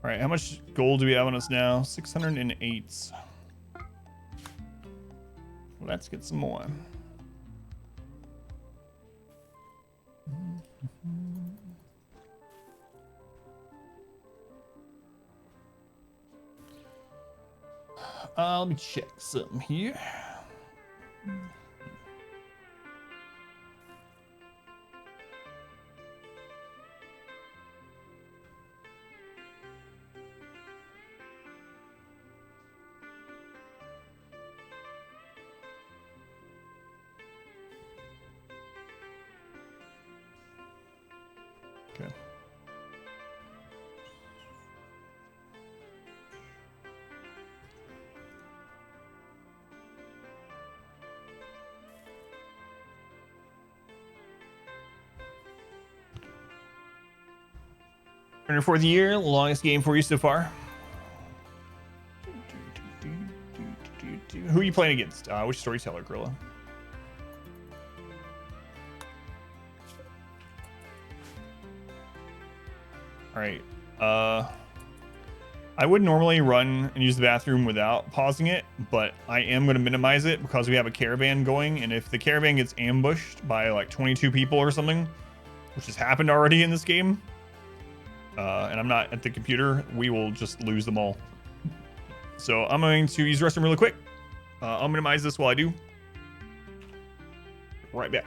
[SPEAKER 2] All right, how much gold do we have on us now? 608. Let's get some more. Let me check something here. Okay. In your 4th year, longest game for you so far. Who are you playing against? Which storyteller, Gorilla? All right. I would normally run and use the bathroom without pausing it, but I am going to minimize it because we have a caravan going, and if the caravan gets ambushed by like 22 people or something, which has happened already in this game, and I'm not at the computer, we will just lose them all. So I'm going to use the restroom really quick. I'll minimize this while I do. Right back.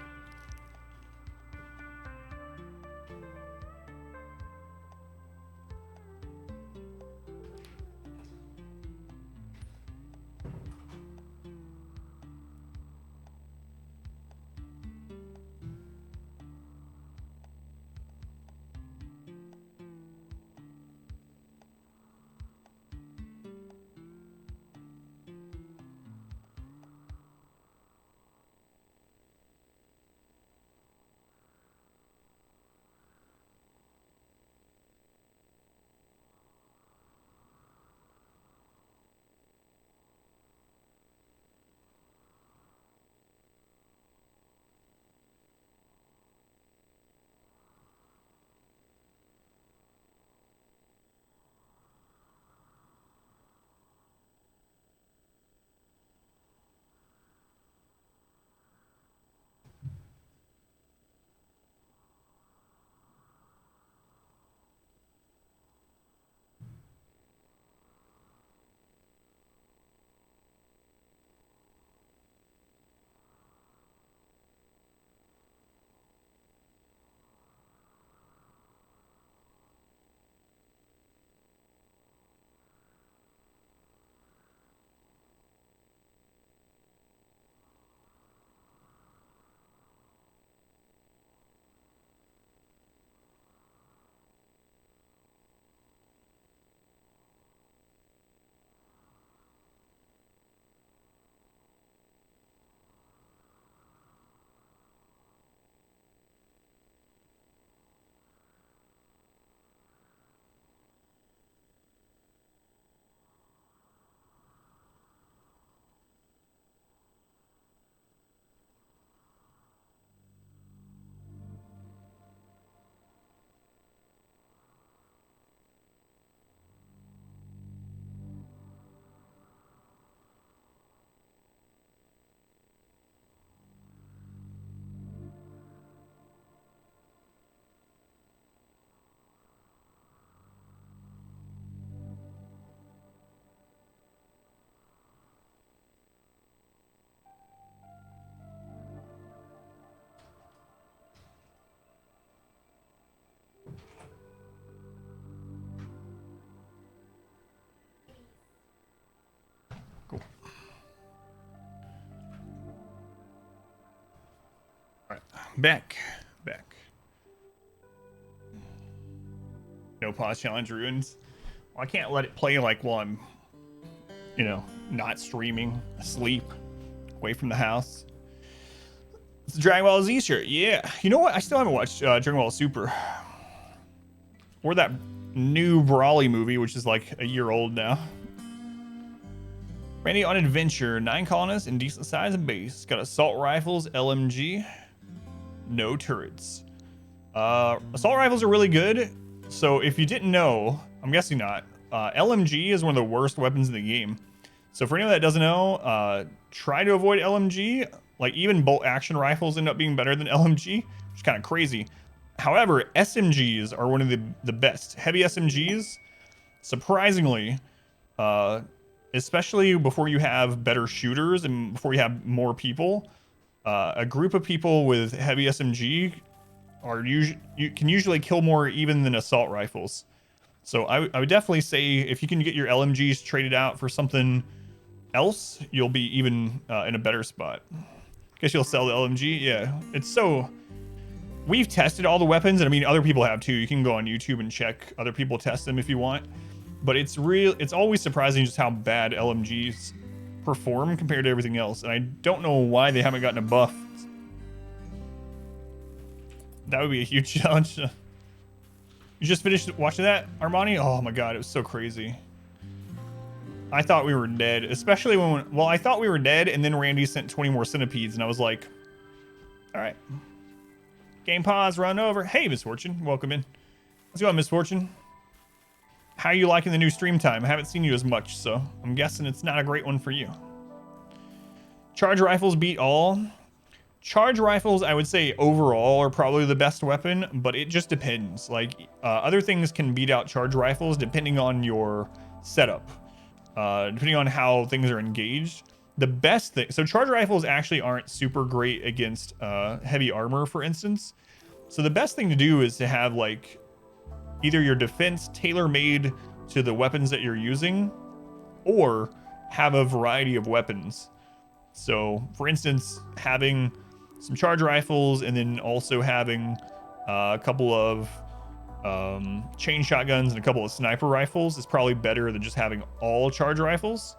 [SPEAKER 2] Cool. All right, back. No pause challenge ruins. Well, I can't let it play like while I'm, not streaming, asleep, away from the house. It's a Dragon Ball Z shirt. Yeah. You know what? I still haven't watched Dragon Ball Super. Or that new Brawly movie, which is like a year old now. Randy on adventure. 9 colonists in decent size and base. Got assault rifles, LMG. No turrets. Assault rifles are really good. So if you didn't know, I'm guessing not, LMG is one of the worst weapons in the game. So for anyone that doesn't know, try to avoid LMG. Like even bolt action rifles end up being better than LMG, is kind of crazy. However, SMGs are one of the best. Heavy SMGs, surprisingly, especially before you have better shooters and before you have more people, a group of people with heavy SMG you can usually kill more even than assault rifles. So I would definitely say if you can get your LMGs traded out for something else, you'll be even in a better spot. Guess you'll sell the LMG. Yeah, it's so. We've tested all the weapons, and I mean other people have too. You can go on YouTube and check other people test them if you want. But it's always surprising just how bad LMGs perform compared to everything else. And I don't know why they haven't gotten a buff. That would be a huge challenge. You just finished watching that, Armani? Oh my god, it was so crazy. I thought we were dead, especially when, well, I thought we were dead, and then Randy sent 20 more centipedes, and I was like, all right. Game pause, run over. Hey, Miss Fortune, welcome in. Let's go, Miss Fortune. How are you liking the new stream time? I haven't seen you as much, so I'm guessing it's not a great one for you. Charge rifles beat all. Charge rifles, I would say overall are probably the best weapon, but it just depends. Like other things can beat out charge rifles depending on your setup, depending on how things are engaged. The best thing, so charge rifles actually aren't super great against heavy armor, for instance. So the best thing to do is to have like either your defense tailor-made to the weapons that you're using, or have a variety of weapons. So, for instance, having some charge rifles and then also having a couple of chain shotguns and a couple of sniper rifles is probably better than just having all charge rifles,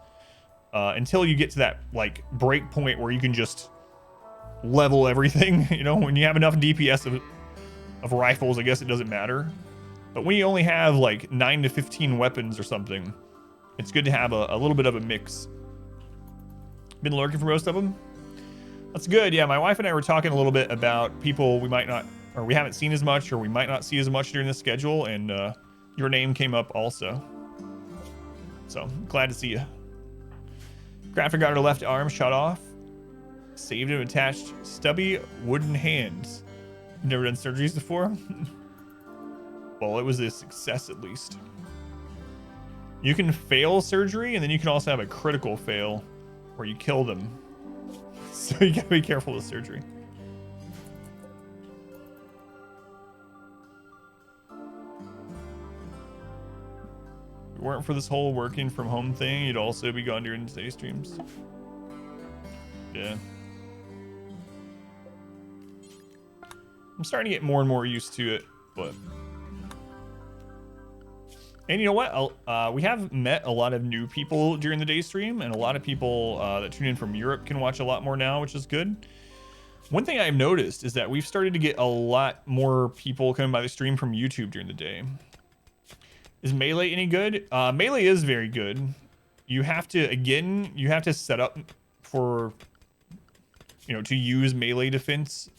[SPEAKER 2] until you get to that like break point where you can just level everything. You know, when you have enough DPS of rifles, I guess it doesn't matter. But when you only have like 9 to 15 weapons or something, it's good to have a little bit of a mix. Been lurking for most of them. That's good. Yeah, my wife and I were talking a little bit about people we might not, or we haven't seen as much, or we might not see as much during the schedule, and your name came up also. So glad to see you. Graphic got her left arm shot off. Saved him attached stubby wooden hands. Never done surgeries before. Well, it was a success at least. You can fail surgery, and then you can also have a critical fail where you kill them. So you gotta be careful with surgery. If it weren't for this whole working from home thing, you'd also be gone during today's streams. Yeah. I'm starting to get more and more used to it, but... And you know what? We have met a lot of new people during the day stream, and a lot of people that tune in from Europe can watch a lot more now, which is good. One thing I've noticed is that we've started to get a lot more people coming by the stream from YouTube during the day. Is Melee any good? Melee is very good. You have to set up for, you know, to use melee defense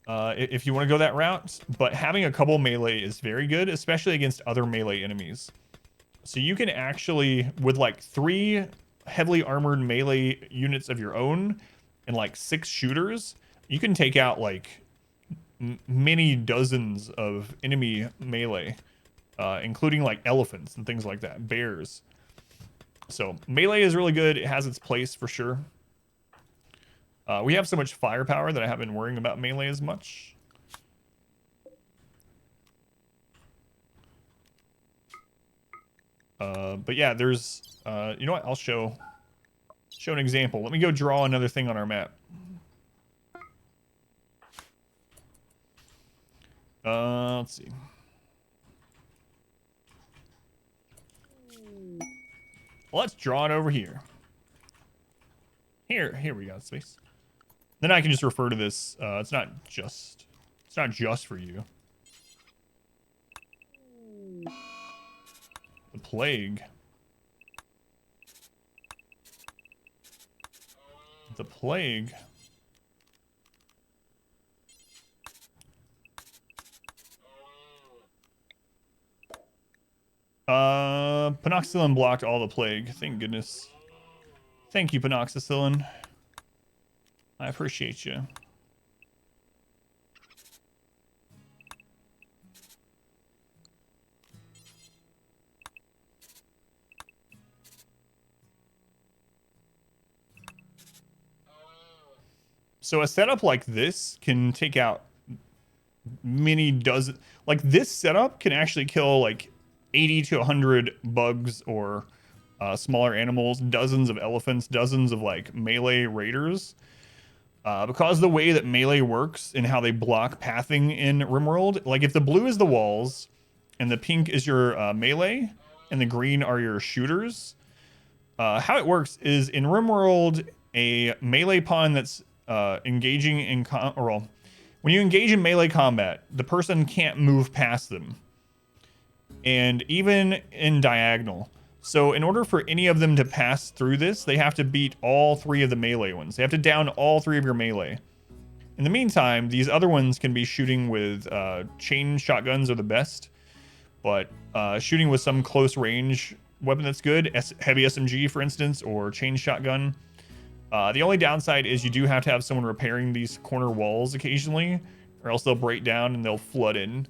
[SPEAKER 2] if you want to go that route, but having a couple melee is very good, especially against other melee enemies. So you can actually, with like 3 heavily armored melee units of your own and like 6 shooters, you can take out like many dozens of enemy melee, including like elephants and things like that, bears. So melee is really good. It has its place for sure. We have so much firepower that I haven't been worrying about melee as much. But yeah, there's, you know what? I'll show an example. Let me go draw another thing on our map. Let's see. Well, let's draw it over here. Here we go, space. Then I can just refer to this. It's not just for you. The plague. The plague. Penoxicillin blocked all the plague. Thank goodness. Thank you, Penoxicillin. I appreciate you. So a setup like this can take out many dozen. Like this setup can actually kill like 80 to 100 bugs or smaller animals, dozens of elephants, dozens of like melee raiders. Because the way that melee works and how they block pathing in RimWorld, like if the blue is the walls and the pink is your melee and the green are your shooters, how it works is in RimWorld, a melee pawn that's engaging in when you engage in melee combat, the person can't move past them, and even in diagonal. So in order for any of them to pass through this, they have to beat all 3 of the melee ones. They have to down all 3 of your melee. In the meantime, these other ones can be shooting with chain shotguns are the best, but shooting with some close range weapon that's good, heavy SMG for instance, or chain shotgun. The only downside is you do have to have someone repairing these corner walls occasionally, or else they'll break down and they'll flood in.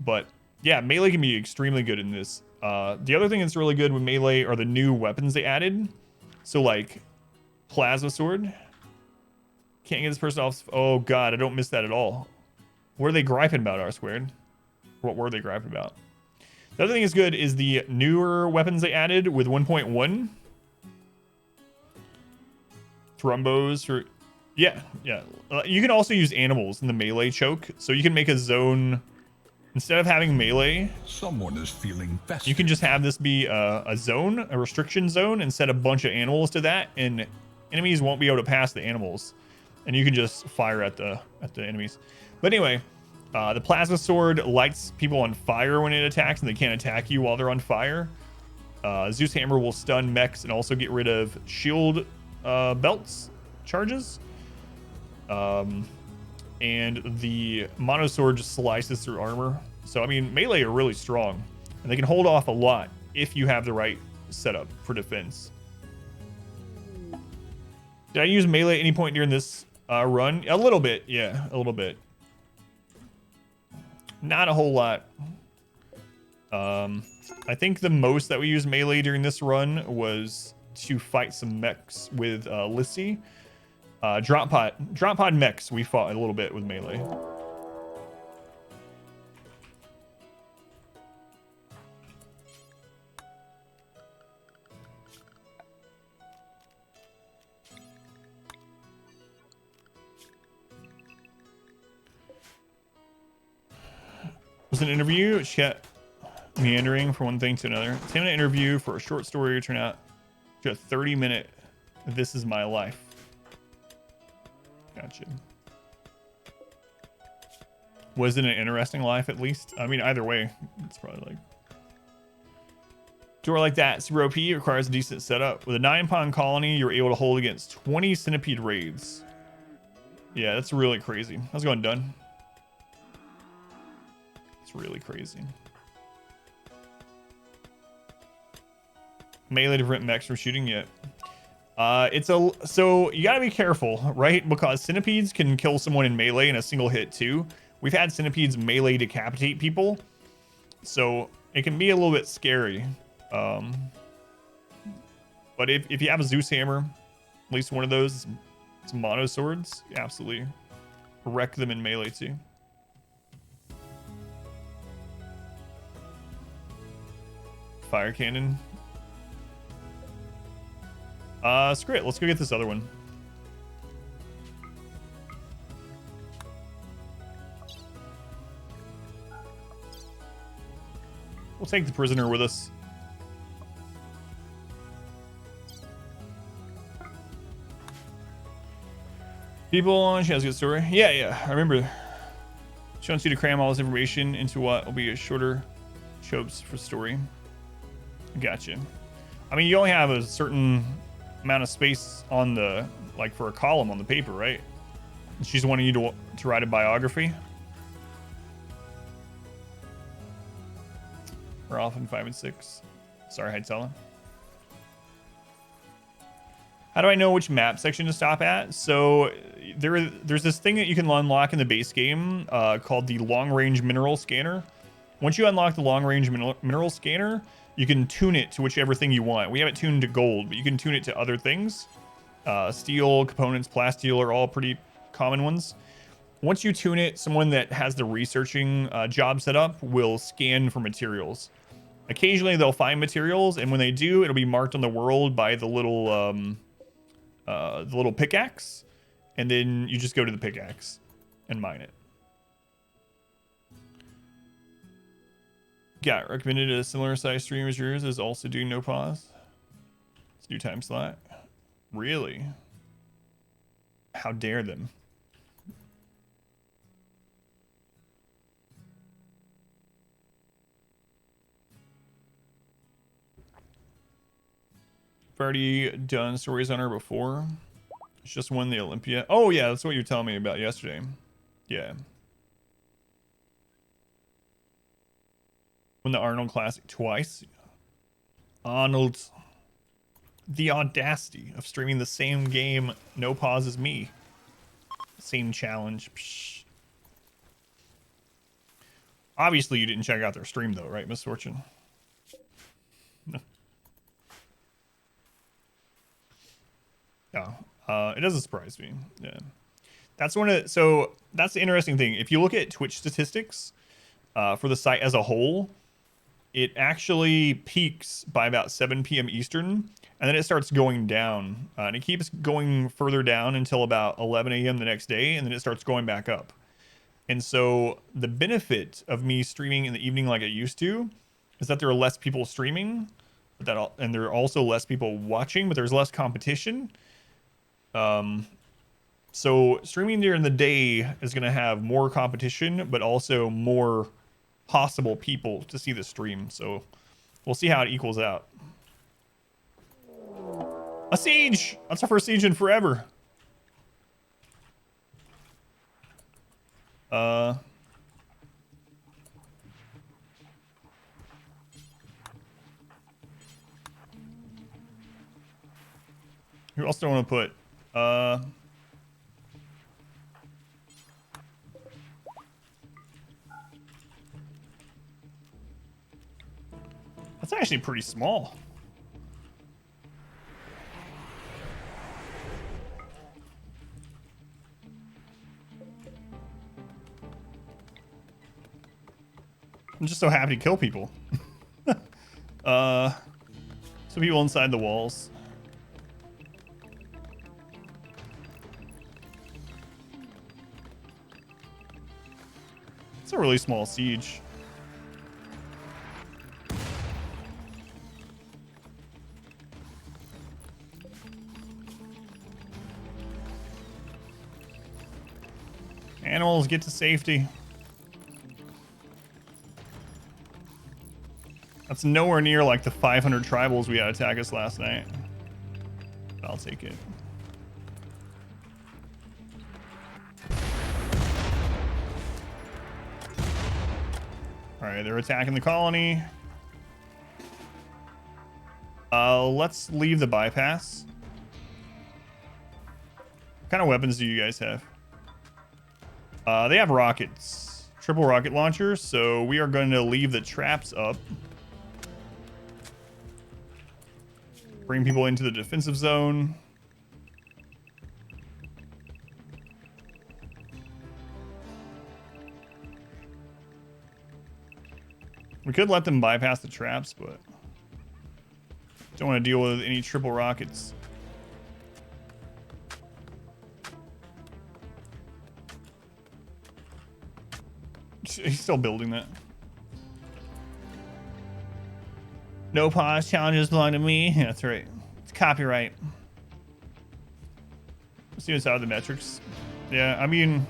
[SPEAKER 2] But yeah, melee can be extremely good in this. The other thing that's really good with melee are the new weapons they added. So like plasma sword. Can't get this person off. Oh god, I don't miss that at all. What are they griping about, R squared? What were they griping about? The other thing that's good is the newer weapons they added with 1.1. Thrombos for... Yeah. You can also use animals in the melee choke. So you can make a zone... Instead of having melee...
[SPEAKER 1] Someone is feeling festive.
[SPEAKER 2] You can just have this be a zone, a restriction zone, and set a bunch of animals to that, and enemies won't be able to pass the animals. And you can just fire at the enemies. But anyway... the plasma sword lights people on fire when it attacks, and they can't attack you while they're on fire. Zeus hammer will stun mechs and also get rid of shield belts charges. And the mono sword just slices through armor. So I mean, melee are really strong, and they can hold off a lot if you have the right setup for defense. Did I use melee at any point during this run? A little bit, yeah, a little bit. Not a whole lot. I think the most that we used melee during this run was to fight some mechs with Lissy. Drop pod mechs we fought a little bit with melee. Was an interview, chat meandering from one thing to another. 10-minute interview for a short story turn out to a 30-minute this is my life. Gotcha. Was it an interesting life at least? I mean, either way, it's probably like... Door like that, Super OP requires a decent setup. With a 9-pawn colony, you're able to hold against 20 centipede raids. Yeah, that's really crazy. How's it going, done? It's really crazy. Melee to prevent mechs from shooting yet. So you gotta be careful, right? Because centipedes can kill someone in melee in a single hit too. We've had centipedes melee decapitate people, so it can be a little bit scary. But if you have a Zeus hammer, at least one of those, some mono swords, you absolutely wreck them in melee too. Fire cannon. Screw it. Let's go get this other one. We'll take the prisoner with us. People, she has a good story. Yeah. I remember. She wants you to cram all this information into what will be a shorter tropes for story. Gotcha. I mean, you only have a certain amount of space on the, like, for a column on the paper, right? She's wanting you to write a biography. We're off in 5 and 6. Sorry, Hydtella. How do I know which map section to stop at? So there's this thing that you can unlock in the base game called the long range mineral scanner. Once you unlock the long range mineral scanner, you can tune it to whichever thing you want. We have it tuned to gold, but you can tune it to other things. Steel, components, plasteel are all pretty common ones. Once you tune it, someone that has the researching job set up will scan for materials. Occasionally they'll find materials, and when they do, it'll be marked on the world by the little pickaxe, and then you just go to the pickaxe and mine it. Got recommended a similar size stream as yours is also doing no pause. It's new time slot. Really? How dare them? I've already done stories on her before. It's just won the Olympia. Oh yeah, that's what you were telling me about yesterday. Yeah. Won the Arnold Classic twice. Arnold. The audacity of streaming the same game, no pause as me. Same challenge. Psh. Obviously, you didn't check out their stream, though, right, Miss Fortune? No. Yeah, it doesn't surprise me. Yeah, that's so that's the interesting thing. If you look at Twitch statistics for the site as a whole, it actually peaks by about 7 p.m. Eastern, and then it starts going down, and it keeps going further down until about 11 a.m. the next day, and then it starts going back up. And so the benefit of me streaming in the evening like I used to is that there are less people streaming, and there are also less people watching, but there's less competition. So streaming during the day is going to have more competition, but also more possible people to see the stream. So we'll see how it equals out. A siege! That's our first siege in forever. Who else do I want to put? That's actually pretty small. I'm just so happy to kill people. So people inside the walls. It's a really small siege. Animals, get to safety. That's nowhere near like the 500 tribals we had attack us last night. But I'll take it. Alright, they're attacking the colony. Let's leave the bypass. What kind of weapons do you guys have? They have rockets. Triple rocket launchers, so we are going to leave the traps up. Bring people into the defensive zone. We could let them bypass the traps, but don't want to deal with any triple rockets. He's still building that. No pause challenges belong to me. Yeah, that's right. It's copyright. Let's see what's out of the metrics. Yeah, I mean,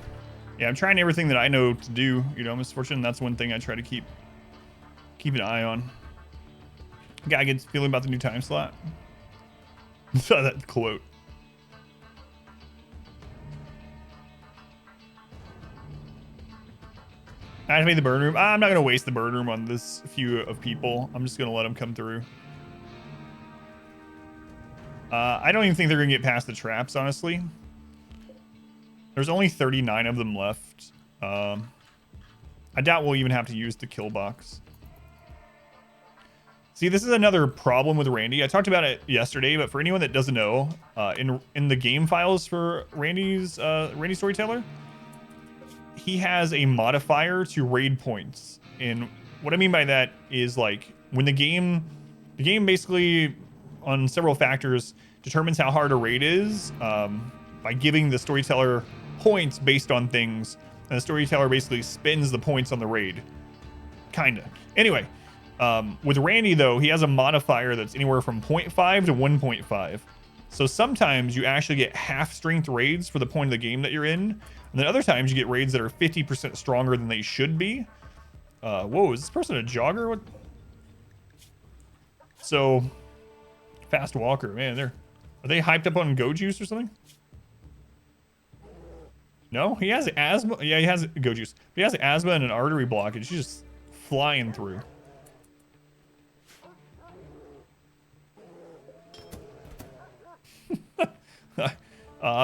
[SPEAKER 2] yeah, I'm trying everything that I know to do. You know, Misfortune. That's one thing I try to keep an eye on. Guy gets feeling about the new time slot. Saw that quote. Activate the burn room. I'm not going to waste the burn room on this few of people. I'm just going to let them come through. I don't even think they're going to get past the traps, honestly. There's only 39 of them left. I doubt we'll even have to use the kill box. See, this is another problem with Randy. I talked about it yesterday, but for anyone that doesn't know, in the game files for Randy's Randy Storyteller, he has a modifier to raid points. And what I mean by that is like when the game basically on several factors determines how hard a raid is by giving the storyteller points based on things, and the storyteller basically spends the points on the raid. Kinda. Anyway, with Randy though, he has a modifier that's anywhere from 0.5 to 1.5. So sometimes you actually get half strength raids for the point of the game that you're in, and then other times you get raids that are 50% stronger than they should be. Whoa, is this person a jogger? What? So, fast walker, man, are they hyped up on go juice or something? No, he has asthma. Yeah, he has go juice. He has asthma and an artery blockage. He's just flying through.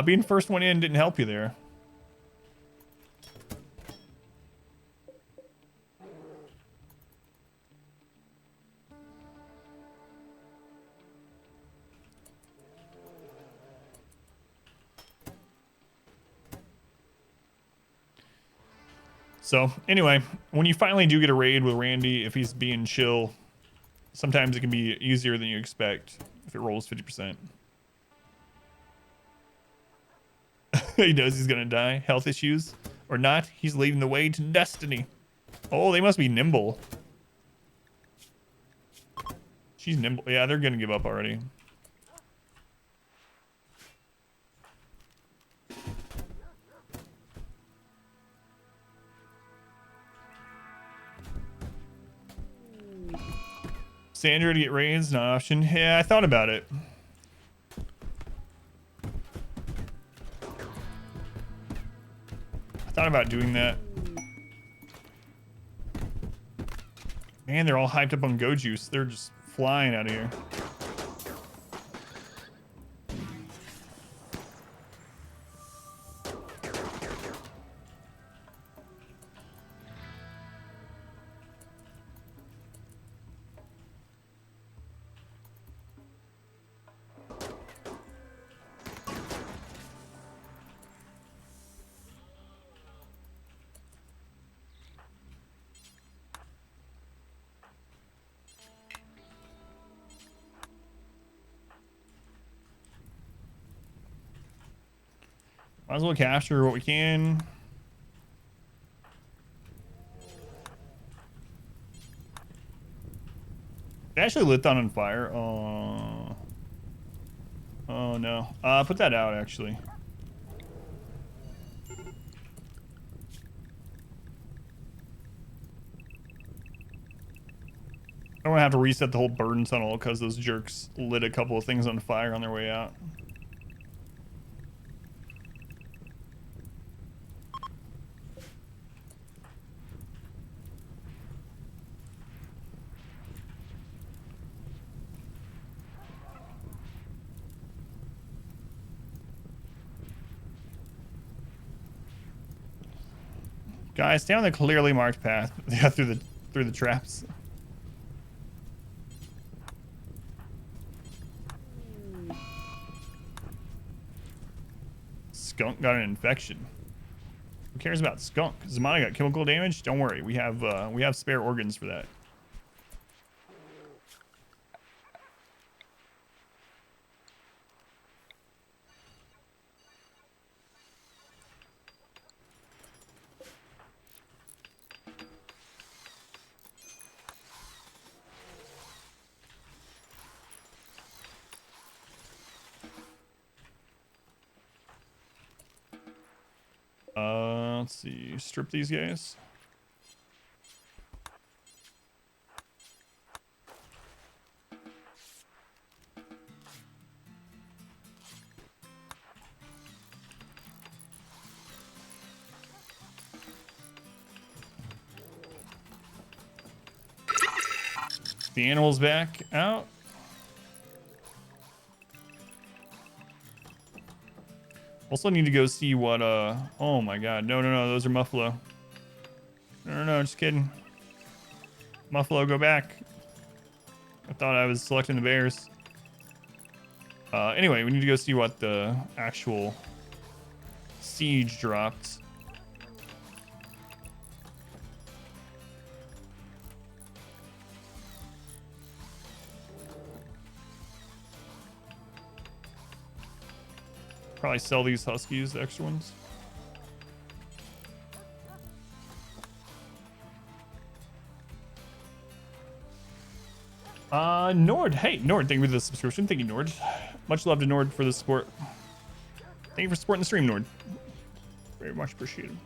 [SPEAKER 2] Being first one in didn't help you there. So anyway, when you finally do get a raid with Randy, if he's being chill, sometimes it can be easier than you expect if it rolls 50%. He knows he's gonna die. Health issues or not, he's leading the way to destiny. Oh, they must be nimble. She's nimble. Yeah, they're gonna give up already. Sandra to get raids, not an option. Yeah, I thought about it. I thought about doing that. Man, they're all hyped up on go juice. They're just flying out of here. Might as well capture what we can. They actually lit that on fire. Oh. Oh no. Put that out actually. I don't want to have to reset the whole burn tunnel because those jerks lit a couple of things on fire on their way out. Guys, stay on the clearly marked path. Yeah, through the traps. Skunk got an infection. Who cares about skunk? Zamana got chemical damage. Don't worry, we have spare organs for that. Let's see. Strip these guys. The animal's back out. Also need to go see what, oh my god. No, those are Muffalo. No, just kidding. Muffalo, go back. thought I was selecting the bears. Anyway, we need to go see what the actual siege dropped. Probably sell these huskies, the extra ones. Nord. Hey, Nord, thank you for the subscription. Thank you, Nord. Much love to Nord for the support. Thank you for supporting the stream, Nord. Very much appreciated.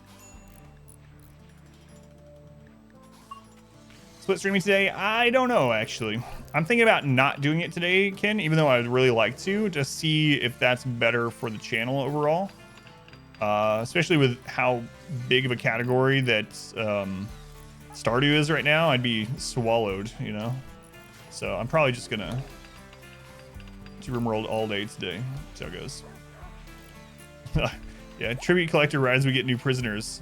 [SPEAKER 2] Split streaming today? I don't know, actually. I'm thinking about not doing it today, Ken, even though I'd really like to see if that's better for the channel overall. Especially with how big of a category that Stardew is right now, I'd be swallowed, you know? So I'm probably just gonna do RimWorld all day today. See how it goes. Yeah, tribute collector rides, we get new prisoners.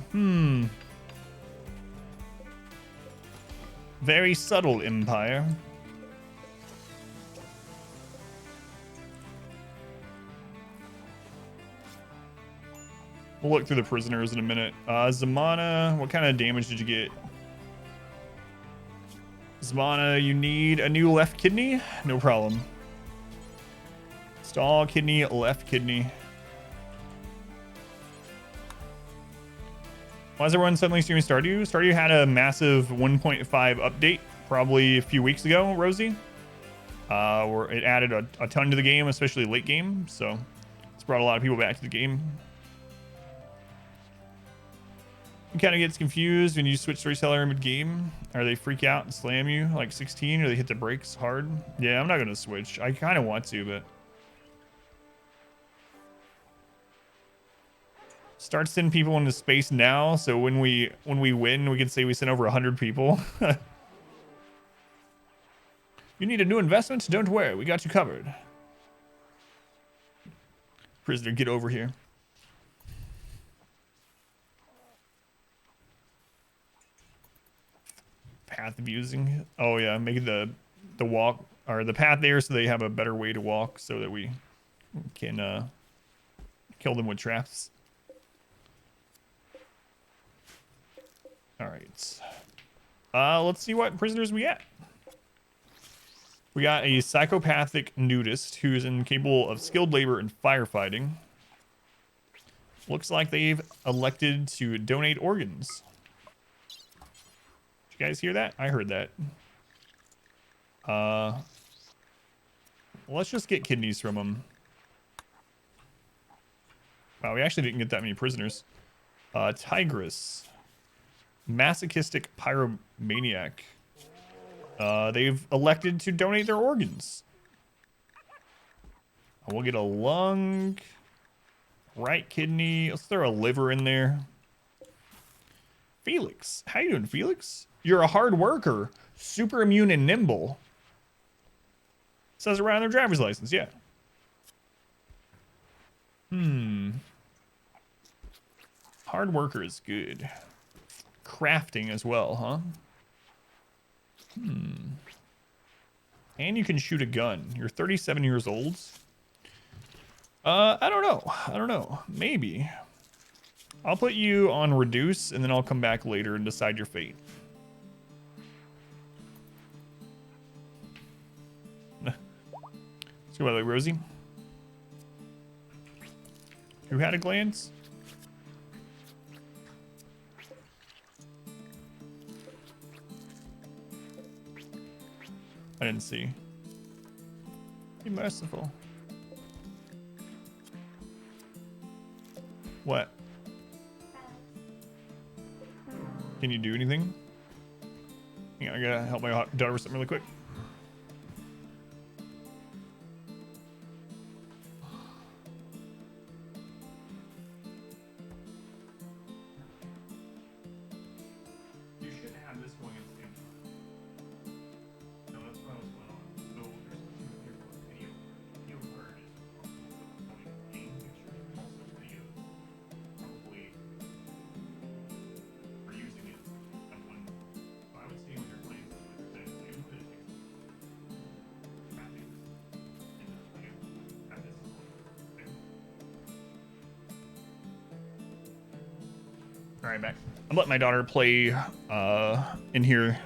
[SPEAKER 2] Very subtle, Empire. We'll look through the prisoners in a minute. Zamana, what kind of damage did you get? Zamana, you need a new left kidney? No problem. Stall kidney, left kidney. Why is everyone suddenly streaming Stardew? Stardew had a massive 1.5 update probably a few weeks ago, Rosie. Where it added a ton to the game, especially late game. So it's brought a lot of people back to the game. It kind of gets confused when you switch storyteller mid-game. Or they freak out and slam you like 16, or they hit the brakes hard. Yeah, I'm not going to switch. I kind of want to, but... Start sending people into space now, so when we win, we can say we sent over 100 people. You need a new investment? Don't worry, we got you covered. Prisoner, get over here. Path of using. Oh yeah, making the walk or the path there so they have a better way to walk, so that we can kill them with traps. All right. Let's see what prisoners we get. We got a psychopathic nudist who's incapable of skilled labor and firefighting. Looks like they've elected to donate organs. Did you guys hear that? I heard that. Let's just get kidneys from them. Wow, we actually didn't get that many prisoners. Tigress. Masochistic pyromaniac. They've elected to donate their organs. We'll get a lung, right kidney. Let's throw a liver in there. Felix, how you doing, Felix? You're a hard worker, super immune and nimble. Says it right on their driver's license, yeah. Hard worker is good. Crafting as well, huh? And you can shoot a gun. You're 37 years old. I don't know. Maybe. I'll put you on reduce, and then I'll come back later and decide your fate. Let's go by the way, Rosie. Who had a glance? I didn't see. Be merciful. What? Can you do anything? Hang on, I gotta help my daughter with something really quick. You should have this going in sync. No, that's what I was going on. So there's something here for video. Video word is game pictures and also videos. Probably for using it at one. So I would see what you're playing with that new, but it takes All right, back. I'm letting my daughter play in here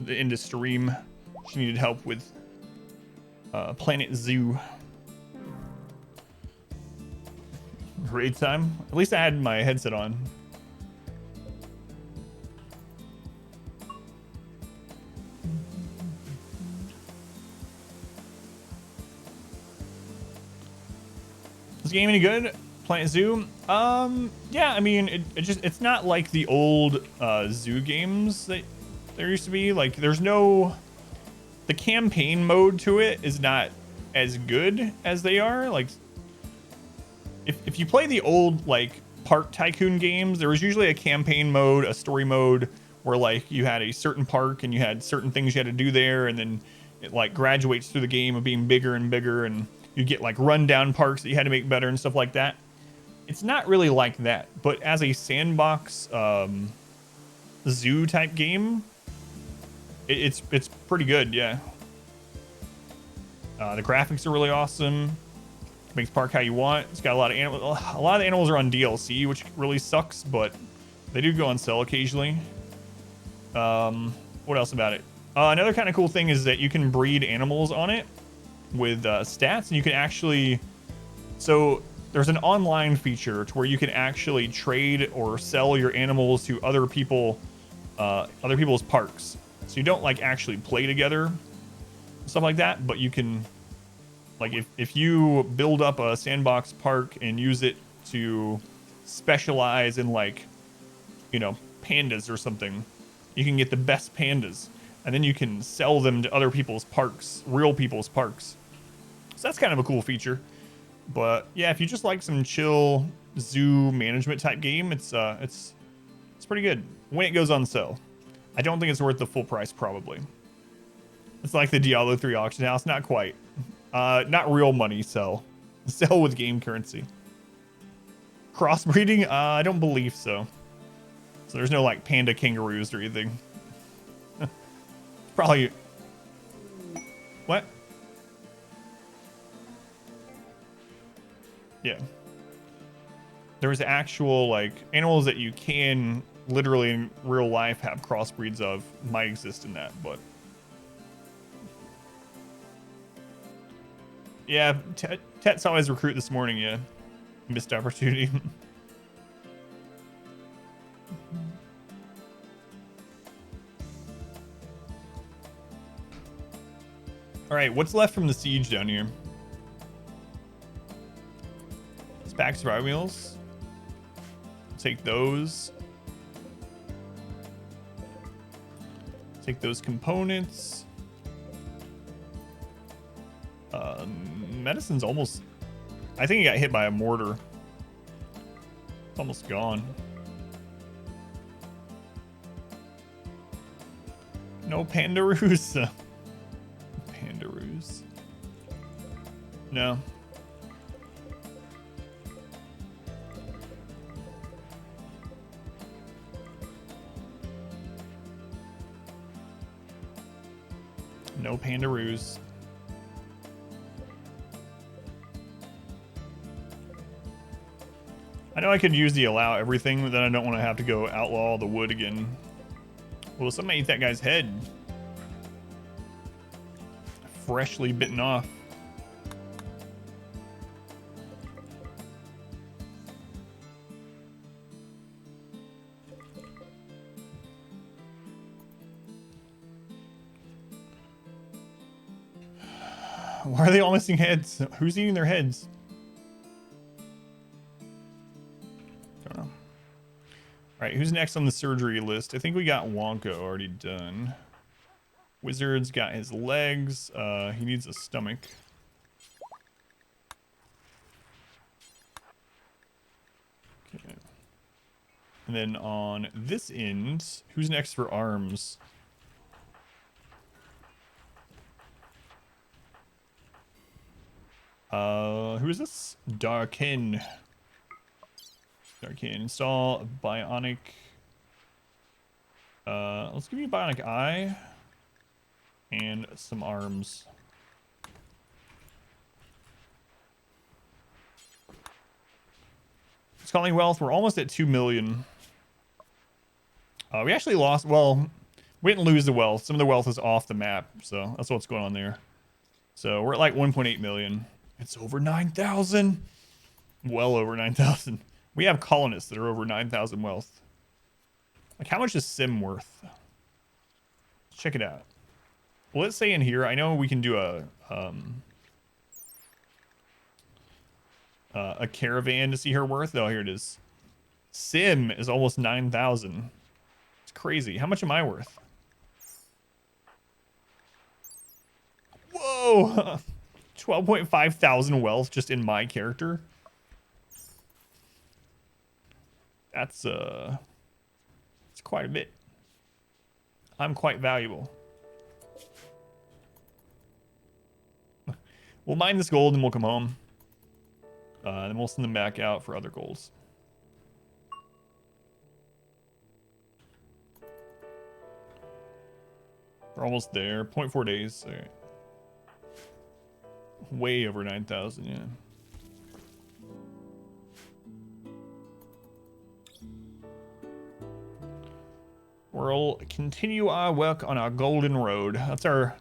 [SPEAKER 2] in the stream. She needed help with Planet Zoo. Raid time. At least I had my headset on. Is the game any good? Planet Zoo? Yeah, I mean, it's not like the old Zoo games that there used to be. Like, there's no... The campaign mode to it is not as good as they are. Like, if you play the old, like, Park Tycoon games, there was usually a campaign mode, a story mode, where, like, you had a certain park and you had certain things you had to do there, and then it, like, graduates through the game of being bigger and bigger, and you get, like, rundown parks that you had to make better and stuff like that. It's not really like that, but as a sandbox zoo type game, it's pretty good, yeah. The graphics are really awesome. Makes park how you want. It's got a lot of animals. A lot of the animals are on DLC, which really sucks, but they do go on sale occasionally. What else about it? Another kind of cool thing is that you can breed animals on it with stats, and you can actually... So there's an online feature to where you can actually trade or sell your animals to other people's parks. So you don't like actually play together, stuff like that, but you can, like, if you build up a sandbox park and use it to specialize in, like, you know, pandas or something, you can get the best pandas, and then you can sell them to other people's parks, real people's parks. So that's kind of a cool feature. But yeah, if you just like some chill zoo management type game, it's pretty good when it goes on sale. I don't think it's worth the full price, probably. It's like the Diablo 3 auction house, not quite. Not real money sell. Sell with game currency. Crossbreeding? I don't believe so. So there's no like panda kangaroos or anything. Probably. What? Yeah. There's actual like animals that you can literally in real life have crossbreeds of, might exist in that, but yeah, Tet saw his recruit this morning. Yeah, missed opportunity. All right, what's left from the siege down here? Back survival wheels. Take those. Take those components. Medicine's almost... I think he got hit by a mortar. It's almost gone. No pandaroos. Pandaroos. No. No pandaroos. I know I could use the allow everything, but then I don't want to have to go outlaw the wood again. Well, somebody eat that guy's head. Freshly bitten off. Why are they all missing heads? Who's eating their heads? Don't know. All right, who's next on the surgery list? I think we got Wonka already done. Wizard's got his legs. He needs a stomach. Okay. And then on this end, who's next for arms? Who is this? Darkin. Darkin. Install bionic. Let's give you a bionic eye and some arms. It's calling wealth. We're almost at 2 million. We actually lost. Well, we didn't lose the wealth. Some of the wealth is off the map, so that's what's going on there. So we're at like 1.8 million. It's over 9,000. Well over 9,000. We have colonists that are over 9,000 wealth. Like, how much is Sim worth? Let's check it out. Well, let's say in here, I know we can do a caravan to see her worth. Oh, here it is. Sim is almost 9,000. It's crazy. How much am I worth? Whoa! 12.5 thousand wealth just in my character. That's it's quite a bit. I'm quite valuable. We'll mine this gold and we'll come home. Then we'll send them back out for other golds. We're almost there. 0.4 days. All right. Way over 9,000, yeah. We'll continue our work on our golden road. That's our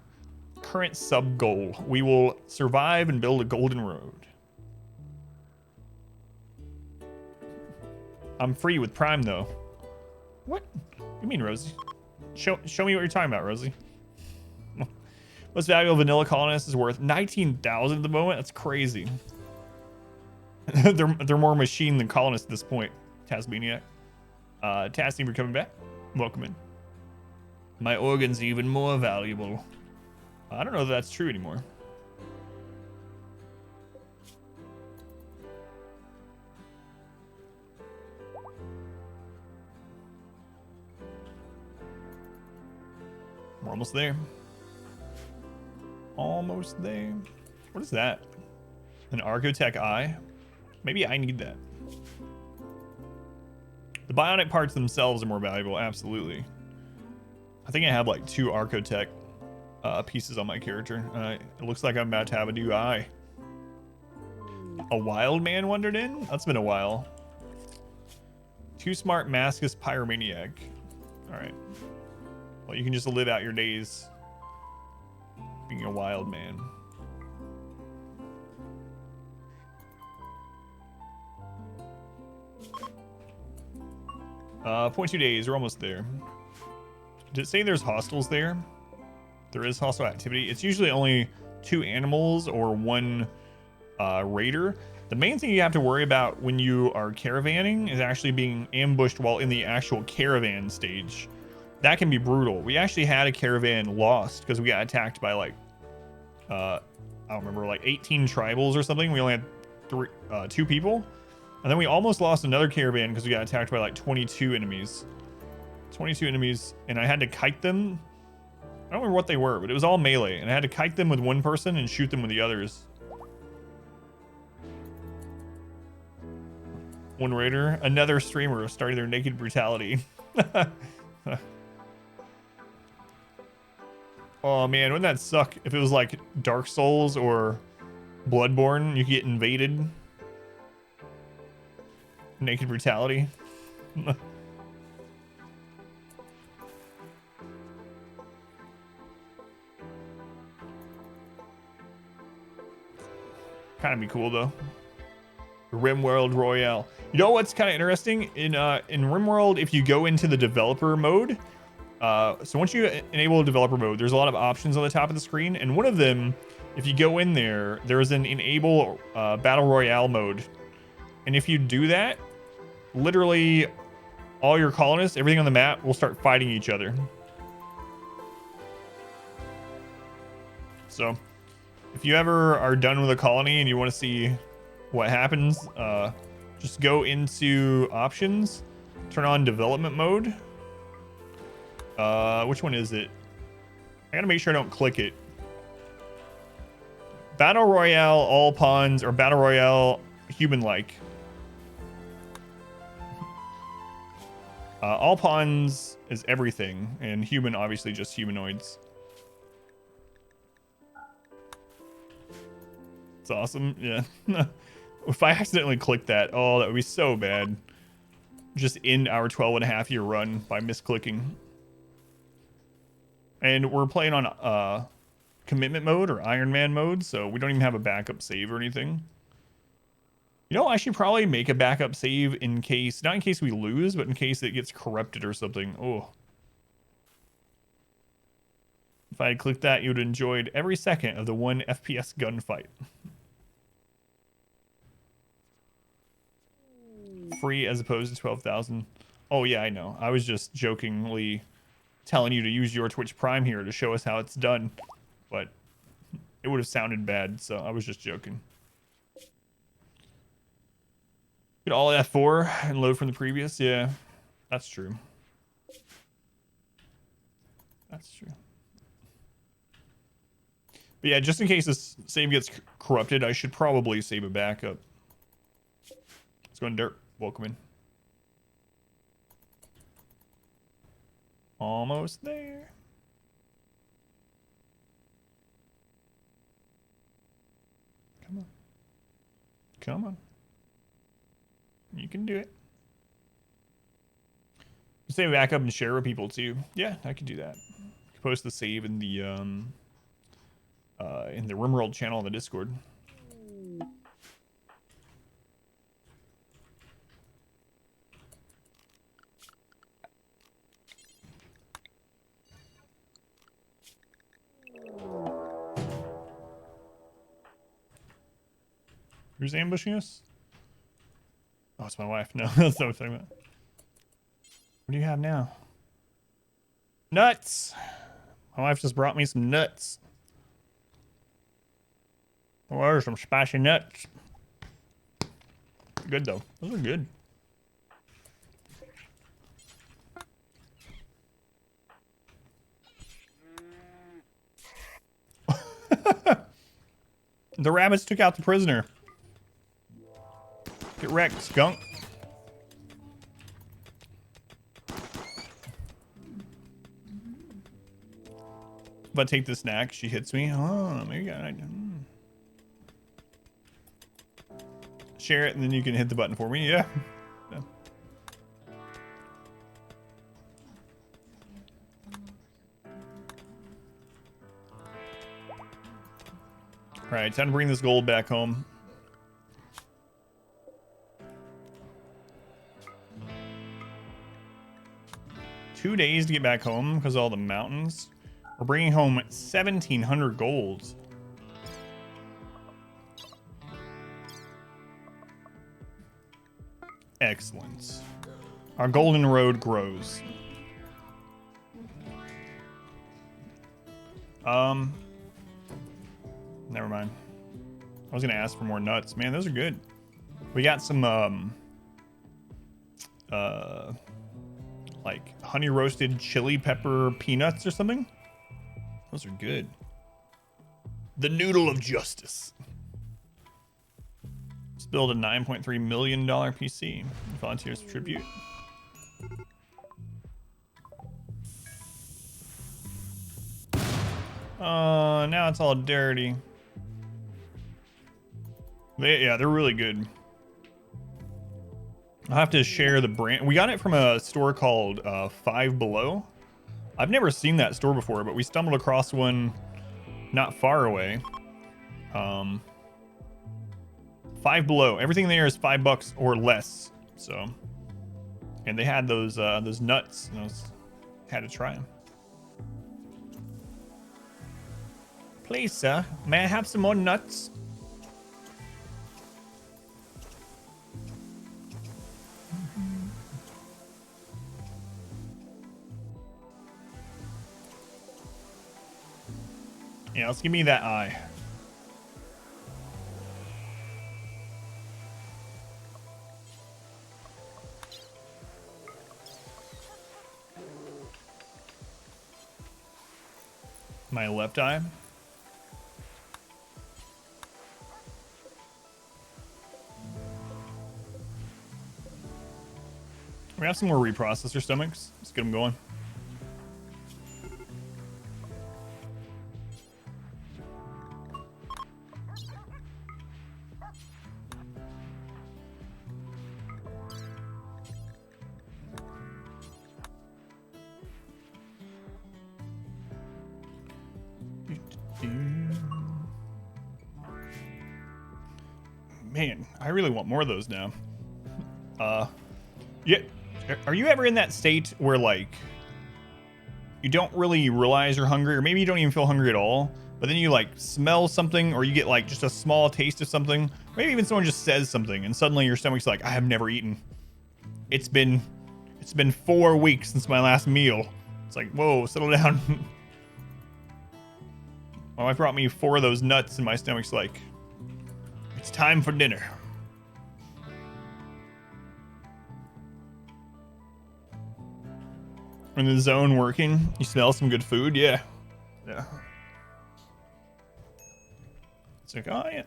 [SPEAKER 2] current sub goal. We will survive and build a golden road. I'm free with Prime though. What? You mean, Rosie? Show me what you're talking about, Rosie. Most valuable vanilla colonist is worth 19,000 at the moment. That's crazy. they're more machine than colonists at this point. Tasmaniac. Tassie, you're coming back. Welcome in. My organ's even more valuable. I don't know if that's true anymore. We're almost there. Almost there. What is that? An Archotech eye? Maybe I need that. The bionic parts themselves are more valuable, absolutely. I think I have like 2 Archotech pieces on my character. It looks like I'm about to have a new eye. A wild man wandered in? That's been a while. Too smart Mascus Pyromaniac. Alright. Well, you can just live out your days being a wild man. Uh, 0.2 days, we're almost there. Did it say there's hostiles there? There is hostile activity. It's usually only 2 animals or 1 raider. The main thing you have to worry about when you are caravanning is actually being ambushed while in the actual caravan stage. That can be brutal. We actually had a caravan lost because we got attacked by like, I don't remember, like 18 tribals or something. We only had 2 people. And then we almost lost another caravan because we got attacked by like 22 enemies. 22 enemies, and I had to kite them. I don't remember what they were, but it was all melee. And I had to kite them with one person and shoot them with the others. One raider, another streamer started their naked brutality. Oh man, wouldn't that suck if it was like Dark Souls or Bloodborne? You could get invaded. Naked brutality. Kind of be cool though. RimWorld Royale. You know what's kind of interesting in RimWorld? If you go into the developer mode, so once you enable developer mode, there's a lot of options on the top of the screen, and one of them, if you go in there, there's an enable battle royale mode, and if you do that, literally all your colonists, everything on the map, will start fighting each other. So if you ever are done with a colony and you want to see what happens, just go into options, turn on development mode. Which one is it? I gotta make sure I don't click it. Battle Royale, all pawns, or Battle Royale, human-like. All pawns is everything, and human, obviously, just humanoids. It's awesome, yeah. If I accidentally click that, oh, that would be so bad. just end our 12.5-year run by misclicking. And we're playing on commitment mode or Iron Man mode, so we don't even have a backup save or anything. You know, I should probably make a backup save in case, not in case we lose, but in case it gets corrupted or something. Oh. If I had clicked that, you would have enjoyed every second of the 1 FPS gunfight. Free as opposed to 12,000. Oh yeah, I know. I was just jokingly telling you to use your Twitch Prime here to show us how it's done, but it would have sounded bad, so I was just joking. Get all F4 and load from the previous. Yeah, that's true. That's true. But yeah, just in case this save gets corrupted, I should probably save a backup. Let's go in dirt. Welcome in. Almost there. Come on. Come on. You can do it. Save backup and share with people too. Yeah, I could do that. Post the save in the RimWorld channel on the Discord. Who's ambushing us? Oh, it's my wife. No, that's not what I'm talking about. What do you have now? Nuts! My wife just brought me some nuts. Oh, there's some spicy nuts. Good though. Those are good. The rabbits took out the prisoner. Get wrecked, skunk. If I take the snack, she hits me. Oh, maybe I... Share it, and then you can hit the button for me. Yeah. Yeah. All right, time to bring this gold back home. Two days to get back home because of all the mountains. We're bringing home 1,700 golds. Excellent. Our golden road grows. Never mind. I was gonna ask for more nuts. Man, those are good. We got some like honey roasted chili pepper peanuts or something. Those are good. The noodle of justice. Let's build a $9.3 million PC. Volunteers for tribute. Now it's all dirty. They're really good. I'll have to share the brand. We got it from a store called Five Below. I've never seen that store before, but we stumbled across one not far away. Five Below. Everything there is $5 or less. So, and they had those nuts, and I had to try them. Please, sir, may I have some more nuts? Yeah, let's give me that eye. My left eye. We have some more reprocessor stomachs. Let's get them going. Man, I really want more of those now. Yeah. Are you ever in that state where like you don't really realize you're hungry, or maybe you don't even feel hungry at all, but then you like smell something, or you get like just a small taste of something, maybe even someone just says something, and suddenly your stomach's like, I have never eaten. It's been 4 weeks since my last meal. It's like, whoa, settle down. My wife brought me 4 of those nuts, and my stomach's like, it's time for dinner. In the zone working, you smell some good food, yeah. Yeah. It's like, oh yeah.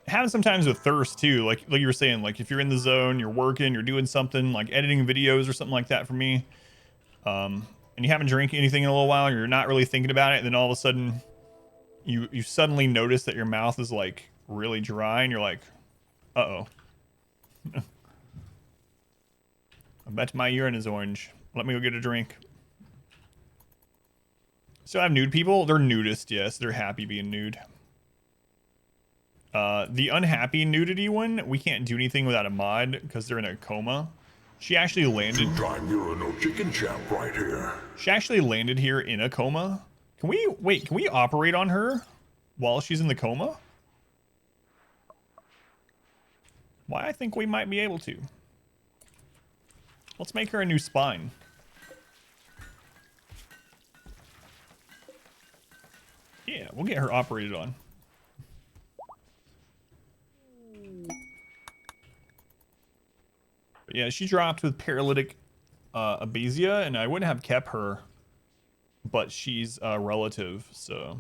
[SPEAKER 2] It happens sometimes with thirst too, like you were saying, like if you're in the zone, you're working, you're doing something, like editing videos or something like that for me, and you haven't drank anything in a little while, you're not really thinking about it, and then all of a sudden, you suddenly notice that your mouth is like really dry, and you're like, uh-oh. I bet my urine is orange. Let me go get a drink. So I have nude people. They're nudist, yes. They're happy being nude. The unhappy nudity one, we can't do anything without a mod because they're in a coma. She actually landed.
[SPEAKER 6] Two-time urinal chicken champ right here.
[SPEAKER 2] She actually landed here in a coma. Can we operate on her while she's in the coma? Why, I think we might be able to. Let's make her a new spine. Yeah, we'll get her operated on. But yeah, she dropped with paralytic abasia, and I wouldn't have kept her, but she's a relative, so.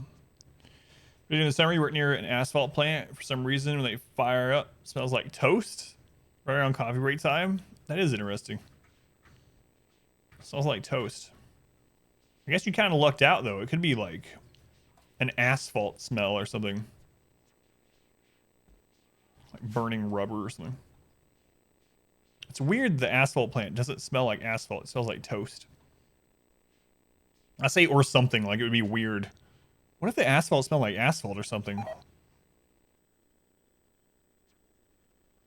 [SPEAKER 2] In the summer, you work near an asphalt plant. For some reason, when they fire up, it smells like toast right around coffee break time. That is interesting. Smells like toast. I guess you kind of lucked out, though. It could be like an asphalt smell or something. Like burning rubber or something. It's weird the asphalt plant doesn't smell like asphalt. It smells like toast. I say or something, like it would be weird. What if the asphalt smelled like asphalt or something?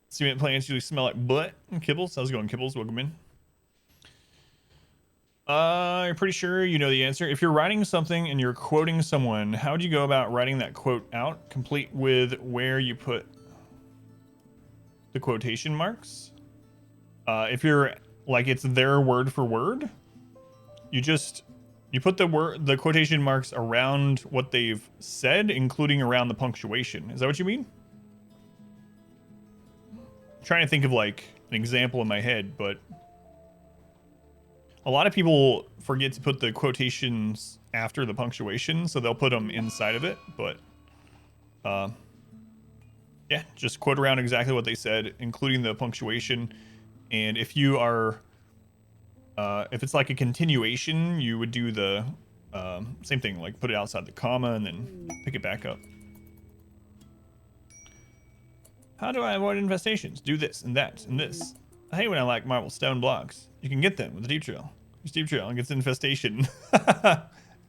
[SPEAKER 2] Cement plants usually smell like butt and kibbles. How's it going, kibbles? Welcome in. You're pretty sure you know the answer. If you're writing something and you're quoting someone, how would you go about writing that quote out, complete with where you put the quotation marks? If you're like it's their word for word, you put the quotation marks around what they've said, including around the punctuation. Is that what you mean? I'm trying to think of like an example in my head, but a lot of people forget to put the quotations after the punctuation, so they'll put them inside of it, but yeah, just quote around exactly what they said, including the punctuation. And if you are if it's like a continuation, you would do the same thing, like put it outside the comma and then pick it back up. How do I avoid infestations? Do this and that and this. I hate when I like marble stone blocks. You can get them with the deep trail. Use deep trail and gets infestation.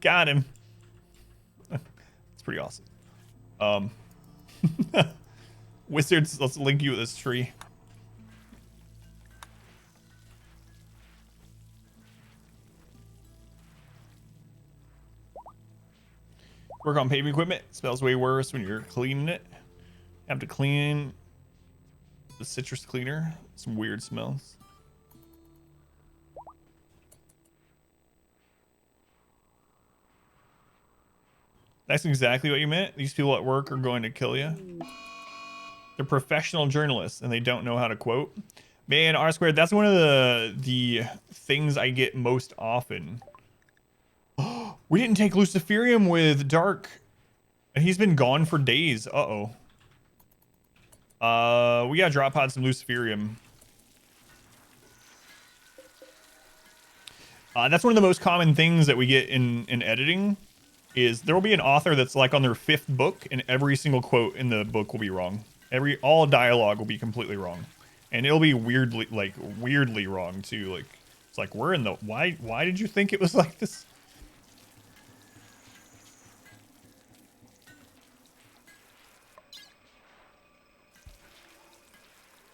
[SPEAKER 2] Got him. It's pretty awesome. Wizards, let's link you with this tree. Work on paving equipment. It smells way worse when you're cleaning it. You have to clean the citrus cleaner. Some weird smells. That's exactly what you meant. These people at work are going to kill you. They're professional journalists and they don't know how to quote. Man, R squared, that's one of the things I get most often. We didn't take Luciferium with Dark, and he's been gone for days. Uh-oh. We gotta drop pod some Luciferium. That's one of the most common things that we get in editing, is there will be an author that's like on their 5th book, and every single quote in the book will be wrong. All dialogue will be completely wrong. And it'll be weirdly wrong too. Like, it's like, why did you think it was like this?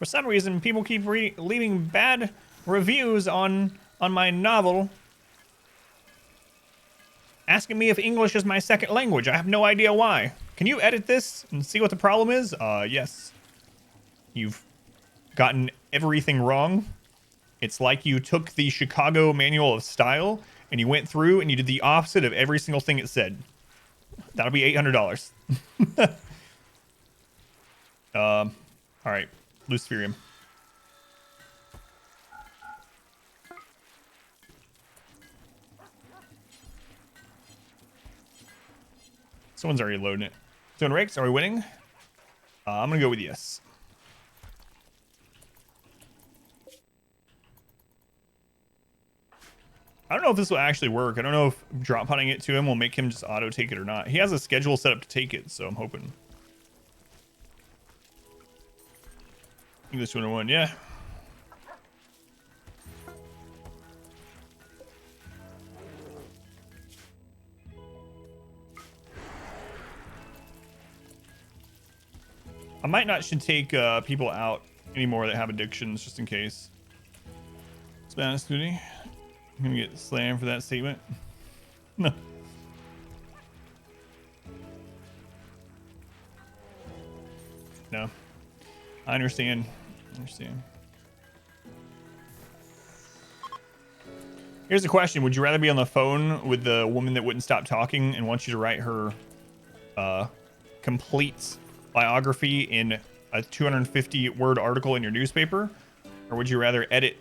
[SPEAKER 2] For some reason, people keep leaving bad reviews on my novel, asking me if English is my second language. I have no idea why. Can you edit this and see what the problem is? Yes. You've gotten everything wrong. It's like you took the Chicago Manual of Style and you went through and you did the opposite of every single thing it said. That'll be $800. All right, Luciferium. Someone's already loading it. Doing rakes, are we winning? I'm gonna go with yes. I don't know if this will actually work. I don't know if drop hunting it to him will make him just auto take it or not. He has a schedule set up to take it, so I'm hoping. English 101, yeah. I might not should take people out anymore that have addictions, just in case. Spanish duty. I'm gonna get slammed for that statement. No. No. I understand. Here's the question. Would you rather be on the phone with the woman that wouldn't stop talking and wants you to write her complete biography in a 250-word article in your newspaper? Or would you rather edit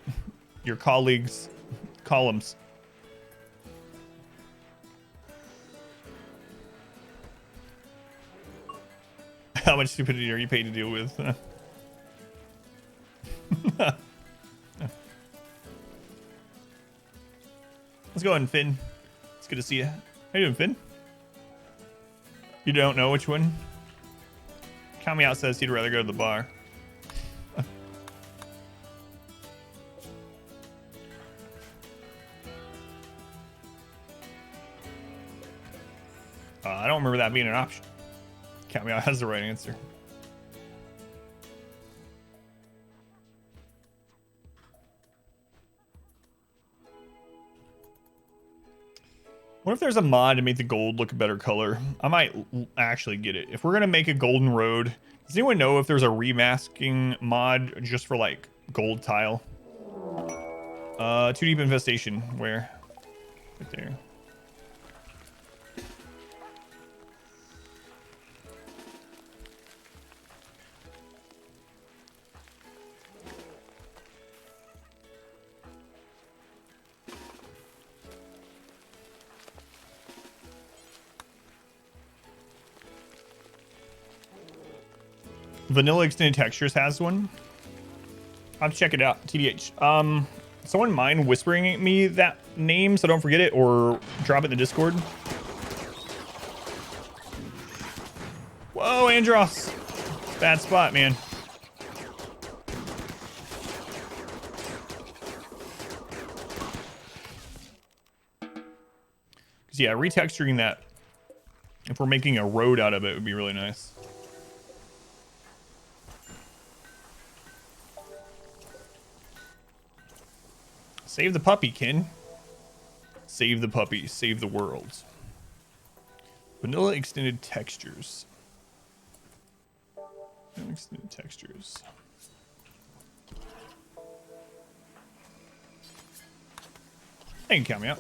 [SPEAKER 2] your colleagues' columns? How much stupidity are you paid to deal with? Let's go ahead, Finn. It's good to see you. How you doing, Finn? You don't know which one? Count Me Out says he'd rather go to the bar. I don't remember that being an option. Count Me Out has the right answer. What if there's a mod to make the gold look a better color? I might actually get it. If we're going to make a golden road, does anyone know if there's a remasking mod just for like gold tile? Too Deep Infestation. Where? Right there. Vanilla Extended Textures has one. I'll have to check it out. TBH. Someone mind whispering at me that name so don't forget it, or drop it in the Discord. Whoa, Andros. Bad spot, man. Because, yeah, retexturing that, if we're making a road out of it, would be really nice. Save the puppy, Ken. Save the puppy. Save the world. Vanilla Extended Textures. Vanilla Extended Textures. They can count me out.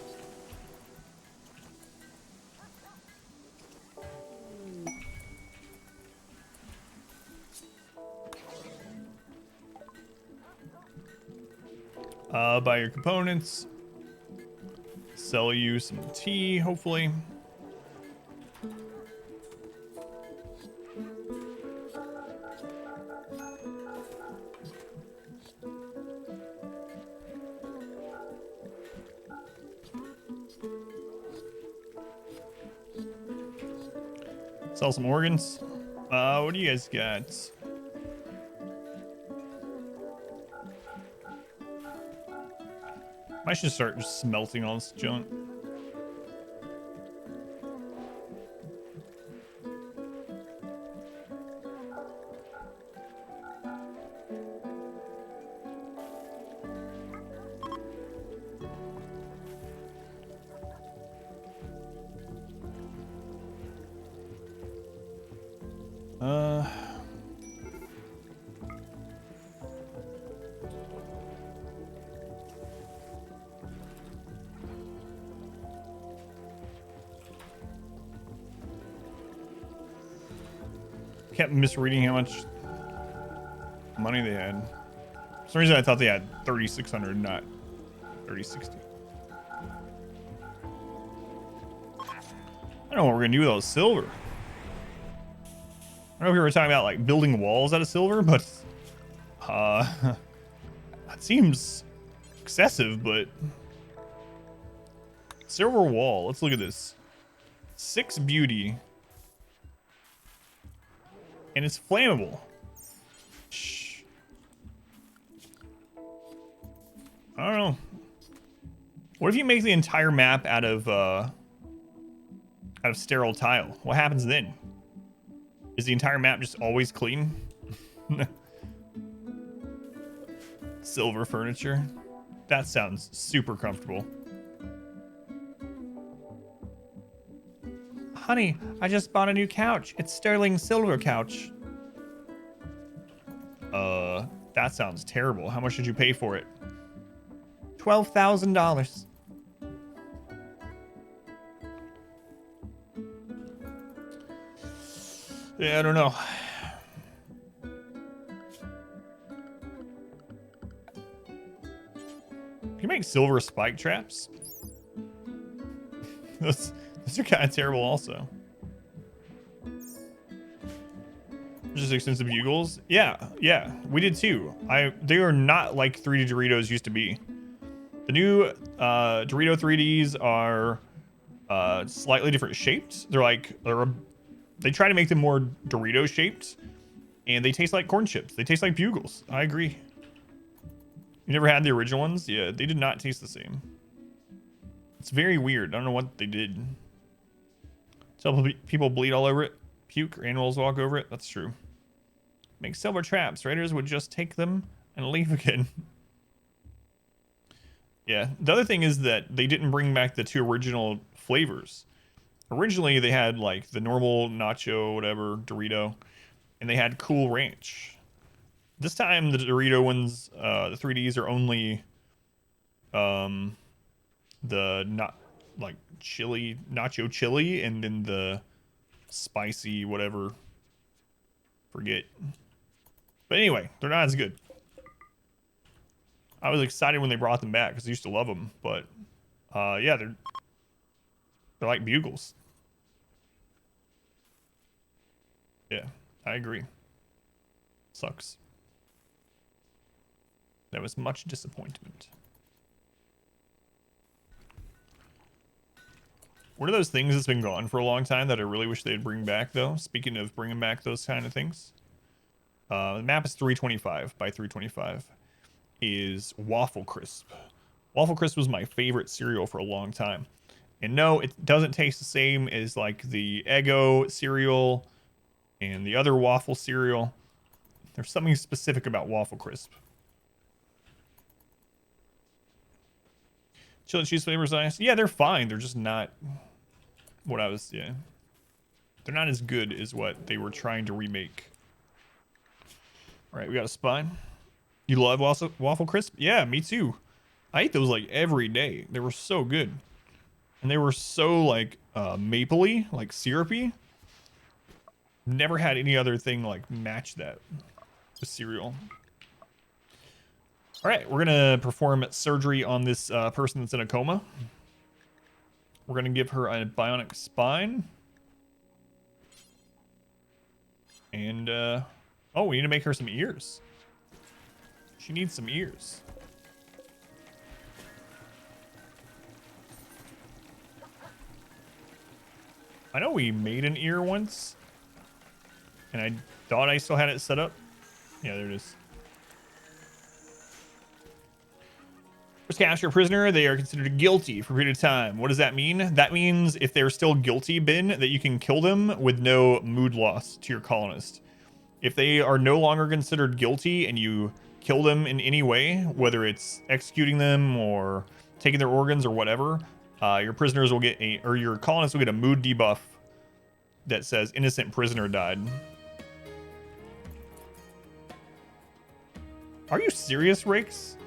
[SPEAKER 2] Buy your components. Sell you some tea, hopefully. Sell some organs. What do you guys got? I should start just smelting all this junk. kept misreading how much money they had. For some reason, I thought they had 3,600, not 3,060. I don't know what we're gonna do with all the silver. I don't know if we were talking about like building walls out of silver, but that seems excessive. But silver wall. Let's look at this. 6 beauty, and it's flammable. Shh. I don't know. What if you make the entire map out of sterile tile? What happens then? Is the entire map just always clean? Silver furniture. That sounds super comfortable. Honey, I just bought a new couch. It's sterling silver couch. That sounds terrible. How much did you pay for it? $12,000. Yeah, I don't know. Can you make silver spike traps? Those are kind of terrible also. Just extensive bugles. Yeah, we did too. They are not like 3D Doritos used to be. The new Dorito 3Ds are slightly different shaped. They try to make them more Dorito shaped, and they taste like corn chips. They taste like bugles. I agree. You never had the original ones? Yeah, they did not taste the same. It's very weird. I don't know what they did. Some people bleed all over it, puke, or animals walk over it. That's true. Make silver traps. Raiders would just take them and leave again. Yeah. The other thing is that they didn't bring back the 2 original flavors. Originally, they had like the normal nacho, whatever, Dorito, and they had Cool Ranch. This time, the Dorito ones, the 3Ds are only the nacho chili, and then the spicy whatever. Forget. But anyway, they're not as good. I was excited when they brought them back because I used to love them, but yeah, they're like bugles. Yeah, I agree. Sucks. There was much disappointment. One of those things that's been gone for a long time that I really wish they'd bring back, though. Speaking of bringing back those kind of things. The map is 325 by 325. Is Waffle Crisp. Waffle Crisp was my favorite cereal for a long time. And no, it doesn't taste the same as like the Eggo cereal and the other waffle cereal. There's something specific about Waffle Crisp. Chili cheese flavors nice. Yeah, they're fine. They're just not what I was, yeah. They're not as good as what they were trying to remake. All right, we got a spine. You love Waffle Crisp? Yeah, me too. I ate those like every day. They were so good. And they were so like mapley, like syrupy. Never had any other thing like match that with cereal. All right, we're gonna perform surgery on this person that's in a coma. We're gonna give her a bionic spine. And oh, we need to make her some ears. She needs some ears. I know we made an ear once, and I thought I still had it set up. Yeah, there it is. First capture a prisoner, they are considered guilty for a period of time. What does that mean? That means if they're still guilty, Ben, that you can kill them with no mood loss to your colonist. If they are no longer considered guilty and you kill them in any way, whether it's executing them or taking their organs or whatever, your prisoners will get or your colonists will get a mood debuff that says innocent prisoner died. Are you serious, Rakes?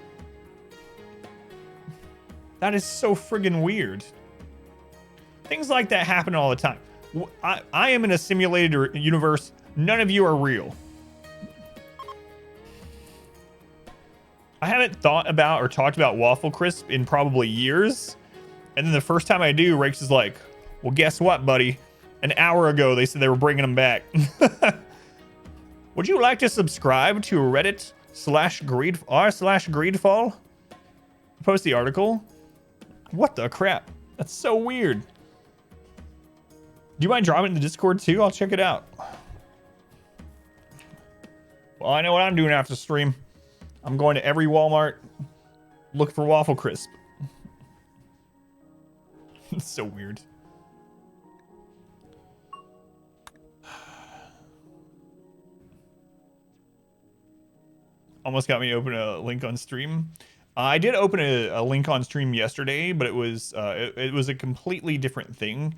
[SPEAKER 2] That is so friggin' weird. Things like that happen all the time. I am in a simulated universe None of you are real. I haven't thought about or talked about Waffle Crisp in probably years. And then the first time I do, Rakes is like, well, guess what, buddy? An hour ago, they said they were bringing them back. Would you like to subscribe to Reddit r/greedfall? Post the article. What the crap? That's so weird. Do you mind dropping it in the Discord too? I'll check it out. Well, I know what I'm doing after stream. I'm going to every Walmart, look for Waffle Crisp. It's so weird. Almost got me to open a link on stream. I did open a link on stream yesterday, but it was a completely different thing.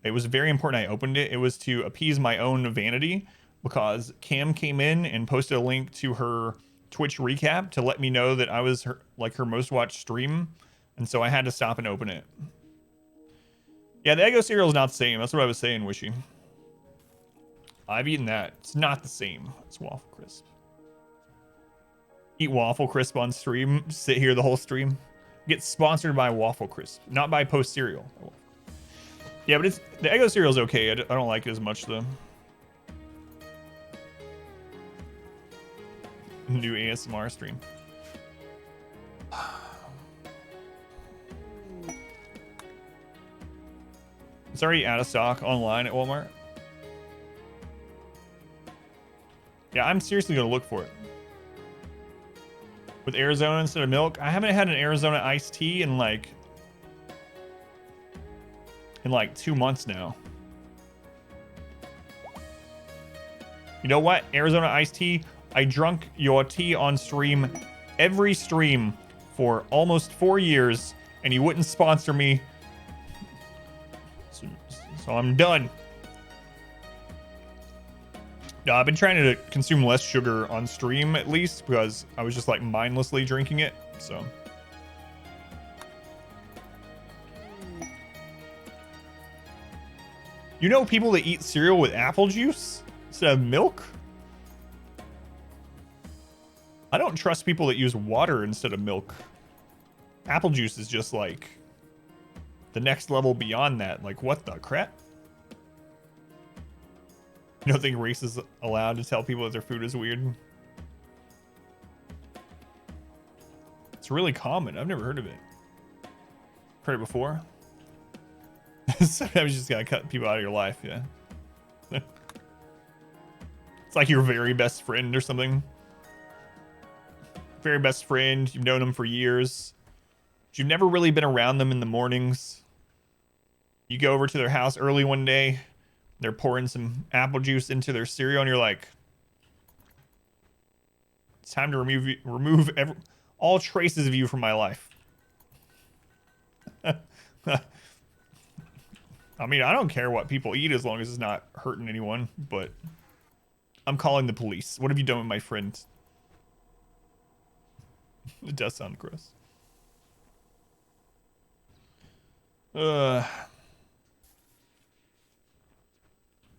[SPEAKER 2] It was very important I opened it. It was to appease my own vanity because Cam came in and posted a link to her Twitch recap to let me know that I was her most watched stream, and so I had to stop and open it. Yeah, the Eggo cereal is not the same. That's what I was saying, Wishy. I've eaten that. It's not the same as Waffle Crisp. Eat Waffle Crisp on stream. Sit here the whole stream. Get sponsored by Waffle Crisp, not by Post Cereal. Yeah, but the Eggo cereal is okay. I don't like it as much though. New ASMR stream. It's already out of stock online at Walmart. Yeah, I'm seriously gonna look for it. With Arizona instead of milk. I haven't had an Arizona iced tea in like 2 months now. You know what? Arizona iced tea. I drunk your tea on stream every stream for almost 4 years, and you wouldn't sponsor me. So I'm done. No, I've been trying to consume less sugar on stream at least because I was just like mindlessly drinking it. So. You know people that eat cereal with apple juice instead of milk? I don't trust people that use water instead of milk. Apple juice is just like the next level beyond that. Like, what the crap? You don't think race is allowed to tell people that their food is weird? It's really common. I've never heard of it. Heard it before? Sometimes you just gotta cut people out of your life, yeah. It's like your very best friend or something. Very best friend, you've known them for years. But you've never really been around them in the mornings. You go over to their house early one day, they're pouring some apple juice into their cereal, and you're like, it's time to remove all traces of you from my life. I mean, I don't care what people eat as long as it's not hurting anyone, but I'm calling the police. What have you done with my friend? It does sound gross.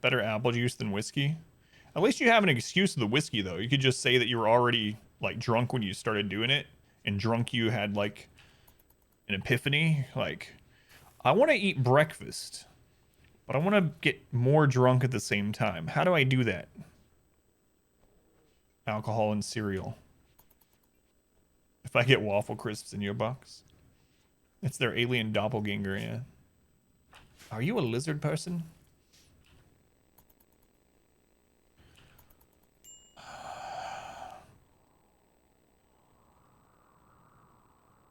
[SPEAKER 2] Better apple juice than whiskey. At least you have an excuse of the whiskey, though. You could just say that you were already like drunk when you started doing it, and drunk you had like an epiphany. Like, I want to eat breakfast, but I want to get more drunk at the same time. How do I do that? Alcohol and cereal. If I get Waffle Crisps in your box. It's their alien doppelganger, yeah. Are you a lizard person?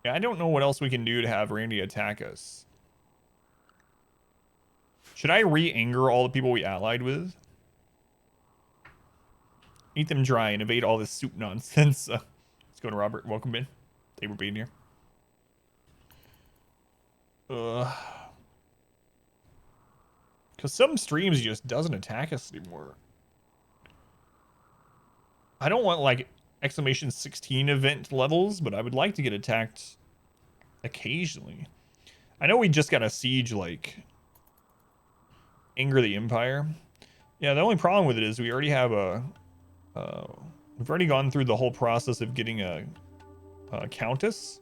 [SPEAKER 2] Yeah, I don't know what else we can do to have Randy attack us. Should I re-anger all the people we allied with? Eat them dry and evade all this soup nonsense. Let's go to Robert. Welcome in. Thank you for being here. Because some streams he just doesn't attack us anymore. I don't want like exclamation 16 event levels, but I would like to get attacked occasionally. I know we just got a siege like Anger the Empire, Yeah, the only problem with it is we already have we've already gone through the whole process of getting a countess,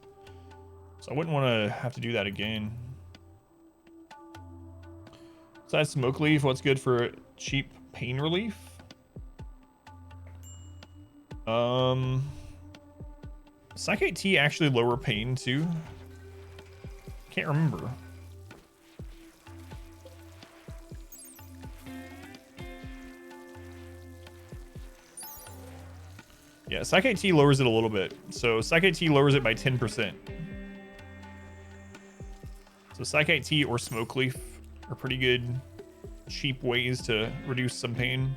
[SPEAKER 2] so I wouldn't want to have to do that again. Besides smoke leaf, what's good for cheap pain relief? Psychite tea actually lower pain too. Can't remember. Yeah, Psychite tea lowers it a little bit. So Psychite tea lowers it by 10%. So Psychite tea or smoke leaf are pretty good, cheap ways to reduce some pain.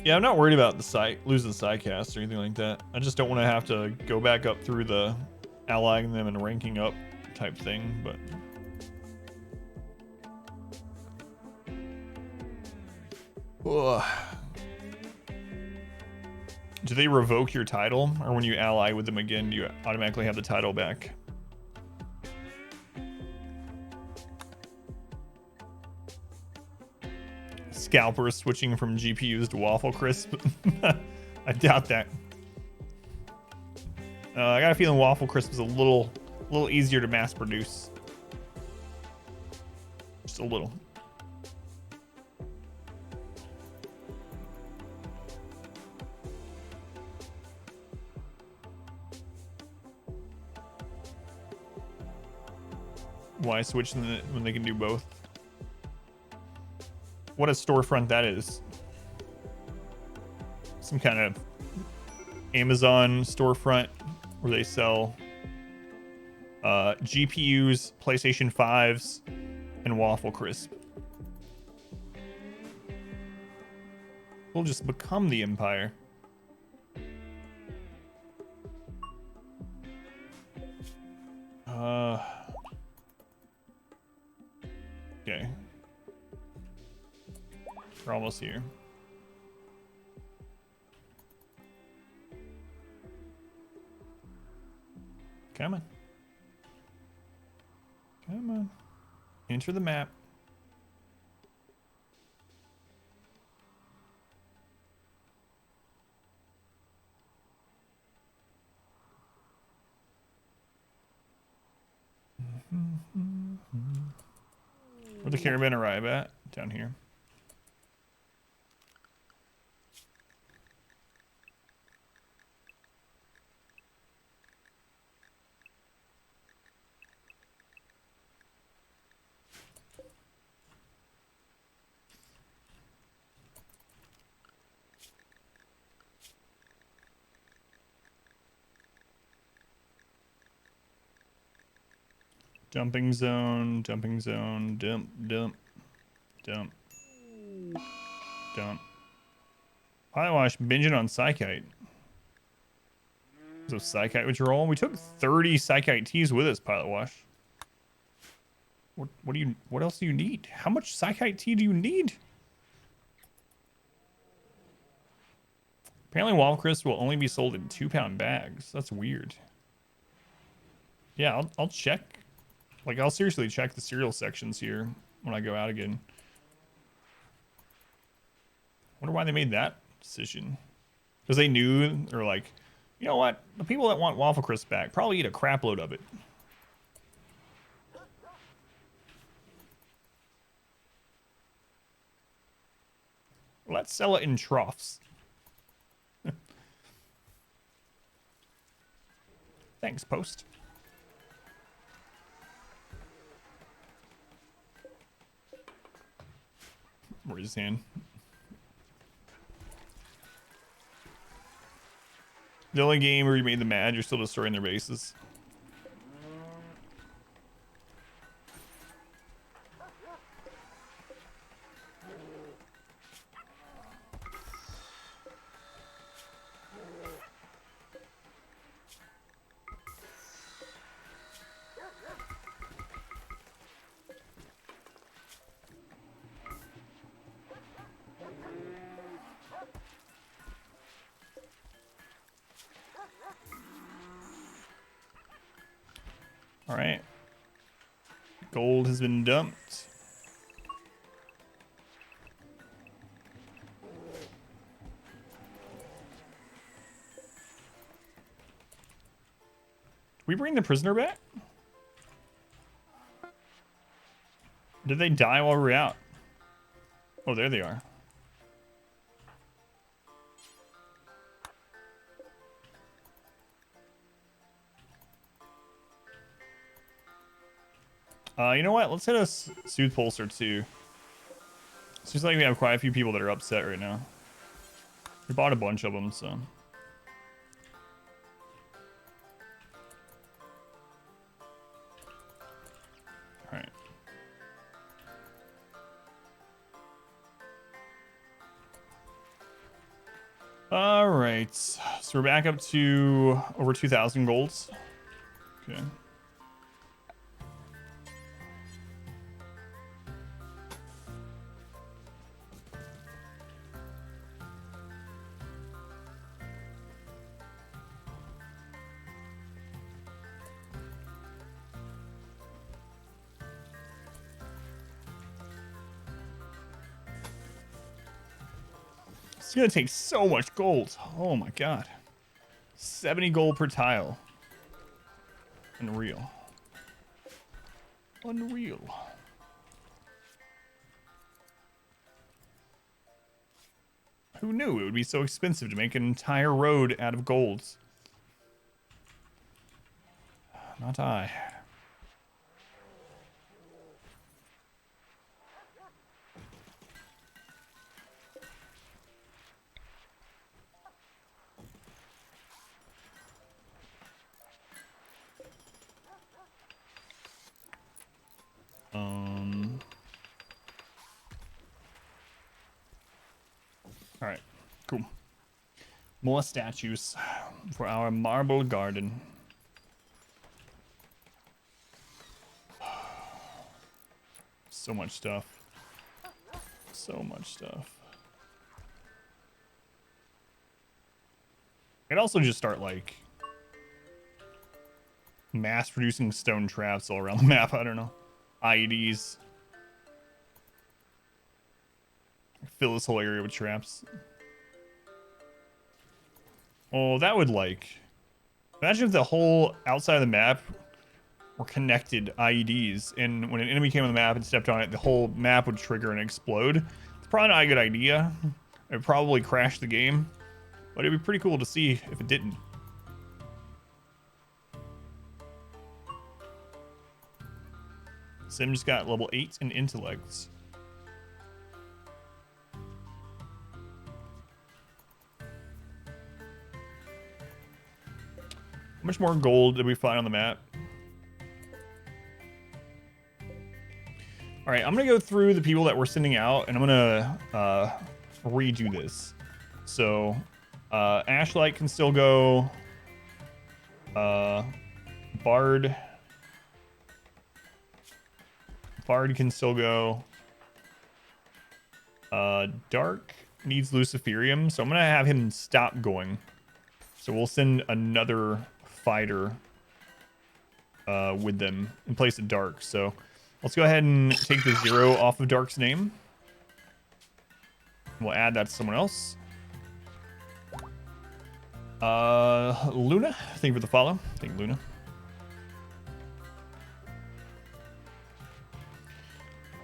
[SPEAKER 2] Yeah, I'm not worried about the losing the sidecast or anything like that. I just don't want to have to go back up through the allying them and ranking up type thing, but... Ugh. Do they revoke your title? Or when you ally with them again, do you automatically have the title back? Scalper switching from GPUs to Waffle Crisp? I doubt that. I got a feeling Waffle Crisp is a little easier to mass produce. Just a little. Why switch when they can do both? What a storefront that is. Some kind of Amazon storefront where they sell GPUs, PlayStation 5s, and Waffle Crisp. We'll just become the empire. Okay. We're almost here. Come on. Come on. Enter the map. Where'd the caravan arrive at? Down here. Dumping zone, dump, dump, dump, dump. Pilot wash, binging on Psychite. So Psychite withdrawal. We took 30 Psychite teas with us, Pilot wash. What else do you need? How much Psychite tea do you need? Apparently Waffle Crisp will only be sold in 2-pound bags. That's weird. Yeah, I'll check. Like, I'll seriously check the cereal sections here when I go out again. Wonder why they made that decision. Because they knew, or like, you know what? The people that want Waffle Crisp back probably eat a crap load of it. Let's sell it in troughs. Thanks, Post. Where's his hand? The only game where you made them mad, you're still destroying their bases. All right. Gold has been dumped. Did we bring the prisoner back? Did they die while we were out? Oh, there they are. You know what? Let's hit a Soothe Pulse or two. Seems like we have quite a few people that are upset right now. We bought a bunch of them, so. Alright. Alright. So we're back up to over 2,000 golds. Okay. It's gonna take so much gold. Oh my god. 70 gold per tile. Unreal. Unreal. Who knew it would be so expensive to make an entire road out of golds? Not I. All right, cool. More statues for our marble garden. So much stuff. So much stuff. I'd also just start like mass producing stone traps all around the map. I don't know. IEDs. Fill this whole area with traps. Oh, that would like... Imagine if the whole outside of the map were connected IEDs, and when an enemy came on the map and stepped on it, the whole map would trigger and explode. It's probably not a good idea. It would probably crash the game, but it'd be pretty cool to see if it didn't. Sim just got level 8 in intellects. How much more gold did we find on the map? All right, I'm gonna go through the people that we're sending out, and I'm gonna redo this. So, Ashlight can still go. Bard can still go. Dark needs Luciferium, so I'm gonna have him stop going. So we'll send another fighter with them in place of Dark. So let's go ahead and take the 0 off of Dark's name. We'll add that to someone else. Luna, thank you for the follow. Thank you, Luna.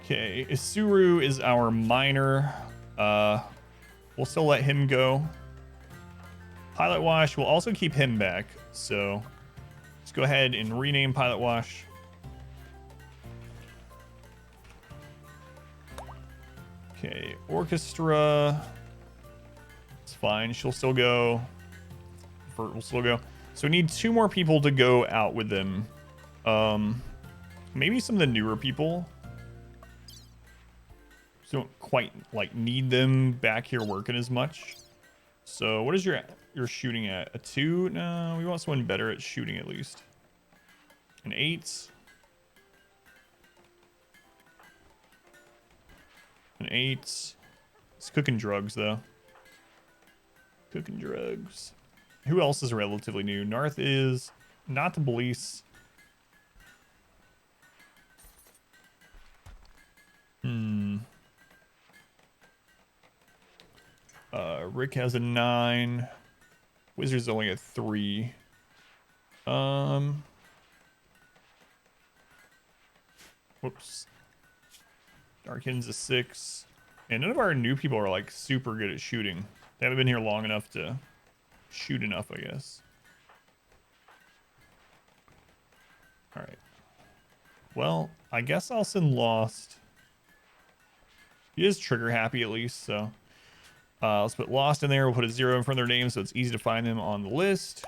[SPEAKER 2] Okay, Isuru is our miner. We'll still let him go. Pilot Wash, we'll also keep him back. So let's go ahead and rename Pilot Wash. Okay, Orchestra. It's fine. She'll still go. Vert will still go. So we need 2 more people to go out with them. Maybe some of the newer people. So don't quite like need them back here working as much. So what is your shooting at? A 2? No, we want someone better at shooting at least. An 8. An 8. It's cooking drugs though. Cooking drugs. Who else is relatively new? Narth is not the police. Rick has a 9. Wizard's only a 3. Whoops. Darkin's a 6. And none of our new people are like super good at shooting. They haven't been here long enough to shoot enough, I guess. Alright. Well, I guess I'll send Lost. He is trigger happy at least, so let's put Lost in there. We'll put a 0 in front of their name so it's easy to find them on the list.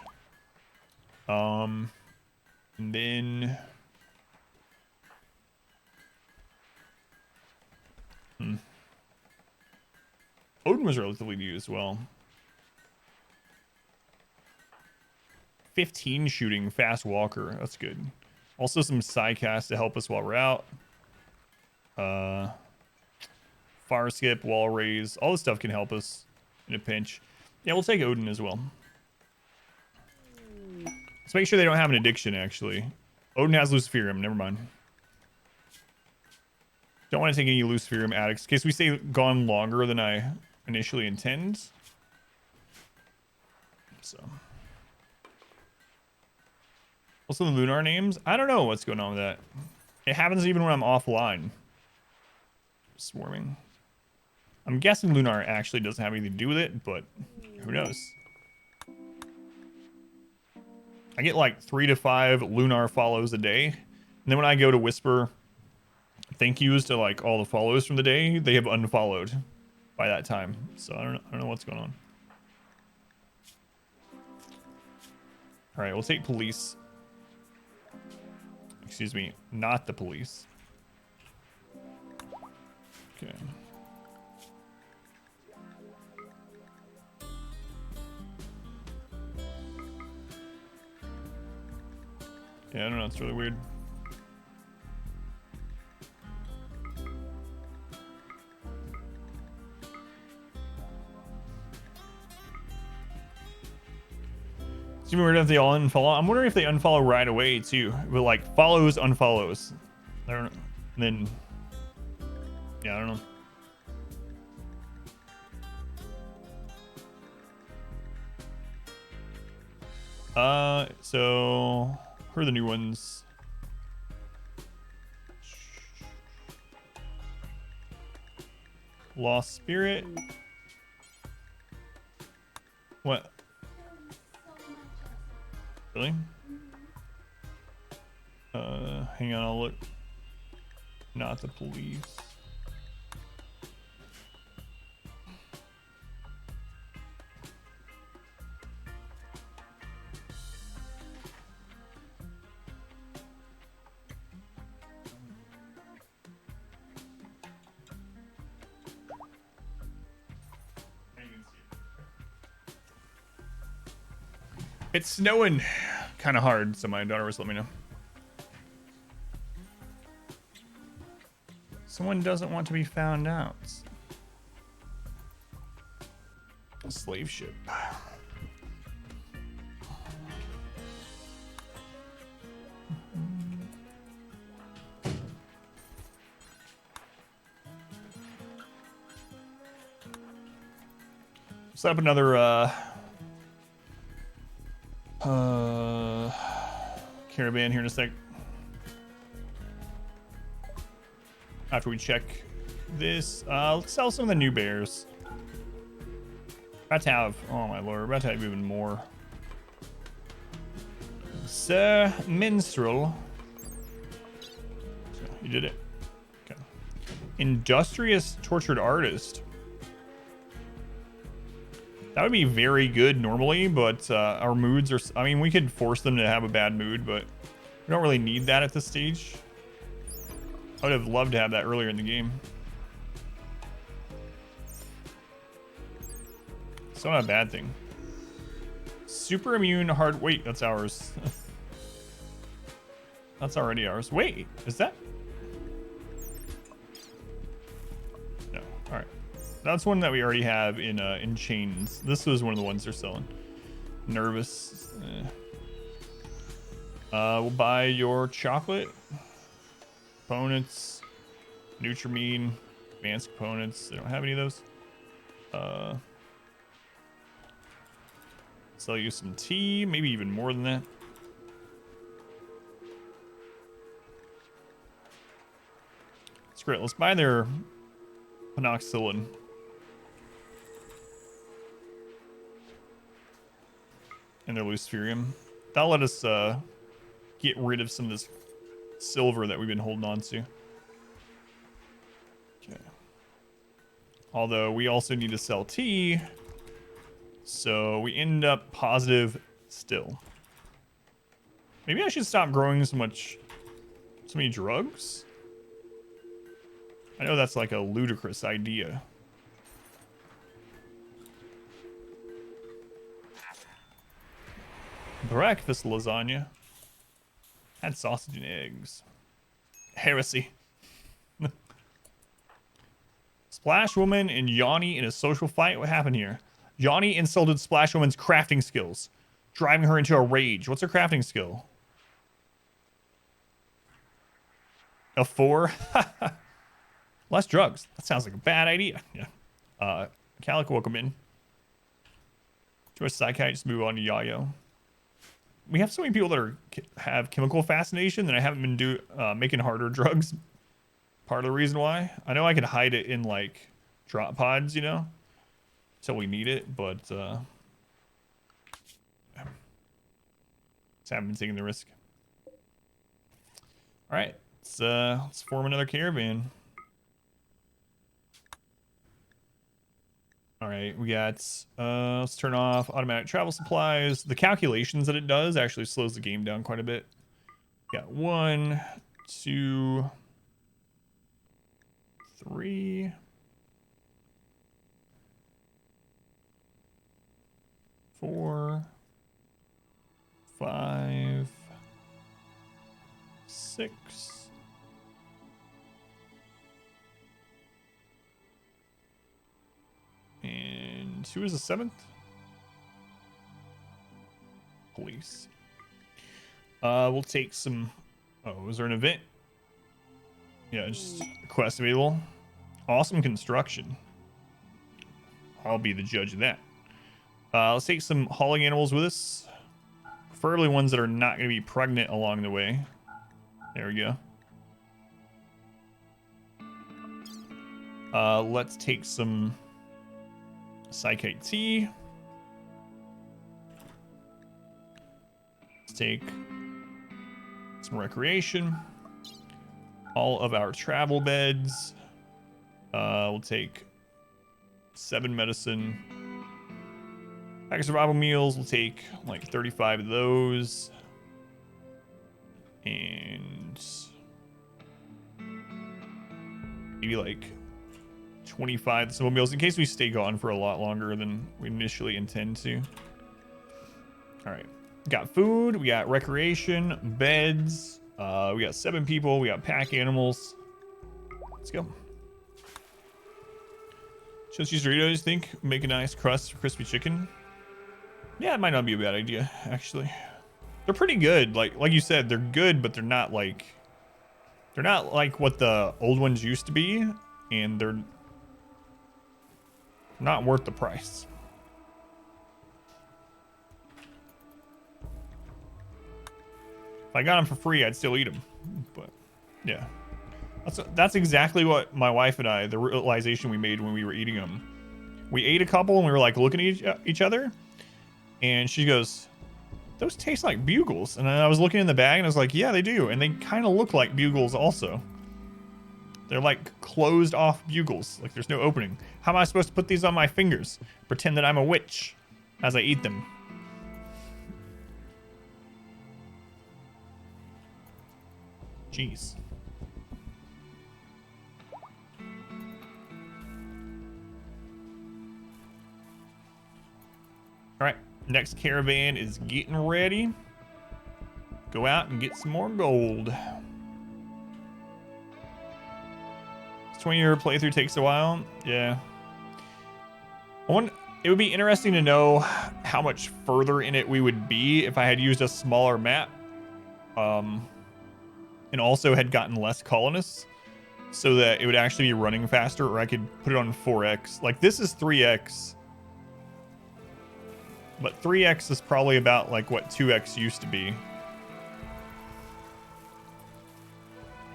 [SPEAKER 2] And then Odin was relatively new as well. 15 shooting, fast walker. That's good. Also some sidecast to help us while we're out. Fire skip, wall raise. All this stuff can help us in a pinch. Yeah, we'll take Odin as well. Let's make sure they don't have an addiction, actually. Odin has Luciferium. Never mind. Don't want to take any Luciferium addicts. In case we stay gone longer than I initially intend. So. Also the Lunar names. I don't know what's going on with that. It happens even when I'm offline. Swarming. I'm guessing Lunar actually doesn't have anything to do with it, but who knows? I get like 3 to 5 Lunar follows a day. And then when I go to whisper thank yous to like all the follows from the day, they have unfollowed by that time. So I don't know what's going on. All right, we'll take police. Excuse me, not the police. Okay. Yeah, I don't know, it's really weird. It's even weird if they all unfollow. I'm wondering if they unfollow right away too. But like follows, unfollows. I don't know. And then yeah, I don't know. So who are the new ones? Lost Spirit. What? Really? Hang on, I'll look. Not the police. It's snowing kind of hard, so my daughter was letting me know. Someone doesn't want to be found out. A slave ship. Set up another caravan here in a sec. After we check this, let's sell some of the new bears. About to have, oh my lord, about to have even more. Sir Minstrel. So you did it. Okay. Industrious Tortured Artist. That would be very good normally, but our moods are... I mean, we could force them to have a bad mood, but we don't really need that at this stage. I would have loved to have that earlier in the game. It's not a bad thing. Super immune hard... Wait, that's ours. That's already ours. Wait, is that... No, alright. That's one that we already have in chains. This was one of the ones they're selling. Nervous. We'll buy your chocolate. Components. Nutrimine. Advanced components. They don't have any of those. Sell you some tea, maybe even more than that. That's great. Let's buy their penoxylin. And their luciferium. That'll let us get rid of some of this silver that we've been holding on to. Okay. Although we also need to sell tea. So we end up positive still. Maybe I should stop growing so many drugs. I know that's like a ludicrous idea. Breakfast lasagna. Had sausage and eggs. Heresy. Splash Woman and Yanni in a social fight. What happened here? Yanni insulted Splash Woman's crafting skills, driving her into a rage. What's her crafting skill? A 4? Less drugs. That sounds like a bad idea. Yeah. Calic, welcome in. To a psychiatrist, just move on to Yayo. We have so many people that have chemical fascination that I haven't been making harder drugs. Part of the reason why. I know I could hide it in like drop pods, you know, until we need it, but just haven't been taking the risk. All right, let's form another caravan. All right, we got, let's turn off automatic travel supplies. The calculations that it does actually slows the game down quite a bit. We got 1, 2, 3. 4, 5, 6. And who is the 7th? Police. We'll take some. Oh, is there an event? Yeah, just quest available. Awesome construction. I'll be the judge of that. Let's take some hauling animals with us. Preferably ones that are not going to be pregnant along the way. There we go. Let's take some psychic tea. Let's take some recreation. All of our travel beds. We'll take 7 medicine. Pack of survival meals. We'll take like 35 of those. And maybe like 25 simple meals in case we stay gone for a lot longer than we initially intend to. All right. Got food. We got recreation, beds. We got 7 people. We got pack animals. Let's go. Just use Doritos, think? Make a nice crust for crispy chicken. Yeah, it might not be a bad idea, actually. They're pretty good. Like you said, they're good, but they're not like what the old ones used to be, and they're not worth the price. If I got them for free, I'd still eat them. But yeah, that's exactly what my wife and I, the realization we made when we were eating them. We ate a couple and we were like looking at each other, and she goes, "Those taste like bugles." And then I was looking in the bag and I was like, "Yeah, they do." And they kind of look like bugles also. They're like closed off bugles. Like there's no opening. How am I supposed to put these on my fingers? Pretend that I'm a witch as I eat them. Jeez. All right, next caravan is getting ready. Go out and get some more gold. This 20-year playthrough takes a while. Yeah. It would be interesting to know how much further in it we would be if I had used a smaller map. And also had gotten less colonists so that it would actually be running faster, or I could put it on 4x. Like this is 3x. But 3x is probably about like what 2x used to be.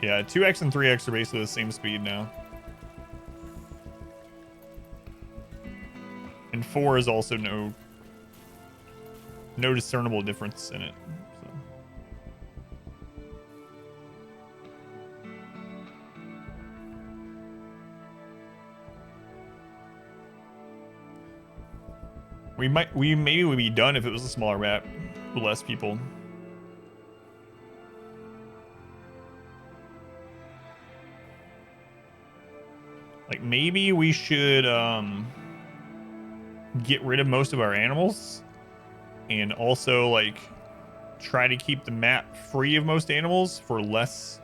[SPEAKER 2] Yeah, 2x and 3x are basically the same speed now. And 4 is also no discernible difference in it. So. We maybe would be done if it was a smaller map with less people. Like maybe we should get rid of most of our animals and also like try to keep the map free of most animals for less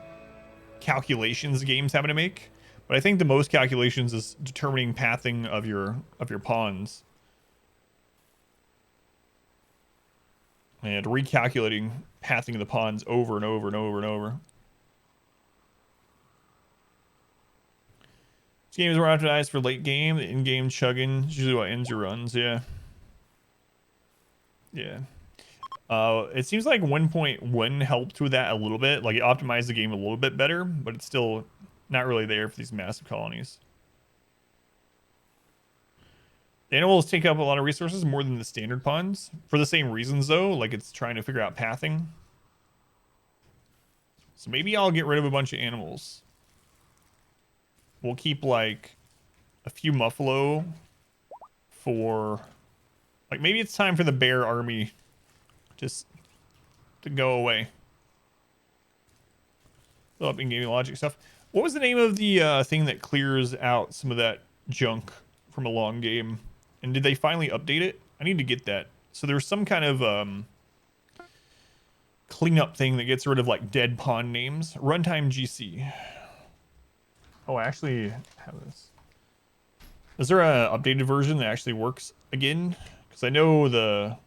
[SPEAKER 2] calculations games having to make. But I think the most calculations is determining pathing of your pawns and recalculating pathing of the pawns over and over and over and over. This game is more optimized for late game. The in-game chugging is usually what ends your runs. Yeah. Yeah. It seems like 1.1 helped with that a little bit. Like it optimized the game a little bit better, but it's still not really there for these massive colonies. The animals take up a lot of resources, more than the standard pawns. For the same reasons though, like it's trying to figure out pathing. So maybe I'll get rid of a bunch of animals. We'll keep like a few muffalo for like maybe it's time for the bear army just to go away. Fill up in-game logic stuff. What was the name of the thing that clears out some of that junk from a long game? And did they finally update it? I need to get that. So there's some kind of cleanup thing that gets rid of like dead pawn names. Runtime GC. Oh, I actually have this. Is there a updated version that actually works again? Because I know the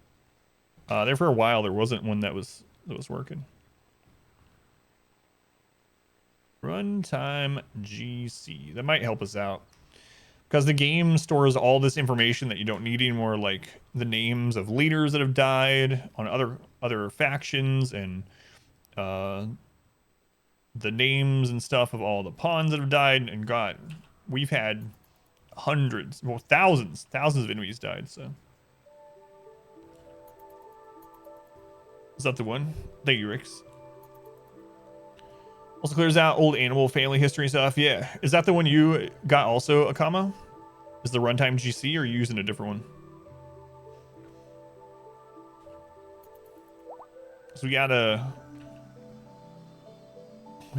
[SPEAKER 2] there for a while there wasn't one that was working. Runtime GC. That might help us out. Because the game stores all this information that you don't need anymore, like the names of leaders that have died on other factions and the names and stuff of all the pawns that have died. And God, we've had hundreds, well, thousands of enemies died. So is that the one? Thank you, Rix. Also clears out old animal family history stuff. Yeah. Is that the one you got also, Akama? Is the runtime GC or are you using a different one? So we gotta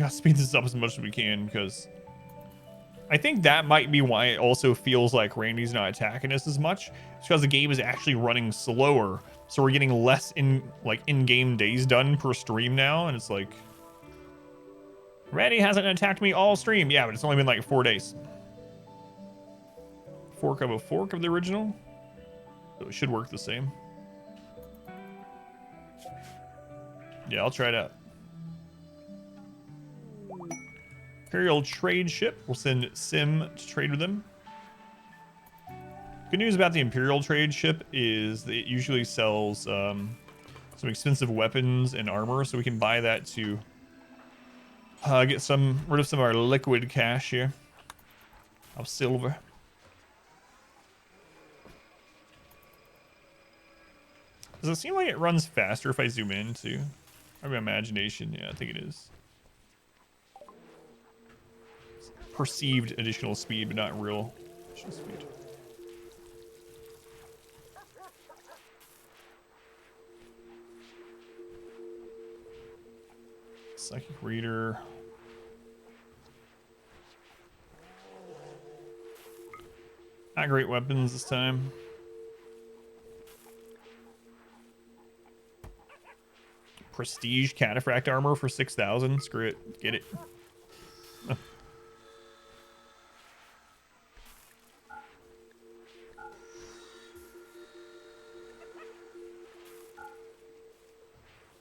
[SPEAKER 2] speed this up as much as we can because I think that might be why it also feels like Randy's not attacking us as much. It's because the game is actually running slower. So we're getting less in-game days done per stream now. And it's like, Randy hasn't attacked me all stream. Yeah, but it's only been like 4 days. Fork of a fork of the original. So it should work the same. Yeah, I'll try it out. Imperial trade ship. We'll send Sim to trade with them. Good news about the Imperial trade ship is that it usually sells some expensive weapons and armor, so we can buy that to get rid of some of our liquid cash here of silver. Does it seem like it runs faster if I zoom in too? Or my imagination? Yeah, I think it is. Perceived additional speed, but not real additional speed. Psychic reader. Not great weapons this time. Prestige cataphract armor for 6,000. Screw it. Get it.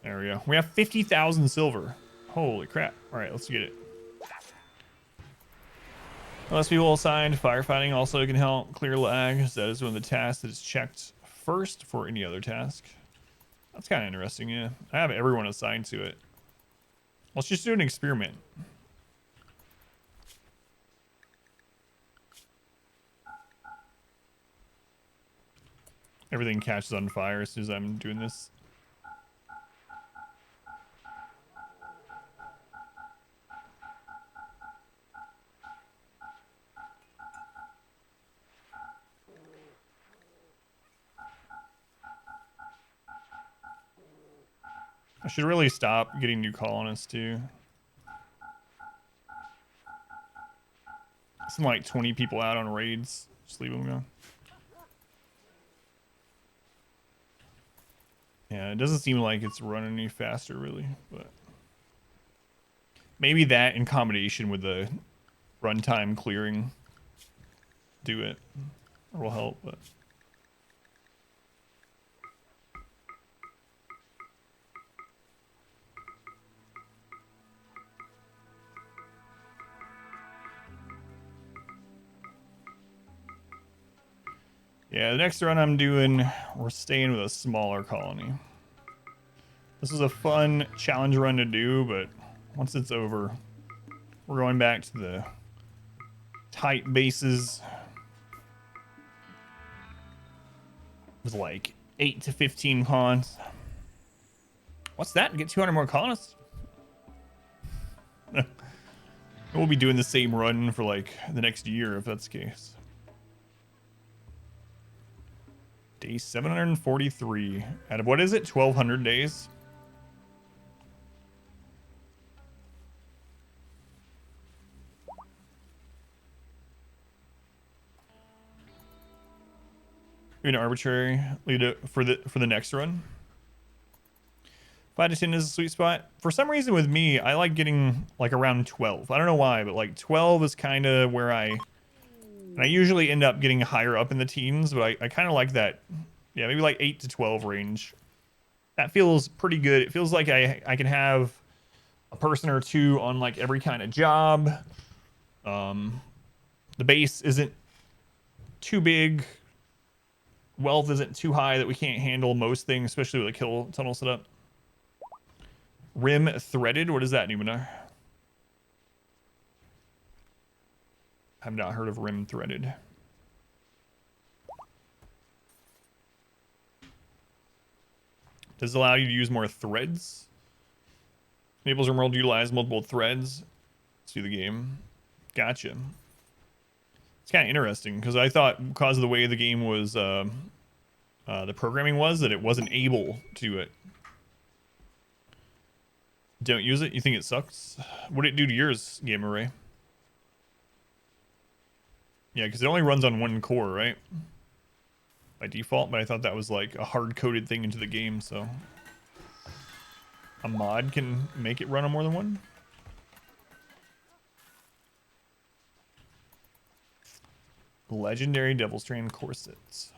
[SPEAKER 2] There we go. We have 50,000 silver. Holy crap. All right, let's get it. Unless people assigned firefighting also can help clear lag. That is one of the tasks that is checked first for any other task. That's kind of interesting, yeah. I have everyone assigned to it. Let's just do an experiment. Everything catches on fire as soon as I'm doing this. I should really stop getting new colonists too. Some like 20 people out on raids. Just leave them go. Yeah, it doesn't seem like it's running any faster really, but maybe that in combination with the runtime clearing do it. Or will help, but yeah, the next run I'm doing, we're staying with a smaller colony. This is a fun challenge run to do, but once it's over, we're going back to the tight bases with like 8 to 15 cons. What's that? Get 200 more colonists? We'll be doing the same run for like the next year if that's the case. Day 743 out of what is it? 1,200 days. An arbitrary lead for the next run. 5 to 10 is a sweet spot. For some reason with me, I like getting like around 12. I don't know why, but like 12 is kind of where I usually end up getting higher up in the teens, but I kind of like that. Yeah, maybe like 8 to 12 range. That feels pretty good. It feels like I can have a person or two on like every kind of job. The base isn't too big. Wealth isn't too high that we can't handle most things, especially with a kill tunnel set up. Rim threaded, what does that even know? I've not heard of rim threaded. Does it allow you to use more threads? Enables your world to utilize multiple threads. Let's do the game. Gotcha. It's kind of interesting because I thought because of the way the game was, the programming was, that it wasn't able to do it. Don't use it? You think it sucks? What did it do to yours, Game Array? Yeah, because it only runs on one core, right? By default, but I thought that was like a hard-coded thing into the game, so a mod can make it run on more than one. Legendary Devil Strand corsets.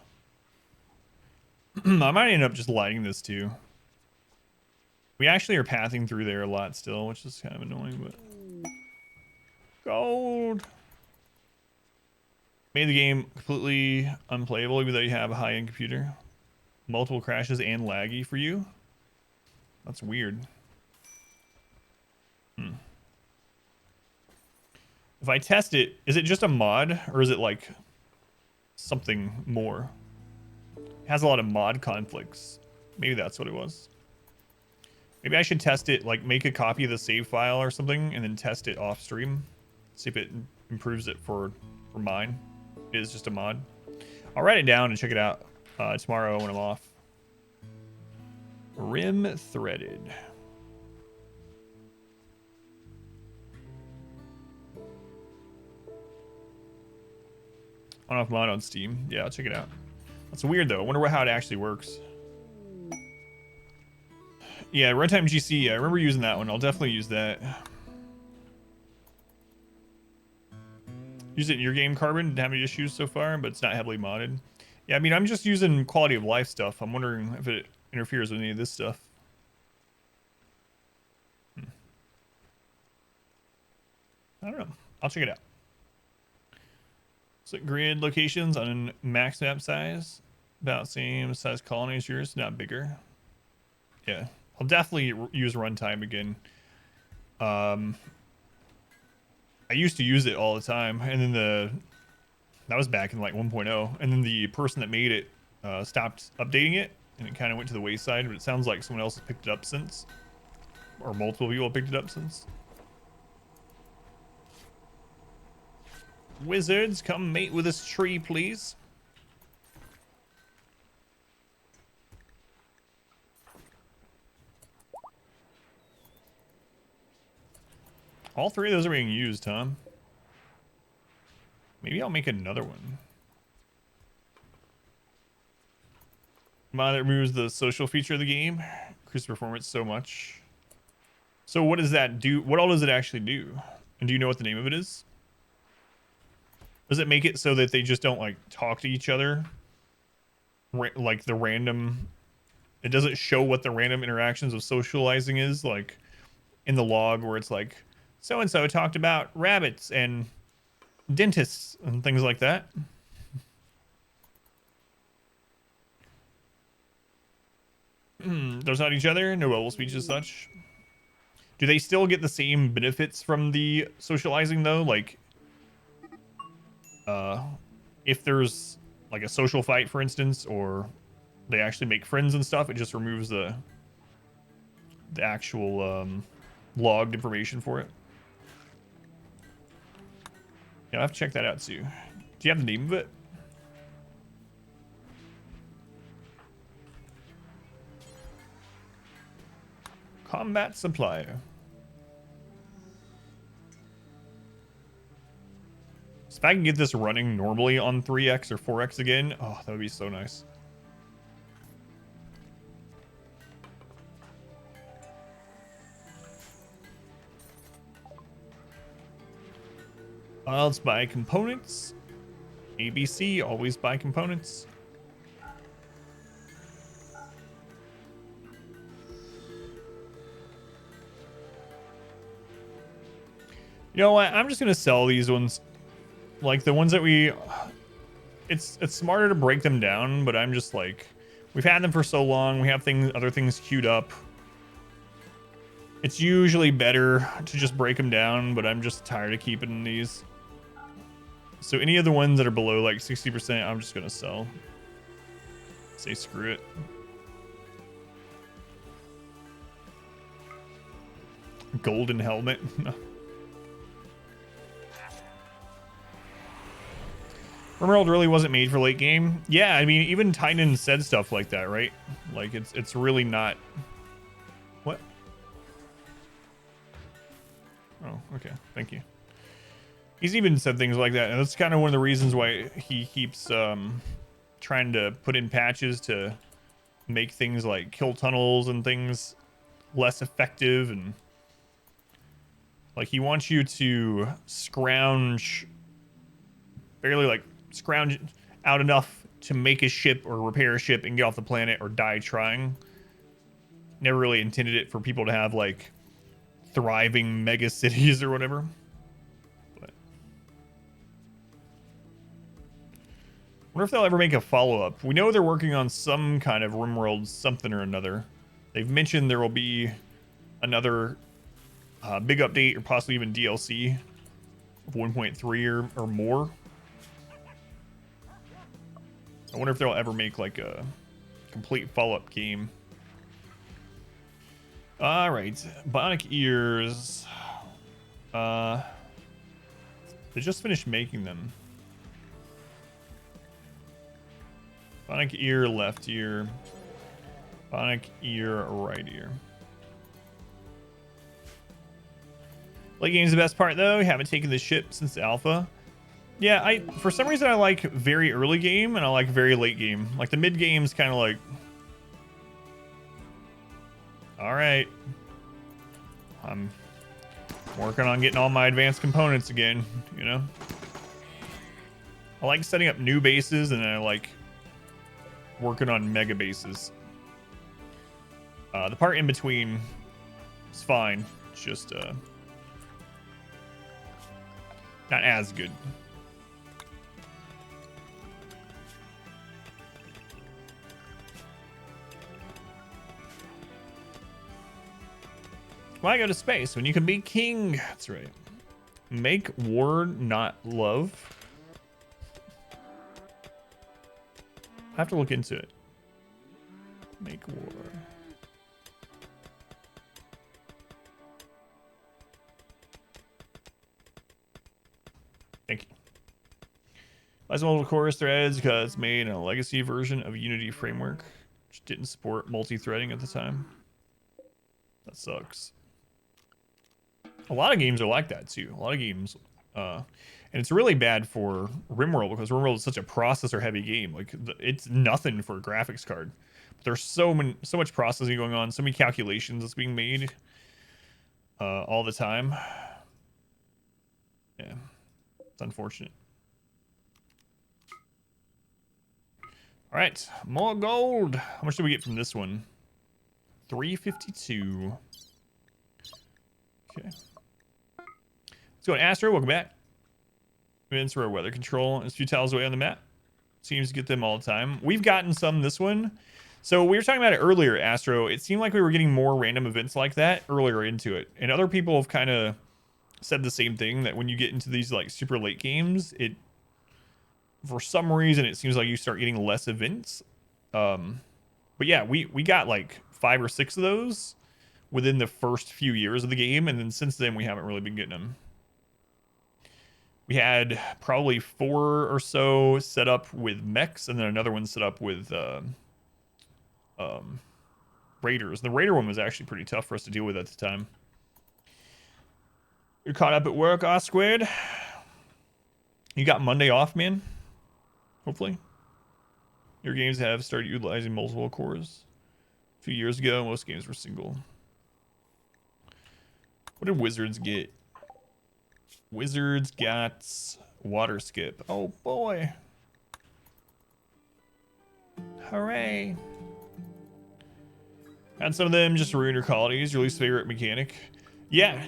[SPEAKER 2] I might end up just lighting this too. We actually are pathing through there a lot still, which is kind of annoying, but gold. Made the game completely unplayable even though you have a high-end computer. Multiple crashes and laggy for you. That's weird. If I test it, is it just a mod or is it like something more? It has a lot of mod conflicts. Maybe that's what it was. Maybe I should test it, like make a copy of the save file or something and then test it off stream. See if it improves it for mine. It is just a mod. I'll write it down and check it out tomorrow when I'm off. Rim threaded. On off mod on Steam. Yeah, I'll check it out. That's weird though. I wonder how it actually works. Yeah, runtime GC. I remember using that one. I'll definitely use that. Use it in your game, Carbon. Didn't have any issues so far, but it's not heavily modded. Yeah, I mean, I'm just using quality of life stuff. I'm wondering if it interferes with any of this stuff. I don't know. I'll check it out. So grid locations on max map size. About same size colony as yours, not bigger. Yeah, I'll definitely use runtime again. I used to use it all the time, and then that was back in like 1.0, and then the person that made it stopped updating it, and it kind of went to the wayside. But it sounds like someone else has picked it up since, or multiple people have picked it up since. Wizards, come mate with this tree, please. All three of those are being used, huh? Maybe I'll make another one. Mod that removes the social feature of the game. Increase performance so much. So what does that do? What all does it actually do? And do you know what the name of it is? Does it make it so that they just don't like talk to each other? Like the random... It doesn't show what the random interactions of socializing is, like in the log where it's like, so-and-so talked about rabbits and dentists and things like that. Those not each other, no verbal speech as such. Do they still get the same benefits from the socializing though? Like, if there's like a social fight, for instance, or they actually make friends and stuff, it just removes the actual logged information for it. Yeah, I'll have to check that out too. Do you have the name of it? Combat supplier. So if I can get this running normally on 3x or 4x again, oh, that would be so nice. Let's buy components. ABC, always buy components. You know what? I'm just gonna sell these ones, like the ones that we. It's smarter to break them down, but I'm just like, we've had them for so long. We have other things queued up. It's usually better to just break them down, but I'm just tired of keeping these. So any of the ones that are below like 60%, I'm just gonna sell. Say screw it. Golden helmet. Rimworld really wasn't made for late game. Yeah, I mean, even Tynan said stuff like that, right? Like it's really not. What? Oh, okay. Thank you. He's even said things like that, and that's kind of one of the reasons why he keeps trying to put in patches to make things like kill tunnels and things less effective, and like he wants you to scrounge out enough to make a ship or repair a ship and get off the planet or die trying. Never really intended it for people to have like thriving mega cities or whatever. Wonder if they'll ever make a follow-up. We know they're working on some kind of RimWorld something or another. They've mentioned there will be another big update or possibly even DLC of 1.3 or more. I wonder if they'll ever make like a complete follow-up game. All right, bionic ears. They just finished making them. Bionic ear, left ear. Bionic ear, right ear. Late game's the best part though. We haven't taken the ship since alpha. Yeah, for some reason I like very early game and I like very late game. Like the mid game's kind of like, all right, I'm working on getting all my advanced components again, you know? I like setting up new bases and then I like working on mega bases. The part in between is fine. It's just not as good. Why go to space when you can be king? That's right. Make war, not love. I have to look into it. Make war. Thank you. Buys multiple chorus threads because it's made in a legacy version of Unity framework, which didn't support multi-threading at the time. That sucks. A lot of games are like that too. A lot of games, and it's really bad for RimWorld because RimWorld is such a processor-heavy game. Like it's nothing for a graphics card. But there's so much processing going on, so many calculations that's being made all the time. Yeah, it's unfortunate. All right, more gold. How much do we get from this one? 352. Okay. Let's go to Astro. Welcome back. Events for weather control. There's a few tiles away on the map. Seems to get them all the time. We've gotten some this one. So we were talking about it earlier, Astro. It seemed like we were getting more random events like that earlier into it. And other people have kind of said the same thing, that when you get into these like super late games, it, for some reason, it seems like you start getting less events. But yeah, we got like 5 or 6 of those within the first few years of the game. And then since then, we haven't really been getting them. We had probably 4 or so set up with mechs, and then another one set up with raiders. The raider one was actually pretty tough for us to deal with at the time. You're caught up at work, Osquared. You got Monday off, man. Hopefully. Your games have started utilizing multiple cores. A few years ago, most games were single. What did Wizards get? Wizards got water skip. Oh boy. Hooray. Had some of them just ruin your qualities. Your least favorite mechanic. Yeah,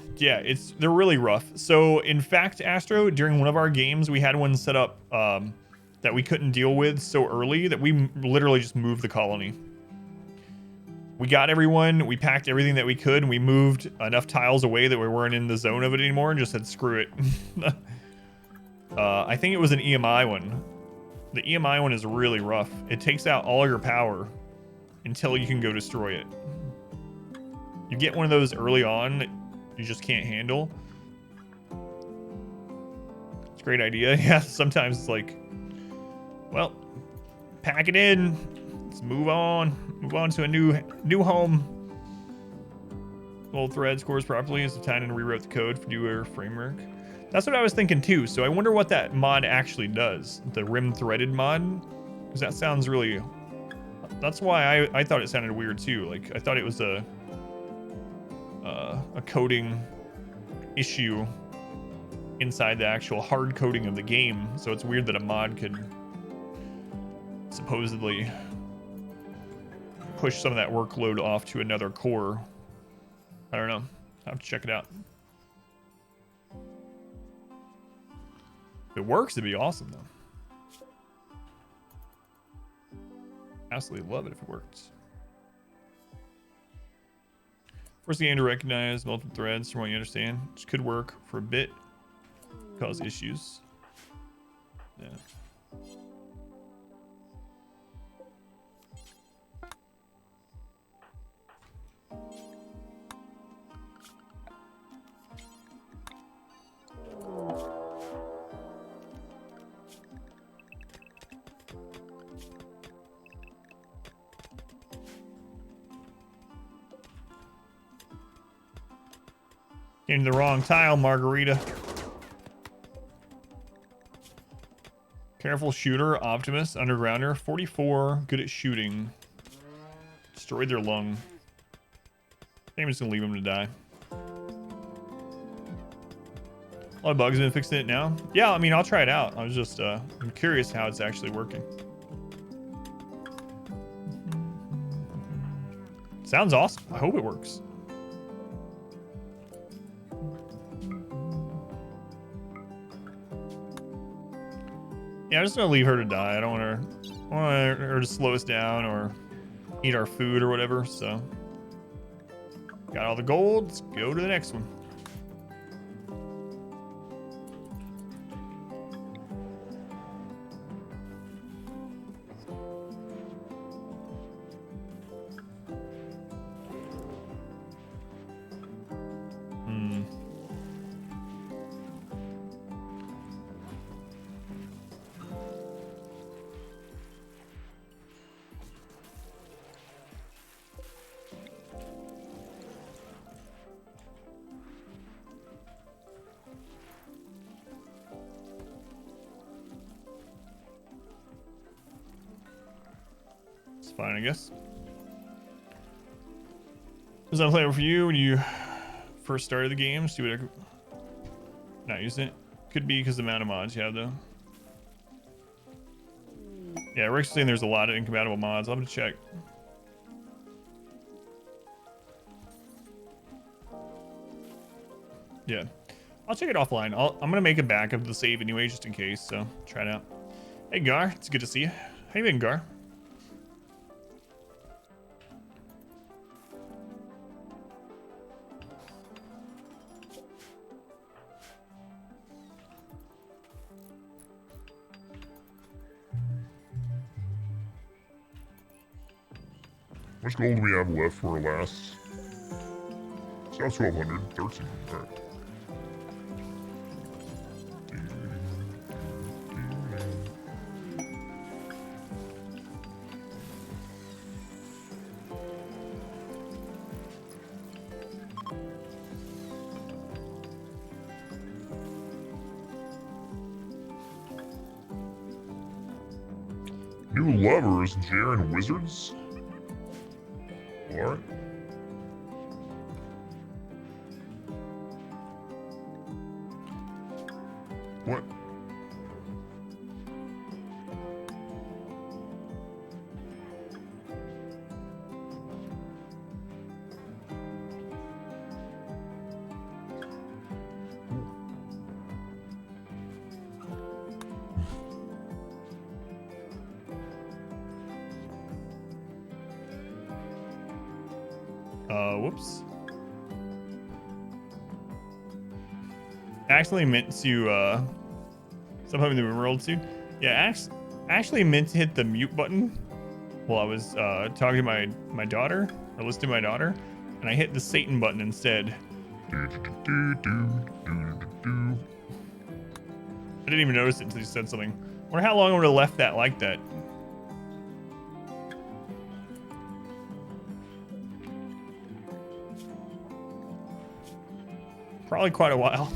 [SPEAKER 2] they're really rough. So in fact, Astro, during one of our games, we had one set up that we couldn't deal with so early that we literally just moved the colony. We got everyone, we packed everything that we could, and we moved enough tiles away that we weren't in the zone of it anymore and just said, screw it. I think it was an EMI one. The EMI one is really rough. It takes out all your power until you can go destroy it. You get one of those early on that you just can't handle. It's a great idea. Yeah, sometimes it's like, well, pack it in. Let's move on. Move on to a new home. Old thread scores properly is the time to rewrite the code for newer framework. That's what I was thinking too. So I wonder what that mod actually does. The rim threaded mod. Because that sounds really... That's why I thought it sounded weird too. Like I thought it was a coding issue inside the actual hard coding of the game. So it's weird that a mod could supposedly push some of that workload off to another core. I don't know. I have to check it out. If it works, it'd be awesome though. Absolutely love it if it works. Force the game to recognize multiple threads from what you understand, which could work for a bit, cause issues. Yeah. Came to the wrong tile, Margarita. Careful shooter, optimist, undergrounder, 44, good at shooting. Destroyed their lung. I think I'm just gonna leave him to die. A lot of bugs been fixing it now. Yeah, I mean, I'll try it out. I was just, I'm curious how it's actually working. Sounds awesome. I hope it works. Yeah, I'm just gonna leave her to die. I don't want her to slow us down or eat our food or whatever, so. Got all the gold. Let's go to the next one. It's fine, I guess. Was that playable for you when you first started the game? See what I could... Not using it. Could be because of the amount of mods you have, though. Yeah, Rick's saying there's a lot of incompatible mods. I'll have to check. Yeah. I'll check it offline. I'm going to make a backup of the save anyway, just in case, so try it out. Hey, Gar. It's good to see you. How you been, Gar?
[SPEAKER 6] How much gold do we have left for our last? It's got 1,200. 13. Alright. New lovers, Jaren Wizards? Alright. What?
[SPEAKER 2] Whoops. I actually meant to, somehow in the world soon. Yeah, actually meant to hit the mute button while I was, talking to my daughter, or listening to my daughter, and I hit the Satan button instead. I didn't even notice it until you said something. I wonder how long I would have left that like that. Probably quite a while.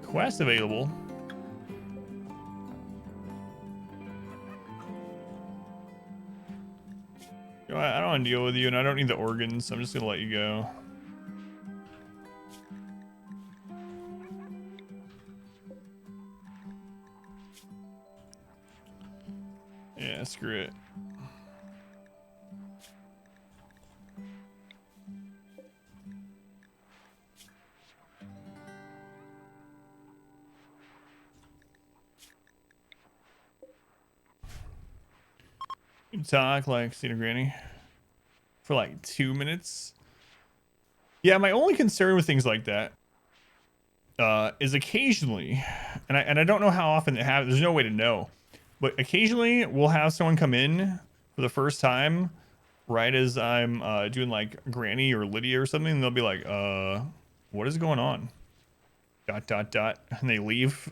[SPEAKER 2] Quest available. You know, I don't want to deal with you, and I don't need the organs, so I'm just gonna let you go. Yeah, screw it. You talk like Cena Granny for like 2 minutes. Yeah, my only concern with things like that is occasionally, and I don't know how often it happens. There's no way to know, but occasionally we'll have someone come in for the first time, right as I'm doing like Granny or Lydia or something, and they'll be like, what is going on? ... And they leave.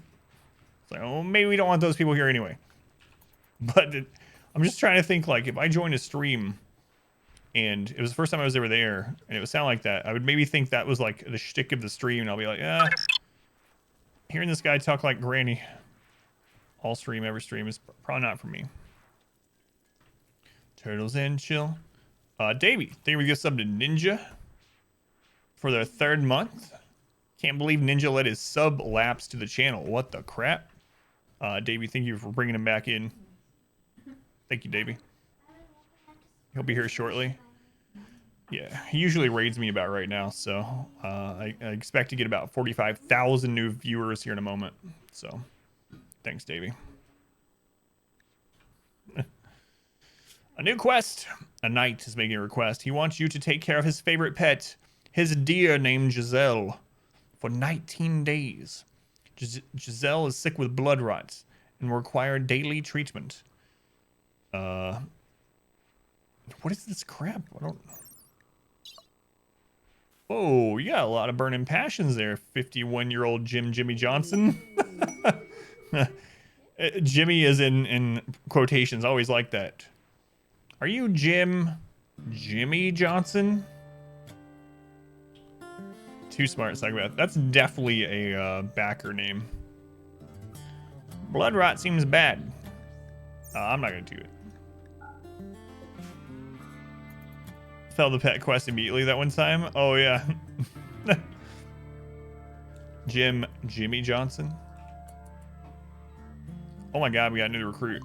[SPEAKER 2] It's like, oh, maybe we don't want those people here anyway. But I'm just trying to think, like, if I joined a stream and it was the first time I was ever there and it would sound like that, I would maybe think that was like the shtick of the stream, and I'll be like, yeah, hearing this guy talk like Granny all stream, every stream is probably not for me. Turtles and chill. Davey gets sub to Ninja for their 3rd month. Can't believe Ninja let his sub lapse to the channel. What the crap? Davey, thank you for bringing him back in. Thank you, Davey. He'll be here shortly. Yeah, he usually raids me about right now, so I expect to get about 45,000 new viewers here in a moment. So, thanks, Davey. A new quest. A knight is making a request. He wants you to take care of his favorite pet, his deer named Giselle, for 19 days. Giselle is sick with blood rot and will require daily treatment. What is this crap? I don't... Whoa, you got a lot of burning passions there, 51-year-old Jimmy Johnson. Jimmy is in quotations, always like that. Are you Jimmy Johnson? Too smart to talk about. That's definitely a backer name. Blood rot seems bad. I'm not gonna do it. Fell the pet quest immediately that one time. Oh yeah. Jimmy Johnson. Oh my god, we got a new recruit.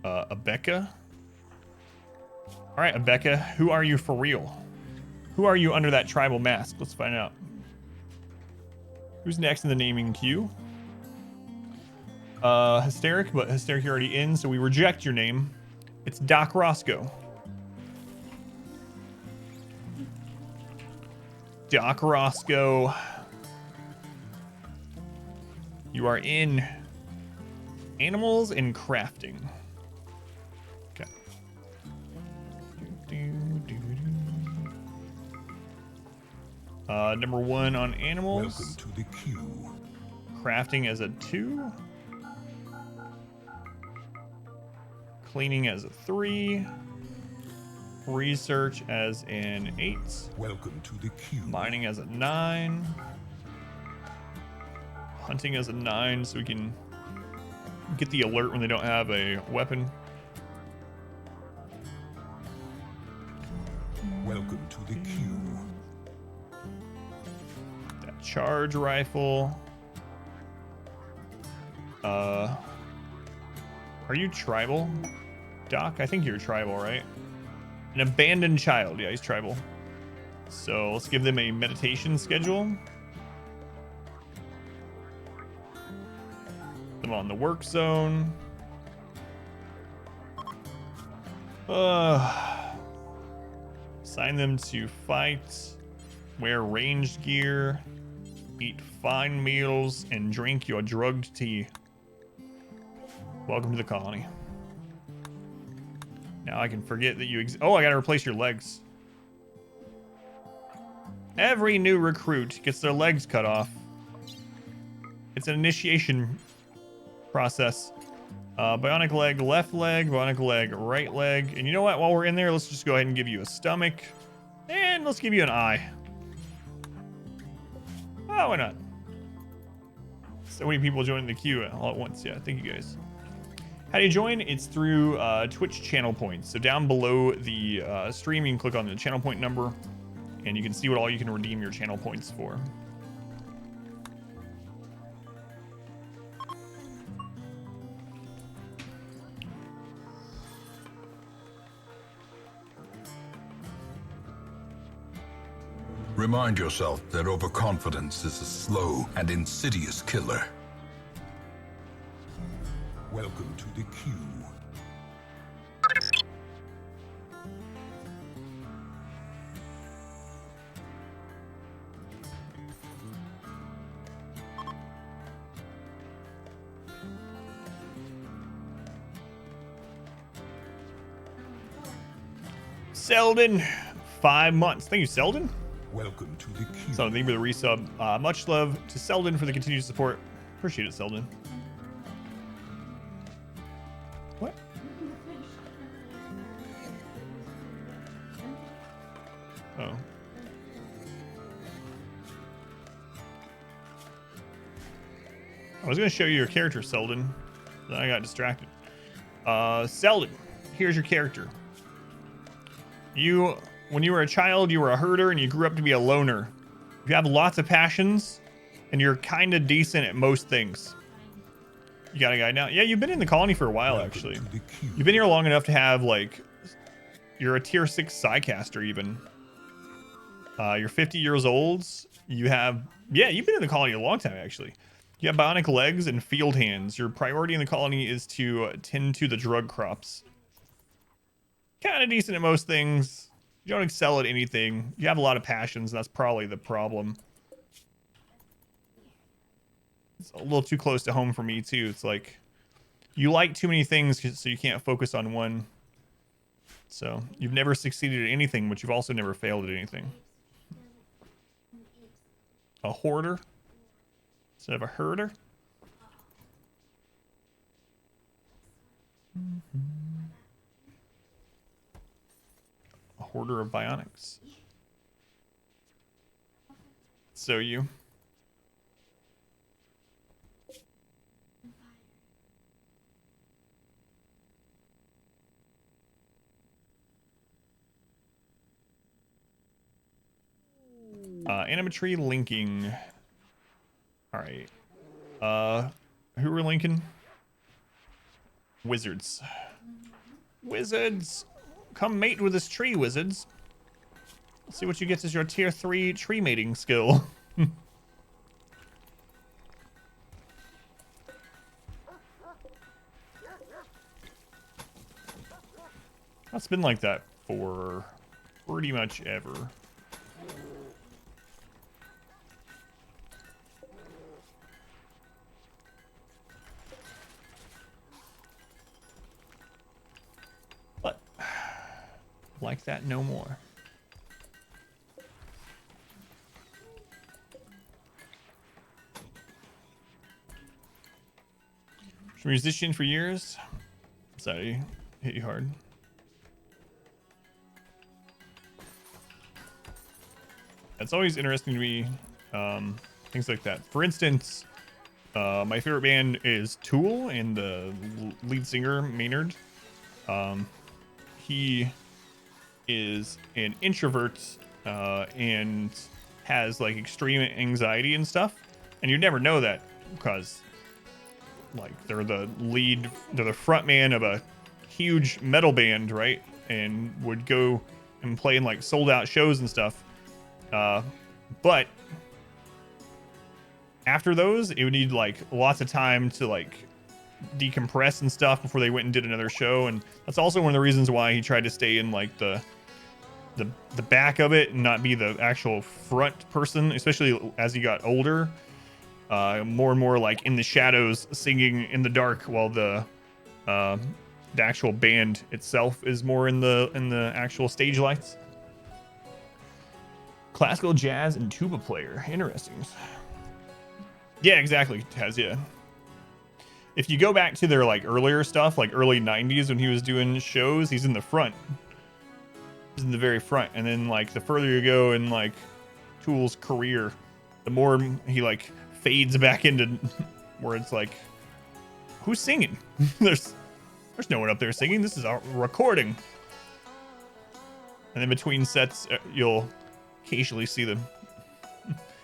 [SPEAKER 2] Abeka. Alright, Abeka, who are you for real? Who are you under that tribal mask? Let's find out. Who's next in the naming queue? Hysteric, but Hysteric you're already in, so we reject your name. It's Doc Roscoe. Doc Roscoe. You are in animals and crafting. Okay. Number 1 on animals.
[SPEAKER 1] Welcome to the queue.
[SPEAKER 2] Crafting as a 2. Cleaning as a 3. Research as an 8.
[SPEAKER 1] Welcome to the queue.
[SPEAKER 2] Mining as a 9. Hunting as a 9, so we can get the alert when they don't have a weapon.
[SPEAKER 1] Welcome to the queue.
[SPEAKER 2] That charge rifle. Are you tribal, Doc? I think you're tribal, right? An abandoned child. Yeah, he's tribal. So let's give them a meditation schedule. Them on the work zone. Assign them to fight, wear ranged gear, eat fine meals, and drink your drugged tea. Welcome to the colony. Now I can forget that you oh, I gotta replace your legs. Every new recruit gets their legs cut off. It's an initiation process. Bionic leg, left leg, bionic leg, right leg. And you know what? While we're in there, let's just go ahead and give you a stomach. And let's give you an eye. Oh, why not? So many people joining the queue all at once. Yeah, thank you guys. How do you join? It's through Twitch channel points. So down below the stream, you can click on the channel point number, and you can see what all you can redeem your channel points for.
[SPEAKER 1] Remind yourself that overconfidence is a slow and insidious killer. Welcome to the queue.
[SPEAKER 2] Selden, 5 months. Thank you, Selden.
[SPEAKER 1] Welcome to the queue.
[SPEAKER 2] So thank you for the resub. Much love to Selden for the continued support. Appreciate it, Selden. What? Oh. I was going to show you your character, Selden. Then I got distracted. Selden, here's your character. When you were a child, you were a herder and you grew up to be a loner. You have lots of passions and you're kind of decent at most things. You got a guy now? Yeah, you've been in the colony for a while, actually. You've been here long enough to have, like, you're a tier 6 Psycaster, even. You're 50 years old. You have, yeah, you've been in the colony a long time, actually. You have bionic legs and field hands. Your priority in the colony is to tend to the drug crops. kind of decent at most things. You don't excel at anything. You have a lot of passions. That's probably the problem. It's a little too close to home for me too. It's like you like too many things, so you can't focus on one. So you've never succeeded at anything, but you've also never failed at anything. A hoarder instead of a herder. A hoarder of bionics. So you. Animatry linking. All right. Who we're linking? Wizards. Wizards! Come mate with this tree, wizards. Let's see what you get as your tier 3 tree mating skill. It's been like that for pretty much ever. But like that no more. Musician for years. Sorry, hit you hard. It's always interesting to me, things like that. For instance, my favorite band is Tool, and the lead singer, Maynard. He is an introvert and has like extreme anxiety and stuff. And you never know that because like they're the front man of a huge metal band, right? And would go and play in like sold out shows and stuff. But after those, it would need like lots of time to like decompress and stuff before they went and did another show. And that's also one of the reasons why he tried to stay in like the back of it and not be the actual front person, especially as he got older. More and more like in the shadows, singing in the dark, while the actual band itself is more in the actual stage lights. Classical jazz and tuba player. Interesting. Yeah, exactly, Taz, yeah. If you go back to their like earlier stuff, like early 90s when he was doing shows, he's in the front. He's in the very front. And then like the further you go in like Tool's career, the more he like fades back into where it's like, who's singing? There's no one up there singing. This is a recording. And then between sets, you'll occasionally see them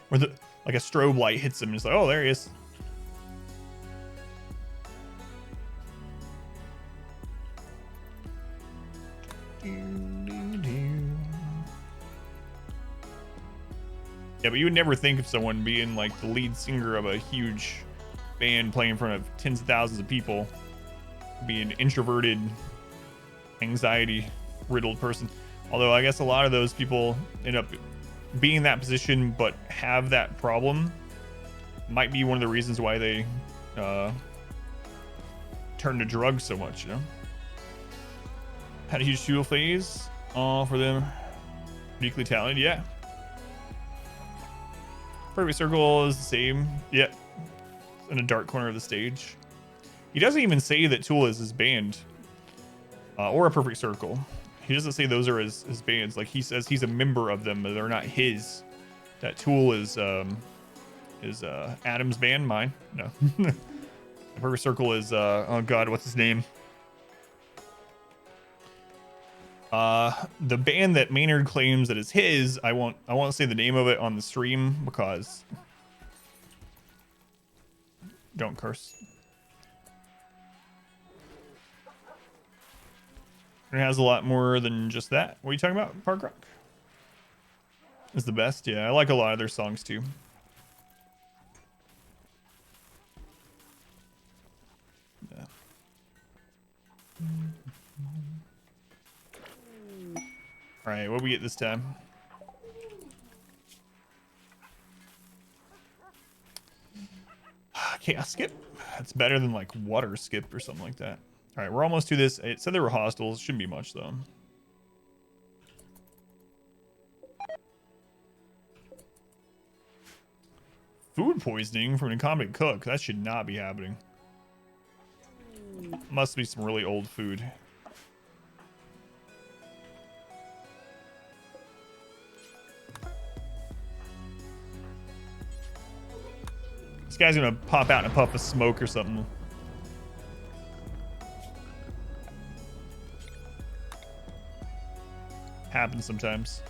[SPEAKER 2] where like a strobe light hits him and it's like, oh, there he is. Yeah, but you would never think of someone being like the lead singer of a huge band playing in front of tens of thousands of people, being an introverted, anxiety-riddled person. Although I guess a lot of those people end up being in that position but have that problem. Might be one of the reasons why they turn to drugs so much, you know? Had a huge Tool phase for them. Uniquely talented, yeah. Perfect Circle is the same. Yep. In a dark corner of the stage. He doesn't even say that Tool is his band. Or a Perfect Circle. He doesn't say those are his bands. Like he says he's a member of them, but they're not his. That Tool is Adam's band, mine. No. The Perfect Circle is oh god, what's his name? The band that Maynard claims that is his, I won't say the name of it on the stream because don't curse. It has a lot more than just that. What are you talking about? Park Rock is the best. Yeah, I like a lot of their songs too. Yeah. All right, what do we get this time? Chaos skip. That's better than like water skip or something like that. All right, we're almost to this. It said there were hostiles. Shouldn't be much though. Food poisoning from an incompetent cook. That should not be happening. Must be some really old food. This guy's gonna pop out in a puff of smoke or something. Happens sometimes.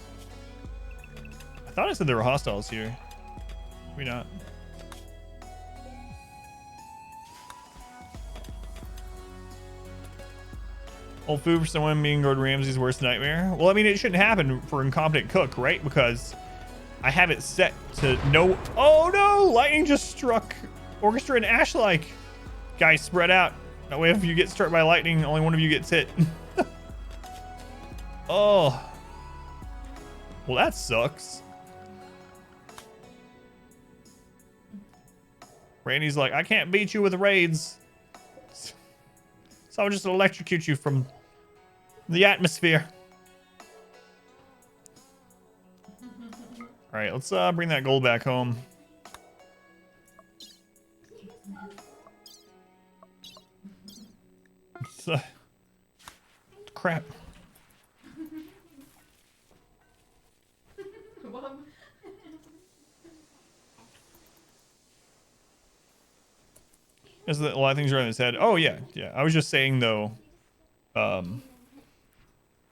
[SPEAKER 2] I thought I said there were hostiles here. Maybe not. Old food for someone being Gordon Ramsay's worst nightmare. Well, I mean, it shouldn't happen for an incompetent cook, right? Because I have it set to no. Oh no! Lightning just struck Orchestra and Ashlike. Guys, spread out. That way, if you get struck by lightning, only one of you gets hit. Oh. Well, that sucks. Randy's like, I can't beat you with raids. So I'll just electrocute you from the atmosphere. All right, let's bring that gold back home. Crap. There's a lot of things are on his head. Oh yeah, yeah. I was just saying though,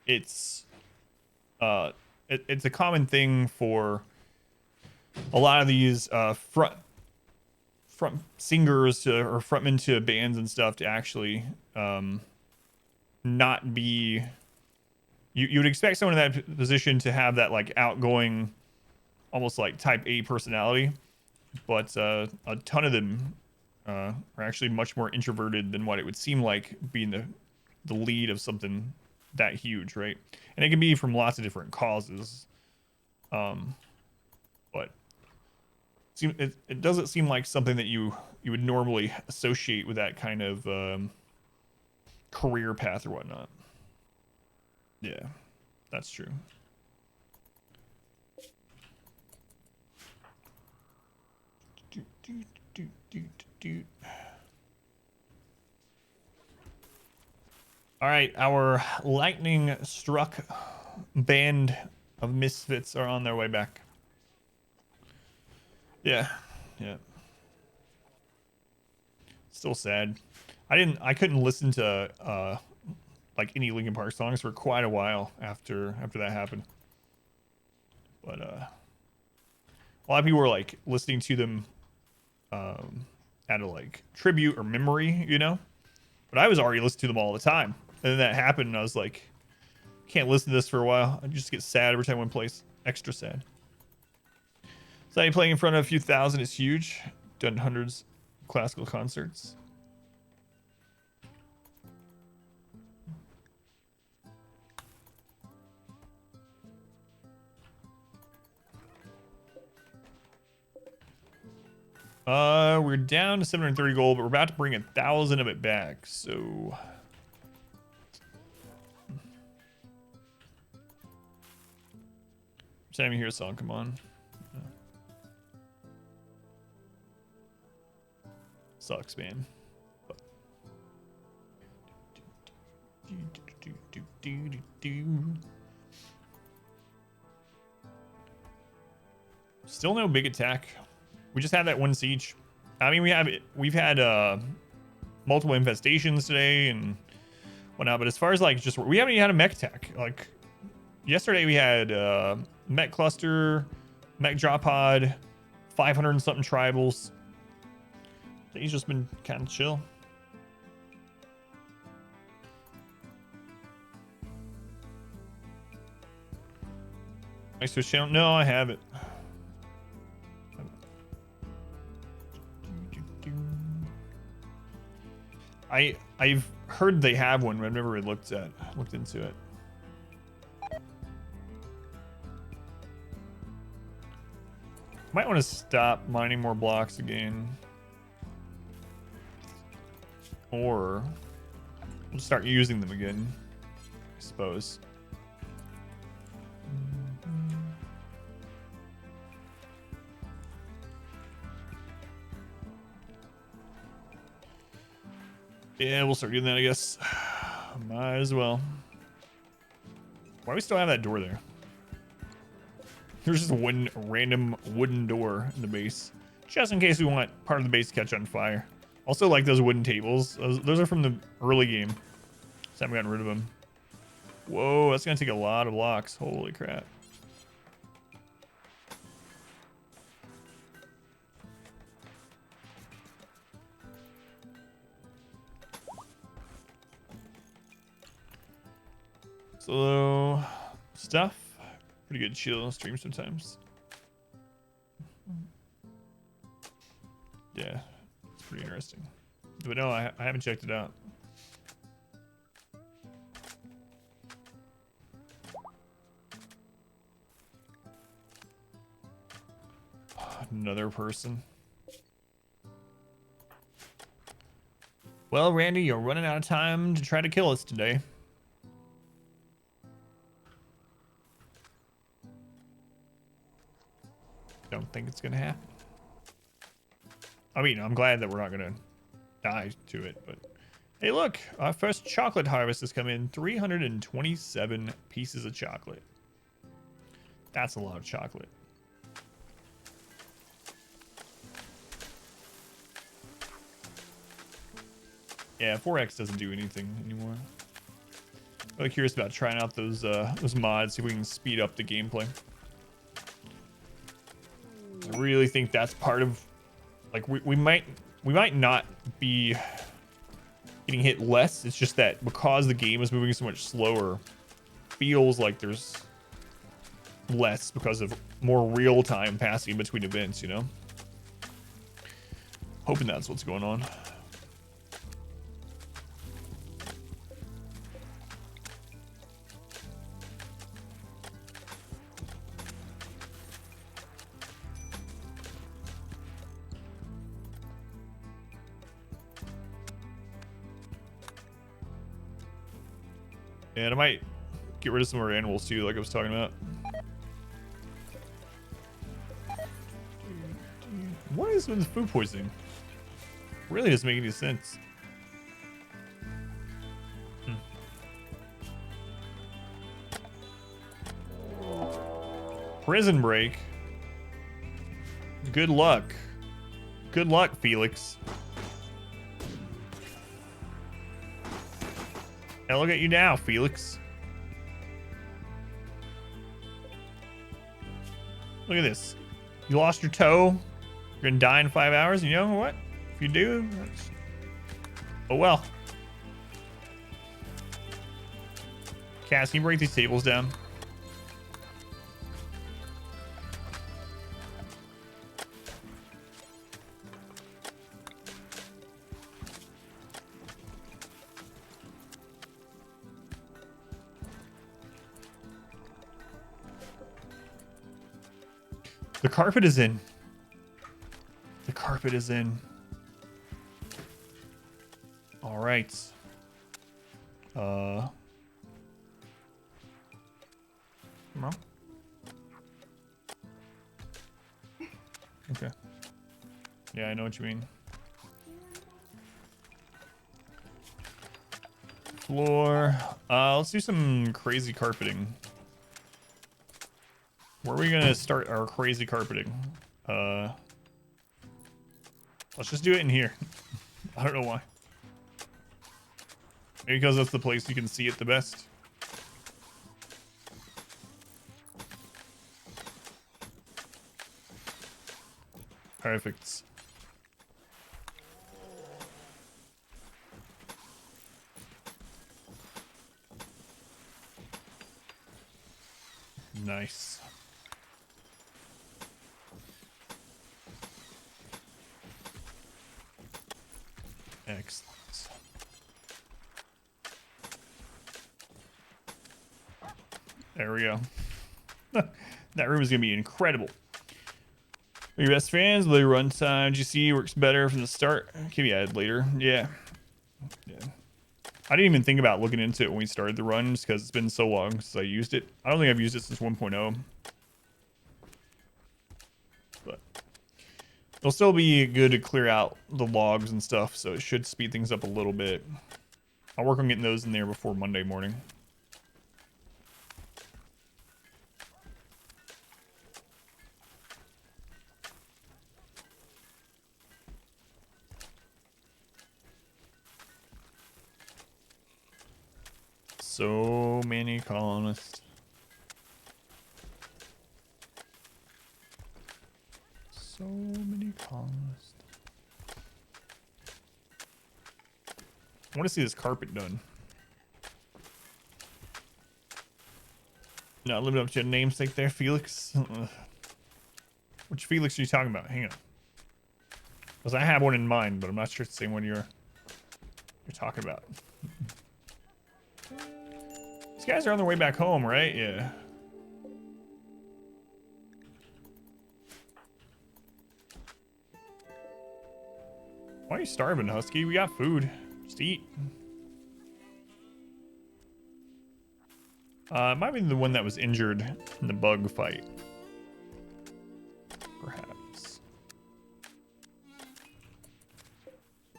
[SPEAKER 2] it's a common thing for a lot of these front singers or frontmen to bands and stuff to actually not be. You would expect someone in that position to have that like outgoing, almost like type A personality, but a ton of them are actually much more introverted than what it would seem like being the lead of something that huge, right? And it can be from lots of different causes, but it doesn't seem like something that you would normally associate with that kind of career path or whatnot. Yeah, that's true. All right, our lightning struck band of misfits are on their way back. Yeah. Still sad. I couldn't listen to like any Linkin Park songs for quite a while after that happened. But a lot of people were like listening to them at a like tribute or memory, you know? But I was already listening to them all the time. And then that happened and I was like, can't listen to this for a while. I just get sad every time one plays. Extra sad. So playing in front of a few thousand is huge. Done hundreds of classical concerts. We're down to 730 gold, but we're about to bring 1,000 of it back, so Sammy, hear a song, come on. Sucks, man. Still no big attack. We just had that one siege. I mean, we've had multiple infestations today and whatnot, but as far as like just we haven't even had a mech attack. Like yesterday we had mech cluster, mech drop pod, 500 and something tribals. He's just been kind of chill. Next to his channel? No, I haven't. I've heard they have one, but I've never really looked into it. Might want to stop mining more blocks again. Or we'll start using them again, I suppose. Yeah, we'll start doing that, I guess. Might as well. Why do we still have that door there? There's just a random wooden door in the base. Just in case we want part of the base to catch on fire. Also, like those wooden tables. Those are from the early game. Just haven't gotten rid of them. Whoa, that's going to take a lot of blocks. Holy crap. So, stuff. Pretty good chill stream sometimes. Yeah, it's pretty interesting. But no, I haven't checked it out. Another person. Well, Randy, you're running out of time to try to kill us today. Don't think it's gonna happen. I mean, I'm glad that we're not gonna die to it, but hey, look, our first chocolate harvest has come in. 327 pieces of chocolate. That's a lot of chocolate. Yeah, 4X doesn't do anything anymore. Really curious about trying out those mods, see if we can speed up the gameplay. I really think that's part of, like, we might not be getting hit less. It's just that because the game is moving so much slower, feels like there's less because of more real time passing between events, you know? Hoping that's what's going on. And I might get rid of some more animals too, like I was talking about. What is with food poisoning? Really doesn't make any sense. Prison break. Good luck. Good luck, Felix. And look at you now, Felix. Look at this. You lost your toe. You're gonna die in 5 hours. You know what? If you do, oh well. Cass, can you break these tables down? The carpet is in. The carpet is in. All right. Come on. Okay. Yeah, I know what you mean. Floor. Let's do some crazy carpeting. Where are we gonna start our crazy carpeting? Let's just do it in here. I don't know why. Maybe because that's the place you can see it the best. Perfect. Nice. Excellent. There we go. That room is going to be incredible. Your best friends, the runtime GC works better from the start. Can be added later. Yeah. I didn't even think about looking into it when we started the run just because it's been so long since I used it. I don't think I've used it since 1.0. But it'll still be good to clear out the logs and stuff, so it should speed things up a little bit. I'll work on getting those in there before Monday morning. So many colonists. So many colonists. I want to see this carpet done. Not living up to your namesake there, Felix. Which Felix are you talking about? Hang on. Because I have one in mind, but I'm not sure it's the same one you're talking about. These guys are on their way back home, right? Yeah. Why are you starving, Husky? We got food. Just eat. It might be the one that was injured in the bug fight. Perhaps.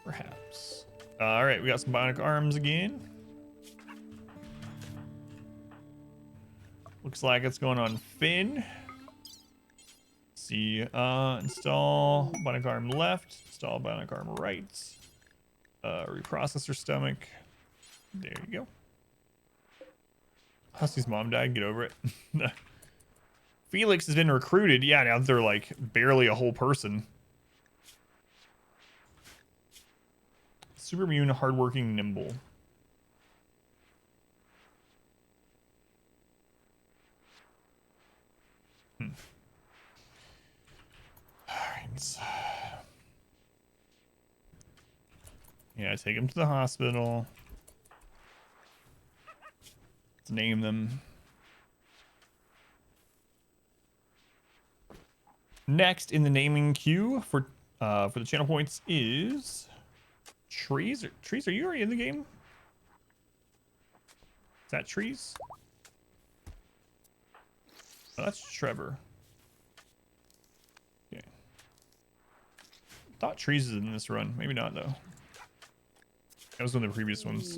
[SPEAKER 2] Perhaps. Alright, we got some bionic arms again. Looks like it's going on Finn. Let's see, install bionic arm left, install bionic arm right. Reprocessor stomach. There you go. Husky's mom died, get over it. Felix has been recruited. Yeah, now they're like barely a whole person. Super immune, hardworking, nimble. Alright. Yeah, take him to the hospital. Let's name them. Next in the naming queue for the channel points is Trees. Trees, are you already in the game? Is that Trees? Oh, that's Trevor. Okay. Thought Trees is in this run. Maybe not though. That was one of the previous ones.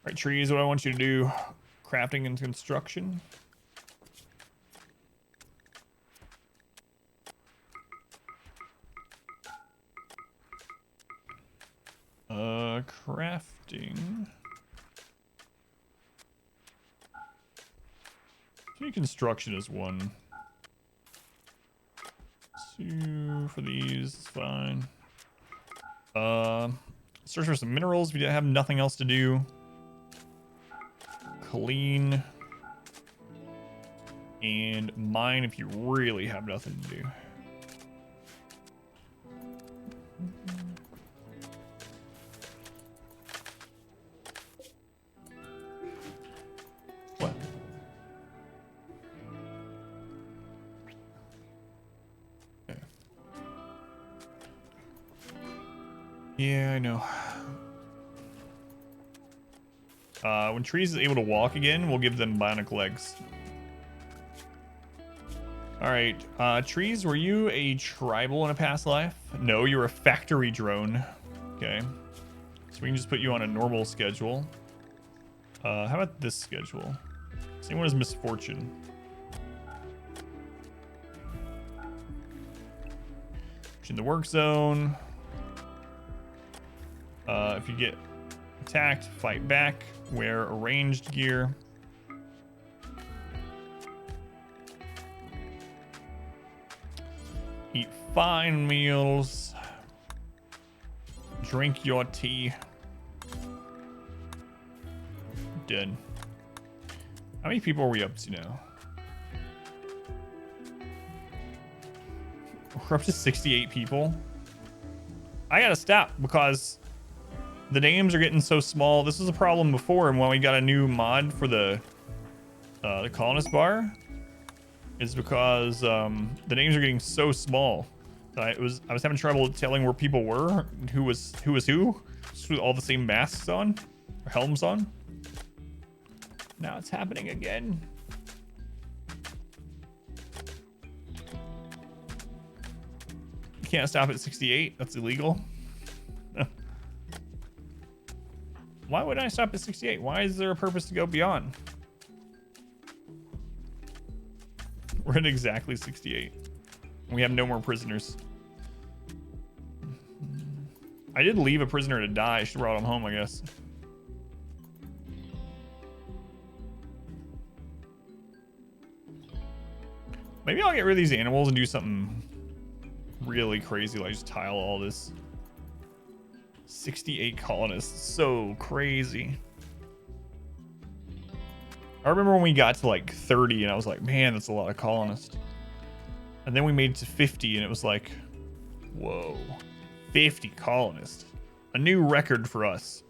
[SPEAKER 2] Alright, Trees, what I want you to do, crafting and construction. Crafting. Construction is 1. 2 for these, it's fine. Search for some minerals if you have nothing else to do. Clean. And mine if you really have nothing to do. What? Okay. Yeah, I know. When Trees is able to walk again, we'll give them bionic legs. Alright, Trees, were you a tribal in a past life? No, you're a factory drone. Okay. So we can just put you on a normal schedule. How about this schedule? Same one as Misfortune. In the work zone. If you get attacked, fight back, wear arranged gear. Eat fine meals. Drink your tea. Dead. How many people are we up to now? We're up to 68 people. I gotta stop because The names are getting so small. This was a problem before, and when we got a new mod for the colonist bar, is because the names are getting so small. I was having trouble telling where people were, who was who, just with all the same masks on, or helms on. Now it's happening again. You can't stop at 68. That's illegal. Why would I stop at 68? Why is there a purpose to go beyond? We're at exactly 68. We have no more prisoners. I did leave a prisoner to die. I should have brought him home, I guess. Maybe I'll get rid of these animals and do something really crazy, like just tile all this. 68 colonists, so crazy. I remember when we got to like 30 and I was like, man, that's a lot of colonists. And then we made it to 50 and it was like, whoa, 50 colonists. A new record for us.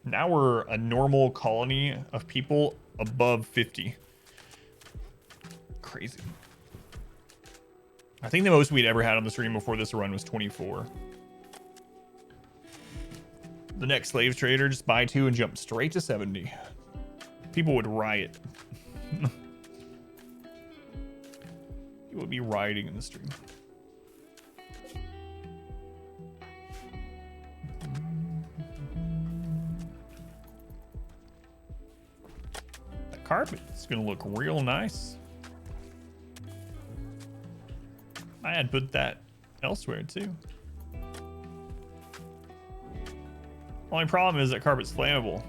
[SPEAKER 2] Now we're a normal colony of people above 50. Crazy. I think the most we'd ever had on the stream before this run was 24. The next slave trader, just buy 2 and jump straight to 70. People would riot. People would be rioting in the stream. That carpet is gonna look real nice. I had put that elsewhere too. Only problem is that carpet's flammable.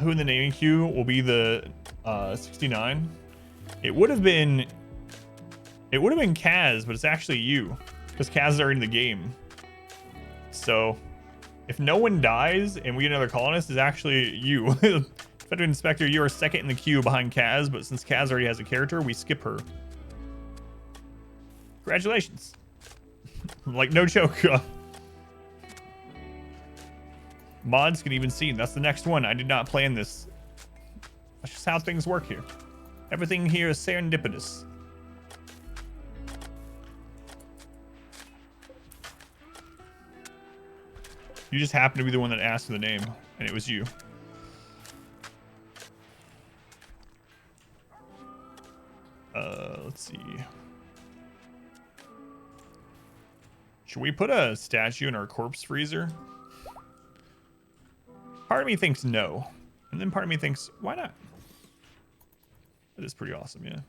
[SPEAKER 2] Who in the naming queue will be the 69? It would have been Kaz, but it's actually you, because Kaz is already in the game. So if no one dies and we get another colonist, it's actually you. Federal Inspector, you are second in the queue behind Kaz, but since Kaz already has a character, we skip her. Congratulations. Like, no joke. Mods can even see. That's the next one. I did not plan this. That's just how things work here. Everything here is serendipitous. You just happened to be the one that asked for the name, and it was you. Let's see. Should we put a statue in our corpse freezer? Part of me thinks no. And then part of me thinks, why not? That is pretty awesome, yeah.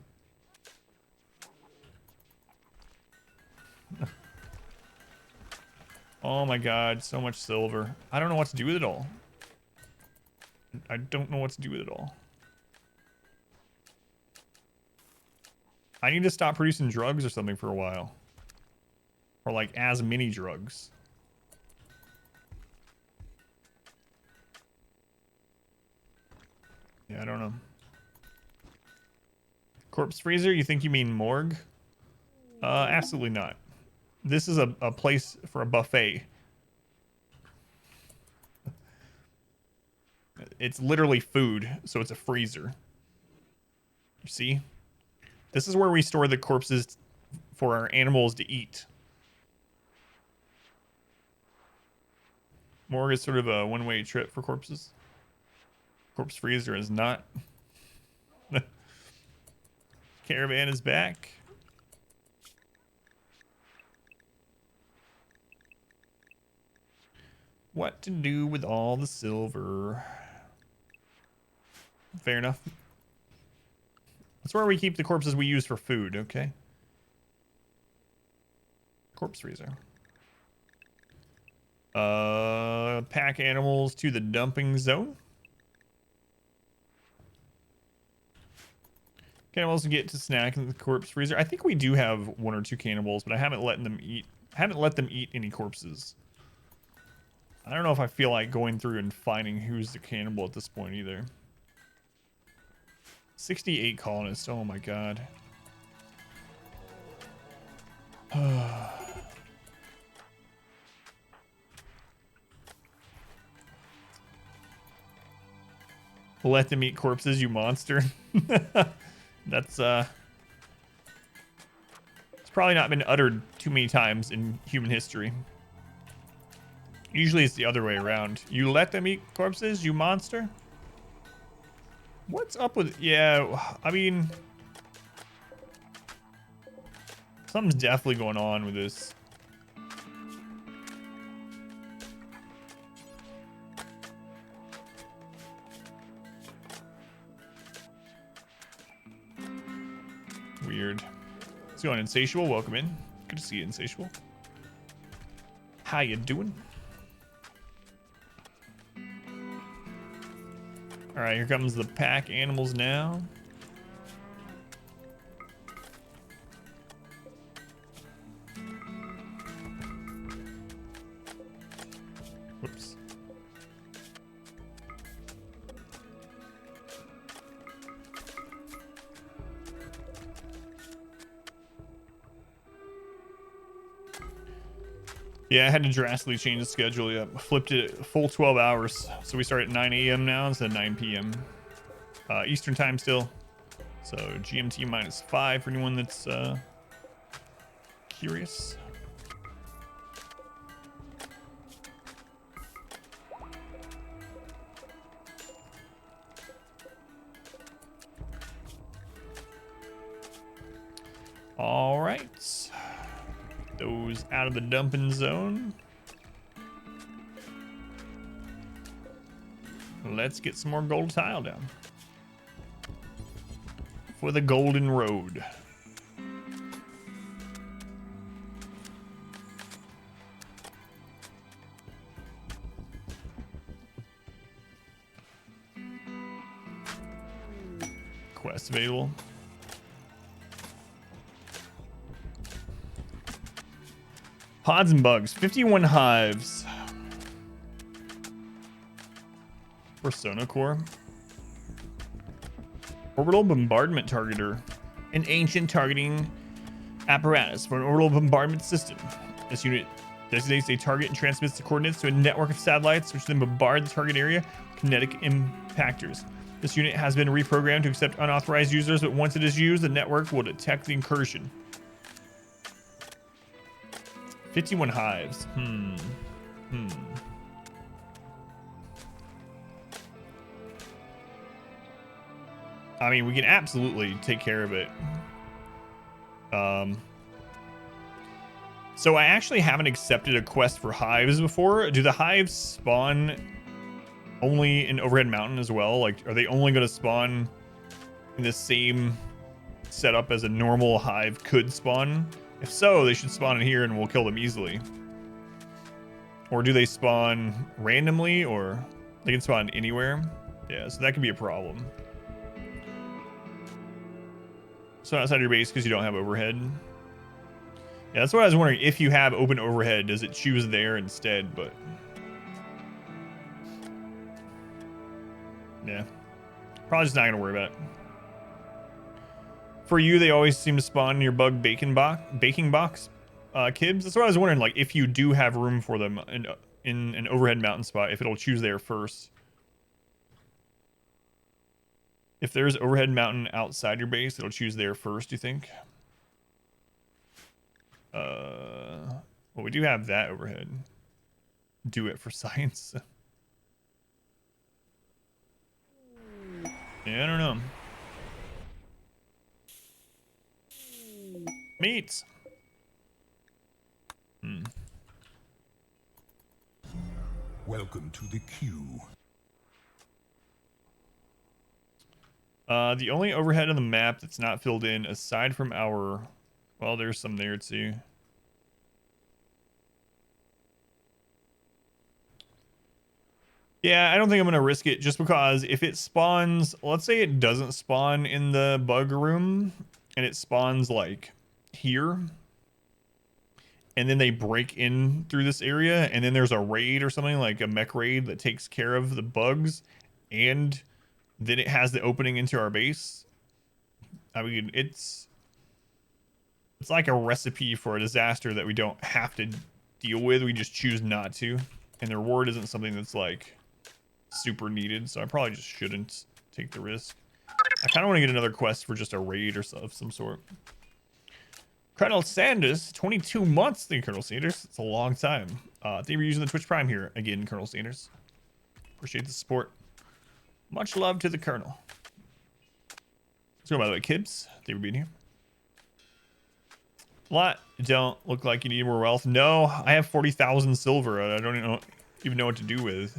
[SPEAKER 2] Oh my god, so much silver. I don't know what to do with it all. I don't know what to do with it all. I need to stop producing drugs or something for a while. Or like as many drugs. Yeah, I don't know. Corpse freezer? You think you mean morgue? Absolutely not. This is a place for a buffet. It's literally food, so it's a freezer. You see? This is where we store the corpses for our animals to eat. Morgue is sort of a one-way trip for corpses. Corpse freezer is not. Caravan is back. What to do with all the silver? Fair enough. That's where we keep the corpses we use for food, okay? Corpse freezer. Pack animals to the dumping zone. Cannibals get to snack in the corpse freezer. I think we do have 1 or 2 cannibals, but I haven't let them eat. Any corpses. I don't know if I feel like going through and finding who's the cannibal at this point either. 68 colonists. Oh my god. Let them eat corpses, you monster. That's it's probably not been uttered too many times in human history. Usually it's the other way around. You let them eat corpses, you monster? What's up with... Yeah, I mean... Something's definitely going on with this. Weird. Let's go on, Insatiable. Welcome in. Good to see you, Insatiable. How you doing? All right, here comes the pack animals now. Whoops. Yeah, I had to drastically change the schedule. Yeah, flipped it a full 12 hours. So we start at 9 a.m. now instead of 9 p.m. Eastern time still. So GMT -5 for anyone that's curious. All right. Those out of the dumping zone. Let's get some more gold tile down. For the golden road. Quest available. Pods and bugs, 51 hives. Persona core. Orbital bombardment targeter. An ancient targeting apparatus for an orbital bombardment system. This unit designates a target and transmits the coordinates to a network of satellites, which then bombard the target area with kinetic impactors. This unit has been reprogrammed to accept unauthorized users, but once it is used, the network will detect the incursion. 51 hives. I mean, we can absolutely take care of it. So I actually haven't accepted a quest for hives before. Do the hives spawn only in Overhead Mountain as well? Like, are they only going to spawn in the same setup as a normal hive could spawn? If so, they should spawn in here and we'll kill them easily. Or do they spawn randomly, or they can spawn anywhere? Yeah, so that could be a problem. So outside your base because you don't have overhead. Yeah, that's what I was wondering. If you have open overhead, does it choose there instead? But yeah, probably just not gonna worry about it. For you, they always seem to spawn in your bug baking box kibs. That's what I was wondering. Like, if you do have room for them in an overhead mountain spot, if it'll choose there first. If there's overhead mountain outside your base, it'll choose there first, you think? Well, we do have that overhead. Do it for science. Yeah, I don't know. Meats.
[SPEAKER 1] Welcome to the queue.
[SPEAKER 2] The only overhead on the map that's not filled in, aside from our... Well, there's some there too. Yeah, I don't think I'm going to risk it just because if it spawns... Let's say it doesn't spawn in the bug room and it spawns like here. And then they break in through this area and then there's a raid or something like a mech raid that takes care of the bugs and... then it has the opening into our base. I mean, it's It's like a recipe for a disaster that we don't have to deal with. We just choose not to. And the reward isn't something that's like super needed. So I probably just shouldn't take the risk. I kind of want to get another quest for just a raid or of some sort. Colonel Sanders, 22 months. Thank you, Colonel Sanders. It's a long time. Thank you for using the Twitch Prime here again, Colonel Sanders. Appreciate the support. Much love to the Colonel. Let's go, by the way, Kibbs. Thank you for being here. What? Don't look like you need more wealth. No, I have 40,000 silver. I don't even know what to do with.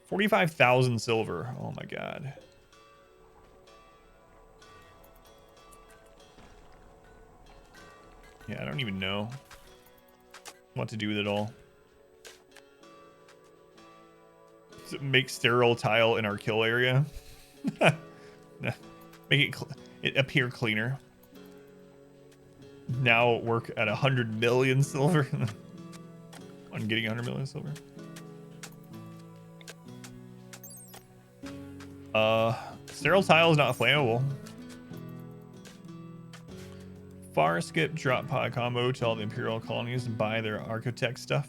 [SPEAKER 2] 45,000 silver. Oh my god. Yeah, I don't even know what to do with it all. Does it make sterile tile in our kill area? Make it appear cleaner. Now work at 100 million silver. On getting 100 million silver. Sterile tile is not flammable. Far skip drop pod combo to all the Imperial colonies and buy their architect stuff.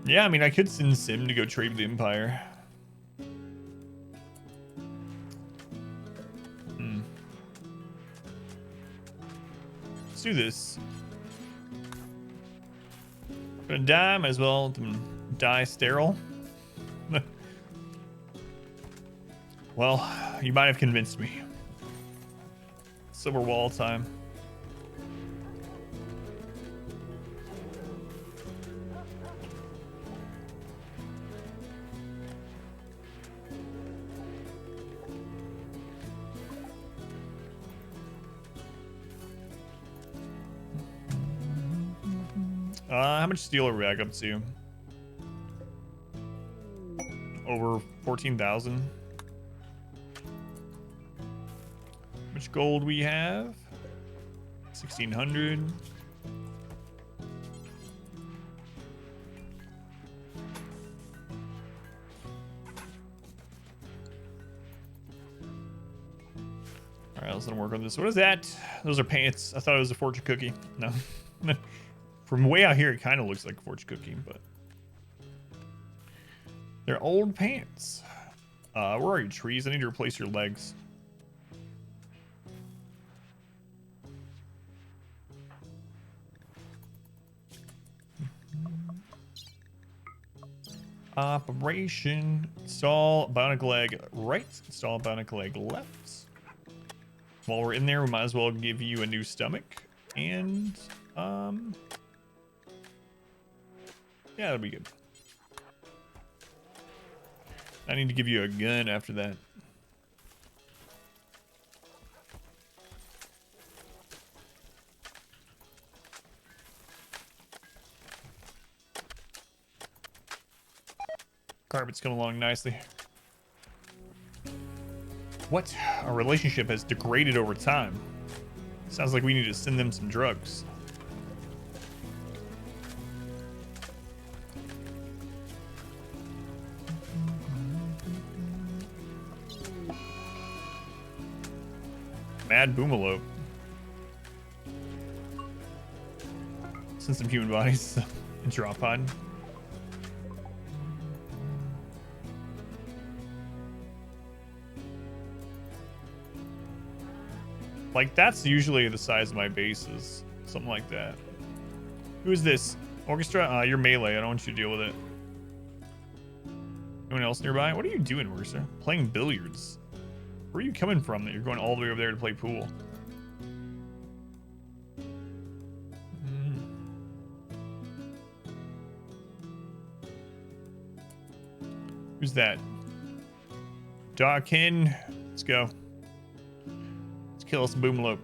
[SPEAKER 2] Yeah, I mean, I could send Sim to go trade with the Empire. Let's do this. I'm gonna die, might as well die sterile. Well, you might have convinced me. Silver wall time. How much steel are we back up to? Over 14,000. How much gold we have? 1,600. Alright, let's let him work on this. What is that? Those are pants. I thought it was a fortune cookie. No. From way out here, it kind of looks like a fortune cookie, but they're old pants. Where are your trees? I need to replace your legs. Operation. Install bionic leg right. Install bionic leg left. While we're in there, we might as well give you a new stomach. And, yeah, that'll be good. I need to give you a gun after that. Carpet's coming along nicely. What? Our relationship has degraded over time. Sounds like we need to send them some drugs. Mad Boomalope. Send some human bodies in drop pod. Like, that's usually the size of my bases. Something like that. Who's this? Orchestra? You're melee. I don't want you to deal with it. Anyone else nearby? What are you doing, Orchestra? Playing billiards. Where are you coming from that you're going all the way over there to play pool? Who's that? Dawkin. Let's go. Let's kill some Boomalope.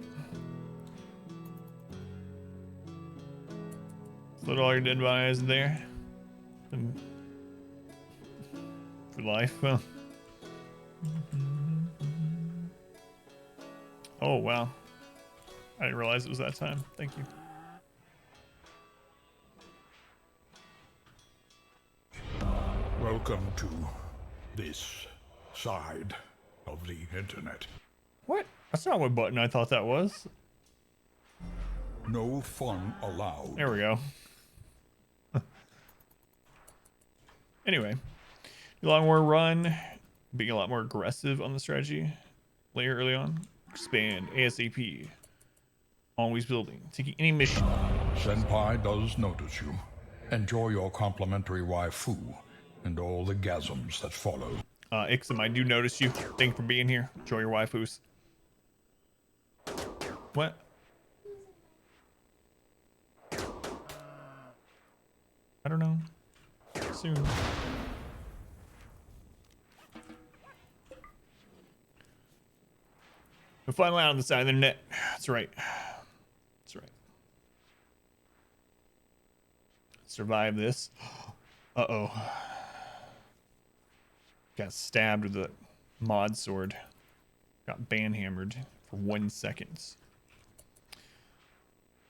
[SPEAKER 2] Load all your dead bodies in there. For life. Well. Oh, wow. I didn't realize it was that time. Thank you.
[SPEAKER 1] Welcome to this side of the internet.
[SPEAKER 2] What? That's not what button I thought that was.
[SPEAKER 1] No fun allowed.
[SPEAKER 2] There we go. Anyway, long war run, being a lot more aggressive on the strategy layer early on. Expand ASAP. Always building. Taking any mission.
[SPEAKER 1] Senpai does notice you. Enjoy your complimentary waifu and all the gasms that follow.
[SPEAKER 2] Ixum, I do notice you. Thank you for being here. Enjoy your waifus. What? I don't know. Soon. We're finally out on the side of the net. That's right. That's right. Survive this. Uh-oh. Got stabbed with a mod sword. Got banhammered for 1 second.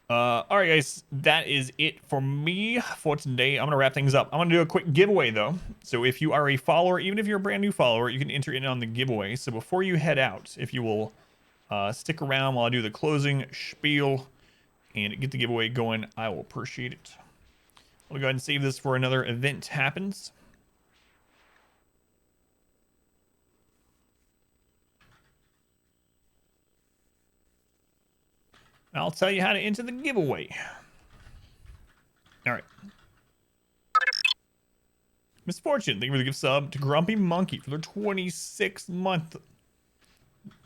[SPEAKER 2] Alright guys, that is it for me for today. I'm gonna wrap things up. I'm gonna do a quick giveaway though. So if you are a follower, even if you're a brand new follower, you can enter in on the giveaway. So before you head out, if you will stick around while I do the closing spiel and get the giveaway going, I will appreciate it. I'm gonna go ahead and save this for another event happens. I'll tell you how to enter the giveaway. All right. Misfortune, thank you for the gift sub to Grumpy Monkey for their 26th month.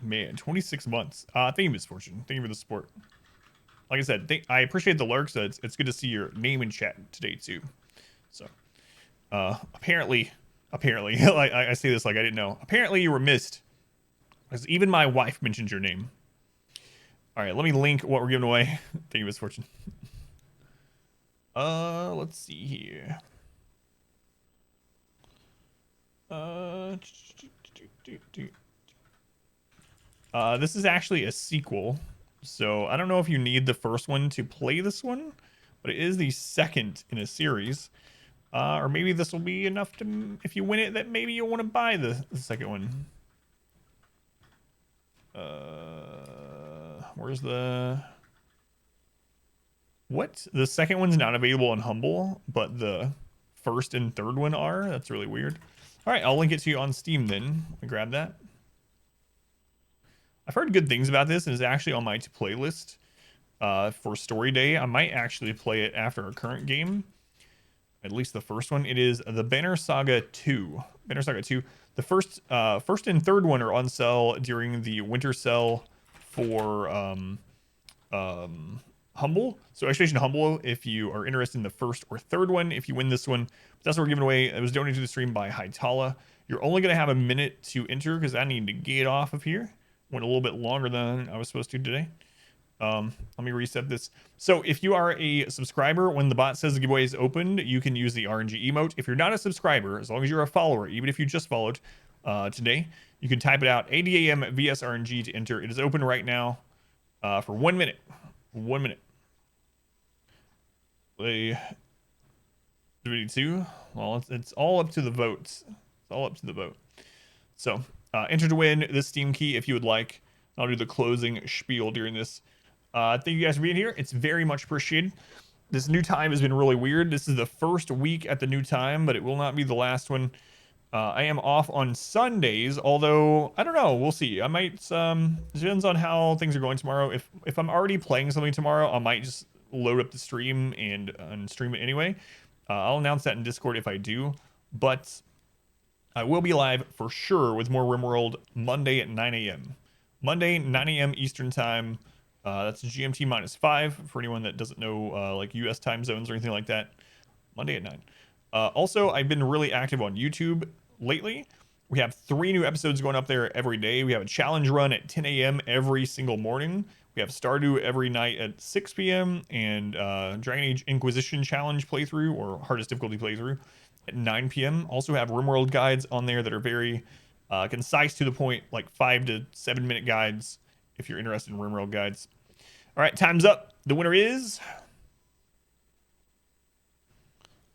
[SPEAKER 2] Man, 26 months. Thank you, Misfortune. Thank you for the support. Like I said, I appreciate the lurks. It's good to see your name in chat today too. So, apparently, like I say this like I didn't know. Apparently, you were missed, because even my wife mentioned your name. All right, let me link what we're giving away. Thank you, Misfortune. Let's see here. This is actually a sequel, so I don't know if you need the first one to play this one, but it is the second in a series. Or maybe this will be enough to, if you win it, that maybe you'll want to buy the second one. Where's the... What? The second one's not available on Humble, but the first and third one are? That's really weird. All right, I'll link it to you on Steam then. Let me grab that. I've heard good things about this, and it's actually on my playlist for Story Day. I might actually play it after our current game. At least the first one. It is the Banner Saga 2. Banner Saga 2. The first and third one are on sale during the winter sale for Humble. So Expedition Humble, if you are interested in the first or third one, if you win this one. But that's what we're giving away. It was donated to the stream by Hytala. You're only going to have a minute to enter because I need to get off of here. Went a little bit longer than I was supposed to today. Let me reset this. So if you are a subscriber, when the bot says the giveaway is opened, you can use the RNG emote. If you're not a subscriber, as long as you're a follower, even if you just followed today, you can type it out, ADAM VS RNG to enter. It is open right now for 1 minute. 1 minute. Play 32. Well, it's all up to the votes. It's all up to the vote. So enter to win this Steam key if you would like. I'll do the closing spiel during this. Thank you guys for being here. It's very much appreciated. This new time has been really weird. This is the first week at the new time, but it will not be the last one. I am off on Sundays, although I don't know. We'll see. I might. Depends on how things are going tomorrow. If I'm already playing something tomorrow, I might just load up the stream and stream it anyway. I'll announce that in Discord if I do. But I will be live for sure with more RimWorld Monday at 9 a.m. Monday 9 a.m. Eastern time. That's GMT -5 for anyone that doesn't know like US time zones or anything like that. Monday at 9. Also, I've been really active on YouTube lately. We have 3 new episodes going up there every day. We have a challenge run at 10 a.m. every single morning. We have Stardew every night at 6 p.m. and Dragon Age Inquisition challenge playthrough or hardest difficulty playthrough at 9 p.m. Also have RimWorld guides on there that are very concise, to the point, like 5 to 7 minute guides if you're interested in RimWorld guides. All right, time's up. The winner is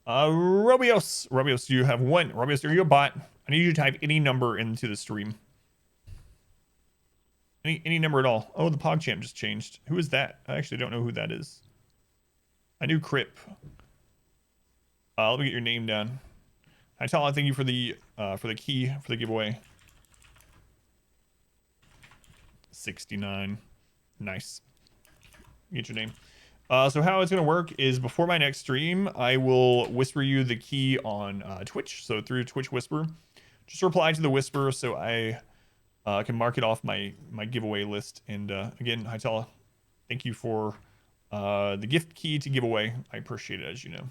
[SPEAKER 2] Robios. Robios, you have won. Robios, you're a bot. I need you to type any number into the stream. Any number at all. Oh, the PogChamp just changed. Who is that? I actually don't know who that is. I knew Crip. Let me get your name down. Hi, Tal. Thank you for the key for the giveaway. 69. Nice. Get your name. So how it's going to work is before my next stream, I will whisper you the key on Twitch. So through Twitch Whisper, just reply to the whisper so I can mark it off my giveaway list. And again, hi Tala, thank you for the gift key to give away. I appreciate it, as you know.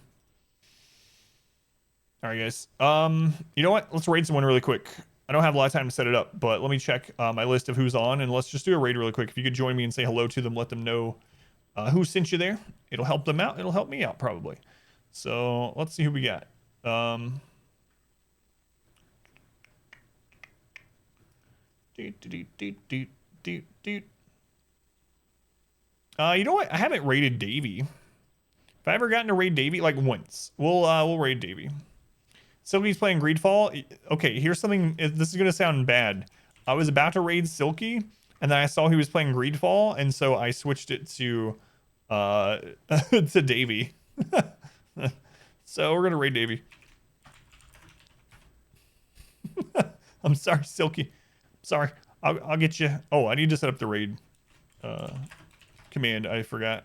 [SPEAKER 2] All right, guys. You know what? Let's raid someone really quick. I don't have a lot of time to set it up, but let me check my list of who's on, and let's just do a raid really quick. If you could join me and say hello to them, let them know who sent you there. It'll help them out. It'll help me out probably. So let's see who we got. You know what? I haven't raided Davey. Have I ever gotten to raid Davey? Like once. We'll raid Davey. Silky's playing Greedfall. Okay, here's something. This is gonna sound bad. I was about to raid Silky, and then I saw he was playing Greedfall, and so I switched it to to Davey. So we're gonna raid Davey. I'm sorry, Silky. Sorry. I'll get you. Oh, I need to set up the raid command. I forgot.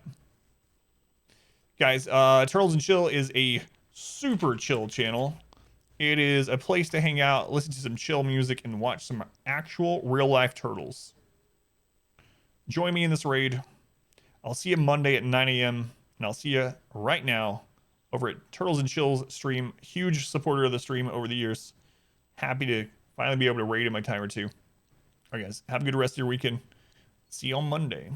[SPEAKER 2] Guys, Turtles and Chill is a super chill channel. It is a place to hang out, listen to some chill music, and watch some actual real-life turtles. Join me in this raid. I'll see you Monday at 9 a.m. And I'll see you right now over at Turtles and Chill's stream. Huge supporter of the stream over the years. Happy to finally be able to raid in my time or two. All right, guys. Have a good rest of your weekend. See you on Monday.